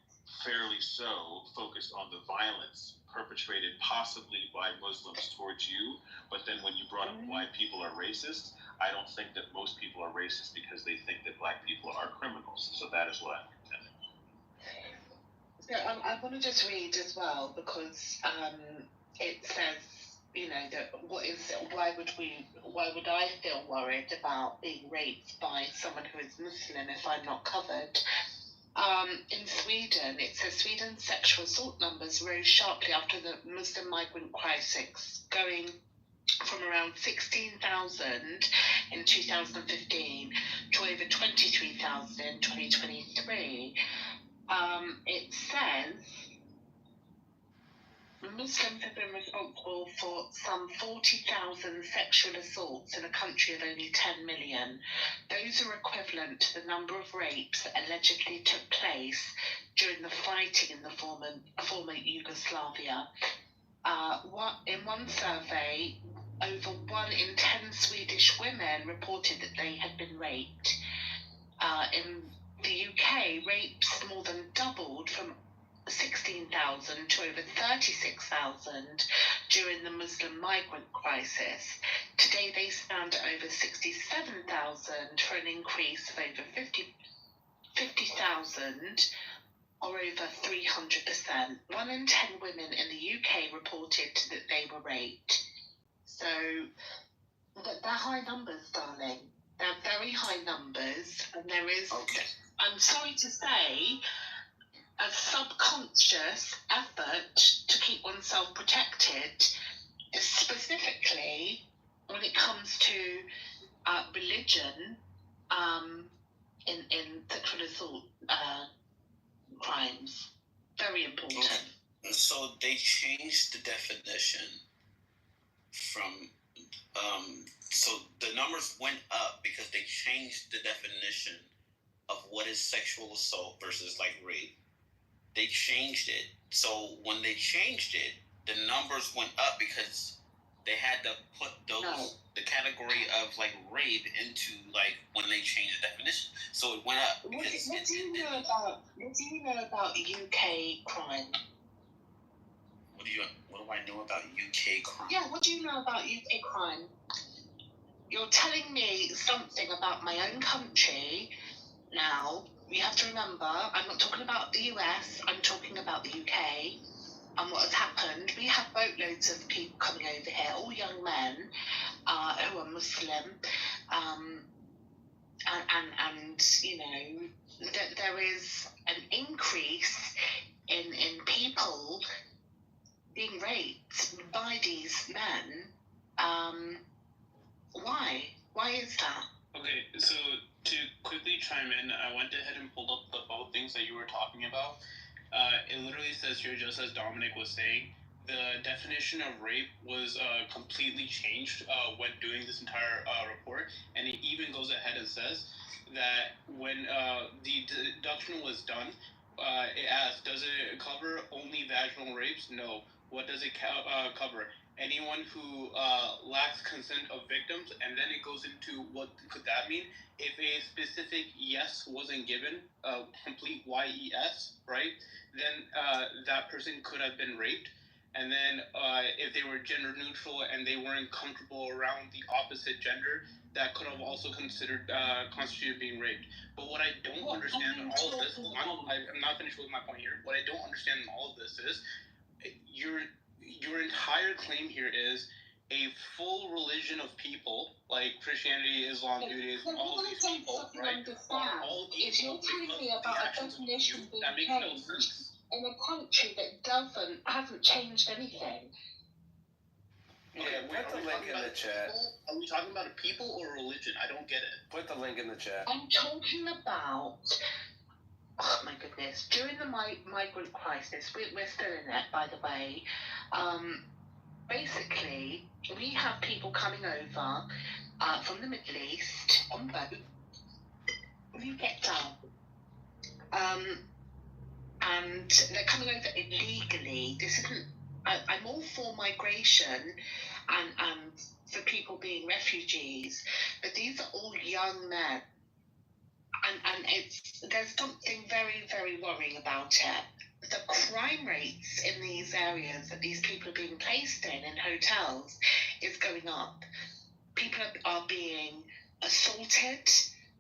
fairly so focused on the violence perpetrated possibly by Muslims towards you, but then when you brought up why people are racist, I don't think that most people are racist because they think that black people are criminals. So that is what I'm contending. So I want to just read as well because it says why would I feel worried about being raped by someone who is Muslim if I'm not covered? In Sweden, it says Sweden's sexual assault numbers rose sharply after the Muslim migrant crisis, going from around 16,000 in 2015 to over 23,000 in 2023. It says Muslims have been responsible for some 40,000 sexual assaults in a country of only 10 million. Those are equivalent to the number of rapes that allegedly took place during the fighting in the former Yugoslavia. In one survey, over 1 in 10 Swedish women reported that they had been raped. In the UK, rapes more than doubled from 16,000 to over 36,000 during the Muslim migrant crisis. Today they stand at over 67,000 for an increase of over 50,000 or over 300%. 1 in 10 women in the UK reported that they were raped. So they're high numbers, darling. They're very high numbers, and there is, I'm sorry to say, a subconscious effort to keep oneself protected, specifically when it comes to religion in sexual assault crimes. Very important. So they changed the definition from, so the numbers went up because they changed the definition of what is sexual assault versus like rape. They changed it. So when they changed it, the numbers went up because they had to put the category of like rape into like when they changed the definition. So it went up. What do you know about UK crime? What do I know about UK crime? Yeah, what do you know about UK crime? You're telling me something about my own country now. You have to remember, I'm not talking about the US, I'm talking about the UK and what has happened. We have boatloads of people coming over here, all young men who are Muslim, and you know, there is an increase in people being raped by these men. Why? Why is that? Okay, so to quickly chime in, I went ahead and pulled up the both things that you were talking about. It literally says here, just as Dominic was saying, the definition of rape was completely changed when doing this entire report, and it even goes ahead and says that when the deduction was done, it asked, does it cover only vaginal rapes? No. What does it cover? Anyone who lacks consent of victims, and then it goes into what could that mean? If a specific yes wasn't given, complete YES, right, then that person could have been raped. And then if they were gender neutral and they weren't comfortable around the opposite gender, that could have also constituted being raped. But what I don't understand in all of this, I'm not finished with my point here. What I don't understand in all of this is your entire claim here is a full religion of people, like Christianity, Islam, Judaism, all of these people, right? All if you're telling me about a definition being changed in a country that hasn't changed anything. Yeah, put the link in the chat. Are we talking about a people or a religion? I don't get it. Put the link in the chat. I'm talking about, oh my goodness, during the migrant crisis, we're still in it, by the way. Basically, we have people coming over from the Middle East on boat. You get down. And they're coming over illegally. This isn't. I'm all for migration and for people being refugees, but these are all young men, and there's something very, very worrying about it. The crime rates in these areas that these people are being placed in hotels is going up. People are being assaulted,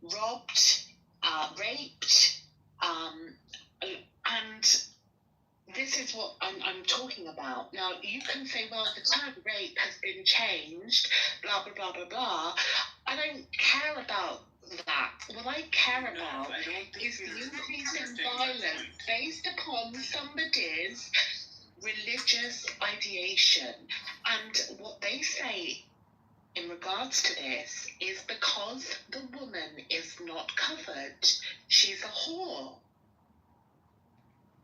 robbed, raped, and this is what I'm talking about. Now, you can say, well, the term rape has been changed, blah, blah, blah, blah, blah. I don't care about that. What I care about is the increase in violence based upon somebody's religious ideation. And what they say in regards to this is because the woman is not covered, she's a whore.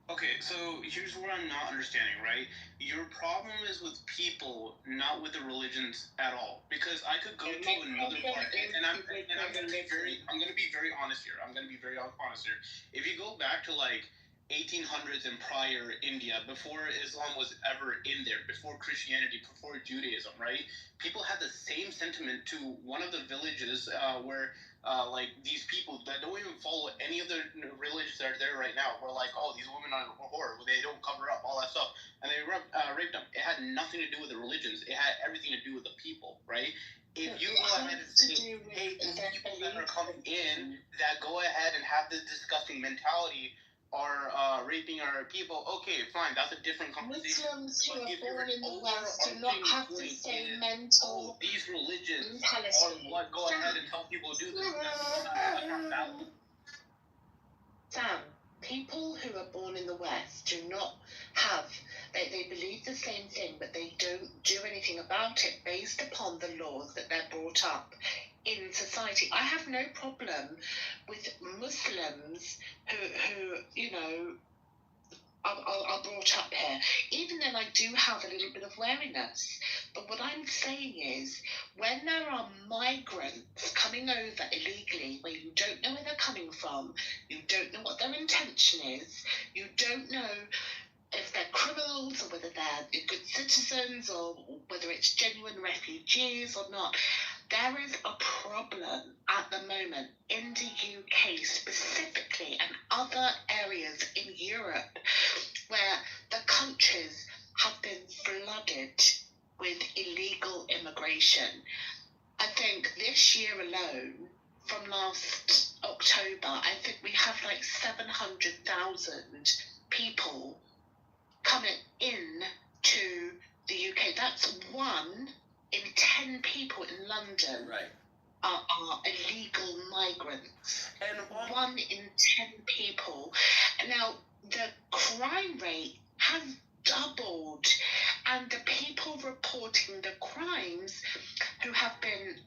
Okay, so here's where I'm not understanding, right? Your problem is with people, not with the religions at all. Because I could go to another part, and I'm gonna be very honest here. I'm gonna be very honest here. If you go back to like 1800s and prior India, before Islam was ever in there, before Christianity, before Judaism, right? People had the same sentiment to one of the villages where like these people that don't even follow any of the religions that are there right now were like, oh, these women are horror, they don't cover up, all that stuff, and they raped them. It had nothing to do with the religions. It had everything to do with the people, right? If you go ahead and say, hey, these people that are coming in that go ahead and have this disgusting mentality are raping our people, okay, fine, that's a different conversation. Muslims who are born in the West do not have the same mental these religions mentality. are what go ahead and tell people to do this. That's not valid. Sam, people who are born in the West do not have, they believe the same thing, but they don't do anything about it based upon the laws that they're brought up in society. I have no problem with Muslims who you know, are brought up here. Even then, I do have a little bit of wariness. But what I'm saying is, when there are migrants coming over illegally, where you don't know where they're coming from, you don't know what their intention is, you don't know if they're criminals or whether they're good citizens or whether it's genuine refugees or not, there is a problem at the moment in the UK specifically and other areas in Europe where the countries have been flooded with illegal immigration. I think this year alone, from last October, I think we have like 700,000 people coming in to the UK. That's 1 in 10 people in London are illegal migrants. And 1 in 10 people. Now, the crime rate has doubled, and the people reporting the crimes who have been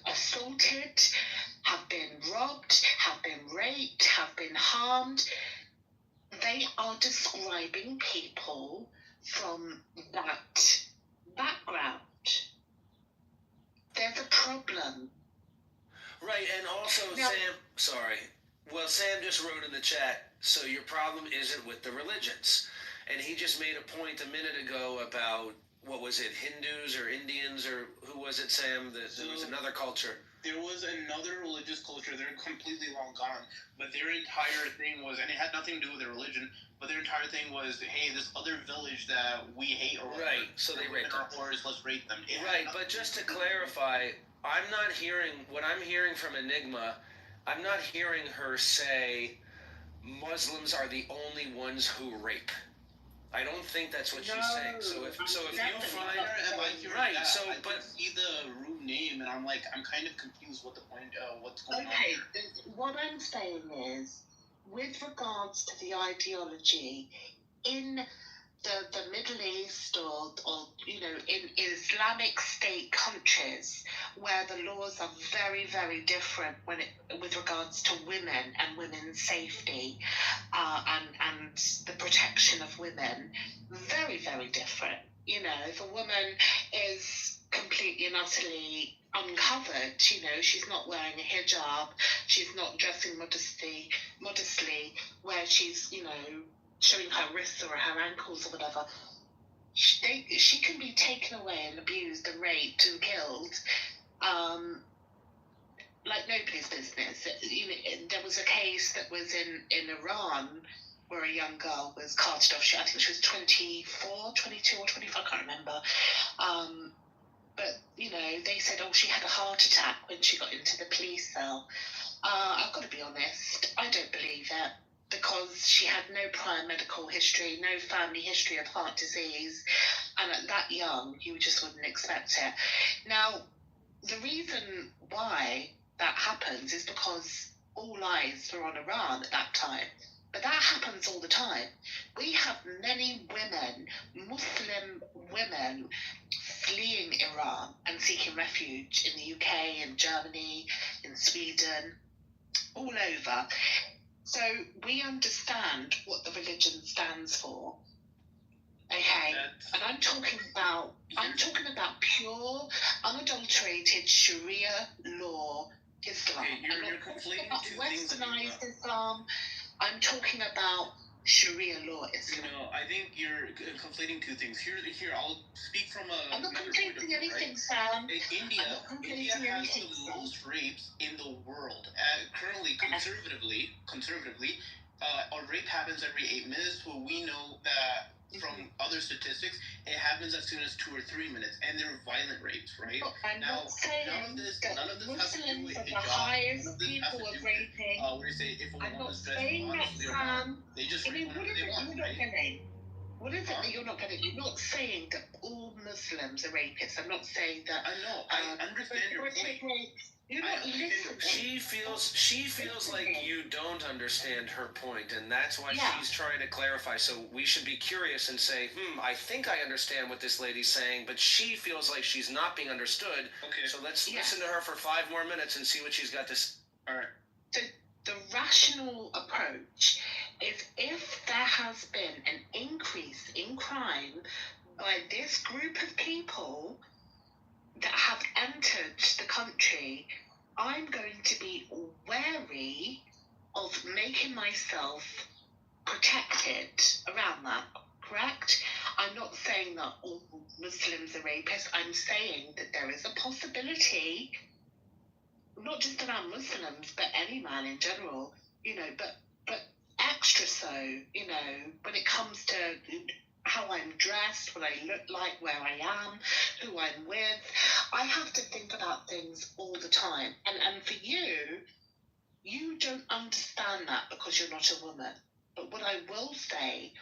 assaulted, have been robbed, have been raped, have been harmed, they are describing people from that background. There's a problem. Right, and also, now, Sam just wrote in the chat, so your problem isn't with the religions. And he just made a point a minute ago about, what was it, Hindus or Indians, or who was it, Sam? There was another culture. There was another religious culture. They're completely long gone. But their entire thing was, and it had nothing to do with their religion, but their entire thing was, hey, this other village that we hate or whatever. Right, so they raped them. Horrors, let's rape them. Right, but just to clarify, I'm not hearing, what I'm hearing from Enigma, I'm not hearing her say Muslims are the only ones who rape. I don't think that's what she's saying. So if you find her, am I hearing right? That? So, but see the root name, and I'm kind of confused what the point, what's going on. Okay, what I'm saying is, with regards to the ideology in the Middle East or you know, in Islamic state countries where the laws are very, very different with regards to women and women's safety and the protection of women, very, very different. You know, if a woman is completely and utterly uncovered, you know, she's not wearing a hijab, she's not dressing modestly, where she's, you know, showing her wrists or her ankles or whatever, she can be taken away and abused and raped and killed like nobody's business. You know, there was a case that was in Iran where a young girl was carted off. I think she was 24, 22 or 25, I can't remember. But, you know, they said, oh, she had a heart attack when she got into the police cell. I've got to be honest, I don't believe it. because she had no prior medical history, no family history of heart disease, and at that young, you just wouldn't expect it. Now, the reason why that happens is because all eyes were on Iran at that time. But that happens all the time. We have many women, Muslim women, fleeing Iran and seeking refuge in the UK, in Germany, in Sweden, all over. So we understand what the religion stands for. Okay, and I'm talking about pure, unadulterated Sharia law Islam. Okay, you're conflating two things. Westernized Islam. I'm talking about Sharia law Islam. No, I think you're conflating two things. Here, I'll speak from a. I'm not conflating anything, Sam. India has the most rapes in the world. Currently, conservatively, a rape happens every 8 minutes. Well, we know that from other statistics, it happens as soon as 2 or 3 minutes, and they're violent rapes, right? I'm now, not saying none of this has to do with Muslims are the hijab. highest people of raping. What do you say? If a I'm woman not is dressed saying that, modestly or not, Sam. they just I mean, rape what whenever is they it want, you're not right? getting? What is it that you're not getting? You're not saying that all Muslims are rapists. I'm not saying that. I know. I understand your point. You're not listening. She feels like you don't understand her point, and that's why she's trying to clarify. So we should be curious and say, I think I understand what this lady's saying, but she feels like she's not being understood. Okay. So let's listen to her for 5 more minutes and see what she's got to say. All right. The rational approach is if there has been an increase in crime by this group of people that have entered the country, I'm going to be wary of making myself protected around that, correct? I'm not saying that all Muslims are rapists. I'm saying that there is a possibility, not just around Muslims, but any man in general, but extra so, when it comes to how I'm dressed, what I look like, where I am, who I'm with. I have to think about things all the time. And for you don't understand that because you're not a woman. But what I will say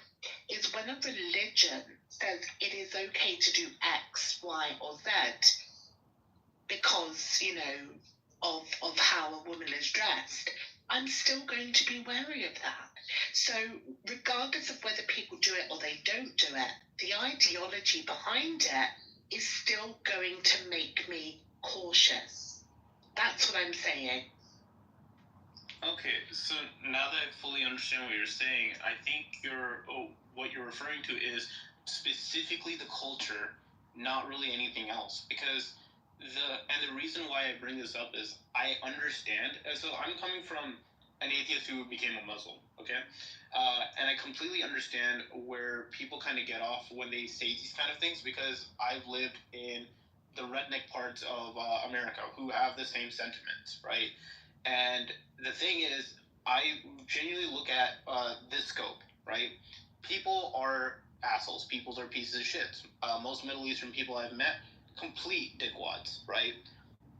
is when a religion says it is okay to do X, Y, or Z because, of how a woman is dressed, I'm still going to be wary of that. So regardless of whether people do it or they don't do it, the ideology behind it is still going to make me cautious. That's what I'm saying. Okay, so now that I fully understand what you're saying, I think what you're referring to is specifically the culture, not really anything else. Because the reason why I bring this up is I understand. So I'm coming from an atheist who became a Muslim, okay? And I completely understand where people kind of get off when they say these kind of things, because I've lived in the redneck parts of America who have the same sentiments, right? And the thing is, I genuinely look at this scope, right? People are assholes. People are pieces of shit. Most Middle Eastern people I've met, complete dickwads, right?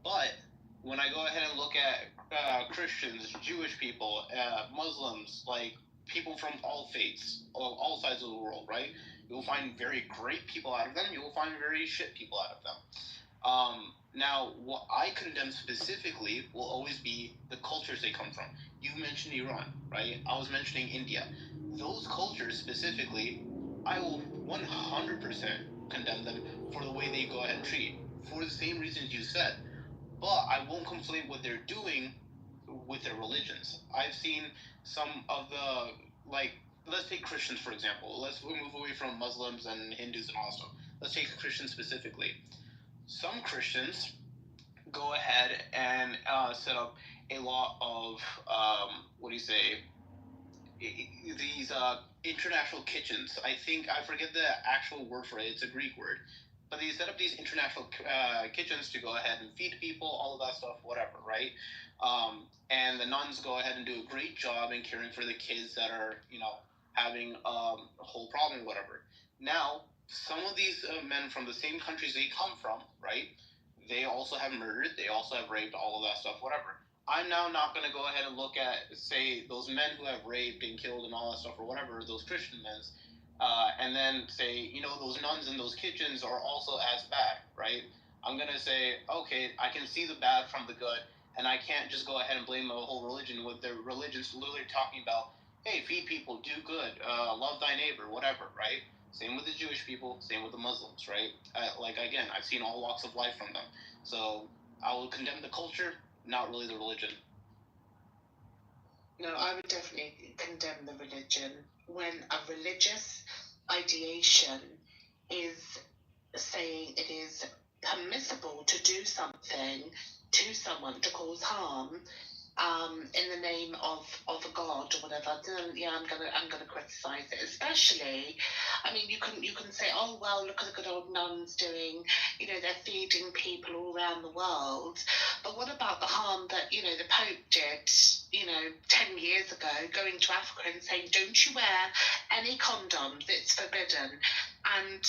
But when I go ahead and look at Christians, Jewish people, Muslims, like people from all faiths, all sides of the world, right? You'll find very great people out of them. You will find very shit people out of them. Now, what I condemn specifically will always be the cultures they come from. You mentioned Iran, right? I was mentioning India. Those cultures specifically, I will 100% condemn them for the way they go ahead and treat, for the same reasons you said. But I won't conflate what they're doing with their religions. I've seen some of the, let's take Christians, for example. Let's move away from Muslims and Hindus and all stuff. Let's take Christians specifically. Some Christians go ahead and set up a lot of, these international kitchens. I forget the actual word for it. It's a Greek word. But they set up these international kitchens to go ahead and feed people, all of that stuff, whatever, right? And the nuns go ahead and do a great job in caring for the kids that are, having a whole problem, whatever. Now, some of these men from the same countries they come from, right? They also have murdered, they also have raped, all of that stuff, whatever. I'm now not going to go ahead and look at, say, those men who have raped and killed and all that stuff or whatever, those Christian men, and then say, those nuns in those kitchens are also as bad, right? I'm going to say, okay, I can see the bad from the good, and I can't just go ahead and blame the whole religion with their religion's literally talking about, hey, feed people, do good, love thy neighbor, whatever, right? Same with the Jewish people, same with the Muslims, right? Again, I've seen all walks of life from them. So I will condemn the culture, not really the religion. No, I would definitely condemn the religion. When a religious ideation is saying it is permissible to do something to someone to cause harm, in the name of a god or whatever, then yeah, I'm gonna criticize it. Especially, I mean, you can say, oh well, look at the good old nuns doing, they're feeding people all around the world. But what about the harm that the Pope did, 10 years ago, going to Africa and saying, don't you wear any condoms? It's forbidden. And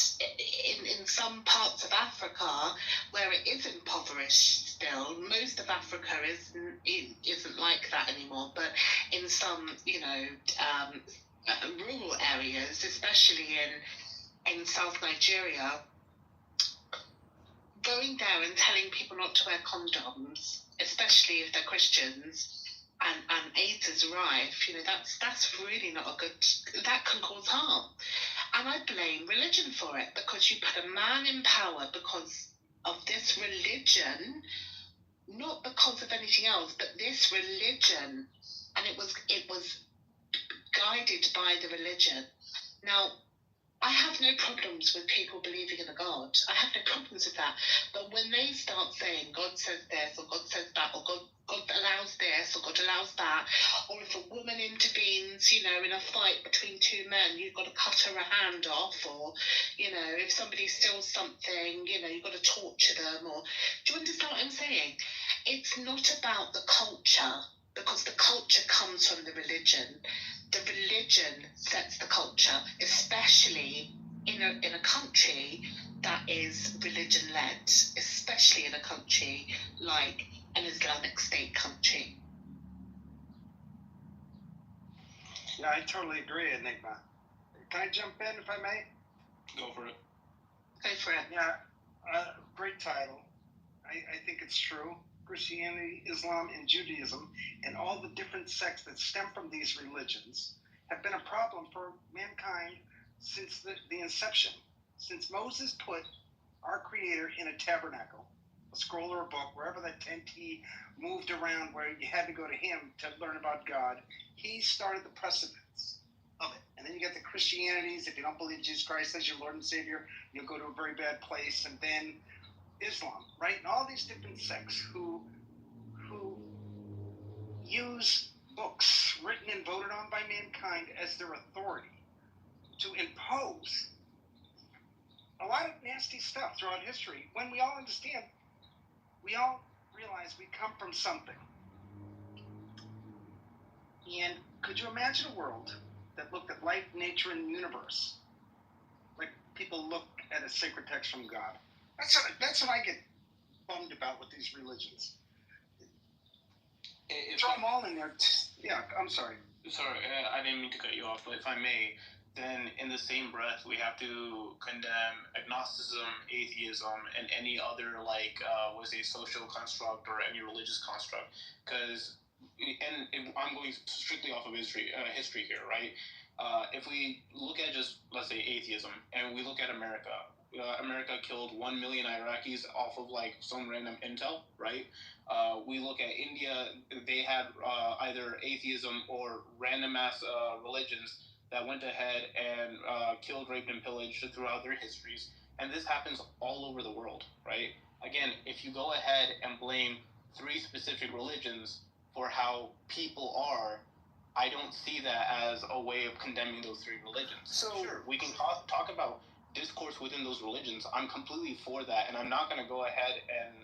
in some parts of Africa where it is impoverished still, most of Africa isn't like that anymore, but in some rural areas, especially in South Nigeria, going there and telling people not to wear condoms, especially if they're Christians, and AIDS is rife, that's really not a good, that can cause harm. And I blame religion for it, because you put a man in power because of this religion, not because of anything else, but this religion, and it was guided by the religion. Now, I have no problems with people believing in a God. I have no problems with that. But when they start saying God says this or God says that, or God allows this or God allows that, or if a woman intervenes, in a fight between two men, you've got to cut her a hand off, or, if somebody steals something, you've got to torture them, or, do you understand what I'm saying? It's not about the culture, because the culture comes from the religion. The religion sets the culture, especially in a country that is religion-led, especially in a country like an Islamic State country. Yeah, I totally agree, Enigma. Can I jump in, if I may? Go for it. Go for it. Yeah, great title. I think it's true. Christianity, Islam, and Judaism, and all the different sects that stem from these religions have been a problem for mankind since the inception. Since Moses put our Creator in a tabernacle, a scroll or a book, wherever that tent he moved around where you had to go to him to learn about God, he started the precedence of it. And then you get the Christianities. If you don't believe Jesus Christ as your Lord and Savior, you'll go to a very bad place. And then Islam, right? And all these different sects who use books written and voted on by mankind as their authority to impose a lot of nasty stuff throughout history, when we all understand, we all realize we come from something. And could you imagine a world that looked at life, nature, and the universe like people look at a sacred text from God? That's what I get bummed about with these religions. Throw them all in there. Yeah, I'm sorry. Sorry, I didn't mean to cut you off, but if I may, then in the same breath, we have to condemn agnosticism, atheism, and any other, social construct or any religious construct. Because, and I'm going strictly off of history here, right? If we look at just, let's say, atheism, and we look at America, America killed 1 million Iraqis off of some random intel, right? We look at India, they had either atheism or random ass religions that went ahead and killed, raped, and pillaged throughout their histories. And this happens all over the world, right? Again, if you go ahead and blame 3 specific religions for how people are, I don't see that as a way of condemning those 3 religions. So sure, we can talk about discourse within those religions. I'm completely for that, and I'm not going to go ahead and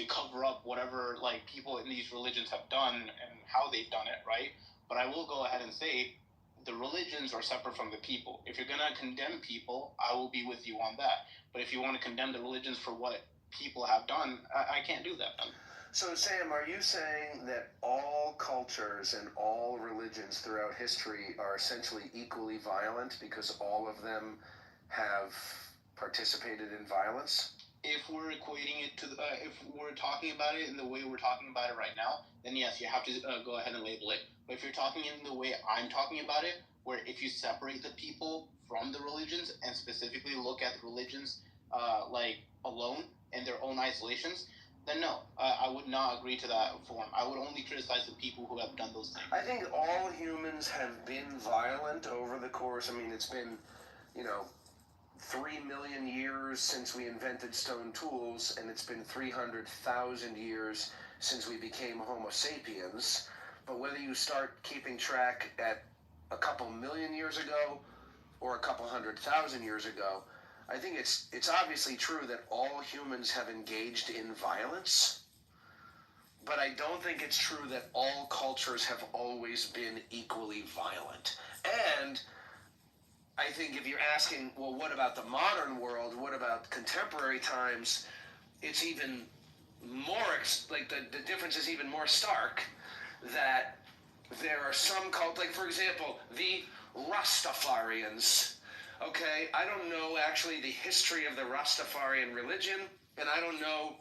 cover up whatever people in these religions have done and how they've done it, right? But I will go ahead and say the religions are separate from the people. If you're going to condemn people, I will be with you on that. But if you want to condemn the religions for what people have done, I can't do that then. So, Sam, are you saying that all cultures and all religions throughout history are essentially equally violent because all of them have participated in violence? If we're equating it to, if we're talking about it in the way we're talking about it right now, then yes, you have to go ahead and label it. But if you're talking in the way I'm talking about it, where if you separate the people from the religions and specifically look at the religions like alone in their own isolations, then no, I would not agree to that form. I would only criticize the people who have done those things. I think all humans have been violent over the course. I mean, it's been, 3 million years since we invented stone tools, and it's been 300,000 years since we became Homo sapiens. But whether you start keeping track at a couple million years ago or a couple 100,000 years ago, I think it's obviously true that all humans have engaged in violence. But I don't think it's true that all cultures have always been equally violent. And I think if you're asking, well, what about the modern world? What about contemporary times? It's even more, the difference is even more stark, that there are some cults, like, for example, the Rastafarians. Okay, I don't know actually the history of the Rastafarian religion, and I don't know,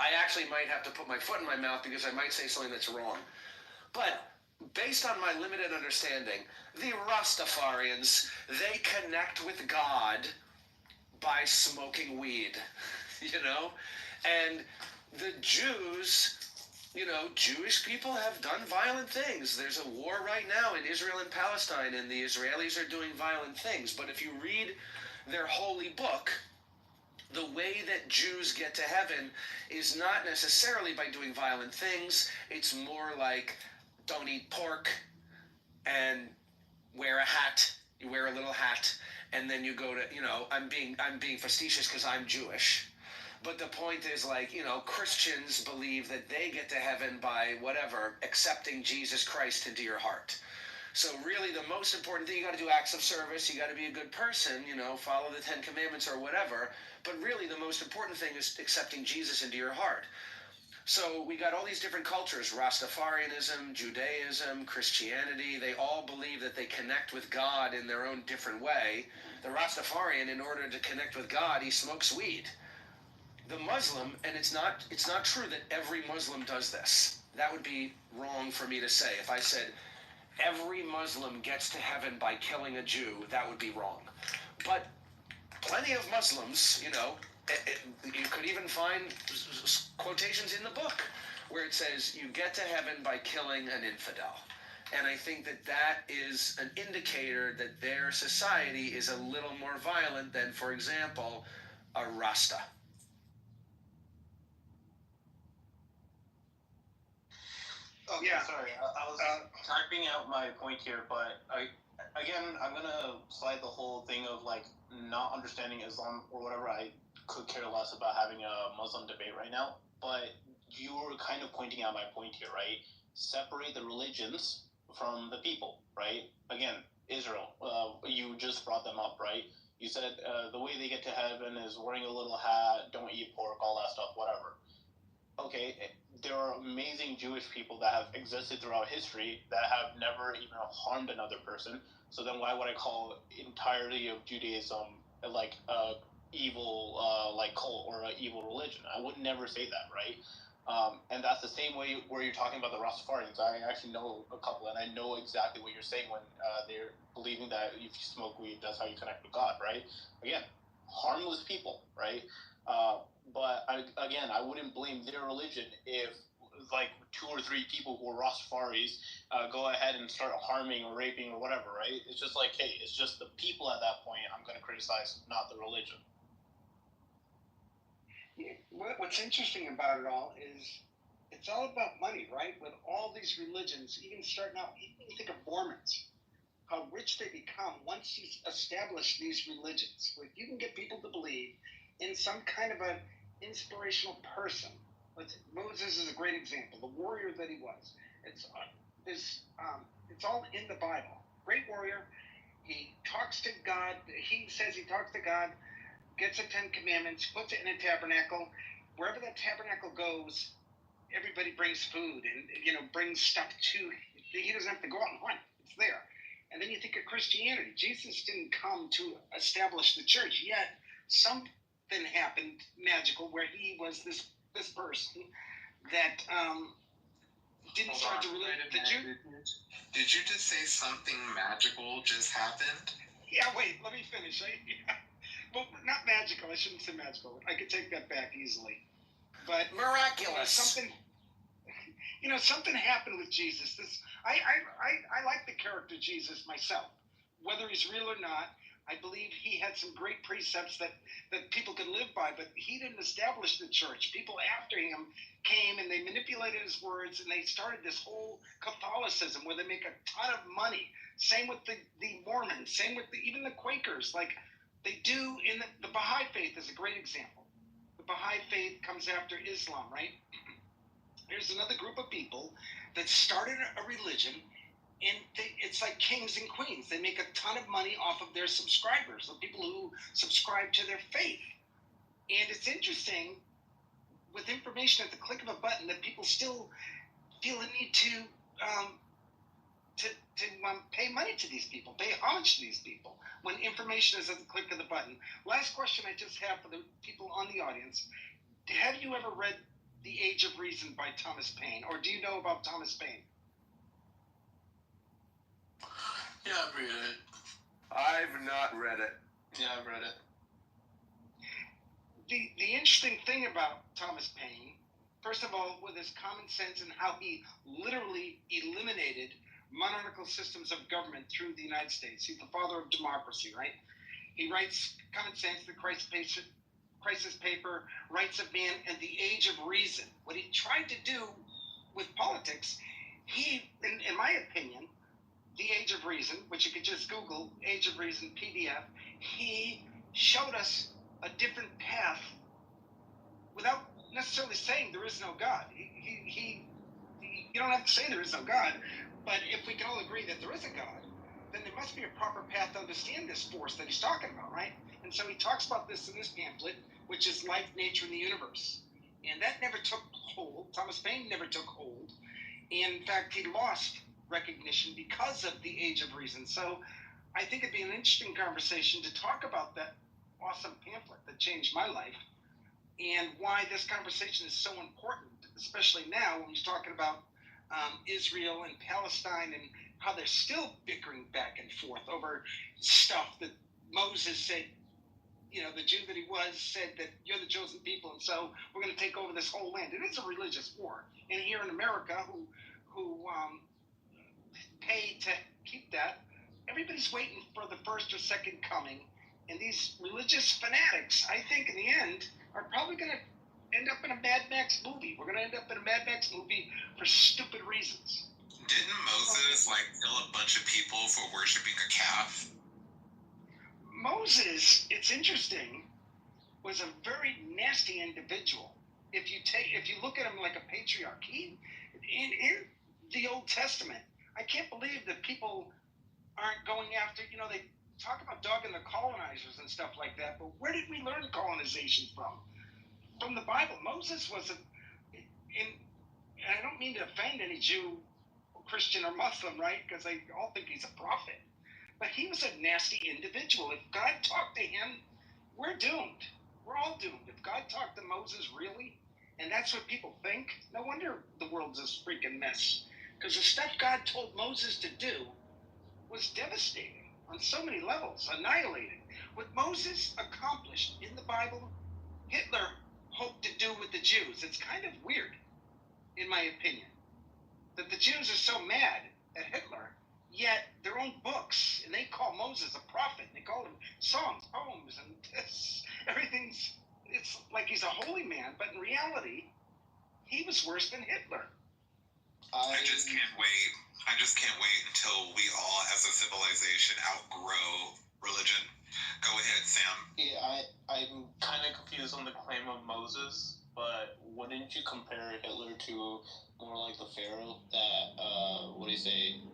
I actually might have to put my foot in my mouth because I might say something that's wrong. But based on my limited understanding, the Rastafarians, they connect with God by smoking weed, And the Jews, Jewish people have done violent things. There's a war right now in Israel and Palestine, and the Israelis are doing violent things. But if you read their holy book, the way that Jews get to heaven is not necessarily by doing violent things. It's more like, don't eat pork and wear a hat. You wear a little hat, and then you go to, I'm being facetious because I'm Jewish. But the point is, Christians believe that they get to heaven by accepting Jesus Christ into your heart. So really the most important thing, you got to do acts of service, you got to be a good person, follow the 10 Commandments or whatever. But really the most important thing is accepting Jesus into your heart. So we got all these different cultures, Rastafarianism, Judaism, Christianity. They all believe that they connect with God in their own different way. The Rastafarian, in order to connect with God, he smokes weed. The Muslim, and it's not true that every Muslim does this. That would be wrong for me to say. If I said every Muslim gets to heaven by killing a Jew, that would be wrong. But plenty of Muslims, you could even find quotations in the book where it says you get to heaven by killing an infidel. And I think that is an indicator that their society is a little more violent than, for example, a Rasta. Okay, sorry. I was typing out my point here, but I'm gonna slide the whole thing of not understanding Islam or whatever. I could care less about having a Muslim debate right now, but you were kind of pointing out my point here, right? Separate the religions from the people, right? Again, Israel, you just brought them up, right? You said the way they get to heaven is wearing a little hat, don't eat pork, all that stuff, whatever. Okay, there are amazing Jewish people that have existed throughout history that have never even harmed another person. So then why would I call entirety of Judaism like a evil cult or an evil religion? I would never say that, right? And that's the same way where you're talking about the Rastafarians. I actually know a couple, and I know exactly what you're saying when they're believing that if you smoke weed, that's how you connect with God, right? Again, harmless people, right? But I wouldn't blame their religion if 2 or 3 people who are Rastafaris go ahead and start harming or raping or whatever, right? It's just hey, it's just the people at that point I'm going to criticize, not the religion. Yeah, what's interesting about it all is it's all about money, right? With all these religions, even starting out, even you think of Mormons, how rich they become once you establish these religions. If you can get people to believe in some kind of an inspirational person. Moses is a great example, the warrior that he was. It's all in the Bible. Great warrior. He talks to God. He says he talks to God, gets the 10 Commandments, puts it in a tabernacle. Wherever that tabernacle goes, everybody brings food and, you know, brings stuff to, he doesn't have to go out and hunt. It's there. And then you think of Christianity. Jesus didn't come to establish the church, yet something happened magical where he was this person that didn't start to relate. Did you just say something magical just happened? Yeah, wait, let me finish. Well, not magical. I shouldn't say magical. I could take that back easily. But miraculous. Something happened with Jesus. I like the character Jesus myself. Whether he's real or not, I believe he had some great precepts that people could live by, but he didn't establish the church. People after him came and they manipulated his words, and they started this whole Catholicism where they make a ton of money. Same with the Mormons, same with even the Quakers. Like they do in the Baha'i faith is a great example. The Baha'i faith comes after Islam, right? There's another group of people that started a religion, and it's like kings and queens. They make a ton of money off of their subscribers, the people who subscribe to their faith. And it's interesting, with information at the click of a button, that people still feel the need to pay money to these people, pay homage to these people, when information is at the click of the button. Last question I just have for the people on the audience. Have you ever read The Age of Reason by Thomas Paine, or do you know about Thomas Paine? Yeah, I've read it. I've not read it. Yeah, I've read it. The interesting thing about Thomas Paine, first of all, with his common sense and how he literally eliminated monarchical systems of government through the United States. He's the father of democracy, right? He writes Common Sense, the Crisis Paper, Rights of Man, and The Age of Reason. What he tried to do with politics, he, in my opinion, The Age of Reason, which you could just Google, Age of Reason PDF, he showed us a different path without necessarily saying there is no God. You don't have to say there is no God, but if we can all agree that there is a God, then there must be a proper path to understand this force that he's talking about, right? And so he talks about this in this pamphlet, which is Life, Nature, and the Universe. And that never took hold. Thomas Paine never took hold. And in fact, he lost recognition because of the Age of Reason. So I think it'd be an interesting conversation to talk about that awesome pamphlet that changed my life and why this conversation is so important, especially now when he's talking about Israel and Palestine and how they're still bickering back and forth over stuff that Moses said, the Jew that he was said that you're the chosen people, and so we're going to take over this whole land. It is a religious war. And here in America, who paid to keep that, everybody's waiting for the first or second coming. And these religious fanatics, I think in the end, are probably going to end up in a Mad Max movie. We're going to end up in a Mad Max movie for stupid reasons. Didn't Moses kill a bunch of people for worshiping a calf? Moses, it's interesting, was a very nasty individual. If you look at him like a patriarch, in the Old Testament, I can't believe that people aren't going after, they talk about dogging the colonizers and stuff like that, but where did we learn colonization from? From the Bible. Moses was and I don't mean to offend any Jew, Christian, or Muslim, right? Because they all think he's a prophet. But he was a nasty individual. If God talked to him, we're doomed. We're all doomed. If God talked to Moses really, and that's what people think, no wonder the world's a freaking mess. Because the stuff God told Moses to do was devastating on so many levels, annihilating. What Moses accomplished in the Bible, Hitler hoped to do with the Jews. It's kind of weird, in my opinion, that the Jews are so mad at Hitler, yet their own books, and they call Moses a prophet, and they call him songs, poems, and everything's, it's like he's a holy man, but in reality, he was worse than Hitler. I just can't wait. I just can't wait until we all, as a civilization, outgrow religion. Go ahead, Sam. Yeah, I'm kind of confused on the claim of Moses, but wouldn't you compare Hitler to more like the Pharaoh that,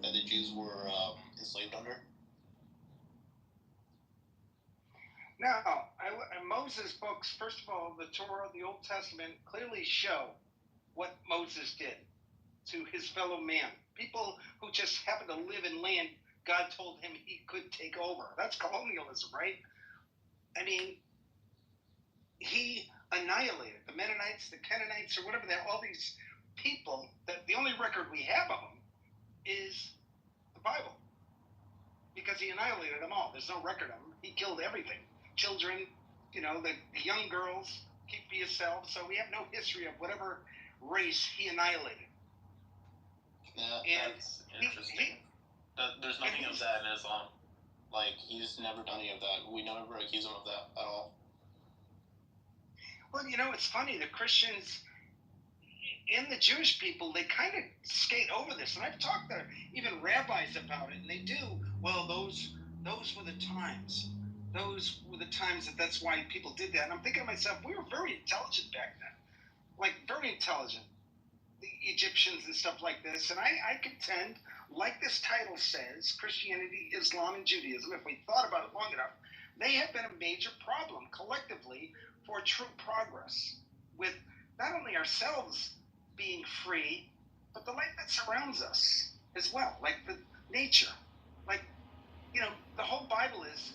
that the Jews were enslaved under? No, Moses' books, first of all, the Torah, the Old Testament, clearly show what Moses did to his fellow man. People who just happen to live in land God told him he could take over. That's colonialism, right? I mean, he annihilated the Mennonites, the Canaanites, or whatever, all these people that the only record we have of them is the Bible. Because he annihilated them all. There's no record of them. He killed everything. Children, the young girls, keep for yourself. So we have no history of whatever race he annihilated. Yeah, that's interesting. There's nothing of that in Islam. Like, he's never done any of that. We never accuse him of that at all. Well, it's funny. The Christians and the Jewish people, they kind of skate over this. And I've talked to even rabbis about it, and they do. Well, those were the times. Those were the times that's why people did that. And I'm thinking to myself, we were very intelligent back then. Like, very intelligent. The Egyptians and stuff like this. And I contend, like this title says, Christianity, Islam, and Judaism, if we thought about it long enough, they have been a major problem collectively for true progress with not only ourselves being free, but the life that surrounds us as well, like the nature. Like, the whole Bible is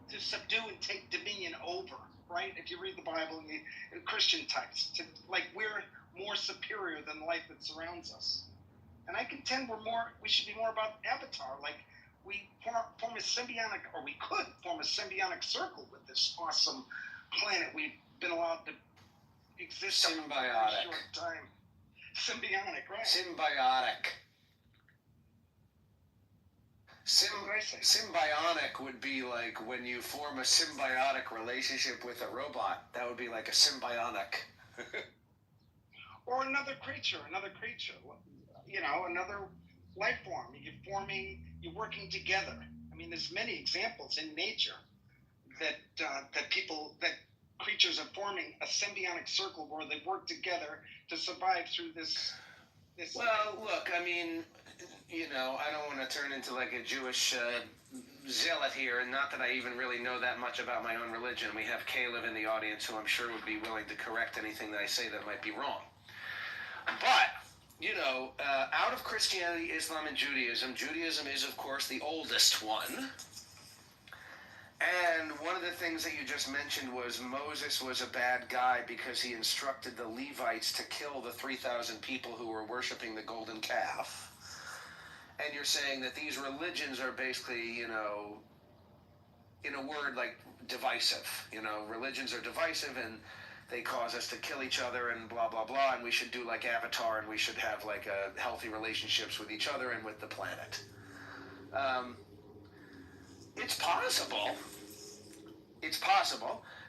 to subdue and take dominion over, right? If you read the Bible in Christian types, we're more superior than the life that surrounds us. And I contend we should be more about Avatar, like we form a symbiotic, or we could form a symbiotic circle with this awesome planet we've been allowed to exist for a very short time. Symbiotic, right? Symbiotic. Symbionic would be like when you form a symbiotic relationship with a robot. That would be like a symbionic. Or another creature, another life form. You're working together. I mean, there's many examples in nature that creatures are forming a symbiotic circle where they work together to survive through this. Well, look, I mean, I don't want to turn into like a Jewish zealot here, and not that I even really know that much about my own religion. We have Caleb in the audience who I'm sure would be willing to correct anything that I say that might be wrong. But, out of Christianity, Islam, and Judaism, Judaism is, of course, the oldest one. And one of the things that you just mentioned was Moses was a bad guy because he instructed the Levites to kill the 3,000 people who were worshiping the golden calf. And you're saying that these religions are basically, in a word like divisive. Religions are divisive and they cause us to kill each other and blah, blah, blah, and we should do like Avatar and we should have like healthy relationships with each other and with the planet. It's possible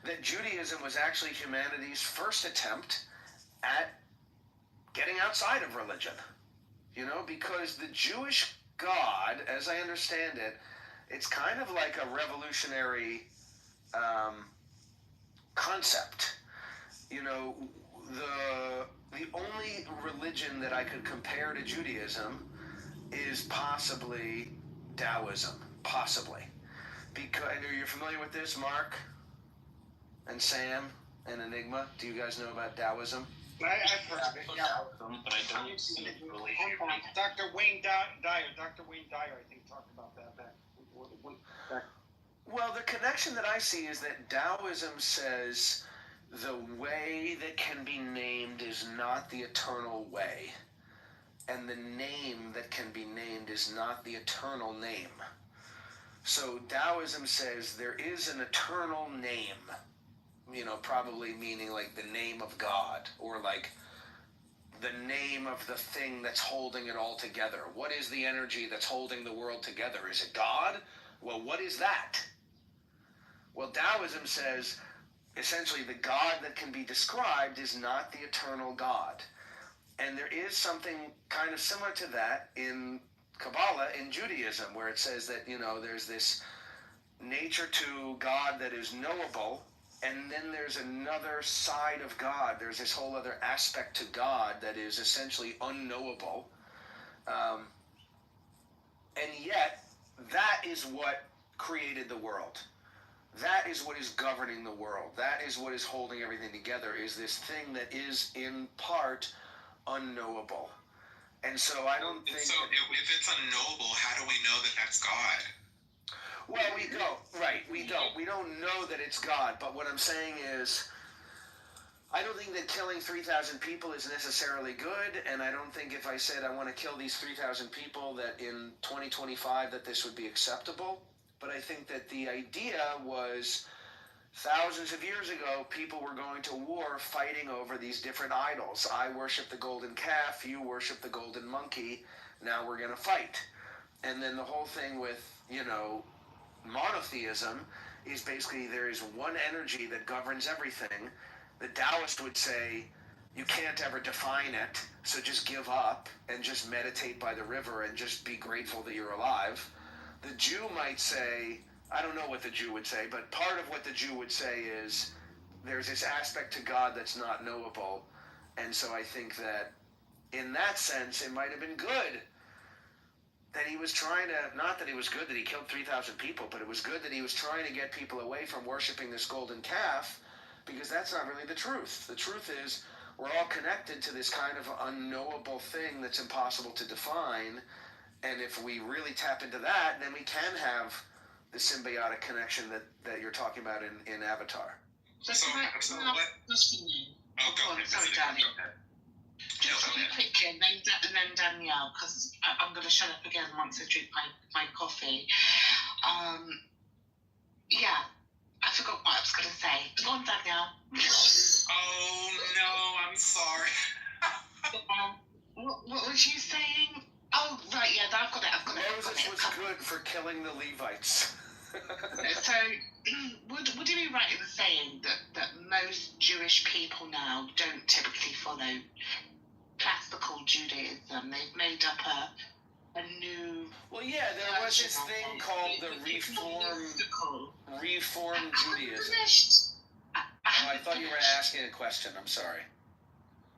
that Judaism was actually humanity's first attempt at getting outside of religion. Because the Jewish God, as I understand it, it's kind of like a revolutionary concept. The only religion that I could compare to Judaism is possibly Taoism. Possibly. Because, are you familiar with this, Mark and Sam and Enigma? Do you guys know about Taoism? I've heard of it, yeah. But I don't see it really. Dr. Wayne Dyer, I think, talked about that back. Well, the connection that I see is that Taoism says the way that can be named is not the eternal way, and the name that can be named is not the eternal name. So Taoism says there is an eternal name, probably meaning like the name of God, or like the name of the thing that's holding it all together. What is the energy that's holding the world together? Is it God? Well, what is that? Well, Taoism says essentially the God that can be described is not the eternal God. And there is something kind of similar to that in Kabbalah, in Judaism, where it says that, there's this nature to God that is knowable, and then there's another side of God. There's this whole other aspect to God that is essentially unknowable. And yet, that is what created the world. that is what is governing the world. That is what is holding everything together, is this thing that is in part unknowable. And so I don't think... So if it's unknowable, how do we know that that's God? Well, we don't. Right, we don't. We don't know that it's God, but what I'm saying is, I don't think that killing 3,000 people is necessarily good, and I don't think if I said I want to kill these 3,000 people that in 2025 that this would be acceptable. But I think that the idea was thousands of years ago, people were going to war fighting over these different idols. I worship the golden calf, you worship the golden monkey, now we're going to fight. And then the whole thing with, monotheism is basically there is one energy that governs everything. The Taoist would say, you can't ever define it, so just give up and just meditate by the river and just be grateful that you're alive. The Jew might say, I don't know what the Jew would say, but part of what the Jew would say is there's this aspect to God that's not knowable. And so I think that in that sense, it might have been good that he was trying to, not that it was good that he killed 3,000 people, but it was good that he was trying to get people away from worshiping this golden calf, because that's not really the truth. The truth is we're all connected to this kind of unknowable thing that's impossible to define. And if we really tap into that, then we can have the symbiotic connection that you're talking about in Avatar. Just sorry, darling. Just really quickly, and then Danielle, because I'm going to shut up again once I drink my coffee. Yeah, I forgot what I was going to say. Go on, Danielle. Oh no, I'm sorry. What was you saying? Oh, right, yeah, I've got it. Moses was good for killing the Levites. So, would it be right in saying that most Jewish people now don't typically follow classical Judaism? They've made up a new... Well, yeah, there was this thing called the Reform Judaism. I thought you were asking a question. I'm sorry.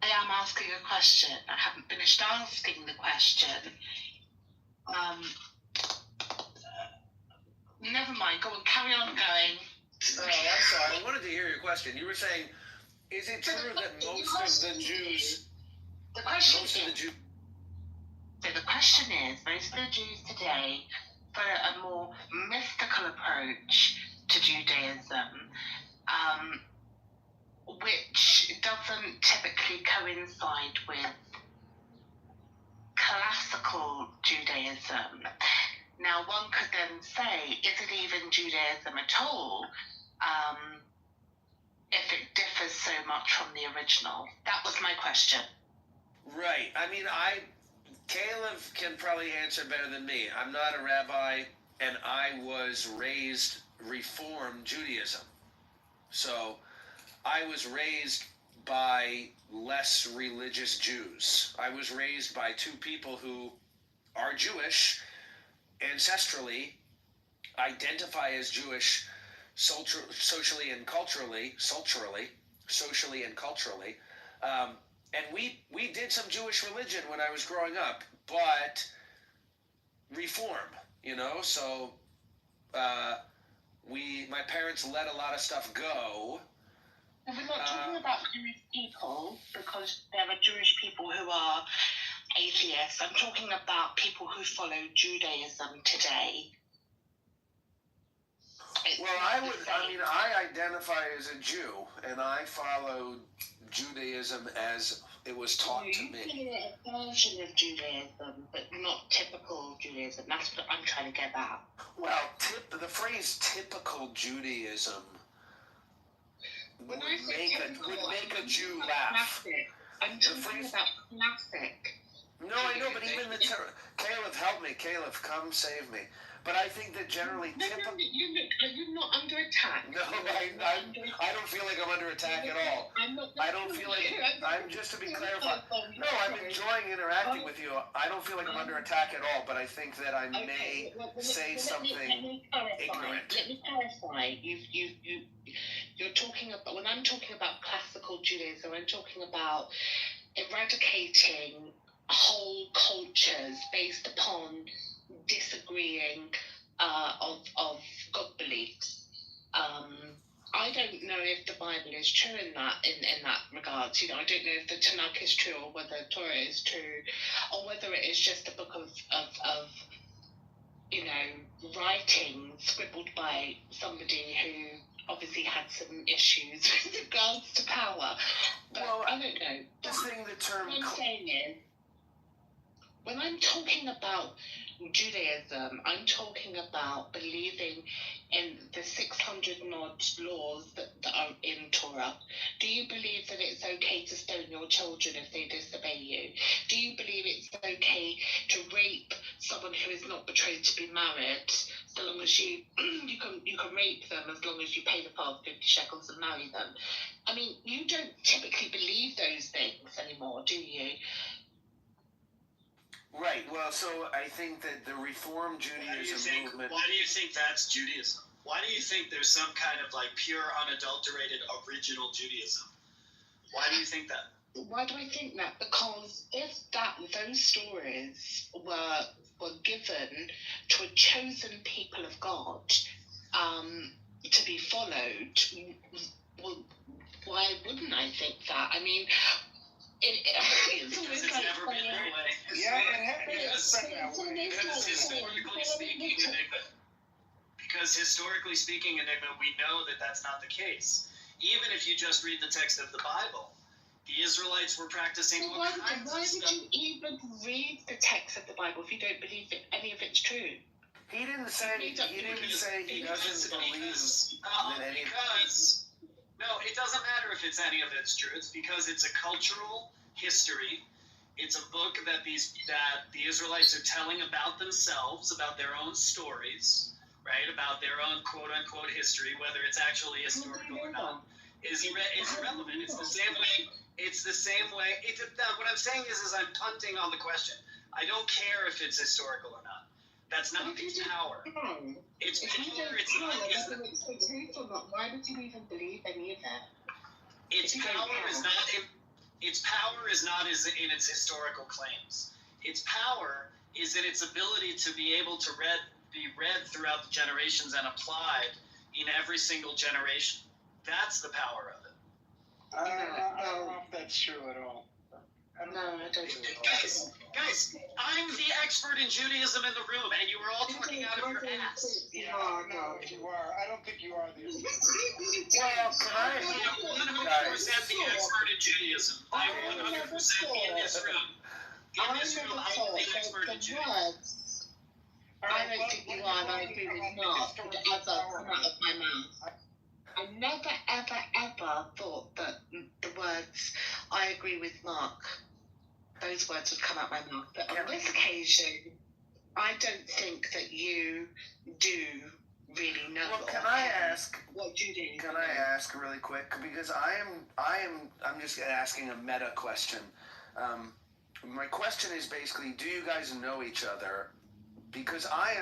I am asking a question. I haven't finished asking the question. Never mind. Go on. Carry on going. Oh, I'm sorry. I wanted to hear your question. You were saying, is it true that most of the Jews... The question is, most of the Jews today follow a more mystical approach to Judaism, which doesn't typically coincide with classical Judaism. Now, one could then say, is it even Judaism at all, if it differs so much from the original? That was my question. Right. I mean, Caleb can probably answer better than me. I'm not a rabbi, and I was raised Reform Judaism. So I was raised by less religious Jews. I was raised by two people who are Jewish ancestrally, identify as Jewish socially and culturally, and we did some Jewish religion when I was growing up, but Reform, so my parents let a lot of stuff go. We're not talking about Jewish people, because there are Jewish people who are atheists. I'm talking about people who follow Judaism today. I identify as a Jew, and I follow Judaism as it was taught to me. A version of Judaism, but not typical Judaism. That's what I'm trying to get at. Well, the phrase typical Judaism would make a Jew laugh. I'm talking about classic. No, I know, but even Caleb, help me. Caleb, come save me. But I think that generally typical... Are you not under attack? No, I don't feel like I'm under attack at all. I don't feel like... I'm just to be clarified. No, I'm enjoying interacting with you. I don't feel like I'm under attack at all, but I think that I may say something ignorant. Let me clarify. You're talking about... When I'm talking about classical Judaism, I'm talking about eradicating whole cultures based upon disagreeing of God beliefs. if the Bible is true in that regard. You know, I don't know if the Tanakh is true or whether Torah is true, or whether it is just a book of you know, writing scribbled by somebody who obviously had some issues with regards to power. But Well, I don't know. Just saying the term. What I'm saying is, when I'm talking about Judaism, I'm talking about believing in the 600 and odd laws that are in Torah. Do you believe that it's okay to stone your children if they disobey you? Do you believe it's okay to rape someone who is not betrothed to be married, so long as you can rape them as long as you pay the father 50 shekels and marry them? I mean, you don't typically believe those things anymore, do you? Right. Well, so I think that the Reform Judaism movement. Why do you think that's Judaism? Why do you think there's some kind of like pure, unadulterated, original Judaism? Why do you think that? Why do I think that? Because if those stories were given to a chosen people of God to be followed, well, why wouldn't I think that? I mean, it's always like never been that way. Yeah, it has been that way. Because historically speaking, Enigma, we know that that's not the case. Even if you just read the text of the Bible, the Israelites were practicing all kinds of stuff. Why would you even read the text of the Bible if you don't believe any of it's true? He didn't say he doesn't believe that any. No, it doesn't matter if it's any of it's true. It's because it's a cultural history. It's a book that the Israelites are telling about themselves, about their own stories, right? About their own quote unquote history, whether it's actually historical or not, is irrelevant. It's the same way. It's the same way. What I'm saying is I'm punting on the question. I don't care if it's historical or not. That's not its power. It's power. It's not. Why would you even believe any of that? Its power is not. Its power is not in its historical claims. Its power is in its ability to be able to be read throughout the generations and applied in every single generation. That's the power of it. I don't know if that's true at all. I don't Guys, I'm the expert in Judaism in the room, and you were all talking out of your ass. Yeah, no, you are. I don't think you are the expert. Well, can I? I'm 100% the expert in Judaism. I'm 100% in this room. In this room, I'm the expert in Judaism. I don't think you are, and I agree with Mark, as I've come out of my mouth. I never, ever, ever thought that the words, I agree with Mark, those words would come out my mouth. But on this occasion, I don't think that you do really know. Well, can I ask? What do you do? Can I ask really quick? Because I'm just asking a meta question. My question is basically, do you guys know each other? Because I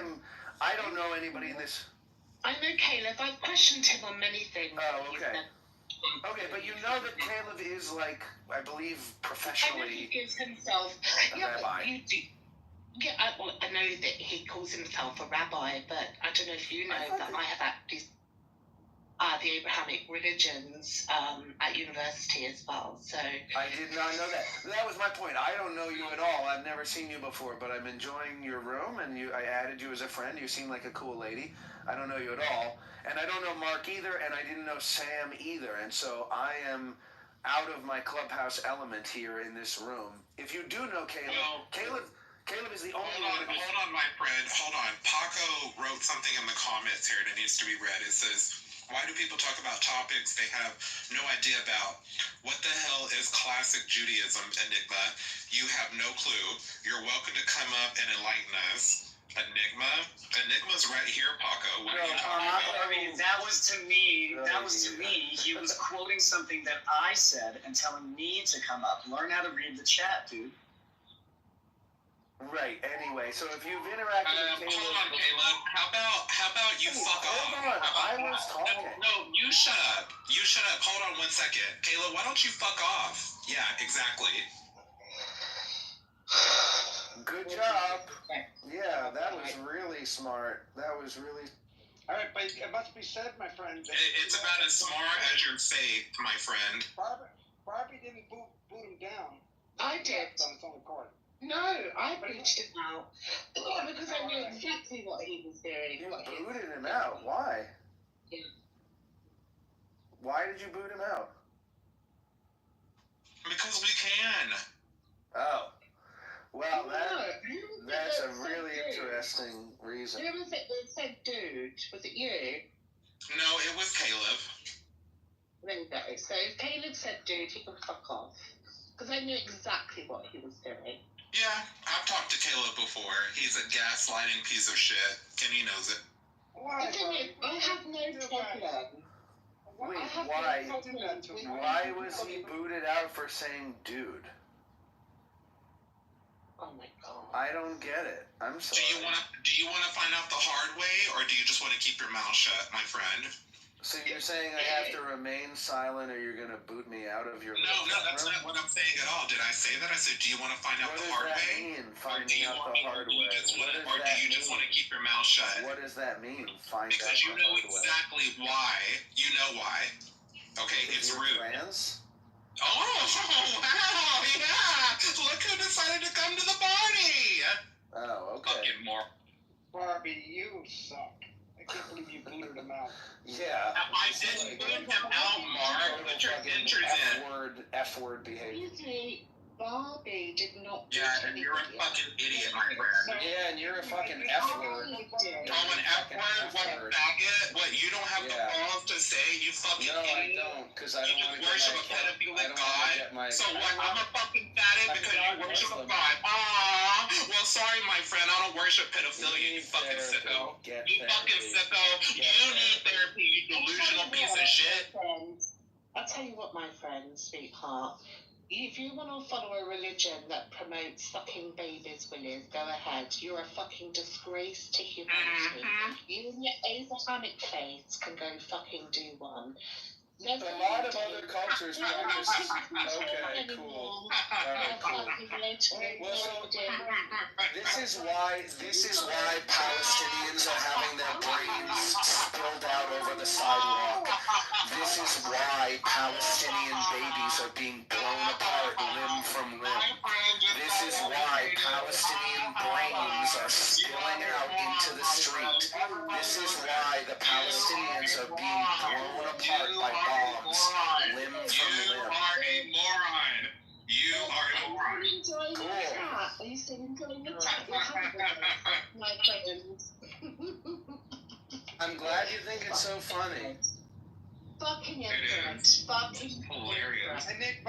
don't know anybody in this. I know Caleb. I've questioned him on many things. Oh, okay. Okay, but you know that Caleb is, like, I believe, professionally. I know he gives himself. A rabbi. I know that he calls himself a rabbi, but I don't know if you know that I have actually the Abrahamic religions at university as well. So I did not know that. That was my point. I don't know you at all. I've never seen you before, but I'm enjoying your room, and I added you as a friend. You seem like a cool lady. I don't know you at all, and I don't know Mark either, and I didn't know Sam either, and so I am out of my clubhouse element here in this room. If you do know Caleb, Caleb is the only one. Hold on, my friend. Hold on. Paco wrote something in the comments here, and it needs to be read. It says, why do people talk about topics they have no idea about? What the hell is classic Judaism, Enigma? You have no clue. You're welcome to come up and enlighten us. Enigma's right here, Paco. What are you talking about? I mean, that was to me. He was quoting something that I said and telling me to come up. Learn how to read the chat, dude. Right. Anyway, so if you've interacted with Caleb, hold on, Caleb. How about you fuck off? Hold on. I was talking. No, you shut up. You shut up. Hold on 1 second, Caleb. Why don't you fuck off? Yeah, exactly. Good job. Yeah, that was really smart. That was really. All right, but it must be said, my friend. It's about as smart as your faith, my friend. Barbie didn't boot him down. I did. On his own accord. No, I booted him out because I knew exactly what he was doing. You booted him out? Why? Yeah. Why did you boot him out? Because we can. Oh. Well, that's a really interesting reason. Who was it that said dude? Was it you? No, it was Caleb. There you go. So if Caleb said dude, he can fuck off. Because I knew exactly what he was doing. Yeah, I've talked to Caleb before. He's a gaslighting piece of shit, and he knows it. Why? I have no problem. Wait, why was he booted out for saying dude? Oh my god. I don't get it. I'm sorry. Do you want to find out the hard way, or do you just want to keep your mouth shut, my friend? So you're saying I have to remain silent, or you're gonna boot me out of your? No, that's not what I'm saying at all. Did I say that? I said, do you want to find out the hard way? What does that mean? Finding out the hard way. Or do you just want to keep your mouth shut? What does that mean? Because you know exactly why. You know why. Okay, it's rude. Trans? Oh, wow, yeah! Look who decided to come to the party! Oh, okay. Fucking more. Barbie, you suck. I can't believe you booted him out. Yeah. I didn't boot him out, Mark. Put your dentures in. F-word behavior. Usually, Barbie did not. Yeah, and you're a fucking idiot, my friend. Yeah, and you're a fucking F-word. Oh, an F-word? What, a faggot? What, you don't have the balls to say, you fucking idiot? No, I don't, because I don't want to worship a pedophilic god? So what, I'm a fucking fatty because you worship a god? Aww. Well, sorry, my friend, I don't worship pedophilia, you fucking sicko. You fucking sicko. You need therapy, you delusional piece of shit. I'll tell you what, my friend, sweetheart. If you want to follow a religion that promotes fucking babies, Willis, go ahead. You're a fucking disgrace to humanity. You and your Abrahamic face can go fucking do one. A lot of other cultures practice. Okay, cool. Alright, cool. Well, so this is why Palestinians are having their brains spilled out over the sidewalk. This is why Palestinian babies are being blown apart limb from limb. This is why Palestinian brains are spilling out into the street. This is why the Palestinians are being blown apart by bombs, limb from limb. You are a moron. Cool. Are you still enjoying the chat? My friends. I'm glad you think it's so funny. Fucking ignorant. Fucking hilarious. And Nick,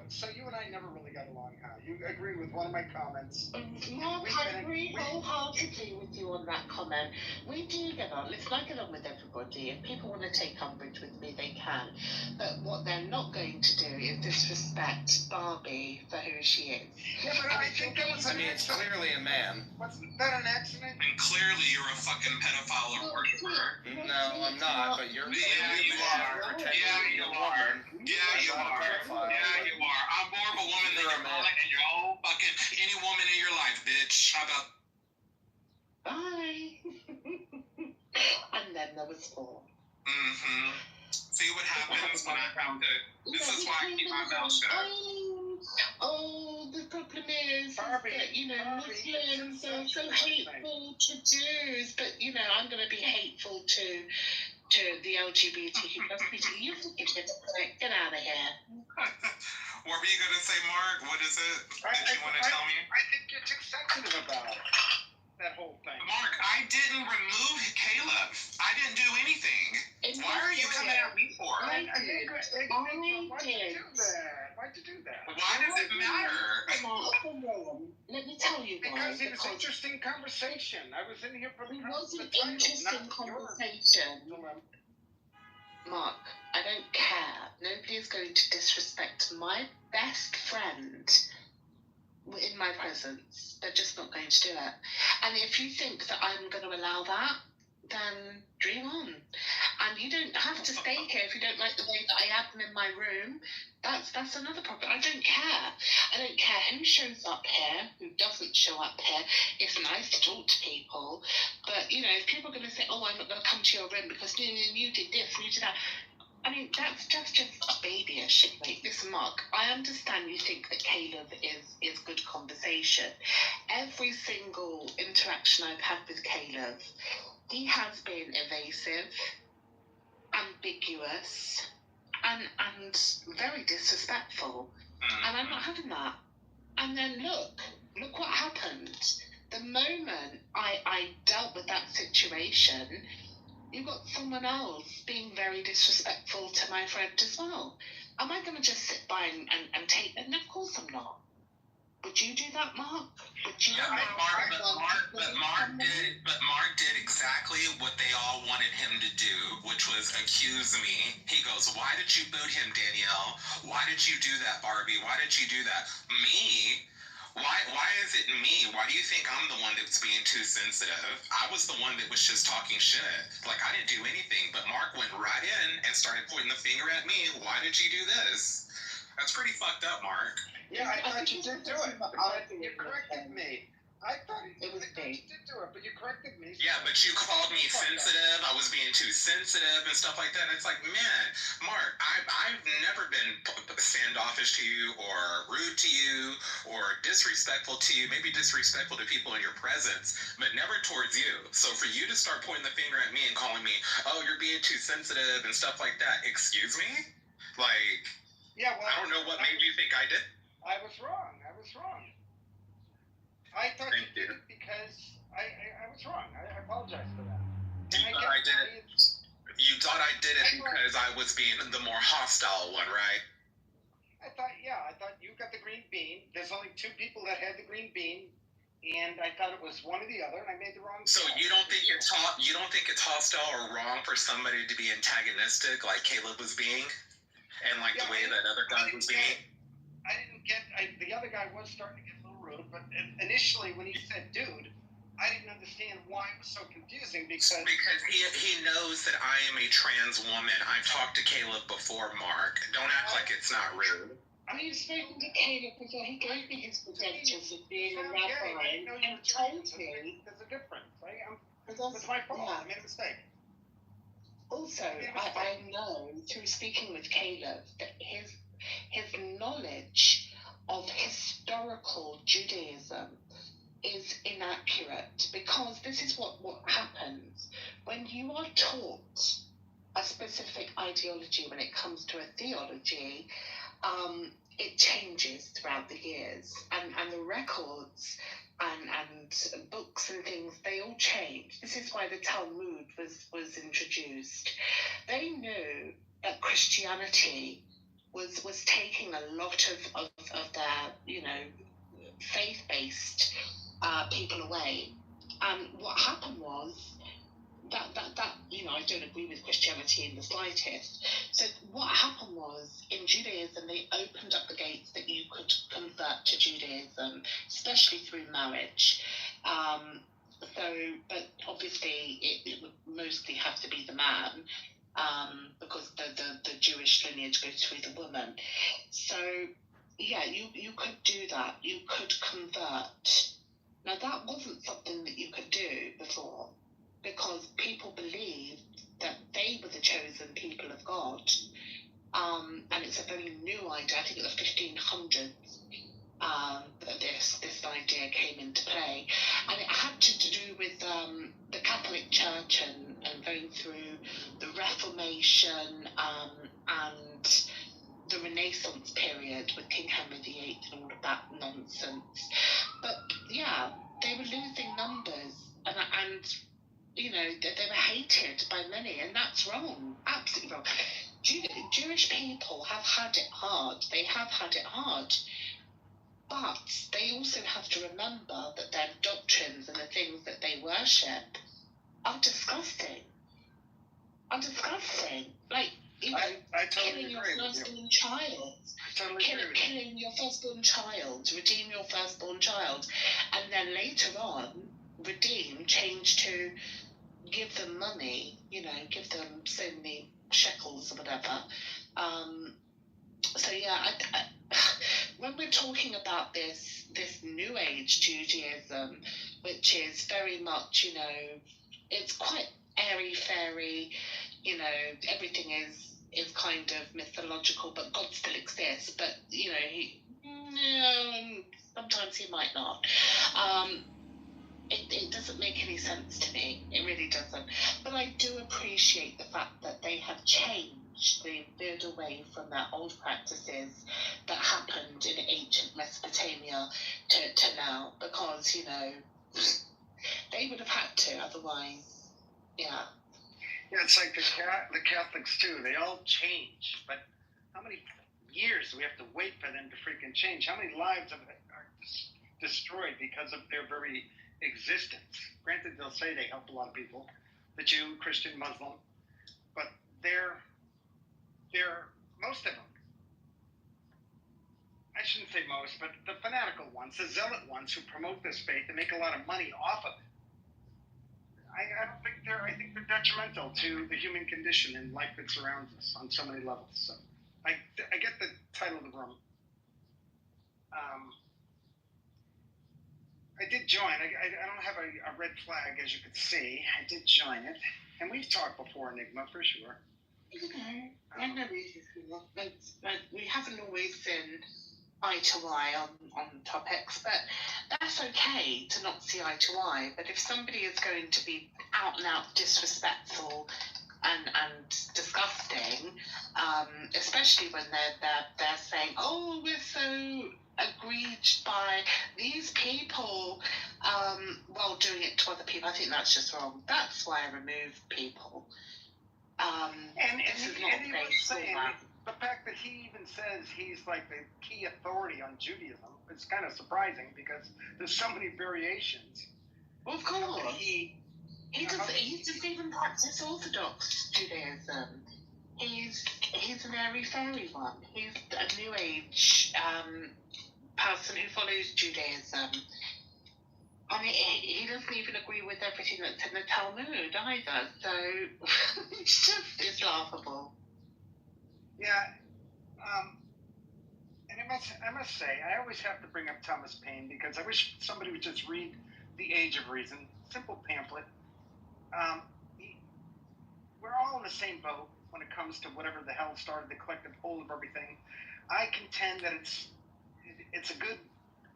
so you and I never really got along, huh? You agree with one of my comments. Mark, I agree wholeheartedly with you on that comment. We do get on. Listen, I get on with everybody. If people want to take umbrage with me, they can. But what they're not going to do is disrespect Barbie for who she is. Yeah, but I think that was it's clearly a man. Was that an accident? And clearly you're a fucking pedophile or worshiper. No, I'm not, but you're... Yeah, you are. Yeah, you are. Yeah, you are. Yeah, you are. I'm more of a woman than you're and you're all fucking any woman in your life, bitch. How about... Bye. And then there was 4. Mm-hmm. See what happens when I found it. This is why I keep my mouth shut. Oh, the problem is that, Muslims are so hateful to Jews, but, I'm going to be hateful to the LGBTQ community. You forget it. Get out of here. What were you going to say, Mark? What is it? Did you want to tell me? I think you're too sensitive about that whole thing. Mark, I didn't remove Caleb. I didn't do anything. Why are you coming at me for? I did. Why'd you do that? Why'd you do that? Why does it matter? Let me tell you why. Because it was interesting conversation. I was in here for the It was an interesting conversation. Mark, I don't care. Nobody is going to disrespect my best friend in my presence. They're just not going to do it. And if you think that I'm going to allow that, then dream on. And you don't have to stay here if you don't like the way that I have them in my room. That's another problem. I don't care. I don't care who shows up here, who doesn't show up here. It's nice to talk to people, but if people are going to say, "Oh, I'm not going to come to your room because you did this, you did that," I mean, that's just babyish. Like, listen, Mark, I understand you think that Caleb is good conversation. Every single interaction I've had with Caleb, he has been evasive, ambiguous, and very disrespectful. And I'm not having that. And then look what happened. The moment I dealt with that situation, you got someone else being very disrespectful to my friend as well. Am I going to just sit by and take it? And of course I'm not. Would you do that, Mark? Mark did exactly what they all wanted him to do, which was accuse me. He goes, "Why did you boot him, Danielle? Why did you do that, Barbie? Why did you do that?" Me? Why is it me? Why do you think I'm the one that's being too sensitive? I was the one that was just talking shit. Like, I didn't do anything, but Mark went right in and started pointing the finger at me. Why did you do this? That's pretty fucked up, Mark. Yeah, I thought you did do it. You corrected me. I thought you did do it, but you corrected me. Yeah, but you called me sensitive. I was being too sensitive and stuff like that. And it's like, man, Mark, I've never been standoffish to you or rude to you or disrespectful to you. Maybe disrespectful to people in your presence, but never towards you. So for you to start pointing the finger at me and calling me, "Oh, you're being too sensitive" and stuff like that, excuse me? Like, yeah, well, I don't know what made you think I did. I was wrong. I thought you did it because I was wrong. I apologize for that. You thought I did it because I was being the more hostile one, right? I thought you got the green bean. There's only two people that had the green bean, and I thought it was one or the other, and I made the wrong. So you don't think it's hostile or wrong for somebody to be antagonistic like Caleb was being, and like the way that other guy was being? The other guy was starting to get a little rude, but initially when he said "dude," I didn't understand why it was so confusing because he knows that I am a trans woman. I've talked to Caleb before, Mark. Don't act like it's not rude. You've spoken to Caleb before. He gave me his credentials of being a rabbi and told me there's a difference. It's my fault. I made a mistake. Also, I know through speaking with Caleb that his knowledge of historical Judaism is inaccurate, because this is what happens when you are taught a specific ideology. When it comes to a theology, it changes throughout the years, and the records and books and things, they all change. This is why the Talmud was introduced. They knew that Christianity was taking a lot of their faith-based people away. And what happened was that I don't agree with Christianity in the slightest. So what happened was, in Judaism, they opened up the gates that you could convert to Judaism, especially through marriage. But obviously it would mostly have to be the man, because the Jewish lineage goes through the woman. So yeah, you could do that. You could convert. Now that wasn't something that you could do before, because people believed that they were the chosen people of God. And it's a very new idea. I think in the 1500s that this idea came into play. And it had to do with the Catholic Church and going through the Reformation and the Renaissance period with King Henry VIII and all of that nonsense. But yeah, they were losing numbers, and they were hated by many, and that's wrong, absolutely wrong. Jewish people have had it hard. They have had it hard. But they also have to remember that their doctrines and the things that they worship are disgusting. Like, I totally killing your agree with firstborn child. Killing your firstborn child, redeem your firstborn child. And then later on, redeem changed to give them money, give them so many shekels or whatever. So yeah, when we're talking about this New Age Judaism, which is very much, it's quite airy-fairy, everything is kind of mythological, but God still exists, but, sometimes he might not. It doesn't make any sense to me. It really doesn't. But I do appreciate the fact that they have changed. They've veered away from their old practices that happened in ancient Mesopotamia to now, because, they would have had to, otherwise, yeah. Yeah, it's like the Catholics too. They all change, but how many years do we have to wait for them to freaking change? How many lives are destroyed because of their very existence? Granted, they'll say they help a lot of people, the Jew, Christian, Muslim, but they're most of them. I shouldn't say most, but the fanatical ones, the zealot ones who promote this faith and make a lot of money off of it. I don't think I think they're detrimental to the human condition and life that surrounds us on so many levels. So I get the title of the room. I did join. I don't have a red flag, as you could see. I did join it. And we've talked before, Enigma, for sure. I know we haven't always been eye to eye on topics, but that's okay to not see eye to eye. But if somebody is going to be out and out disrespectful and disgusting, especially when they're saying, "Oh, we're so aggrieved by these people," while doing it to other people, I think that's just wrong. That's why I remove people. And he was saying, the fact that he even says he's like the key authority on Judaism, it's kind of surprising because there's so many variations. Well, of course. He doesn't even practice Orthodox Judaism. He's an airy-fairy one. He's a New Age person who follows Judaism. I mean, he doesn't even agree with everything that's in the Talmud either, so it's laughable. Yeah, and I must say, I always have to bring up Thomas Paine because I wish somebody would just read The Age of Reason, simple pamphlet. We're all in the same boat when it comes to whatever the hell started the collective whole of everything. I contend that it's a good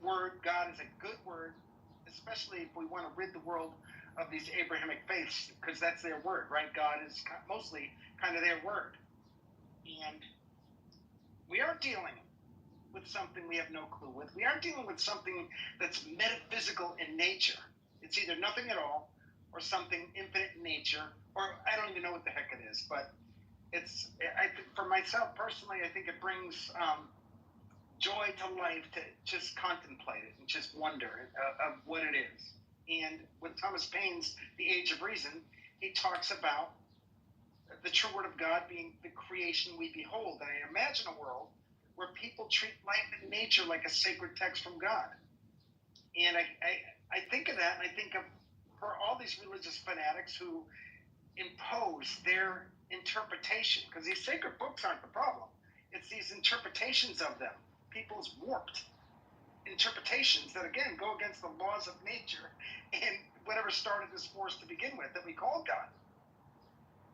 word. God is a good word, especially if we want to rid the world of these Abrahamic faiths, because that's their word, right? God is mostly kind of their word. And we are dealing with something we have no clue with. We are dealing with something that's metaphysical in nature. It's either nothing at all or something infinite in nature, or I don't even know what the heck it is. But for myself personally, I think it brings joy to life to just contemplate it and just wonder of what it is. And with Thomas Paine's The Age of Reason, he talks about the true word of God being the creation we behold. And I imagine a world where people treat life and nature like a sacred text from God. And I think of that, and I think of for all these religious fanatics who impose their interpretation, because these sacred books aren't the problem. It's these interpretations of them, people's warped interpretations that, again, go against the laws of nature and whatever started this force to begin with that we call God.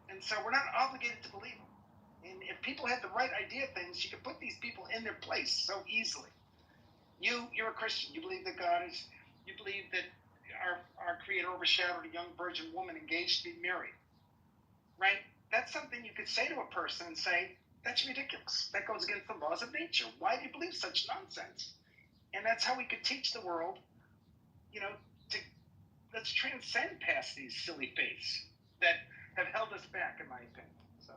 And so we're not obligated to believe them. And if people had the right idea of things, you could put these people in their place so easily. You're a Christian. You believe that God is, you believe that our Creator overshadowed a young virgin woman engaged to be married, right? That's something you could say to a person and say, that's ridiculous. That goes against the laws of nature. Why do you believe such nonsense? And that's how we could teach the world, let's transcend past these silly faiths that have held us back, in my opinion. So,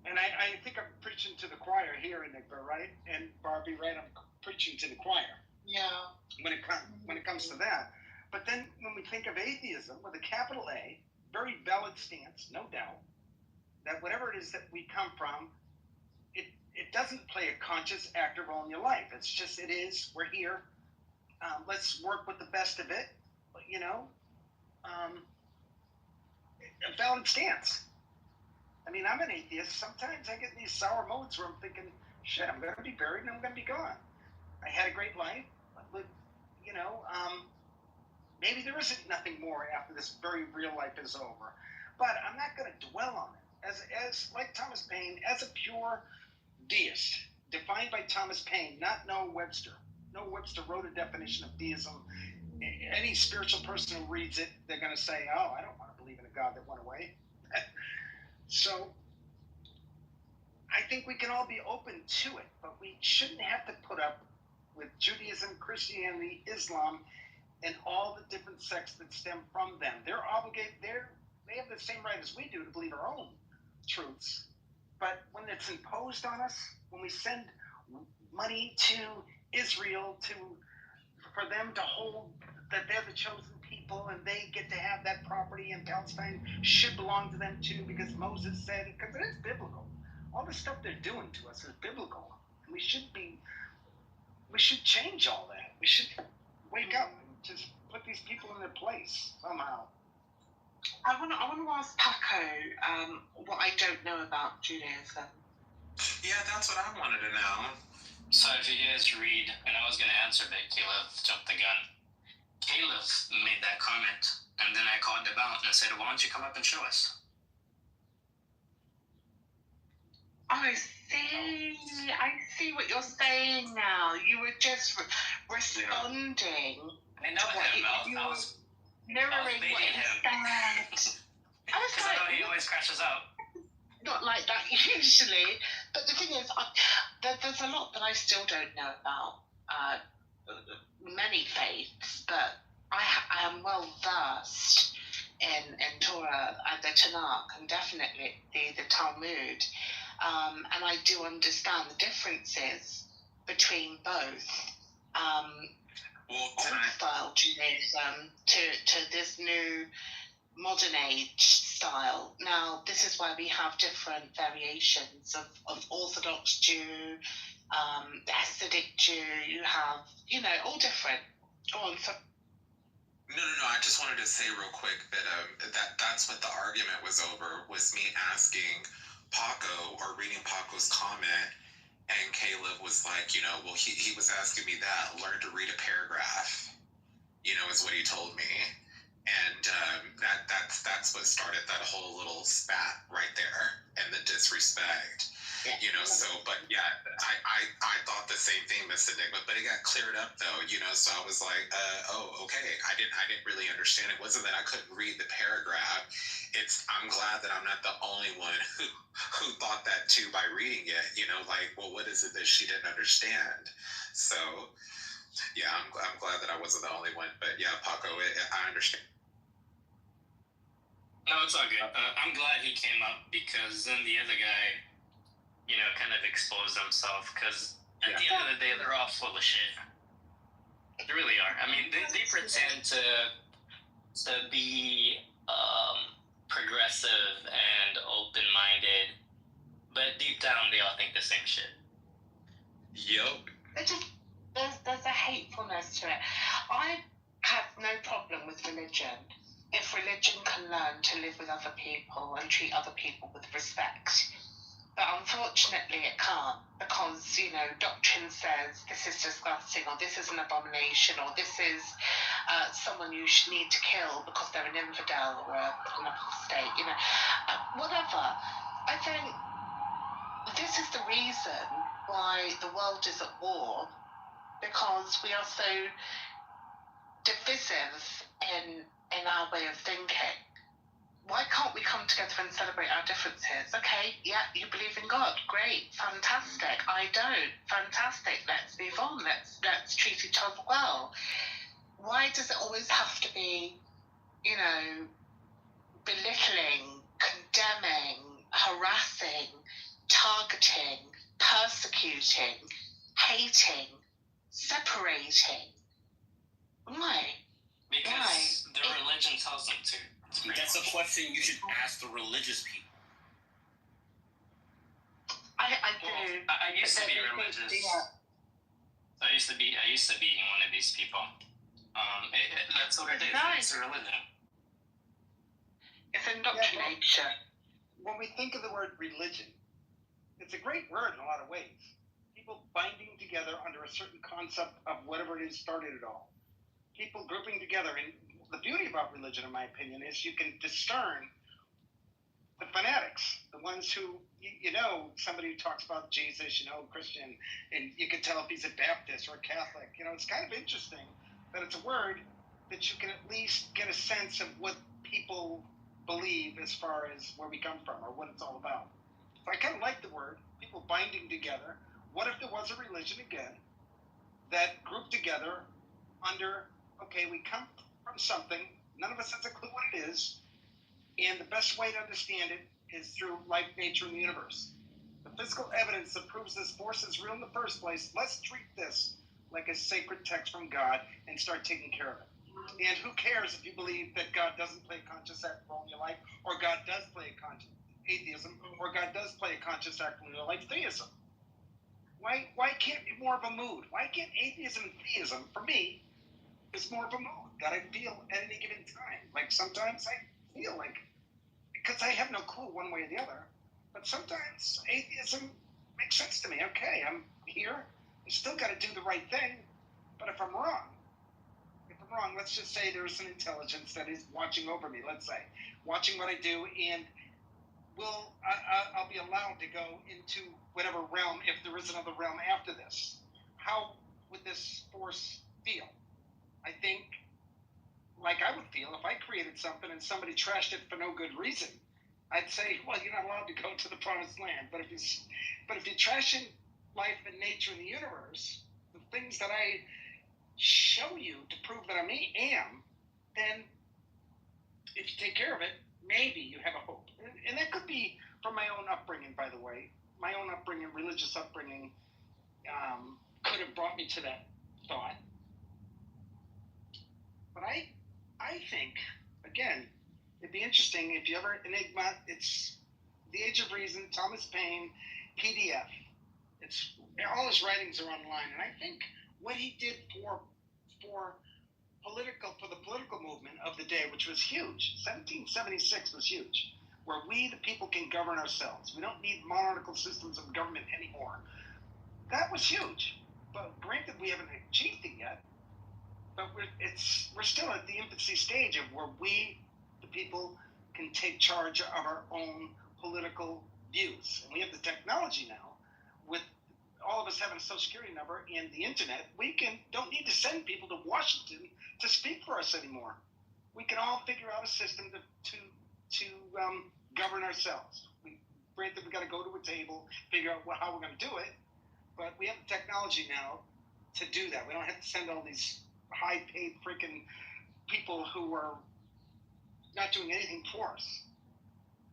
and I think I'm preaching to the choir here, Enigma, right? And Barbie, right? I'm preaching to the choir. Yeah. When it comes to that. But then when we think of atheism with a capital A, very valid stance, no doubt, that whatever it is that we come from, it doesn't play a conscious active role in your life. It's just, it is, we're here. Let's work with the best of it, a valid stance. I mean, I'm an atheist. Sometimes I get in these sour modes where I'm thinking, shit, I'm going to be buried and I'm going to be gone. I had a great life, but you know, maybe there isn't nothing more after this very real life is over. But I'm not going to dwell on it. As like Thomas Paine, as a pure deist, defined by Thomas Paine, not Noah Webster. Noah Webster wrote a definition of deism. Any spiritual person who reads it, they're going to say, oh, I don't want to believe in a God that went away. So I think we can all be open to it, but we shouldn't have to put up with Judaism, Christianity, Islam, and all the different sects that stem from them. They're obligated, they have the same right as we do to believe our own truths. But when it's imposed on us, when we send money to Israel for them to hold that they're the chosen people and they get to have that property in Palestine should belong to them too because Moses said it, because it is biblical. All the stuff they're doing to us is biblical. And we should change all that. We should wake up and just put these people in their place somehow. I want to ask Paco what I don't know about Judaism. Yeah, that's what I wanted to know. So if you guys read, and I was going to answer, but Caleb jumped the gun. Caleb made that comment, and then I called him out and said, why don't you come up and show us? I see what you're saying now. You were just responding. I know him. I was mirroring what he said. I was like, I know he always crashes out. Not like that usually, but the thing is, there's a lot that I still don't know about many faiths, but I am well versed in Torah and the Tanakh and definitely the Talmud, and I do understand the differences between both. Old style Judaism to this new modern age style. Now, this is why we have different variations of Orthodox Jew, the Hasidic Jew, you have, all different. Go on. So. No. I just wanted to say real quick that that's what the argument was over, was me asking Paco or reading Paco's comment, and Caleb was like, well, he was asking me that, learn to read a paragraph, is what he told me. And that's what started that whole little spat right there, and the disrespect, So, but yeah, I thought the same thing, Miss Enigma, but it got cleared up though, So I was like, oh, okay. I didn't really understand. It wasn't that I couldn't read the paragraph. I'm glad that I'm not the only one who thought that too by reading it. Like, well, what is it that she didn't understand? So, yeah, I'm glad that I wasn't the only one. But yeah, Paco, I understand. No, it's all good. I'm glad he came up because then the other guy, kind of exposed himself because at the end of the day, they're all full of shit. They really are. I mean, they pretend to be progressive and open-minded, but deep down, they all think the same shit. Yep. There's a hatefulness to it. I have no problem with religion. If religion can learn to live with other people and treat other people with respect. But unfortunately it can't, because, doctrine says this is disgusting, or this is an abomination, or this is someone you should need to kill because they're an infidel or an apostate, whatever. I think this is the reason why the world is at war, because we are so divisive in our way of thinking. Why can't we come together and celebrate our differences? Okay, yeah, you believe in God, great, fantastic. I don't, fantastic. Let's move on. Let's treat each other well. Why does it always have to be, belittling, condemning, harassing, targeting, persecuting, hating, separating? Why? Because the religion tells them to. That's a question you should ask the religious people. I do. I used to be religious. I used to be one of these people. That's what it is. It's a religion. It's indoctrination. When we think of the word religion, it's a great word in a lot of ways. People binding together under a certain concept of whatever it is started it all. People grouping together. And the beauty about religion, in my opinion, is you can discern the fanatics, the ones who, somebody who talks about Jesus, Christian, and you can tell if he's a Baptist or a Catholic. It's kind of interesting that it's a word that you can at least get a sense of what people believe as far as where we come from or what it's all about. So I kind of like the word, people binding together. What if there was a religion again that grouped together under, okay, we come from something, none of us has a clue what it is, and the best way to understand it is through life, nature, and the universe. The physical evidence that proves this force is real in the first place, let's treat this like a sacred text from God and start taking care of it. And who cares if you believe that God doesn't play a conscious act role in your life, or God does play a conscious atheism, or God does play a conscious act in your life, theism. Why can't it be more of a mood? Why can't atheism and theism, for me, is more of a mood that I feel at any given time? Like sometimes I feel like, because I have no clue one way or the other, but sometimes atheism makes sense to me. Okay, I'm here, I still got to do the right thing, but if I'm wrong, let's just say there's an intelligence that is watching over me, let's say, watching what I do, and I'll be allowed to go into whatever realm, if there is another realm after this. How would this force feel? I think like I would feel if I created something and somebody trashed it for no good reason. I'd say, well, you're not allowed to go to the promised land. But if you're trashing life and nature and the universe, the things that I show you to prove that I am, then if you take care of it, maybe you have a hope. And that could be from my own upbringing, by the way. My own upbringing, religious upbringing, could have brought me to that thought. But I think, again, it'd be interesting if you ever, Enigma, it's The Age of Reason, Thomas Paine, PDF. All his writings are online. And I think what he did for the political movement of the day, which was huge. 1776 was huge, where we, the people, can govern ourselves. We don't need monarchical systems of government anymore. That was huge. But granted, we haven't achieved it yet. But we're still at the infancy stage of where we, the people, can take charge of our own political views. And we have the technology now, with all of us having a social security number and the internet. We don't need to send people to Washington to speak for us anymore. We can all figure out a system to govern ourselves. Granted, we got to go to a table, figure out how we're going to do it, but we have the technology now to do that. We don't have to send all these high-paid freaking people who are not doing anything for us.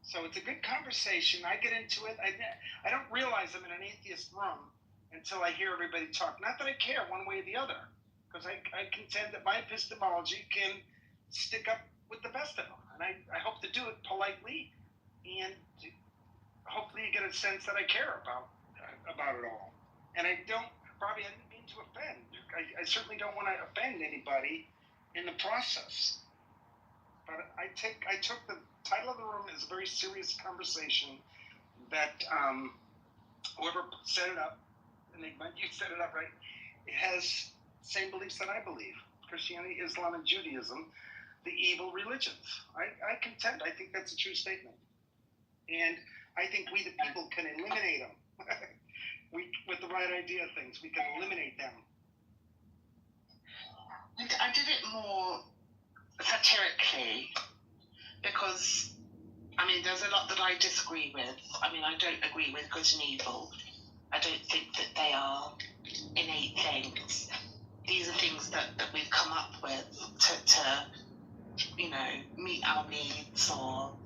So it's a good conversation. I get into it. I don't realize I'm in an atheist room until I hear everybody talk. Not that I care one way or the other, because I contend that my epistemology can stick up with the best of them. And I hope to do it politely, and hopefully you get a sense that I care about it all. And I didn't mean to offend. I certainly don't want to offend anybody in the process. But I took the title of the room as a very serious conversation that whoever set it up, Enigma, you set it up, right? It has the same beliefs that I believe. Christianity, Islam, and Judaism, the evil religions. I think that's a true statement. And I think we, the people, can eliminate them. With the right idea of things, we can eliminate them. I did it more satirically because, there's a lot that I disagree with. I don't agree with good and evil. I don't think that they are innate things. These are things that we've come up with to meet our needs or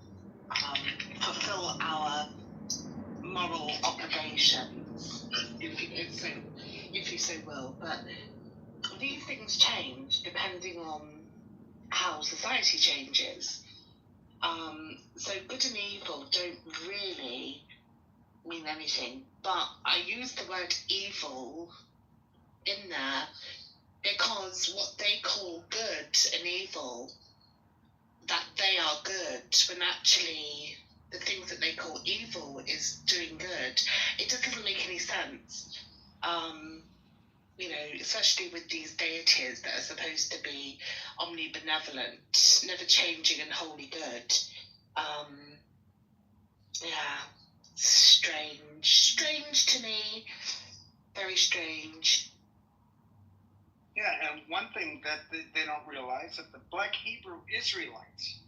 fulfill our moral obligations, if you so will. But these things change depending on how society changes. So good and evil don't really mean anything, but I use the word evil in there because what they call good and evil, that they are good when actually the things that they call evil is doing good. It just doesn't make any sense. You know, especially with these deities that are supposed to be omnibenevolent, never changing and wholly good. Yeah, strange to me, very strange. Yeah, and one thing that they don't realize that the Black Hebrew Israelites,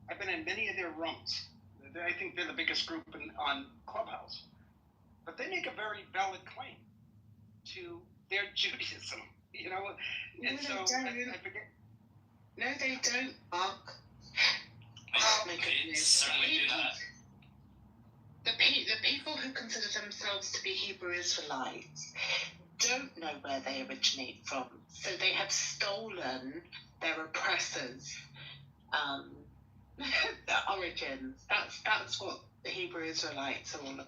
I've been in many of their rooms. I think they're the biggest group on Clubhouse, but they make a very valid claim to their Judaism, you know. And No, so they I forget. No, they don't, Mark. Oh my goodness. Certainly do that. The people who consider themselves to be Hebrew Israelites don't know where they originate from, so they have stolen their oppressors' their origins. That's what the Hebrew Israelites are all.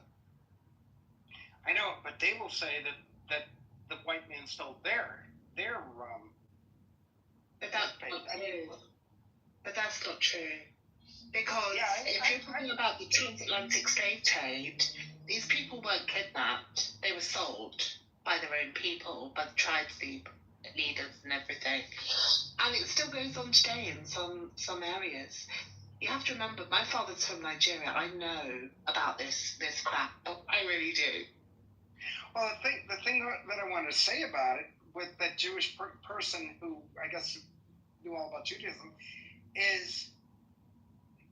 I know, but they will say that the white man stole their But that's not true. But that's not true. Because if you're talking about the transatlantic slave trade, these people weren't kidnapped. They were sold by their own people, by the tribes leaders and everything. And it still goes on today in some areas. You have to remember, my father's from Nigeria. I know about this crap. I really do. Well, the thing that I wanted to say about it, with that Jewish person who I guess knew all about Judaism, is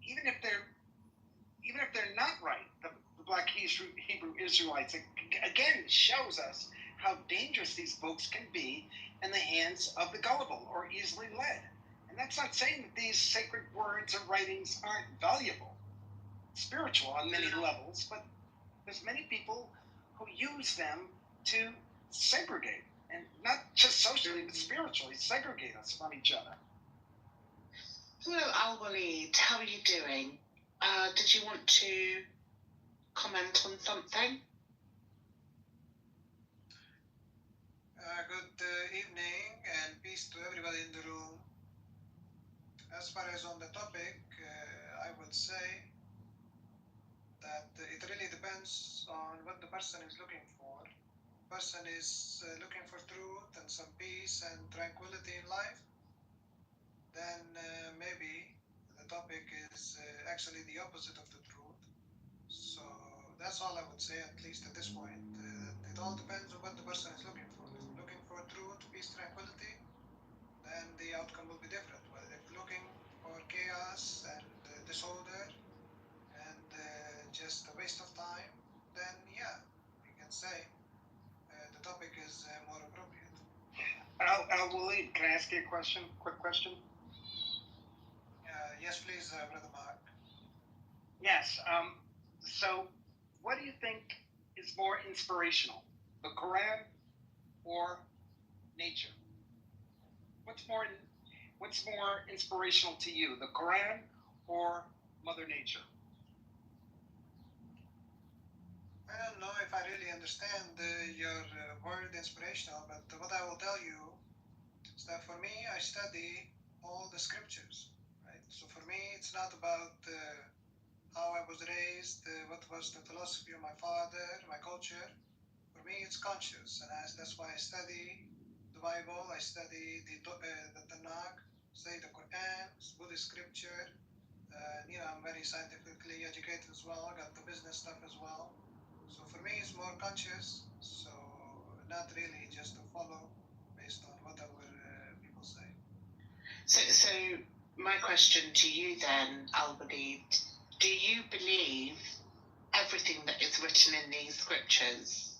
even if they're not right, the Black Hebrew Israelites again shows us how dangerous these books can be in the hands of the gullible or easily led. And that's not saying that these sacred words or writings aren't valuable, spiritual on many levels, but there's many people who use them to segregate, and not just socially, but spiritually, segregate us from each other. Hello, Al-Walid. How are you doing? Did you want to comment on something? Good evening and peace to everybody in the room. As far as on the topic, I would say that it really depends on what the person is looking for. Person is looking for truth and some peace and tranquility in life, then maybe the topic is actually the opposite of the truth. So that's all I would say, at least at this point. It all depends on what the person is looking for. If looking for truth, peace, tranquility, then the outcome will be different. But if looking for chaos and disorder and just a waste of time, then yeah, we can say the topic is more appropriate. Al-Walid, can I ask you a question? Quick question? Yes, please, Brother Mark. Yes. So, what do you think is more inspirational, the Quran or nature? What's more inspirational to you, the Quran or Mother Nature? I don't know if I really understand your word inspirational, but what I will tell you is that for me, I study all the scriptures, right? So for me, it's not about how I was raised, what was the philosophy of my father, my culture. For me, it's conscious, and that's why I study the Bible, I study the Tanakh, study the Quran, Buddhist scripture. I'm very scientifically educated as well. I got the business stuff as well. So for me, it's more conscious. So not really just to follow based on whatever people say. So my question to you then, Al-Walid, do you believe everything that is written in these scriptures,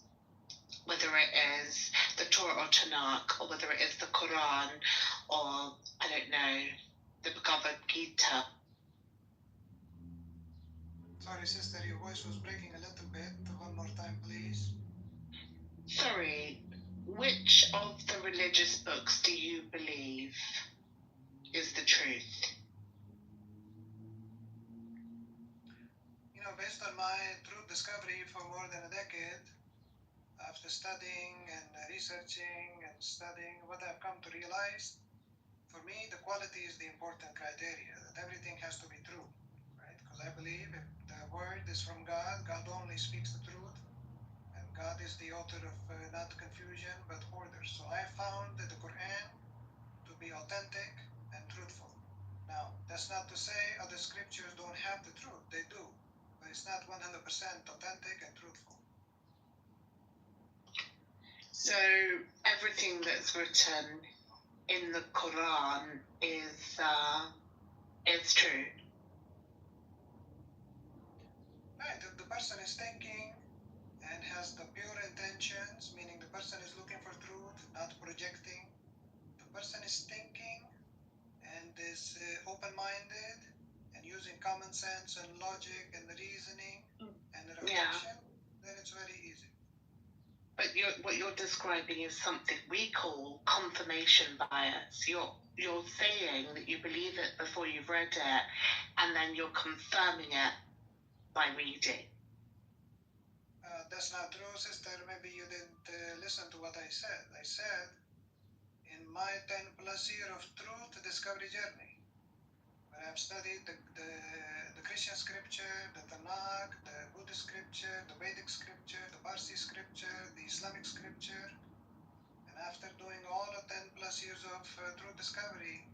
whether it is the Torah or Tanakh, or whether it is the Quran, or, I don't know, the Bhagavad Gita? Sorry, sister, your voice was breaking a little bit. One more time, please. Sorry, which of the religious books do you believe is the truth? Based on my truth discovery for more than a decade, after studying and researching and studying, what I've come to realize for me, the quality is the important criteria, that everything has to be true, right? Because I believe if the word is from God, God only speaks the truth, and God is the author of not confusion, but order. So I found the Quran to be authentic and truthful. Now, that's not to say other scriptures don't have the truth. They do. But it's not 100% authentic and truthful. So everything that's written in the Quran is true. Right, if the person is thinking and has the pure intentions, meaning the person is looking for truth, not projecting. The person is thinking and is open-minded and using common sense and logic and reasoning and reflection, then it's very easy. But what you're describing is something we call confirmation bias. You're saying that you believe it before you've read it, and then you're confirming it by reading. That's not true, sister. Maybe you didn't listen to what I said. I said, in my 10 plus year of truth discovery journey, where I've studied the Christian scripture, the Tanakh, the Buddhist scripture, the Vedic scripture, the Parsi scripture, the Islamic scripture, and after doing all of 10 plus years of truth discovery,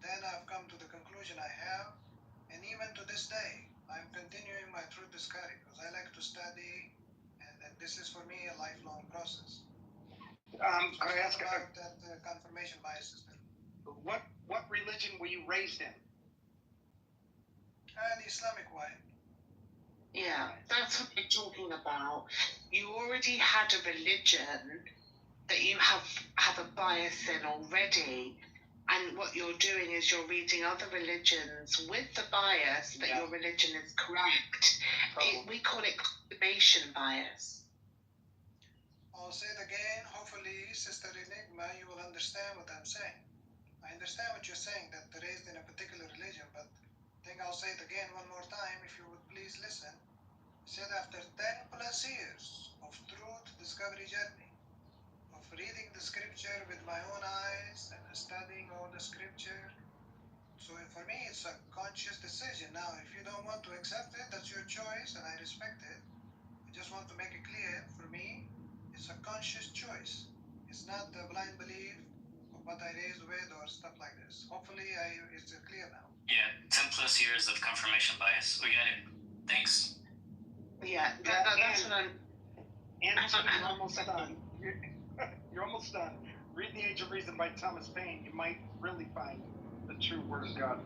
then I've come to the conclusion I have, and even to this day, I'm continuing my truth discovery because I like to study, and this is for me a lifelong process. Can I ask about that confirmation bias system? What religion were you raised in? The Islamic way. Yeah, that's what we're talking about. You already had a religion that you have a bias in already, and what you're doing is you're reading other religions with the bias that your religion is correct. We call it confirmation bias. I'll say it again. Hopefully, Sister Enigma, you will understand what I'm saying. I understand what you're saying, that they're raised in a particular religion, but I think I'll say it again one more time, if you would please listen. I said after 10 plus years of truth discovery journey, of reading the scripture with my own eyes and studying all the scripture, so for me it's a conscious decision. Now, if you don't want to accept it, that's your choice, and I respect it. I just want to make it clear, for me, it's a conscious choice. It's not a blind belief of what I raised with or stuff like this. Hopefully, it's clear now. Yeah, 10 plus years of confirmation bias. We get it. Thanks. Yeah, that's what I'm... And you're almost done. You're almost done. Read The Age of Reason by Thomas Paine. You might really find the true Word of God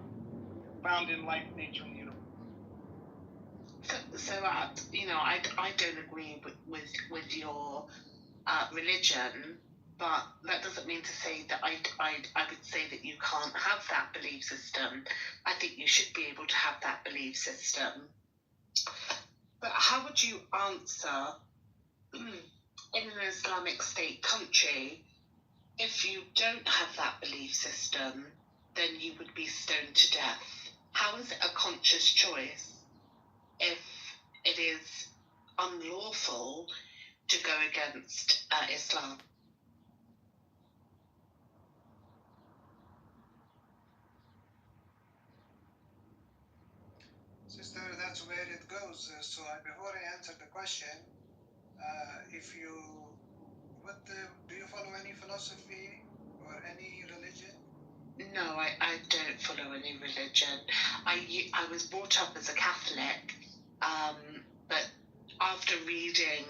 found in life, nature, and the universe. So I don't agree with your religion, but that doesn't mean to say that I would say that you can't have that belief system. I think you should be able to have that belief system. But how would you answer in an Islamic State country, if you don't have that belief system, then you would be stoned to death? How is it a conscious choice if it is unlawful to go against Islam? Sister, that's where it goes. So before I answer the question, if you, do you follow any philosophy or any religion? No, I don't follow any religion. I was brought up as a Catholic, but after reading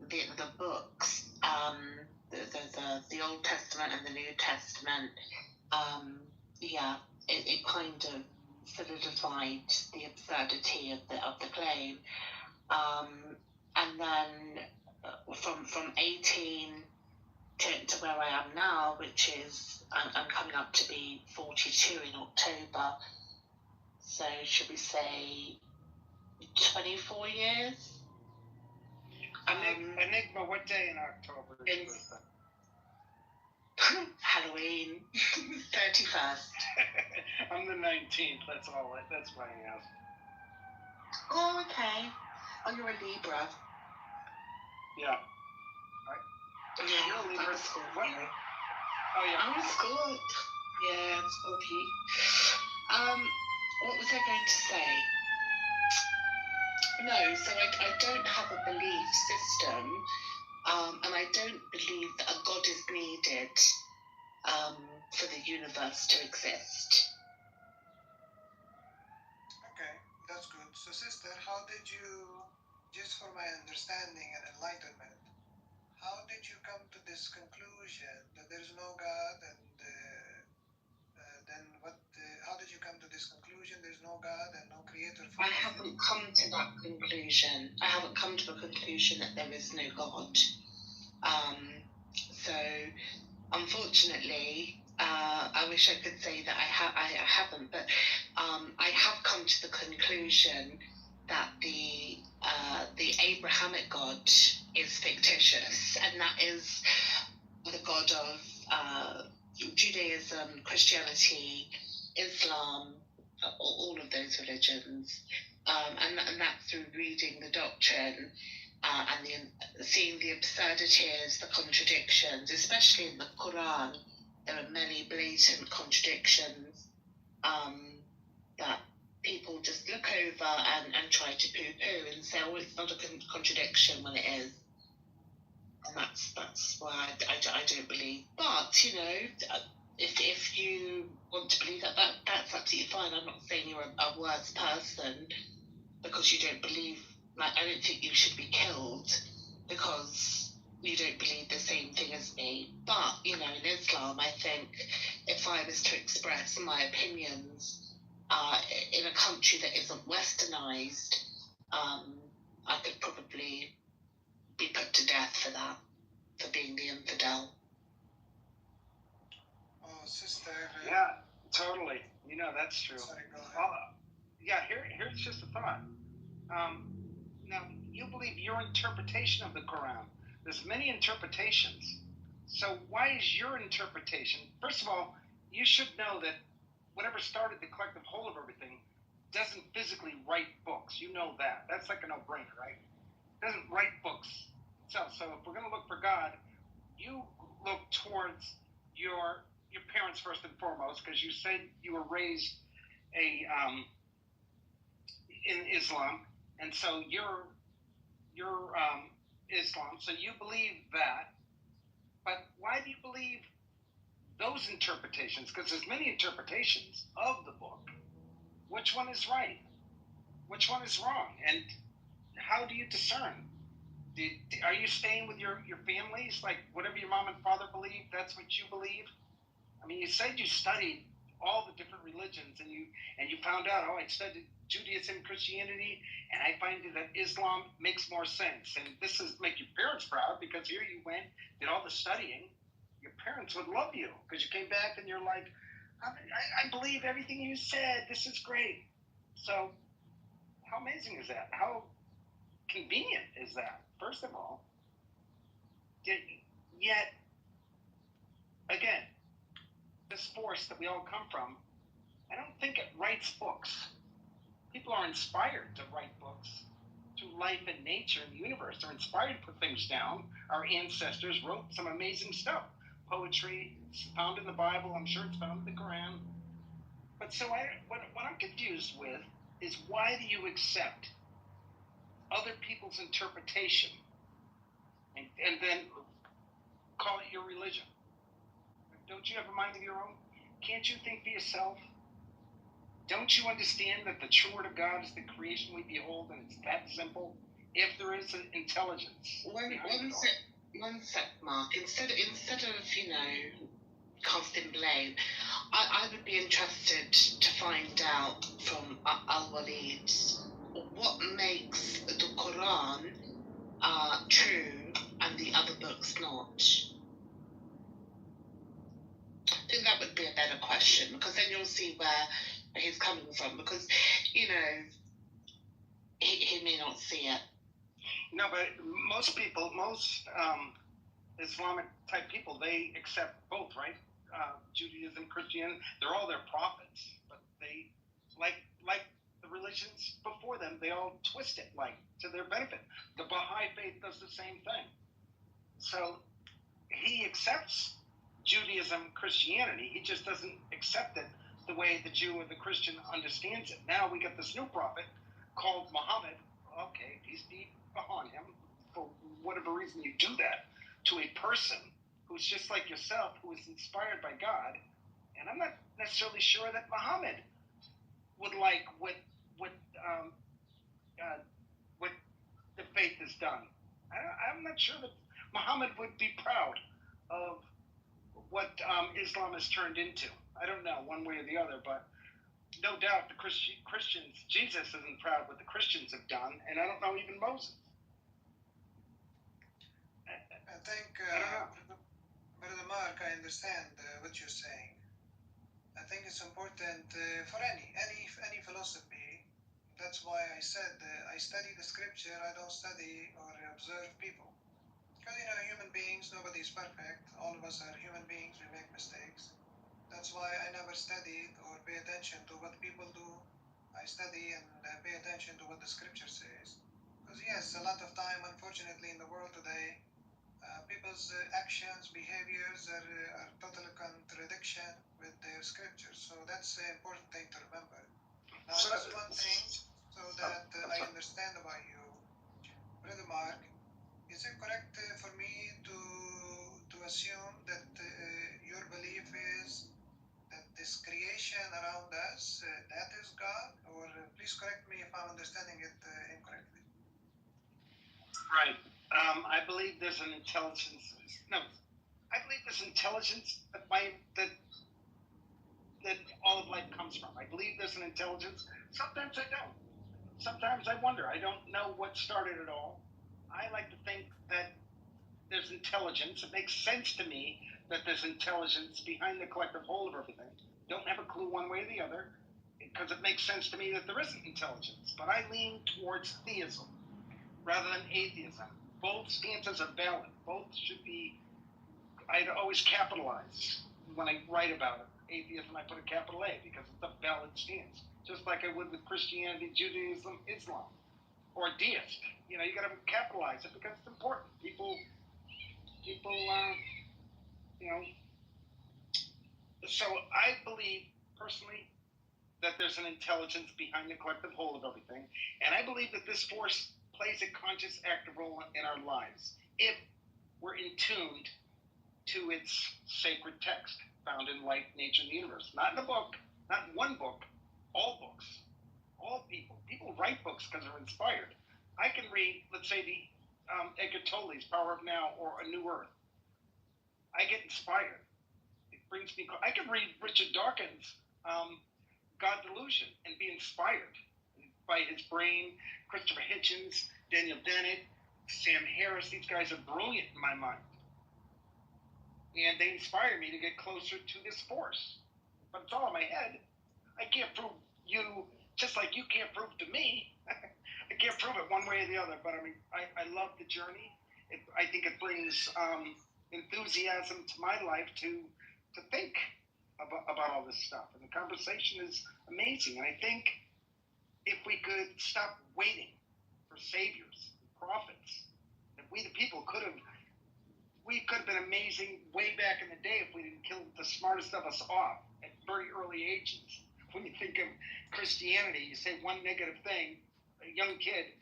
the books, the Old Testament and the New Testament, it kind of solidified the absurdity of the claim. And then from 18 to where I am now, which is I'm coming up to be 42 in October. So should we say 24 years? Enigma, what day in October is your birthday? Halloween, 31st. I'm the 19th. That's all. That's why I asked. Oh, okay. Oh, you're a Libra. Yeah. Yeah, you're a Libra. that's cool. What? Oh yeah. I'm a Scorpio. Yeah. God's body. What was I going to say? No, so I don't have a belief system, and I don't believe that a God is needed for the universe to exist. Okay, that's good. So, sister, how did you, just for my understanding and enlightenment, how did you come to this conclusion that there is no God, and then what? How did you come to this conclusion? There's no God and no creator. I haven't come to that conclusion. I haven't come to a conclusion that there is no God. So, unfortunately, I wish I could say that I haven't, but I have come to the conclusion that the Abrahamic God is fictitious, and that is the God of Judaism, Christianity, Islam, all of those religions, and that's through reading the doctrine and seeing the absurdities, the contradictions, especially in the Quran. There are many blatant contradictions that people just look over and try to poo-poo and say, oh, it's not a contradiction when it is. And that's why I don't believe. But, you know, if you want to believe that's absolutely fine. I'm not saying you're a worse person because you don't believe. Like, I don't think you should be killed because you don't believe the same thing as me. But, you know, in Islam, I think if I was to express my opinions in a country that isn't westernized, I could probably be put to death for that, for being the infidel. Oh, sister. Yeah, totally. You know, that's true. Sorry, go ahead. Yeah, here's just a thought. Now, you believe your interpretation of the Quran. There's many interpretations. So why is your interpretation? First of all, you should know that whatever started the collective whole of everything doesn't physically write books. You know that. That's like a no-brainer, right? It doesn't write books itself. So if we're going to look for God, you look towards your parents first and foremost, because you said you were raised in Islam, and so you're Islam, so you believe that. But why do you believe those interpretations? Because there's many interpretations of the book. Which one is right? Which one is wrong? And how do you discern? Are you staying with your families? Like, whatever your mom and father believe, that's what you believe? I mean, you said you studied all the different religions, and you found out, I studied Judaism, Christianity, and I find that Islam makes more sense. And this is make your parents proud, because here you went, did all the studying. Your parents would love you because you came back and you're like, I believe everything you said. This is great. So how amazing is that? How convenient is that, first of all? Yet, again, this force that we all come from, I don't think it writes books. People are inspired to write books through life and nature and the universe. They're inspired to put things down. Our ancestors wrote some amazing stuff. Poetry, it's found in the Bible. I'm sure it's found in the Quran. But so what I'm confused with is, why do you accept other people's interpretation and then call it your religion? Don't you have a mind of your own? Can't you think for yourself? Don't you understand that the true word of God is the creation we behold, and it's that simple? If there is an intelligence. One sec, Mark. Instead of casting blame, I would be interested to find out from Al-Walid what makes the Quran true and the other books not. I think that would be a better question, because then you'll see where he's coming from, because, you know, he may not see it. No, but most Islamic type people, they accept both, right? Judaism, Christianity, they're all their prophets, but they, like the religions before them, they all twist it to their benefit. The Baha'i faith does the same thing. So he accepts Judaism, Christianity. He just doesn't accept it the way the Jew or the Christian understands it. Now we got this new prophet called Muhammad. Okay, peace be upon him. For whatever reason you do that to a person who's just like yourself, who is inspired by God. And I'm not necessarily sure that Muhammad would like what the faith has done. I'm not sure that Muhammad would be proud of what Islam has turned into. I don't know, one way or the other, but no doubt the Christians, Jesus isn't proud what the Christians have done, and I don't know even Moses. I think, Brother Mark, I understand what you're saying. I think it's important for any philosophy. That's why I said I study the scripture. I don't study or observe people. Because, human beings, nobody's perfect. All of us are human beings. We make mistakes. That's why I never studied or pay attention to what people do. I study and pay attention to what the scripture says. Because, yes, a lot of time, unfortunately, in the world today, people's actions, behaviors are total contradiction with their scriptures. So that's an important thing to remember. Now, just one thing, so that I understand about you, Brother Mark. Is it correct for me to assume that your belief is that this creation around us, that is God? Or please correct me if I'm understanding it incorrectly. Right. I believe there's an intelligence. No, I believe there's intelligence that all of life comes from. I believe there's an intelligence. Sometimes I don't. Sometimes I wonder. I don't know what started it all. I like to think that there's intelligence. It makes sense to me that there's intelligence behind the collective whole of everything. Don't have a clue one way or the other, because it makes sense to me that there isn't intelligence. But I lean towards theism rather than atheism. Both stances are valid. Both should be, I'd always capitalize when I write about it. Atheism, I put a capital A because it's a valid stance. Just like I would with Christianity, Judaism, Islam, or deist. You got to capitalize it because it's important. People, So I believe personally that there's an intelligence behind the collective whole of everything, and I believe that this force plays a conscious, active role in our lives if we're in tuned to its sacred text found in life, nature, and the universe. Not in a book, not in one book, all books, all people. People write books because they're inspired. I can read, let's say, the Eckhart Tolle's Power of Now or A New Earth. I get inspired. It brings me. I can read Richard Dawkins' God Delusion and be inspired by his brain. Christopher Hitchens, Daniel Dennett, Sam Harris. These guys are brilliant in my mind. And they inspire me to get closer to this force. But it's all in my head. I can't prove you, just like you can't prove to me. I can't prove it one way or the other. But I love the journey. I think it brings enthusiasm to my life to think about all this stuff. And the conversation is amazing. And I think if we could stop waiting for saviors and prophets, if we the people could have been amazing way back in the day if we didn't kill the smartest of us off at very early ages. When you think of Christianity, you say one negative thing, a young kid,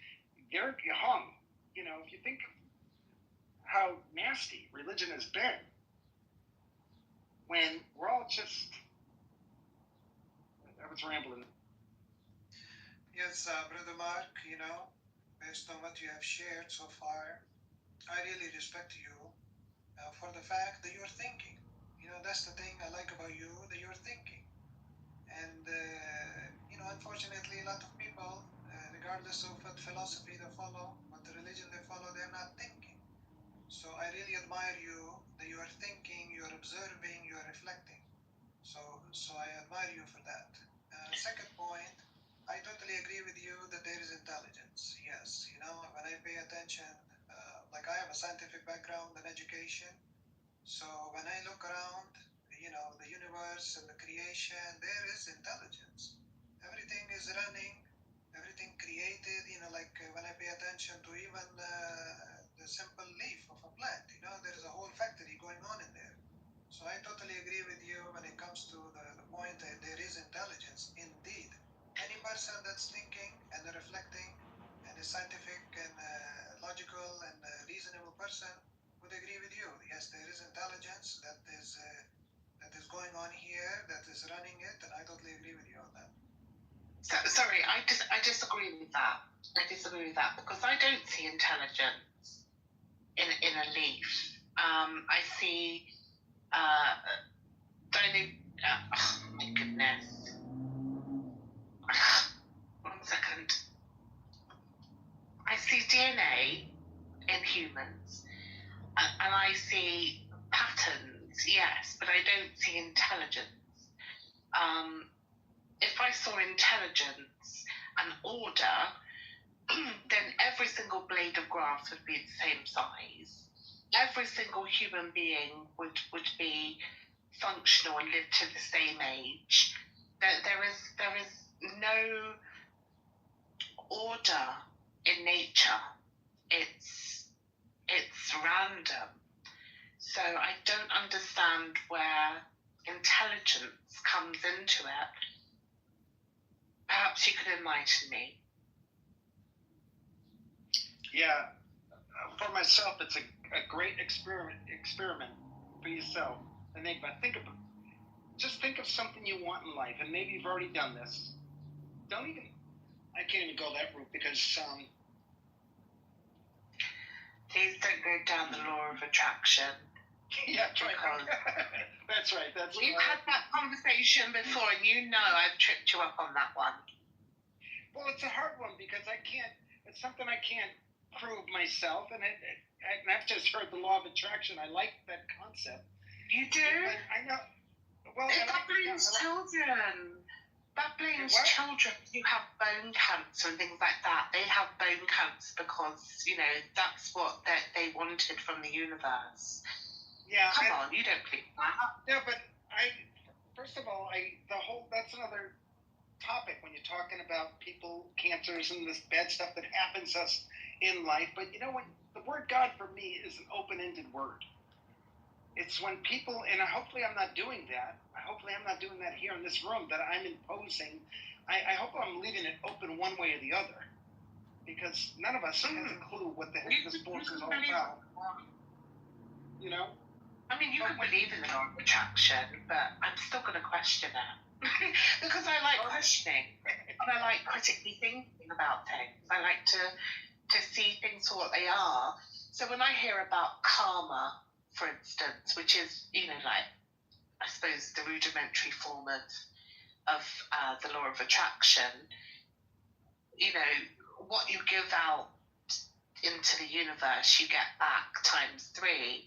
you're hung. If you think of how nasty religion has been, when we're all just... I was rambling. Yes, Brother Mark, based on what you have shared so far, I really respect you for the fact that you're thinking. That's the thing I like about you, that you're thinking. And, unfortunately, a lot of people, regardless of what philosophy they follow, what the religion they follow, they're not thinking. So I really admire you, that you are thinking, you are observing, you are reflecting. So I admire you for that. Second point, I totally agree with you that there is intelligence. Yes, when I pay attention, like I have a scientific background and education, so when I look around, the universe and the creation, there is intelligence. Everything is running, everything created, like when I pay attention to even the simple leaf of a plant, there is a whole factory going on in there. So So I totally agree with you when it comes to the point that there is intelligence, indeed. Any person that's thinking and reflecting and is scientific and logical and reasonable person would agree with you. Yes, there is intelligence that is going on here, that is running it, and I totally agree with you on that. So, sorry, I disagree with that. I disagree with that because I don't see intelligence in a leaf. I see oh my goodness. 1 second. I see DNA in humans, and I see patterns, yes, but I don't see intelligence. If I saw intelligence and order, then every single blade of grass would be the same size. Every single human being would be functional and live to the same age. There is no order in nature. It's random. So I don't understand where intelligence comes into it. Perhaps you could enlighten me. Yeah, for myself, it's a great experiment for yourself. Enigma, just think of something you want in life, and maybe you've already done this. I can't even go that route because Please don't go down the law of attraction. Yeah, that's right. That's right. We've had that conversation before, and you know I've tripped you up on that one. Well, it's a hard one because it's something I can't prove myself, and I've just heard the law of attraction. I like that concept. You do? I know. Well, that blames children. That blames children who have bone cancer and things like that. They have bone cancer because, that's what they wanted from the universe. Yeah. Come on, you don't believe that. Yeah, but first of all, that's another topic when you're talking about people, cancers, and this bad stuff that happens to us in life. But when the word God for me is an open-ended word. It's when people, and hopefully I'm not doing that. Hopefully I'm not doing that here in this room, that I'm imposing. I hope I'm leaving it open one way or the other. Because none of us has a clue what the heck this force is all about. I mean, you can believe in the law of attraction, but I'm still going to question it. Because I like questioning. And I like critically thinking about things. I like to see things for what they are. So when I hear about karma, for instance, which is, I suppose the rudimentary form of the law of attraction, what you give out into the universe, you get back times 3.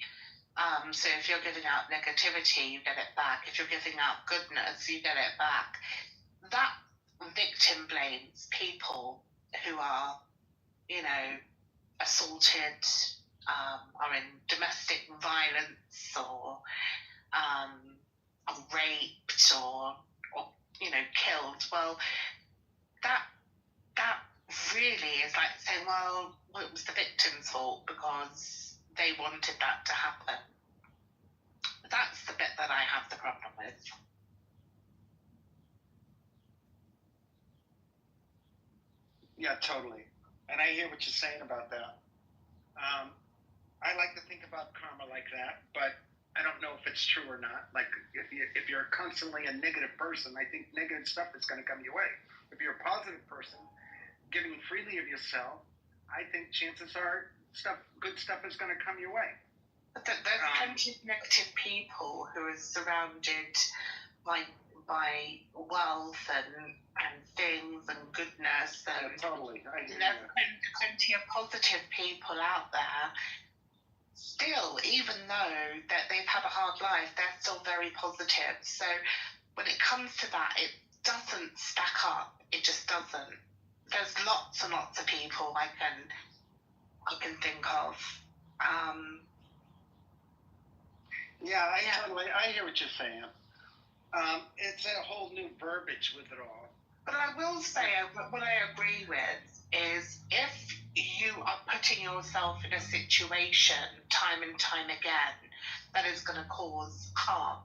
So if you're giving out negativity, you get it back. If you're giving out goodness, you get it back. That victim blames people who are, assaulted, are in domestic violence, or raped, or killed. Well, that really is like saying, well, it was the victim's fault because they wanted that to happen. That's the bit that I have the problem with. Yeah, totally. And I hear what you're saying about that. I like to think about karma like that, but I don't know if it's true or not. Like, if you're constantly a negative person, I think negative stuff is going to come your way. If you're a positive person, giving freely of yourself, I think chances are good stuff is going to come your way. But there's plenty of negative people who are surrounded by wealth and things and goodness, and totally. There's plenty of positive people out there. Still, even though that they've had a hard life, they're still very positive. So when it comes to that, it doesn't stack up. It just doesn't. There's lots and lots of people I can think of. Totally. I hear what you're saying. It's a whole new verbiage with it all. But I will say, what I agree with is, if you are putting yourself in a situation time and time again that is going to cause harm,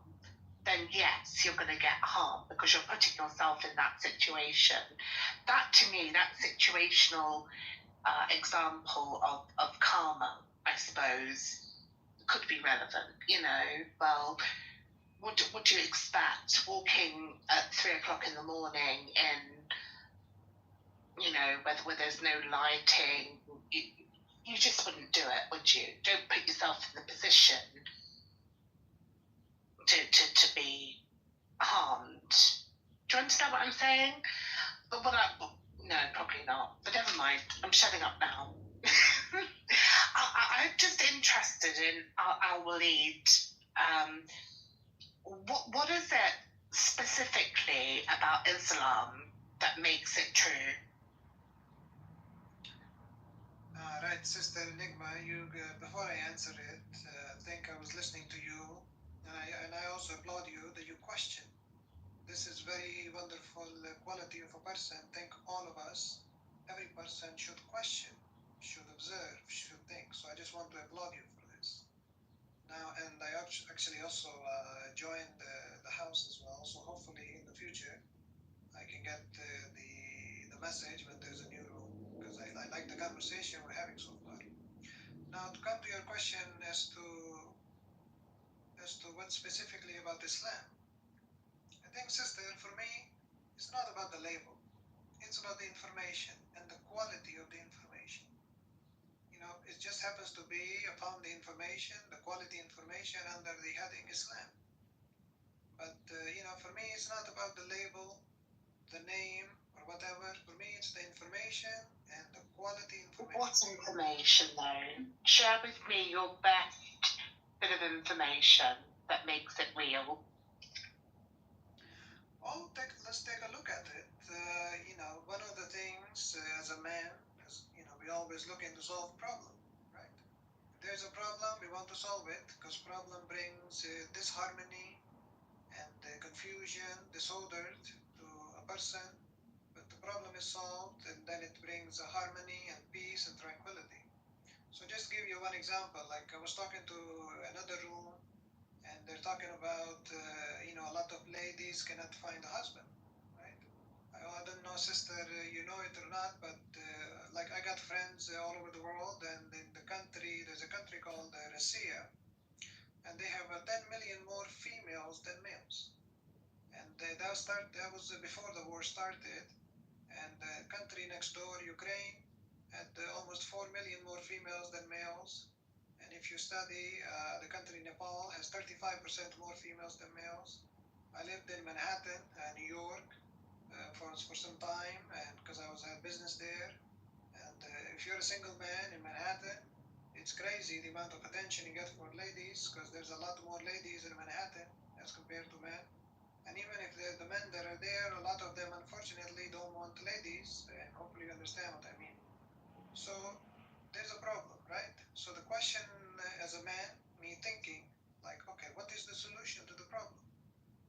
then yes, you're going to get harm because you're putting yourself in that situation. That, to me, that situational example of karma, I suppose, could be relevant. You know, well, what do you expect walking at 3 o'clock in the morning in, you know, where there's no lighting? You just wouldn't do it, would you? Don't put yourself in the position to be harmed. Do you understand what I'm saying? But no, probably not. But never mind. I'm shutting up now. I'm just interested in our lead. What is it specifically about Islam that makes it true? Right, Sister Enigma, before I answer it, I think I was listening to you, and I also applaud you that you question. This is very wonderful quality of a person. I think all of us, every person should question, should observe, should think. So I just want to applaud you for this. Now, and I actually also joined the house as well. So hopefully in the future, I can get the message when there's a new room, because I like the conversation we're having so far. Now, to come to your question as to what specifically about Islam, I think, sister, for me, it's not about the label. It's about the information and the quality of the information. You know, it just happens to be upon the information, the quality information under the heading Islam. But, you know, for me, it's not about the label, the name, or whatever. For me, it's the information and the quality information. What information, though? Share with me your best bit of information that makes it real. Oh, let's take a look at it. You know, one of the things as a man, you know, we always looking to solve problem, right? If there's a problem, we want to solve it because problem brings disharmony and confusion, disorder to a person. But the problem is solved, and then it brings a harmony and peace and tranquility. So just give you one example. Like I was talking to another room, and they're talking about, you know, a lot of ladies cannot find a husband, right? I don't know, sister, you know it or not, but like I got friends all over the world, and in the country, there's a country called Russia, and they have 10 million more females than males. And that was before the war started, and the country next door, Ukraine, had almost 4 million more females than males. And if you study, the country Nepal has 35% more females than males. I lived in Manhattan, New York, for some time, and because I had business there. And if you're a single man in Manhattan, it's crazy the amount of attention you get for ladies, because there's a lot more ladies in Manhattan as compared to men. And even if the men that are there, a lot of them unfortunately don't want ladies, and hopefully you understand what I mean. So there's a problem, right? So the question as a man, me thinking, like, okay, what is the solution to the problem?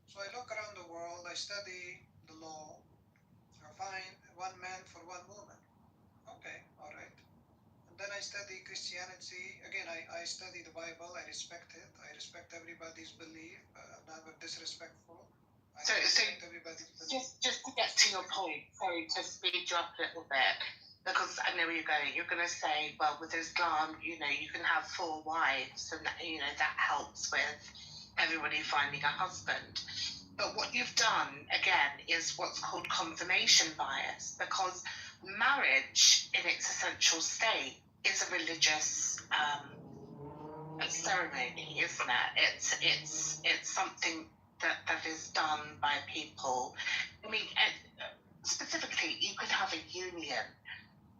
So I look around the world, I study the law, I find one man for one woman. Okay, all right. And then I study Christianity. Again, I study the Bible, I respect it. I respect everybody's belief. I'm never disrespectful. So just to get to your point, sorry to speed you up a little bit, because I know where you're going. You're going to say, well, with Islam, you know, you can have 4 wives, and you know that helps with everybody finding a husband. But what you've done again is what's called confirmation bias, because marriage in its essential state is a religious ceremony, isn't it? It's something that is done by people. I mean, specifically, you could have a union,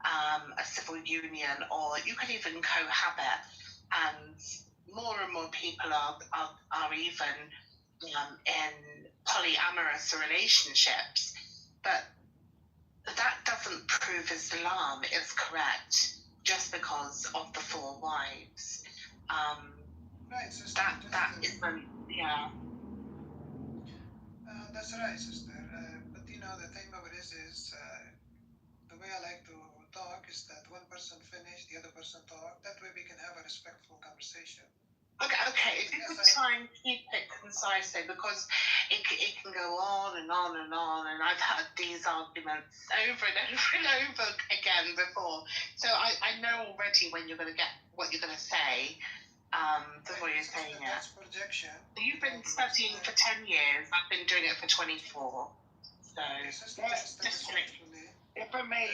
a civil union, or you could even cohabit, and more people are even in polyamorous relationships. But that doesn't prove Islam is correct just because of the 4 wives. Right, sister. That isn't, yeah. That's right, sister. But you know, the thing of it is the way I like to talk is that one person finish, the other person talk. That way we can have a respectful conversation. Okay. If you could try and keep it concise, though, because it can go on and on and on, and I've had these arguments over and over and over again before. So I know already when you're going to get what you're going to say. The way you're saying it. That's projection. You've been studying for 10 years. I've been doing it for 24. So if I may,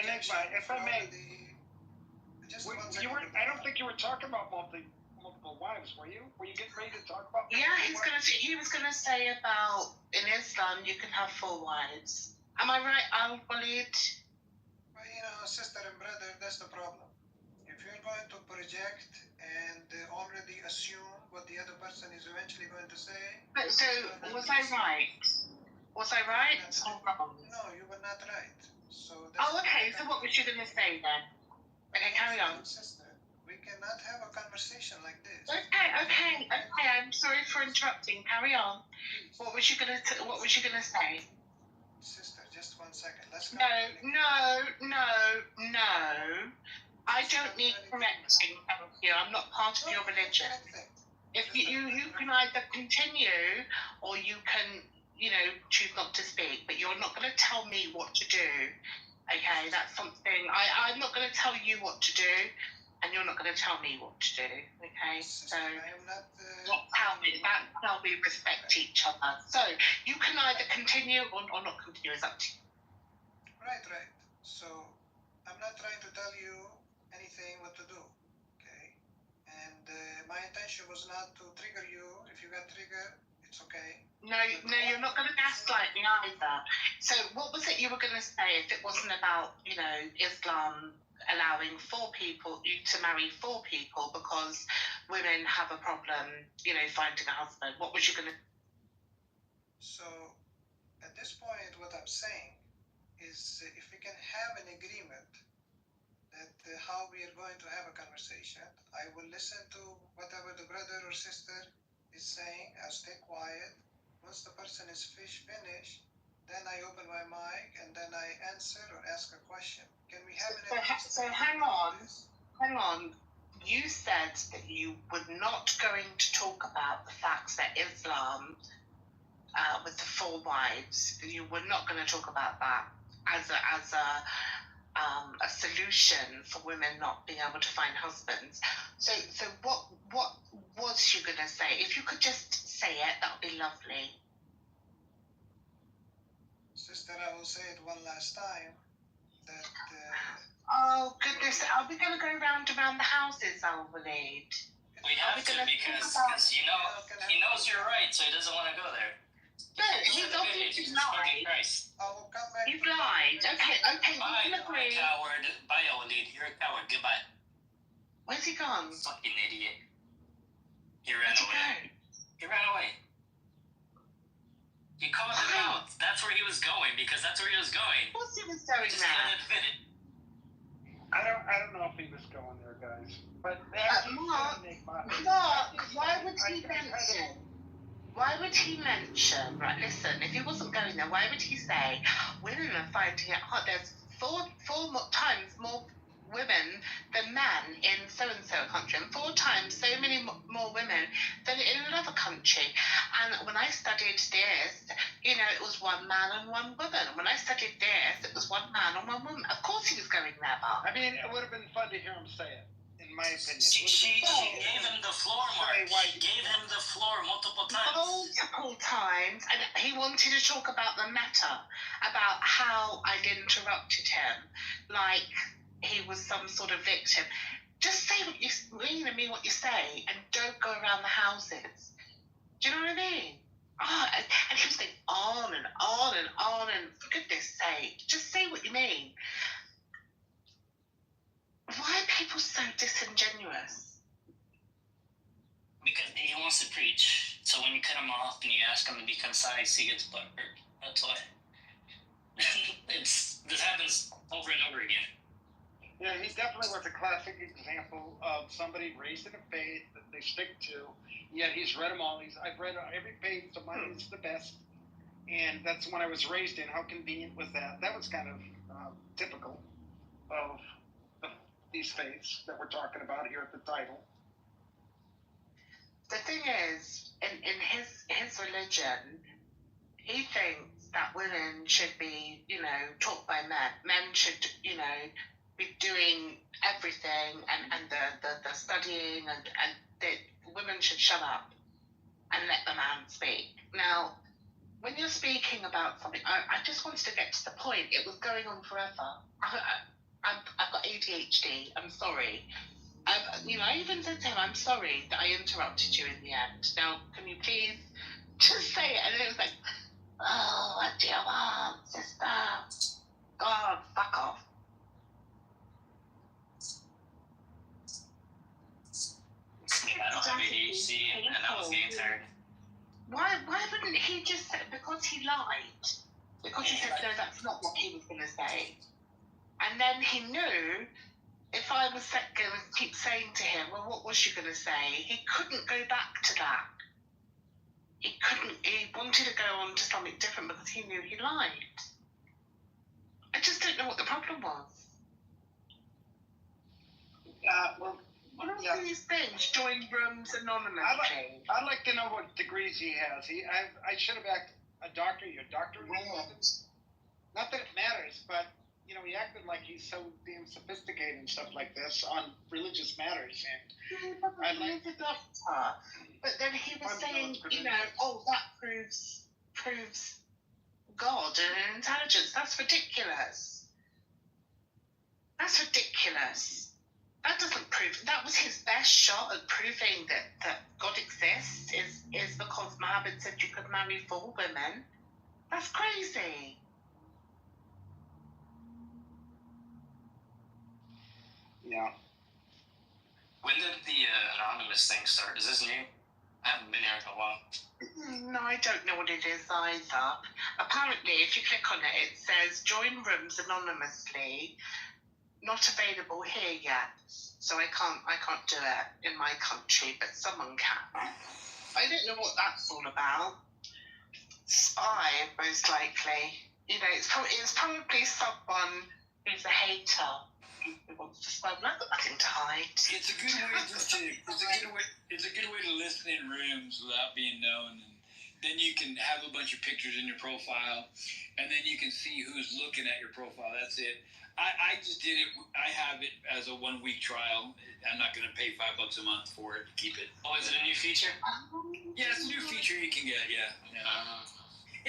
Enigma, if I may, I don't think you were talking about multiple wives, were you? Were you getting ready to talk about? Yeah, he was gonna say about in Islam you can have 4 wives. Am I right, Al-Walid? Well, sister and brother, that's the problem. If you're going to project and already assume what the other person is eventually going to say. So was I right? Was I right or wrong? No, you were not right. So. Okay. So what was you gonna say then? Okay, carry on. Sister, we cannot have a conversation like this. Okay. I'm sorry for interrupting. Carry on. What was you gonna say? Sister, just 1 second. Let's go. No. I don't need correcting. Thank you. I'm not part of your religion. If you can either continue or you can, choose not to speak. But you're not going to tell me what to do. Okay, that's something. I'm not going to tell you what to do, and you're not going to tell me what to do. Okay, so not tell me. That's how we respect each other. So you can either continue or not continue. It's up to you. Right. So I'm not trying to tell you anything what to do. Okay, and my intention was not to trigger you. If you got triggered, it's okay. No, you're not going to gaslight me either. So what was it you were going to say if it wasn't about, Islam allowing 4 people, you to marry 4 people because women have a problem, finding a husband? What was you going to... So at this point, what I'm saying is if we can have an agreement that how we are going to have a conversation, I will listen to whatever the brother or sister is saying. I'll stay quiet. Once the person is finished, then I open my mic and then I answer or ask a question. Can we have an So hang on. You said that you were not going to talk about the facts that Islam, with the 4 wives, you were not going to talk about that as a solution for women not being able to find husbands. So what was you going to say? If you could just say it, that would be lovely. Sister, I will say it one last time. That. Oh goodness! Are we going to go round around the houses, Al-Walid? We have to because he knows you're right, so he doesn't want to go there. No, he's obviously lied. He's lied. Okay, we can agree. Coward. Bye, Al-Walid. You're a coward. Goodbye. Where's he gone? Fucking idiot. He ran away. You called him out. That's where he was going because that's where he was going. Of course he was going there. there. Admit it. I don't know if he was going there, guys. But Mark, why would he mention? Right, listen. If he wasn't going there, why would he say women are finding it hard? There's 4 times more women than men in so-and-so country, and 4 times so many more women than in another country. And when I studied this, it was 1 man and 1 woman. And when I studied this, it was 1 man and 1 woman. Of course he was going there, Bob. I mean, it would have been fun to hear him say it, in my opinion. She gave him the floor, Mark. She gave him the floor multiple times. Multiple times. And he wanted to talk about the matter, about how I'd interrupted him. Like he was some sort of victim. Just say what you mean what you say, and don't go around the houses. Do you know what I mean? And he was going on and on and on, and for goodness sake, just say what you mean. Why are people so disingenuous? Because he wants to preach. So when you cut him off and you ask him to be concise, he gets butthurt. That's why. This happens over and over again. Yeah, he definitely was a classic example of somebody raised in a faith that they stick to. Yeah, he's read them all. I've read every page, so mine is the best. And that's when I was raised in. How convenient was that? That was kind of typical of these faiths that we're talking about here at the title. the thing is, in his religion, he thinks that women should be, taught by men. Men should, be doing everything and the studying and that women should shut up and let the man speak. Now, when you're speaking about something, I just wanted to get to the point. It was going on forever. I've got ADHD. I'm sorry. I even said to him, I'm sorry that I interrupted you in the end. Now, can you please just say it? And it was like, oh, what do you want, sister? God, fuck off. I don't have ADHD, and I was getting tired. Why wouldn't he just say, because he lied? Because he said, no, that's not what he was going to say. And then he knew if I was going to keep saying to him, well, what was she going to say? He couldn't go back to that. He wanted to go on to something different because he knew he lied. I just don't know what the problem was. What are these things? Join rooms anonymously. I'd like to know what degrees he has. I should have asked a doctor. Your doctor? Not that it matters, but he acted like he's so damn sophisticated and stuff like this on religious matters. And I like the doctor, but then he was saying, that proves God and intelligence. That's ridiculous. That doesn't prove. That was his best shot at proving that God exists. Is because Muhammad said you could marry 4 women. That's crazy. Yeah. When did the anonymous thing start? Is this new? I haven't been here in a while. No, I don't know what it is either. Apparently, if you click on it, it says join rooms anonymously. Not available here yet, so I can't do it in my country, but someone can. I don't know what that's all about. Spy, most likely. It's probably someone who's a hater. Who wants to spy. I've got nothing to hide. It's a good way it's a good way to listen in rooms without being known, and then you can have a bunch of pictures in your profile, and then you can see who's looking at your profile. That's it. I just did it. I have it as a 1-week trial. I'm not going to pay $5 a month for it to keep it. Oh, is it a new feature? Yeah, it's a new feature you can get. Yeah.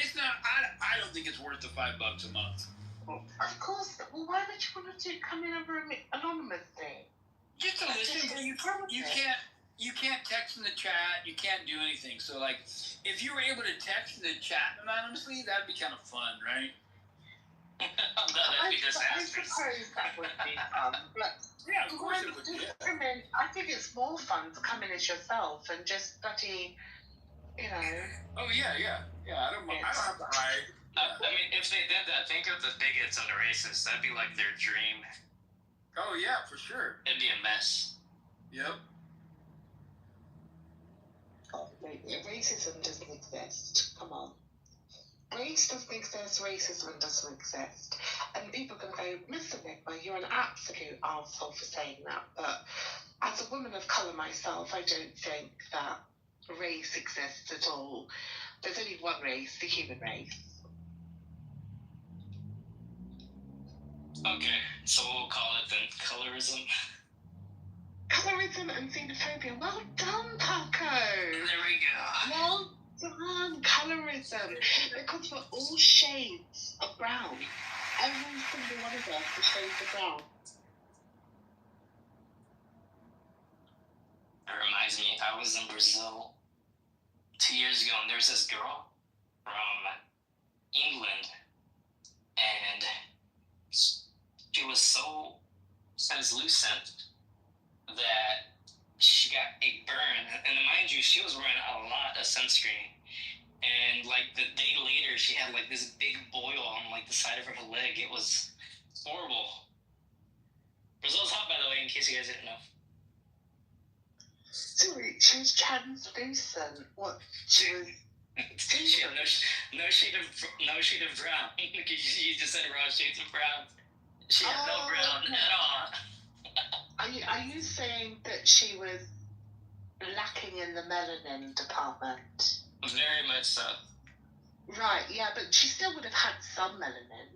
It's not. I don't think it's worth the $5 a month. Of course. Well, why would you want to come in a room anonymously? Just to listen. You can't text in the chat. You can't do anything. So, like, if you were able to text in the chat anonymously, that'd be kind of fun, right? That'd be disastrous. I suppose that would be fun, but yeah, of course it would be. I think it's more fun to come in as yourself and just study, Oh yeah. I don't have to hide. I mean, if they did that, think of the bigots and the racists. That'd be like their dream. Oh yeah, for sure. It'd be a mess. Yep. Oh, racism doesn't exist. Come on. Race doesn't exist, racism doesn't exist. And people can go, Mr. Nigma, you're an absolute arsehole for saying that. But as a woman of colour myself, I don't think that race exists at all. There's only one race, the human race. Okay, so we'll call it then colorism. Colorism and xenophobia. Well done, Paco. There we go. Well done, colorism. Because we're all shades of brown. Every single one of us is shades of brown. It reminds me, I was in Brazil 2 years ago, and there's this girl from England, and she was so translucent that she got a burn. And mind you, she was wearing a lot of sunscreen. And like the day later, she had like this big boil on like the side of her leg. It was horrible. Brazil's hot, by the way, in case you guys didn't know. Sorry, she was translucent. What? She was. She had no shade of brown. You just said raw shades of brown. She had no brown at all. Are you saying that she was lacking in the melanin department. Very much so. Right, yeah, but she still would have had some melanin.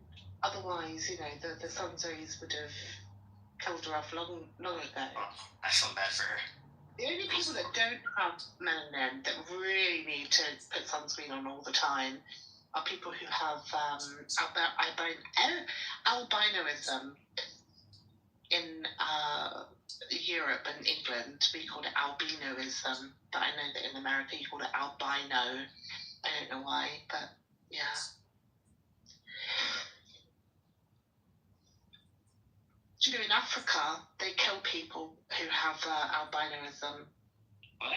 Otherwise, the sun's rays would have killed her off long ago. Oh, I feel bad for her. The only people that don't have melanin, that really need to put sunscreen on all the time, are people who have albinism. In Europe and England, we call it albinoism, but I know that in America you call it albino. I don't know why, but yeah. Do you know, in Africa, they kill people who have albinism. What?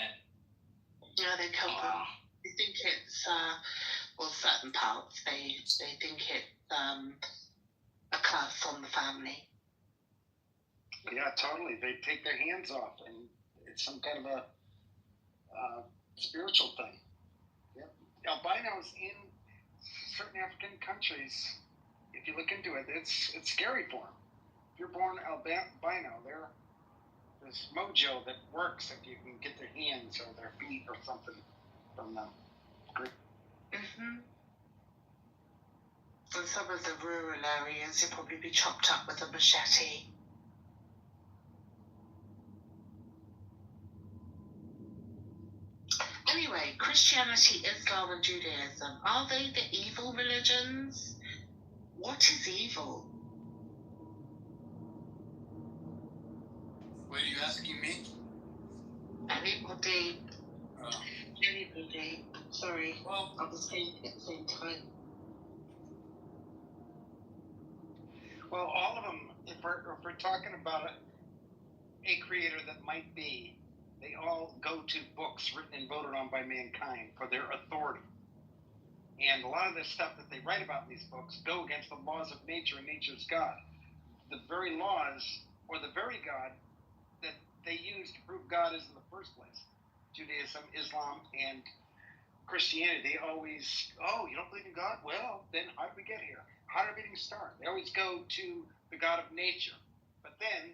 Yeah, they kill them. They think it's, certain parts, they think it's a curse on the family. Yeah, totally. They take their hands off, and it's some kind of a spiritual thing. Yeah. Albinos in certain African countries, if you look into it, it's scary for them. If you're born albino, there's mojo that works if you can get their hands or their feet or something from them. Mm-hmm. In some of the rural areas, you'll probably be chopped up with a machete. Anyway, Christianity, Islam, and Judaism, are they the evil religions? What is evil? What are you asking me? Anybody. Anybody. Sorry, I was thinking at the same time. Well, all of them, if we're talking about a creator that might be, they all go to books written and voted on by mankind for their authority. And a lot of the stuff that they write about in these books go against the laws of nature and nature's God. The very laws, or the very God that they use to prove God is in the first place. Judaism, Islam, and Christianity, they always, you don't believe in God? Well, then how did we get here? How did everything start? They always go to the God of nature. But then,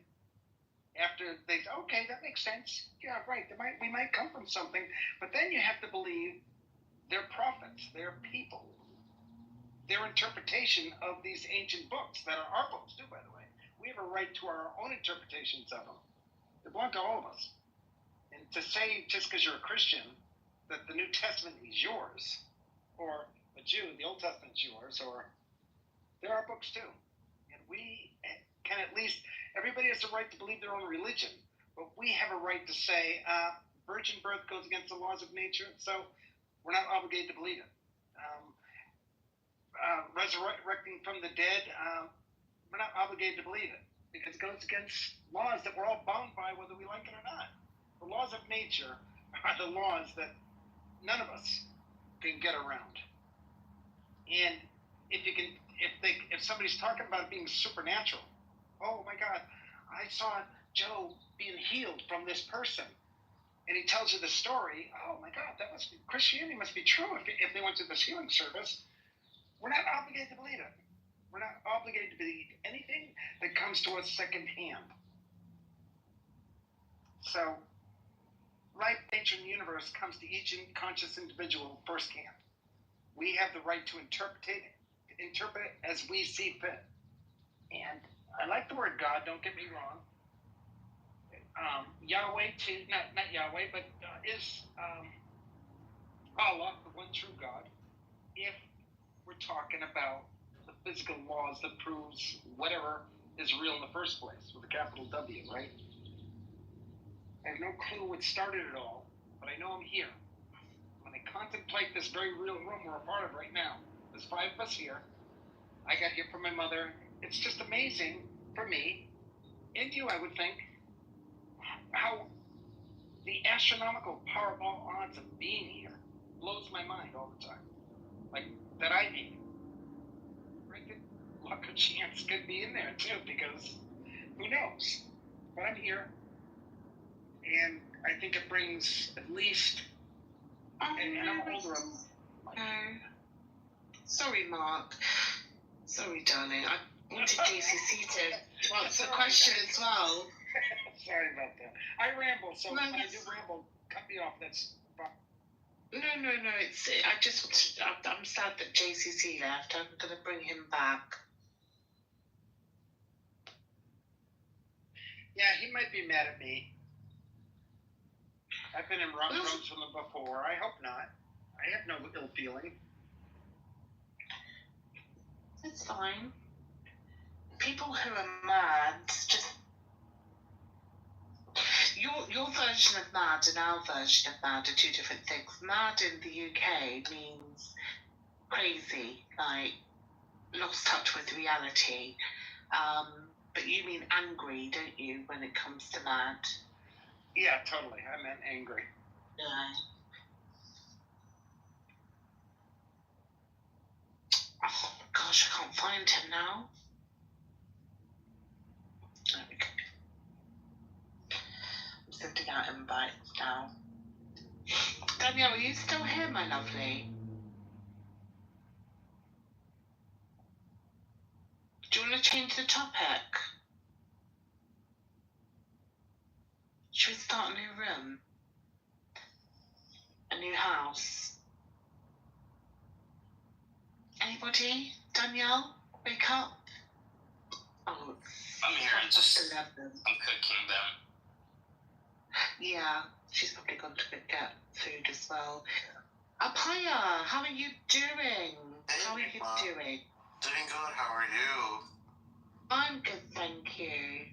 after they say, okay, that makes sense. Yeah, right, we might come from something. But then you have to believe their prophets, their people, their interpretation of these ancient books that are our books too, by the way. We have a right to our own interpretations of them. They belong to all of us. And to say just because you're a Christian that the New Testament is yours, or a Jew, the Old Testament's yours, or there are books too. And we can at least, everybody has the right to believe their own religion, but we have a right to say virgin birth goes against the laws of nature, so we're not obligated to believe it. Resurrecting from the dead, we're not obligated to believe it because it goes against laws that we're all bound by whether we like it or not. The laws of nature are the laws that none of us can get around. And if somebody's talking about it being supernatural, oh my God, I saw Joe being healed from this person, and he tells you the story. Oh my God, Christianity must be true if they went to this healing service. We're not obligated to believe it. We're not obligated to believe anything that comes to us secondhand. So, life, nature, and the universe comes to each conscious individual firsthand. We have the right to interpret it as we see fit. And I like the word God, don't get me wrong. Yahweh, not Yahweh, but is Allah, the one true God, if we're talking about the physical laws that proves whatever is real in the first place, with a capital W, right? I have no clue what started it all, but I know I'm here. When I contemplate this very real room we're a part of right now, there's 5 of us here. I got here from my mother. It's just amazing for me, and you, I would think, how the astronomical Powerball odds of being here blows my mind all the time. Like, that I need. Right? Luck or chance could be in there too, because who knows? But I'm here, and I think it brings at least, and I'm older. Sorry, Mark. Sorry, darling. I wanted JCC to answer the question as well. Sorry about that. I ramble, so when I do ramble, cut me off. That's fine. No. I'm sad that JCC left. I'm going to bring him back. Yeah, he might be mad at me. I've been in rooms with him before. I hope not. I have no ill feeling. It's fine. People who are mad, just your version of mad and our version of mad are two different things. Mad in the UK means crazy, like lost touch with reality. But you mean angry, don't you, when it comes to mad? Yeah, totally. I meant angry. Yeah. Oh gosh, I can't find him now. There we go. I'm sending out invites now. Danielle, are you still here, my lovely? Do you want to change the topic? Should we start a new room? A new house? Anybody? Danielle? Wake up? Oh, I'm here. I'm cooking them. Yeah, she's probably gone to get food as well. Apaya, how are you doing? How are you doing? Doing good. How are you? I'm good, thank you.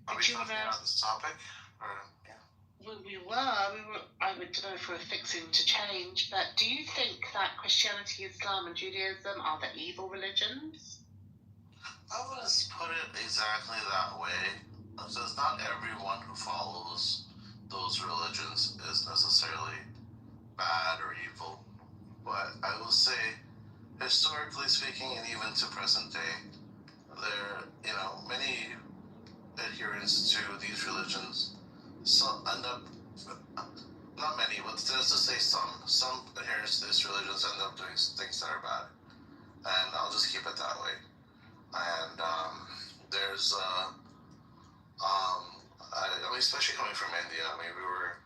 Are we talking about this topic? Or, yeah. We were. I don't know if we're fixing to change, but do you think that Christianity, Islam, and Judaism are the evil religions? I wouldn't put it exactly that way. Because not everyone who follows those religions is necessarily bad or evil. But I will say, historically speaking, and even to present day, there, many adherents to these religions end up, not many, but just to say some adherents to these religions end up doing things that are bad. And I'll just keep it that way. And there's, especially coming from India, we were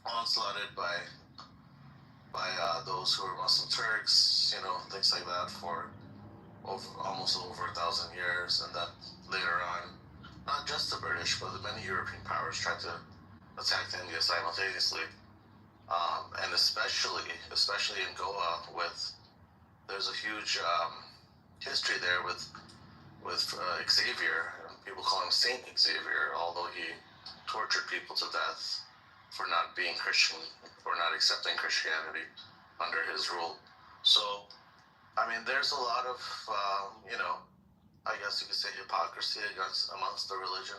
onslaughted by those who were Muslim Turks, things like that for almost over 1,000 years, and then later on, not just the British, but many European powers tried to attack India simultaneously, and especially in Goa, there's a huge history there with Xavier. People call him Saint Xavier, although he tortured people to death for not being Christian, for not accepting Christianity under his rule. So, there's a lot of, I guess you could say hypocrisy amongst the religion,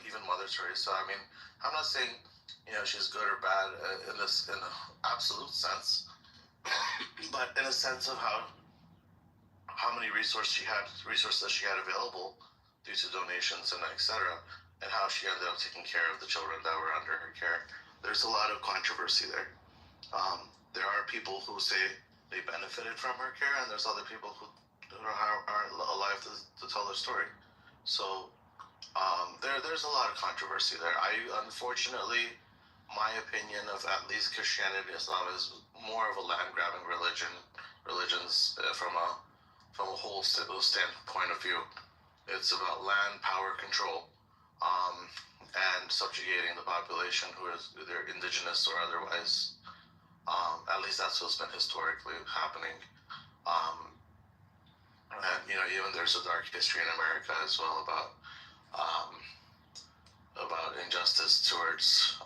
even Mother Teresa. I'm not saying, she's good or bad in an absolute sense, but in a sense of how many resources she had available due to donations and etc., and how she ended up taking care of the children that were under her care. There's a lot of controversy there. There are people who say they benefited from her care, and there's other people who aren't alive to tell their story. So there's a lot of controversy there. Unfortunately, my opinion of at least Christianity and Islam is more of a land-grabbing religions from a whole standpoint of view. It's about land, power, control, and subjugating the population who is either indigenous or otherwise. At least that's what's been historically happening. And even there's a dark history in America as well about injustice towards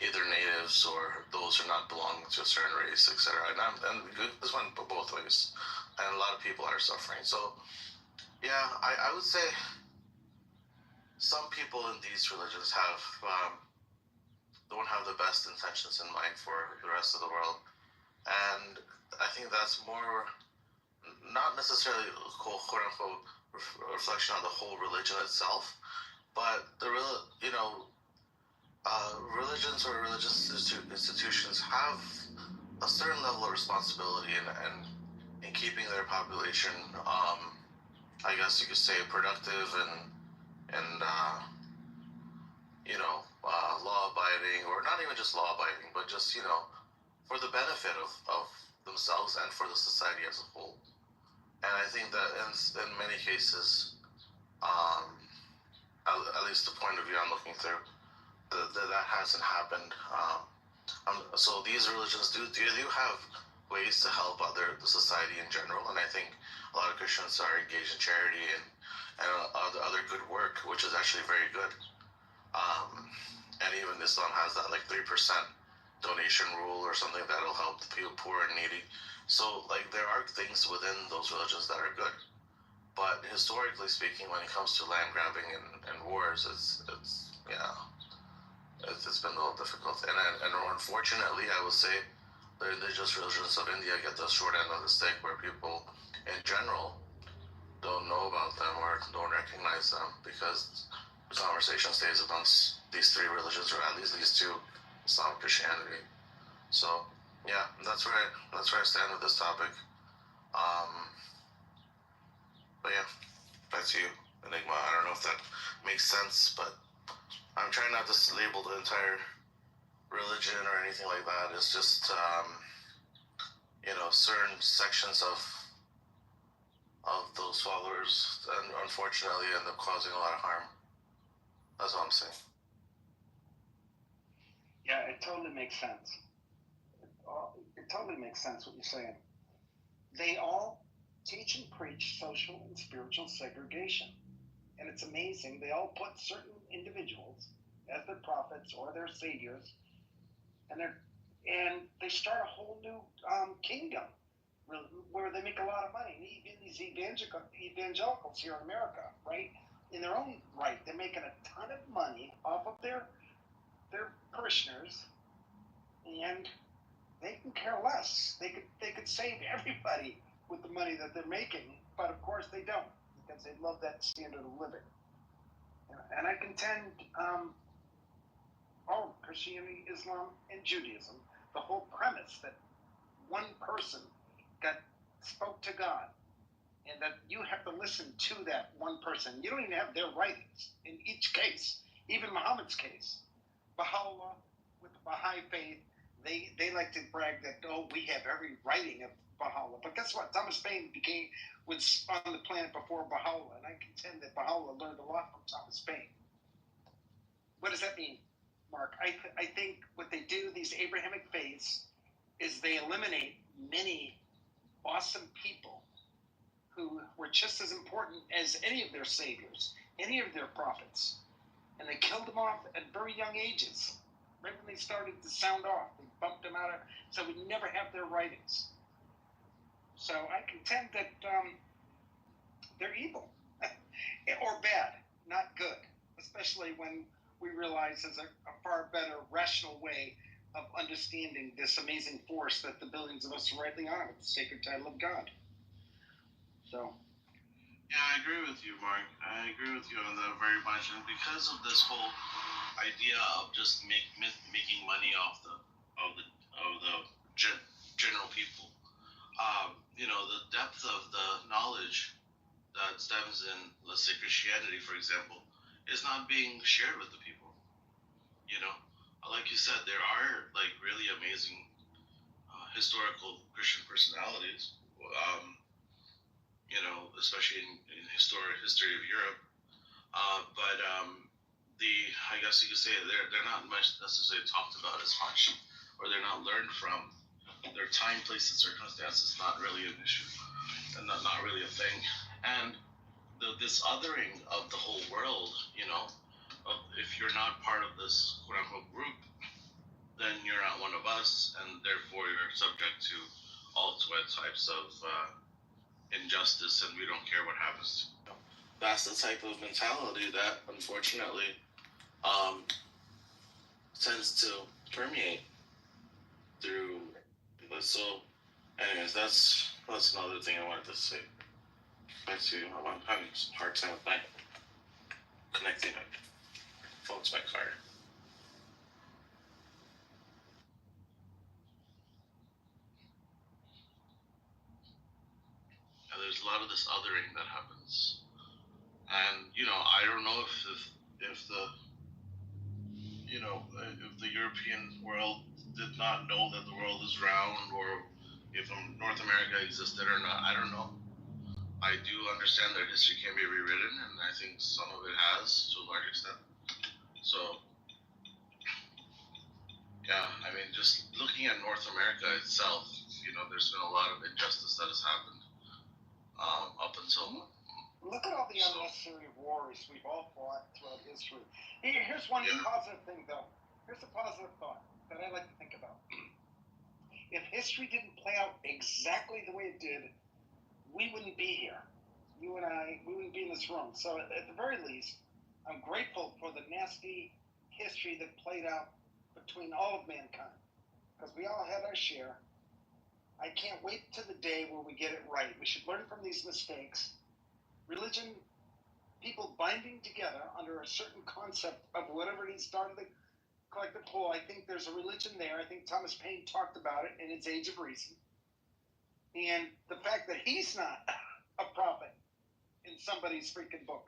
either natives or those who not belong to a certain race, etc. And this went both ways, and a lot of people are suffering. So, yeah, I would say some people in these religions don't have the best intentions in mind for the rest of the world, and I think that's more not necessarily quote unquote reflection on the whole religion itself, but religions or religious institutions have a certain level of responsibility in keeping their population, I guess you could say, productive and law-abiding, or not even just law-abiding, but just, for the benefit of themselves and for the society as a whole. And I think that in many cases, at least the point of view I'm looking through, that hasn't happened. So these religions do have ways to help the society in general, and I think a lot of Christians are engaged in charity and other good work, which is actually very good. And even Islam has that 3% donation rule or something that'll help the people poor and needy. So there are things within those religions that are good, but historically speaking, when it comes to land grabbing and wars, it's been a little difficult. And unfortunately, I would say the indigenous religions of India get the short end of the stick, where people in general don't know about them or don't recognize them, because the conversation stays amongst these three religions, or at least these two, Islam and Christianity. So yeah, that's where I stand with this topic. But yeah, back to you, Enigma. I don't know if that makes sense, but I'm trying not to label the entire religion or anything like that. It's just certain sections of those followers, and unfortunately end up causing a lot of harm. That's all I'm saying. Yeah, it totally makes sense. It totally makes sense what you're saying. They all teach and preach social and spiritual segregation. And it's amazing. They all put certain individuals as their prophets or their saviors, and they start a whole new kingdom where they make a lot of money. Even these evangelicals here in America, right? In their own right, they're making a ton of money off of their parishioners, and they can care less. They could save everybody with the money that they're making, but of course they don't, because they love that standard of living. And I contend all Christianity, Islam, and Judaism, the whole premise that one person spoke to God, and that you have to listen to that one person. You don't even have their writings in each case, even Muhammad's case. Baha'u'llah, with the Baha'i faith, they like to brag that, we have every writing of Baha'u'llah. But guess what? Thomas Paine was on the planet before Baha'u'llah, and I contend that Baha'u'llah learned a lot from Thomas Paine. What does that mean, Mark? I think what they do, these Abrahamic faiths, is they eliminate many awesome people who were just as important as any of their saviors, any of their prophets. And they killed them off at very young ages. Right when they started to sound off, they bumped them out, so we never have their writings. So I contend that they're evil, or bad, not good, especially when we realize there's a far better rational way of understanding this amazing force that the billions of us are rightly on with the sacred title of God. So. Yeah, I agree with you, Mark. I agree with you on that very much, and because of this whole idea of just making money off the general people, the depth of the knowledge that stems in, let's say, Christianity, for example, is not being shared with the people. Like you said, there are really amazing historical Christian personalities, especially in history of Europe. But I guess you could say they're not much necessarily talked about as much, or they're not learned from. Their time, place, and circumstances not really an issue, and not really a thing. And this othering of the whole world, if you're not part of this quote unquote group, then you're not one of us, and therefore you're subject to all types of injustice, and we don't care what happens to you. That's the type of mentality that unfortunately tends to permeate through. So, anyways, that's another thing I wanted to say. Back to you. I'm having some hard time with my connecting my phone's backfire. And there's a lot of this othering that happens, and I don't know if the if the European world did not know that the world is round, or if North America existed or not, I don't know. I do understand that history can be rewritten, and I think some of it has to a large extent. So, yeah, I mean, just looking at North America itself, there's been a lot of injustice that has happened up until. Look at all the unnecessary wars we've all fought throughout history. Here's one positive thing, though. Here's a positive thought that I like to think about. If history didn't play out exactly the way it did, we wouldn't be here. You and I, we wouldn't be in this room. So at the very least, I'm grateful for the nasty history that played out between all of mankind, because we all had our share. I can't wait to the day where we get it right. We should learn from these mistakes. Religion, people binding together under a certain concept of whatever it is, started the collective whole. I think there's a religion there. I think Thomas Paine talked about it in its Age of Reason. And the fact that he's not a prophet in somebody's freaking book.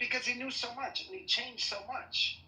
Because he knew so much and he changed so much.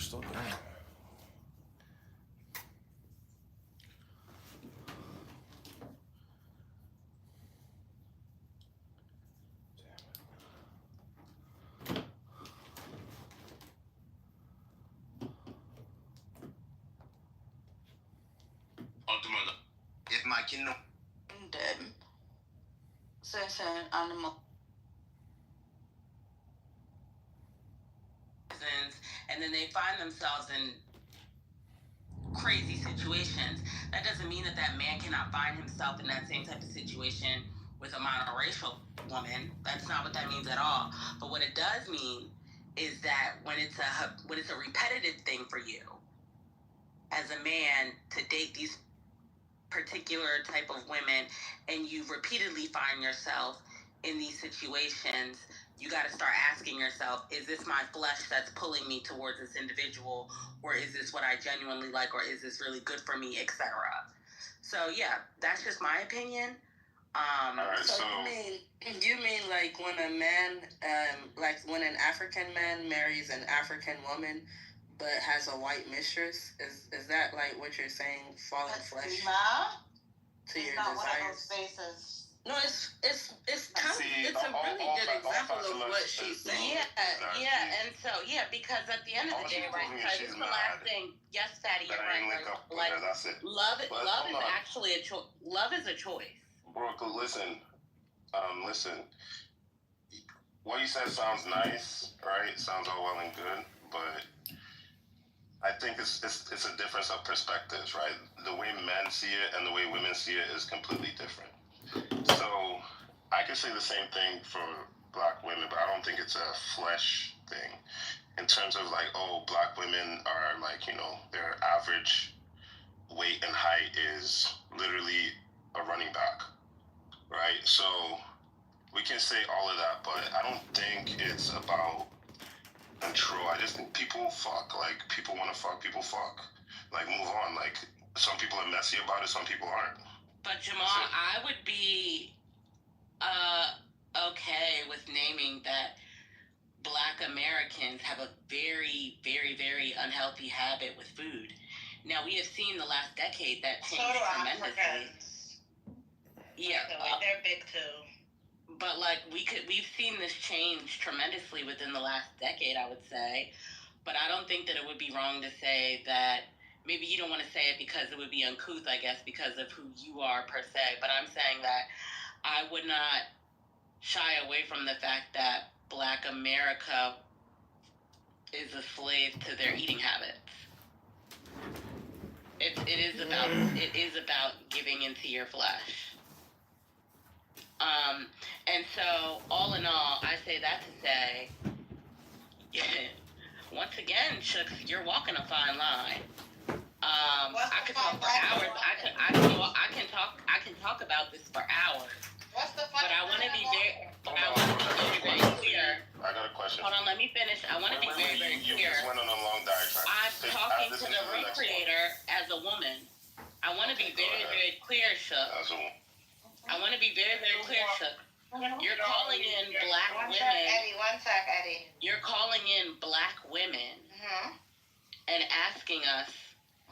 still going. If my kingdom certain animal and then they find themselves in crazy situations, that doesn't mean that that man cannot find himself in that same type of situation with a monoracial woman. That's not what that means at all. But what it does mean is that when it's a repetitive thing for you as a man to date these particular type of women, and you repeatedly find yourself in these situations, you got to start asking yourself, is this my flesh that's pulling me towards this individual, or is this what I genuinely like, or is this really good for me, etc. So yeah, that's just my opinion. So you mean like when a man, like when an African man marries an African woman, but has a white mistress? Is that like what you're saying? Falling flesh to your desires? One of those spaces. No, it's kind of, it's a really good example of what she's saying. Yeah, and so because at the end of the day, right? Because it's the last thing. Yes, Fatty, you're right. Like love is actually a choice. Love is a choice. Brooke, listen. What you said sounds nice, right? Sounds all well and good, but I think it's a difference of perspectives, right? The way men see it and the way women see it is completely different. So I can say the same thing for black women, but I don't think it's a flesh thing. In terms of like, oh, black women are like, their average weight and height is literally a running back, right? So we can say all of that, but I don't think it's about control. I just think people fuck. Like, people want to fuck, people fuck. Like, move on. Like, some people are messy about it, some people aren't. But Jamal, I would be okay with naming that Black Americans have a very, very, very unhealthy habit with food. Now, we have seen the last decade that changed tremendously. Africans. Yeah, they're big too. But like we've seen this change tremendously within the last decade, I would say. But I don't think that it would be wrong to say that. Maybe you don't want to say it because it would be uncouth, I guess, because of who you are per se. But I'm saying that I would not shy away from the fact that Black America is a slave to their eating habits. It is about giving into your flesh. And so, all in all, I say that to say, once again, Chooks, you're walking a fine line. I could talk for hours. I can talk about this for hours. But I want to be very clear. I got a question. Hold on, let me finish. I want to be very, very clear. You just went on a long diatribe. I'm talking to the room creator as a woman. I want to be very, very clear, Shook. I want to be very, very clear, Shook. You're calling in black women. One sec, Eddie. You're calling in black women and asking us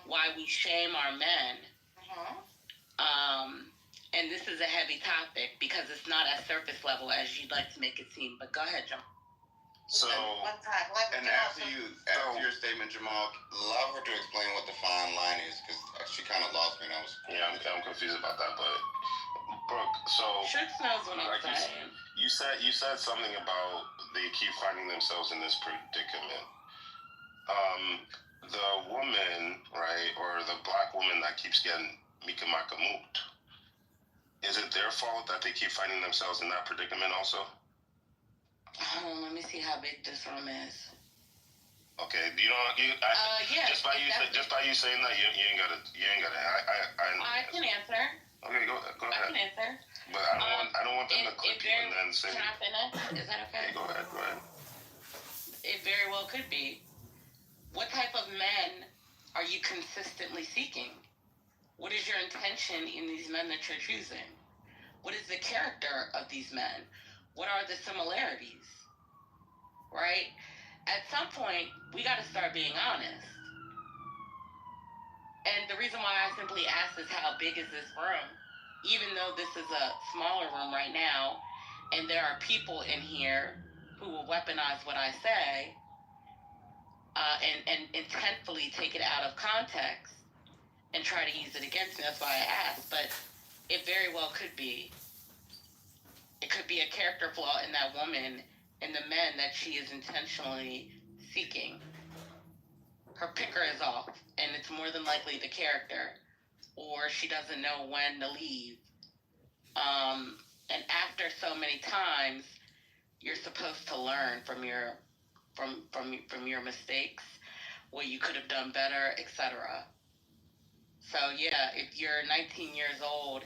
why we shame our men. And this is a heavy topic because it's not as surface level as you'd like to make it seem. But go ahead, Jamal. So, and after your statement, Jamal, allow her to explain what the fine line is, because she kind of lost me and I was... Yeah, I'm confused about that, but... Brooke, so... Shooks knows what I'm saying. You said something about they keep finding themselves in this predicament. The woman, right, or the black woman that keeps getting Mikamakамут, is it their fault that they keep finding themselves in that predicament also? Hold on, let me see how big this room is. Okay, yeah. Just by you saying that, you ain't gotta. I can answer. Okay, go ahead. I can answer. But I don't want them to clip you and then say. Can I finish? Is that okay? Okay, go ahead. It very well could be. What type of men are you consistently seeking? What is your intention in these men that you're choosing? What is the character of these men? What are the similarities? Right? at some point, we got to start being honest. And the reason why I simply asked is how big is this room? Even though this is a smaller room right now, and there are people in here who will weaponize what I say and intentfully take it out of context and try to use it against me. That's why I asked. But it very well could be. It could be a character flaw in that woman and the men that she is intentionally seeking. Her picker is off, and it's more than likely the character, or she doesn't know when to leave. And after so many times, you're supposed to learn from your mistakes, what you could have done better, etc. So yeah, if you're 19 years old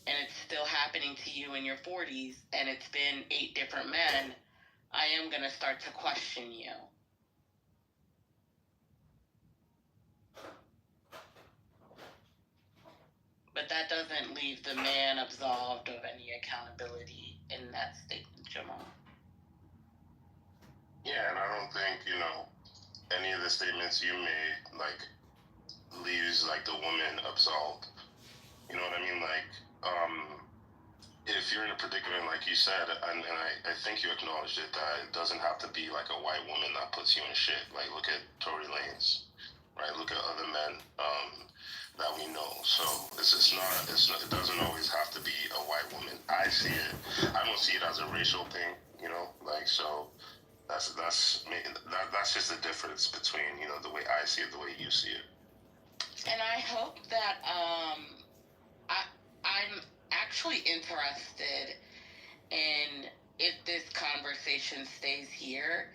and it's still happening to you in your 40s and it's been 8 different men, I am going to start to question you. But that doesn't leave the man absolved of any accountability in that statement, Jamal. Yeah, and I don't think, any of the statements you made, leaves, the woman absolved. You know what I mean? If you're in a predicament, like you said, and I think you acknowledged it, that it doesn't have to be, a white woman that puts you in shit. Look at Tory Lanez, right? Look at other men, that we know. So it doesn't always have to be a white woman. I see it. I don't see it as a racial thing, so that's just the difference between, the way I see it, the way you see it. And I hope that I'm actually interested in, if this conversation stays here,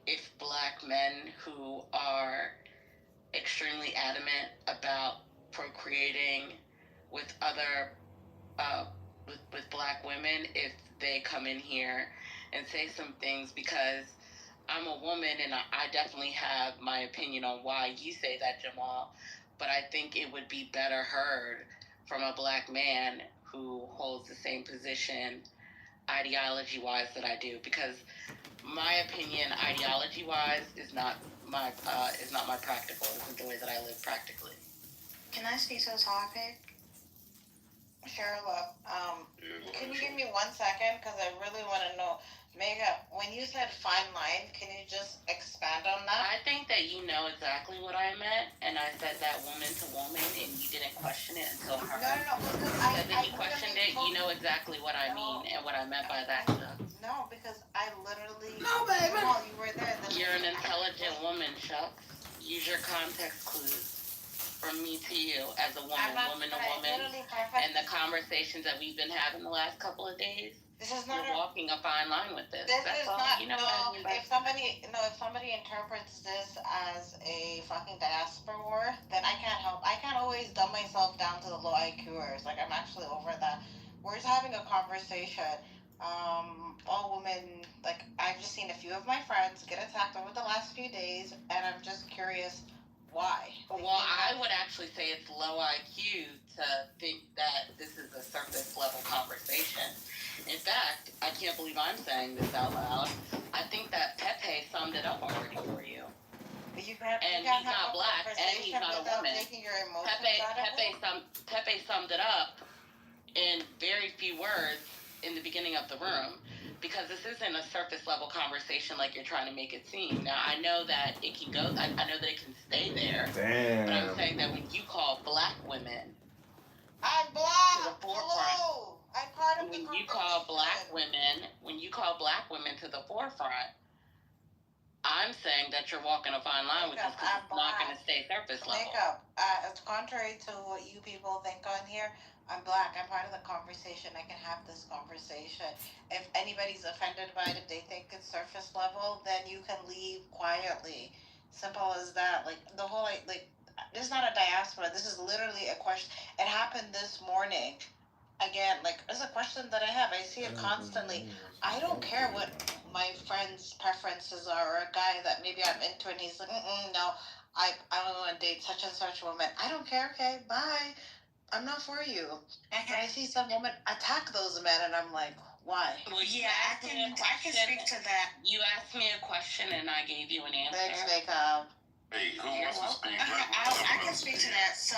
if black men who are extremely adamant about procreating with other with black women, if they come in here and say some things, because I'm a woman and I definitely have my opinion on why you say that, Jamal, but I think it would be better heard from a black man who holds the same position ideology-wise that I do, because my opinion ideology-wise is not my practical. It isn't the way that I live practically. Can I speak to the topic? Sure, look. Can you give me 1 second? Because I really want to know. Mega, when you said fine line, can you just expand on that? I think that you know exactly what I meant, and I said that woman to woman, and you didn't question it until her. No, because you questioned it, you know exactly what I mean and what I meant by that stuff. No, because I literally... No, baby! Well, you were there. You're an intelligent woman, Chuck. Use your context clues. From me to you, as a woman to woman, and the conversations that we've been having the last couple of days. This is not You're walking a fine line with this. That's all. Not, you know what I mean by if somebody interprets this as a fucking diaspora war, then I can't help. I can't always dumb myself down to the low IQers. I'm actually over that. We're just having a conversation. All women, I've just seen a few of my friends get attacked over the last few days, and I'm just curious why. Well, I would actually say it's low IQ to think that this is a surface level conversation. In fact, I can't believe I'm saying this out loud. I think that Pepe summed it up already for you. He's not black, and he's not a woman. Pepe summed it up in very few words in the beginning of the room, because this isn't a surface level conversation like you're trying to make it seem. Now, I know that it can go, I know that it can stay there. Damn. But I'm saying that when you call black women I'm black to the forefront, hello. I'm part of when you call black women to the forefront, I'm saying that you're walking a fine line with this, because it's not going to stay surface level. It's contrary to what you people think on here. I'm black. I'm part of the conversation. I can have this conversation. If anybody's offended by it, if they think it's surface level, then you can leave quietly. Simple as that. The whole, this is not a diaspora. This is literally a question. It happened this morning. Again, it's a question that I have. I see it constantly. I don't care what my friend's preferences are, or a guy that maybe I'm into and he's like, no, I don't want to date such and such woman. I don't care. Okay, bye. I'm not for you. And I see some woman attack those men, and I'm like, Why? Well, Yeah, I can speak to that. You asked me a question and I gave you an answer. Thanks, Makeup. Hey, who wants to speak? I can speak to that. So,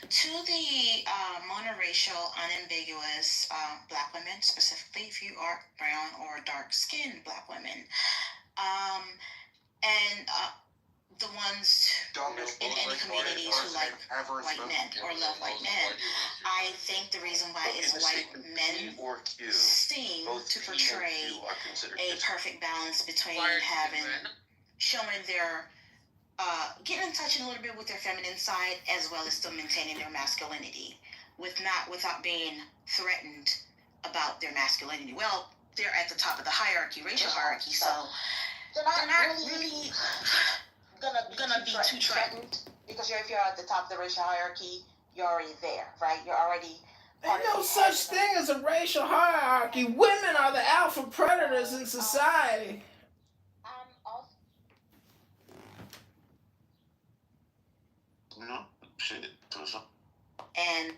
to the monoracial, unambiguous black women, specifically if you are brown or dark-skinned black women, and the ones in any communities who like white men or love white men, I think the reason why is white men seem to portray a perfect balance between showing their getting in touch a little bit with their feminine side as well as still maintaining their masculinity without being threatened about their masculinity. Well, they're at the top of the hierarchy, racial hierarchy, so they're not really gonna be too threatened because if you're at the top of the racial hierarchy, you're already there, right? You're already. There's no such thing as a racial hierarchy. Women are the alpha predators in society. No, shit. And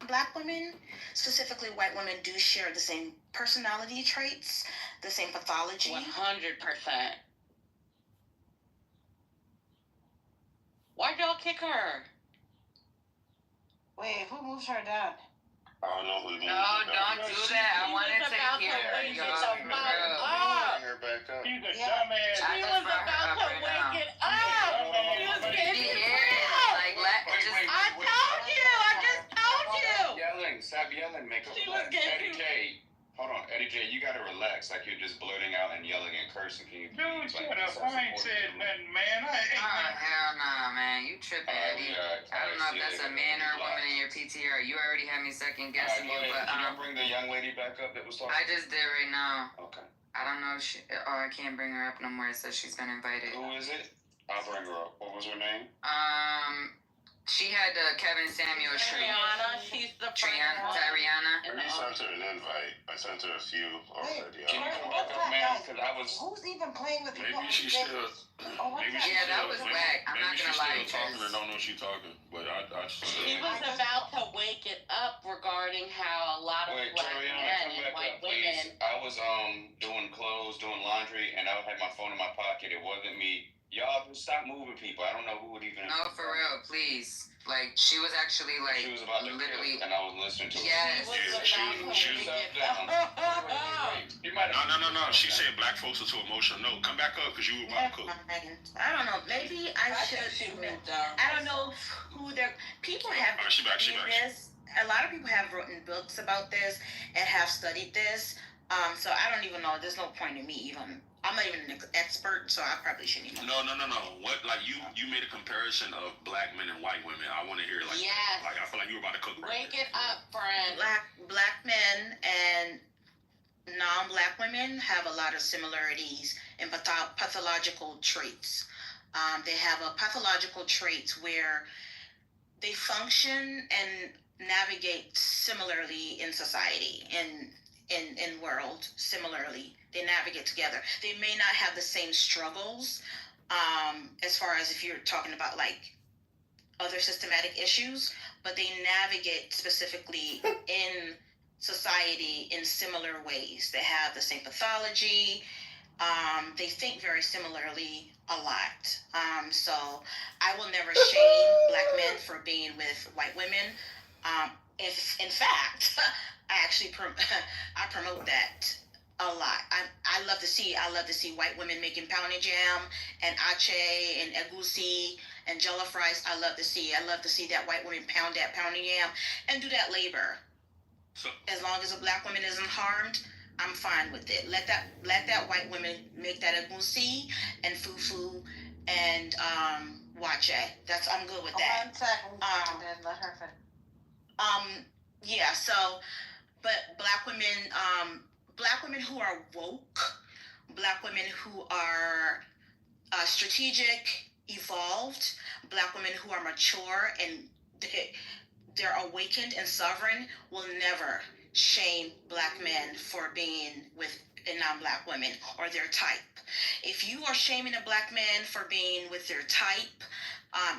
black women, specifically white women, do share the same personality traits, the same pathology. 100%. Why'd y'all kick her? Wait, who moves her down? I don't know who. No, don't do that. I wanted to hear her. Bring her back up. She's a dumbass. She was about to wake it up. She was getting Like, I told you. I just told you. Stop yelling. Make up. She was getting. Eddie J. Hold on, Eddie J. You gotta relax. Like you're just blurting out and yelling and cursing. Can you? Dude, shut up. I ain't said nothing, man. Hell nah, man. You tripping, Eddie. I don't know if that's a man or a woman in your PTR. You already had me second guessing you, but can you bring the young lady back up that was talking? I just did right now. Okay. I don't know if she. Oh, I can't bring her up no more. It says she's been invited. Who is it? I'll bring her up. What was her name? She had Kevin Samuel. Triana, she's the Triana. You sent her an invite. I sent her a few already. Can you come back up, man? Because I was. Who's even playing with? Maybe she's still. Yeah, that was whack. I'm not gonna lie. Maybe she's still talking and don't know she's talking. But I just. She was about to wake it up regarding how a lot of black men and white women. I was doing clothes, doing laundry, and I had my phone in my pocket. It wasn't me. Y'all just stop moving people. I don't know who would even. No, for real, please. Like she was actually like. She was about to literally, and I was listening to her. Yes. She was down. No. She said black folks are too emotional. No, come back up because you were about to cook. I don't know. Maybe I should. I don't know who they're. People have. She back. This. A lot of people have written books about this and have studied this. So I don't even know. There's no point in me even. I'm not even an expert, so I probably shouldn't even. No. What? Like you made a comparison of black men and white women. I want to hear like. Yes. Like I feel like you were about to cook right. Wake it up, friend. Black men and non-black women have a lot of similarities in pathological traits. They have a pathological traits where they function and navigate similarly in society, in world, similarly. They navigate together. They may not have the same struggles as far as if you're talking about like other systematic issues, but they navigate specifically in society in similar ways. They have the same pathology. They think very similarly a lot. So I will never shame black men for being with white women. If in fact, I actually I promote that a lot. I love to see white women making pounded jam and ache and egusi and jollof rice. I love to see that white women pound that pounded jam and do that labor. So, as long as a black woman isn't harmed, I'm fine with it. Let that white woman make that egusi and fufu and wache. I'm good with that. 1 second. Then let her finish. Yeah. So, but black women who are woke, black women who are strategic, evolved, black women who are mature and they're awakened and sovereign will never shame black men for being with a non-black woman or their type. If you are shaming a black man for being with their type,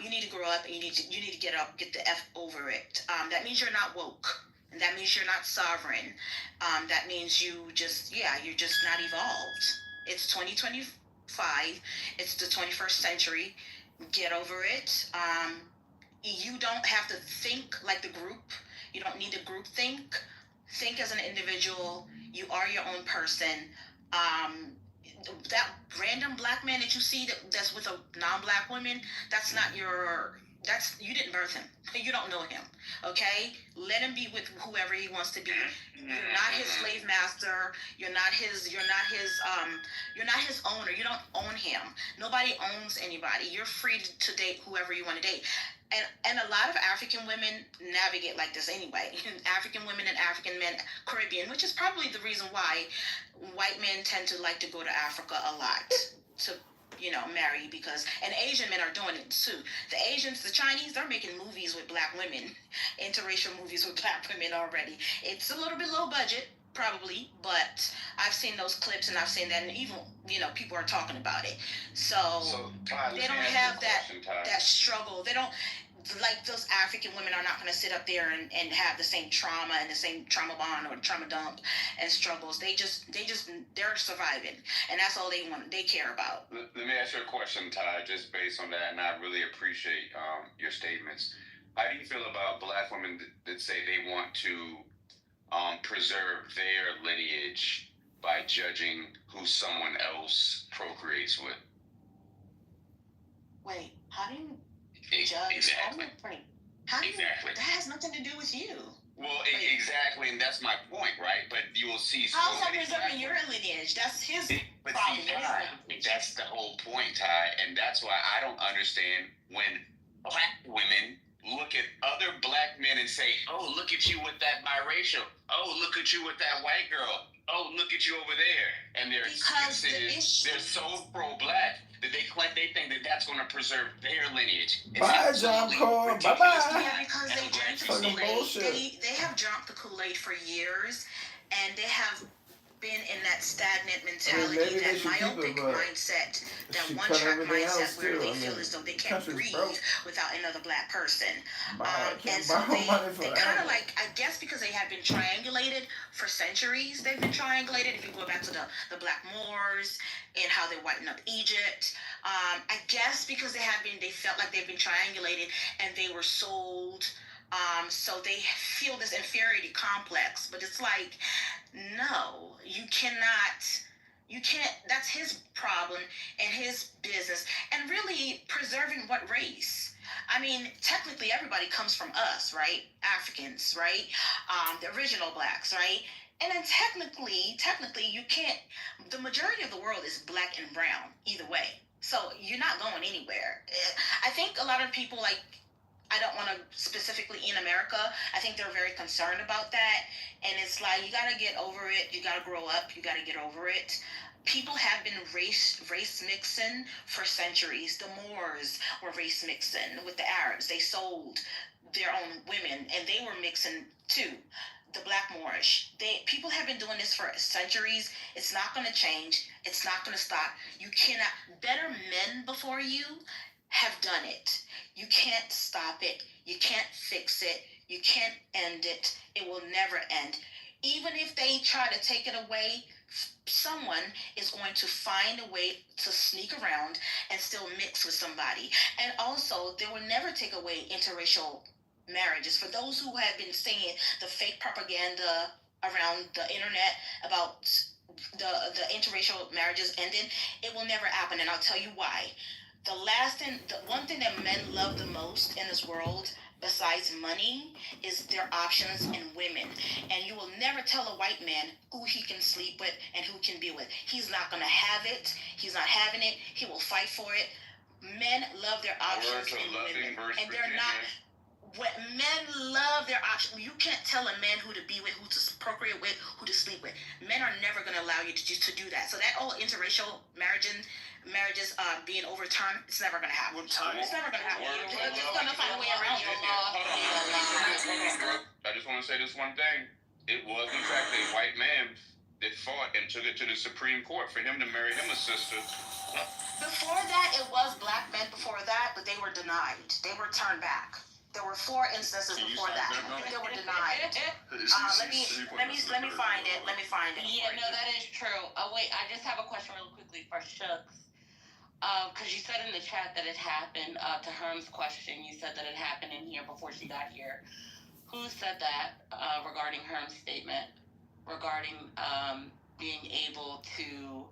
you need to grow up and you need to get the F over it. That means you're not woke. And that means you're not sovereign. That means you're just not evolved. It's 2025. It's the 21st century. Get over it. You don't have to think like the group. You don't need to group think. Think as an individual. You are your own person. That random black man that you see that's with a non-black woman, you didn't birth him. You don't know him. Okay? Let him be with whoever he wants to be. You're not his slave master. You're not his owner. You don't own him. Nobody owns anybody. You're free to date whoever you want to date. And a lot of African women navigate like this anyway. African women and African men, Caribbean, which is probably the reason why white men tend to like to go to Africa a lot to marry, and Asian men are doing it too. The Asians, the Chinese, they're making movies with black women, interracial movies with black women already. It's a little bit low budget, probably, but I've seen those clips and I've seen that, and even people are talking about it. So Ty, they don't have that struggle. They don't. Like, those African women are not going to sit up there and have the same trauma and the same trauma bond or trauma dump and struggles. They're surviving, and that's all they care about. Let me ask you a question, Ty, just based on that, and I really appreciate your statements. How do you feel about black women that say they want to preserve their lineage by judging who someone else procreates with? Wait, how do you judge? Exactly. That has nothing to do with you. Well, exactly, and that's my point, right? But you will see. How's that preserving your lineage? That's his problem. That's the whole point, Ty, and that's why I don't understand when black women look at other black men and say, "Oh, look at you with that biracial. Oh, look at you with that white girl. Oh, look at you over there." And they're so pro-black that they think that that's going to preserve their lineage. Bye, John Cole. Bye-bye. Yeah, because they drank the Kool-Aid. They have drunk the Kool-Aid for years, and they have been in that stagnant mentality, that myopic mindset, that one-track mindset where they feel as though they can't breathe without another black person. And so they kind of like, I guess because they have been triangulated for centuries, they've been triangulated. If you go back to the Black Moors and how they whitened up Egypt, I guess because they felt like they've been triangulated and they were sold. So they feel this inferiority complex, but it's like, no, you can't, that's his problem and his business. And really, preserving what race? I mean, technically everybody comes from us, right? Africans, right? The original blacks, right? And then technically you can't, the majority of the world is black and brown, either way. So you're not going anywhere. I think a lot of people, like, I don't want to specifically in America, I think they're very concerned about that. And it's like, you got to get over it. You got to grow up. You got to get over it. People have been race mixing for centuries. The Moors were race mixing with the Arabs. They sold their own women, and they were mixing too. The Black Moorish. People have been doing this for centuries. It's not going to change. It's not going to stop. You cannot. Better men before you have done it. You can't stop it. You can't fix it. You can't end it. It will never end. Even if they try to take it away, someone is going to find a way to sneak around and still mix with somebody. And also, they will never take away interracial marriages. For those who have been saying the fake propaganda around the internet about the interracial marriages ending, it will never happen, and I'll tell you why. The one thing that men love the most in this world, besides money, is their options in women. And you will never tell a white man who he can sleep with and who can be with. He's not going to have it. He's not having it. He will fight for it. Men love their options in women. And they're not... Men love their options. You can't tell a man who to be with, who to procreate with, who to sleep with. Men are never going to allow you to do that. So that old interracial marriages being overturned, it's never going to happen. It's never going to happen. They're just going to find a way around the law. I just want to say this one thing. It was, in fact, a white man that fought and took it to the Supreme Court for him to marry him a sister. Before that, it was black men before that, but they were denied. They were turned back. There were 4 instances before that. I think they were denied. Let me find it. Let me find it. Yeah, no, that is true. Oh wait, I just have a question real quickly for Shooks. Because you said in the chat that it happened, to Herm's question, you said that it happened in here before she got here. Who said that regarding Herm's statement? Regarding being able to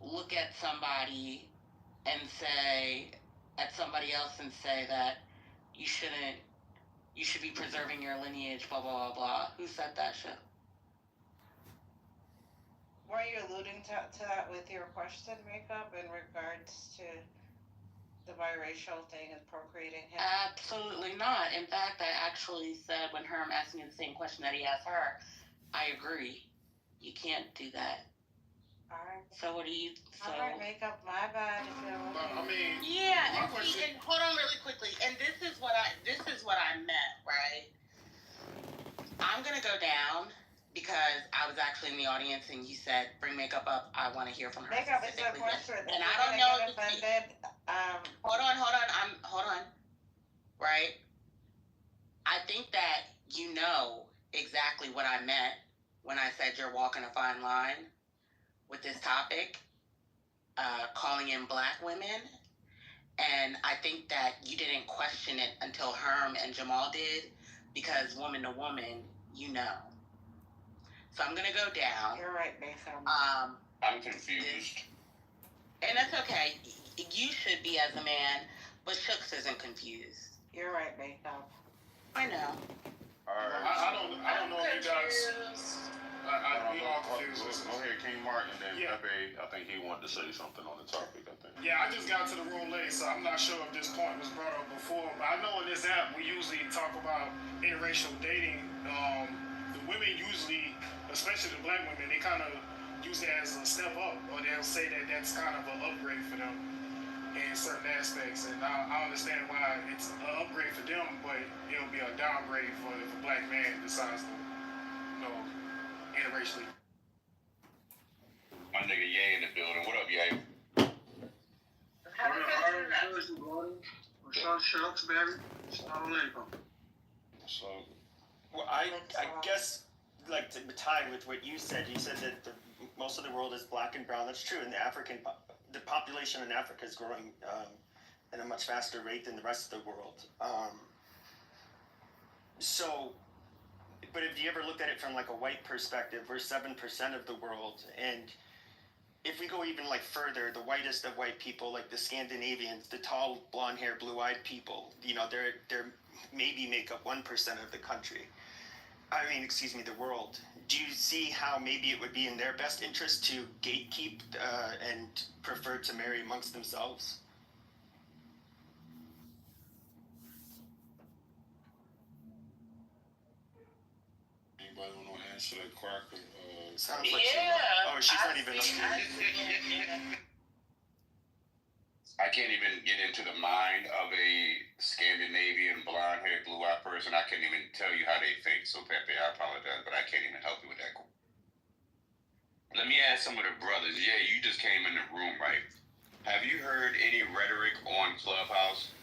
look at somebody and say, at somebody else and say that you should be preserving your lineage, blah, blah, blah, blah. Who said that shit? Were you alluding to that with your question, Makeup, in regards to the biracial thing and procreating him? Absolutely not. In fact, I actually said when Herm asked me the same question that he asked her, I agree. You can't do that. Alright. So what do you... Alright, Makeup, my bad. If you're Yeah, and hold on really quickly. And this is what I meant, right? I'm gonna go down because I was actually in the audience and you said, bring Makeup up. I want to hear from her. Makeup is a question. And I don't know if hold on. Right? I think that you know exactly what I meant when I said you're walking a fine line with this topic, calling in black women. And I think that you didn't question it until Herm and Jamal did, because woman to woman, you know. So I'm gonna go down. You're right, Makeup. I'm confused. And that's okay. You should be as a man, but Shooks isn't confused. You're right, Makeup. I know. Alright. I don't know if you guys. We all confused. Go ahead, King Martin, then Pepe. I think he wanted to say something on the topic. I think. Yeah, I just got to the room late, so I'm not sure if this point was brought up before. But I know in this app we usually talk about interracial dating. The women usually, especially the black women, they kind of use it as a step up, or they'll say that that's kind of an upgrade for them in certain aspects. And I understand why it's an upgrade for them, but it'll be a downgrade for if a black man decides to, interracially. My nigga Ye in the building. What up, Ye? What's up, Shooks, baby? Assalamu alaikum. So, well, I guess, like, to tie with what you said that most of the world is black and brown. That's true. And the population in Africa is growing at a much faster rate than the rest of the world. But if you ever looked at it from like a white perspective, we're 7% of the world, and if we go even like further, the whitest of white people, like the Scandinavians, the tall, blonde-haired, blue-eyed people, they're maybe make up 1% of the country. The world. Do you see how maybe it would be in their best interest to gatekeep and prefer to marry amongst themselves? anybody want to answer that cracker? Sounds like she's not even listening. I can't even get into the mind of a Scandinavian, blonde-haired, blue-eyed person. I can't even tell you how they think. So, Pepe, I apologize, but I can't even help you with that. Let me ask some of the brothers. Yeah, you just came in the room, right? Have you heard any rhetoric on Clubhouse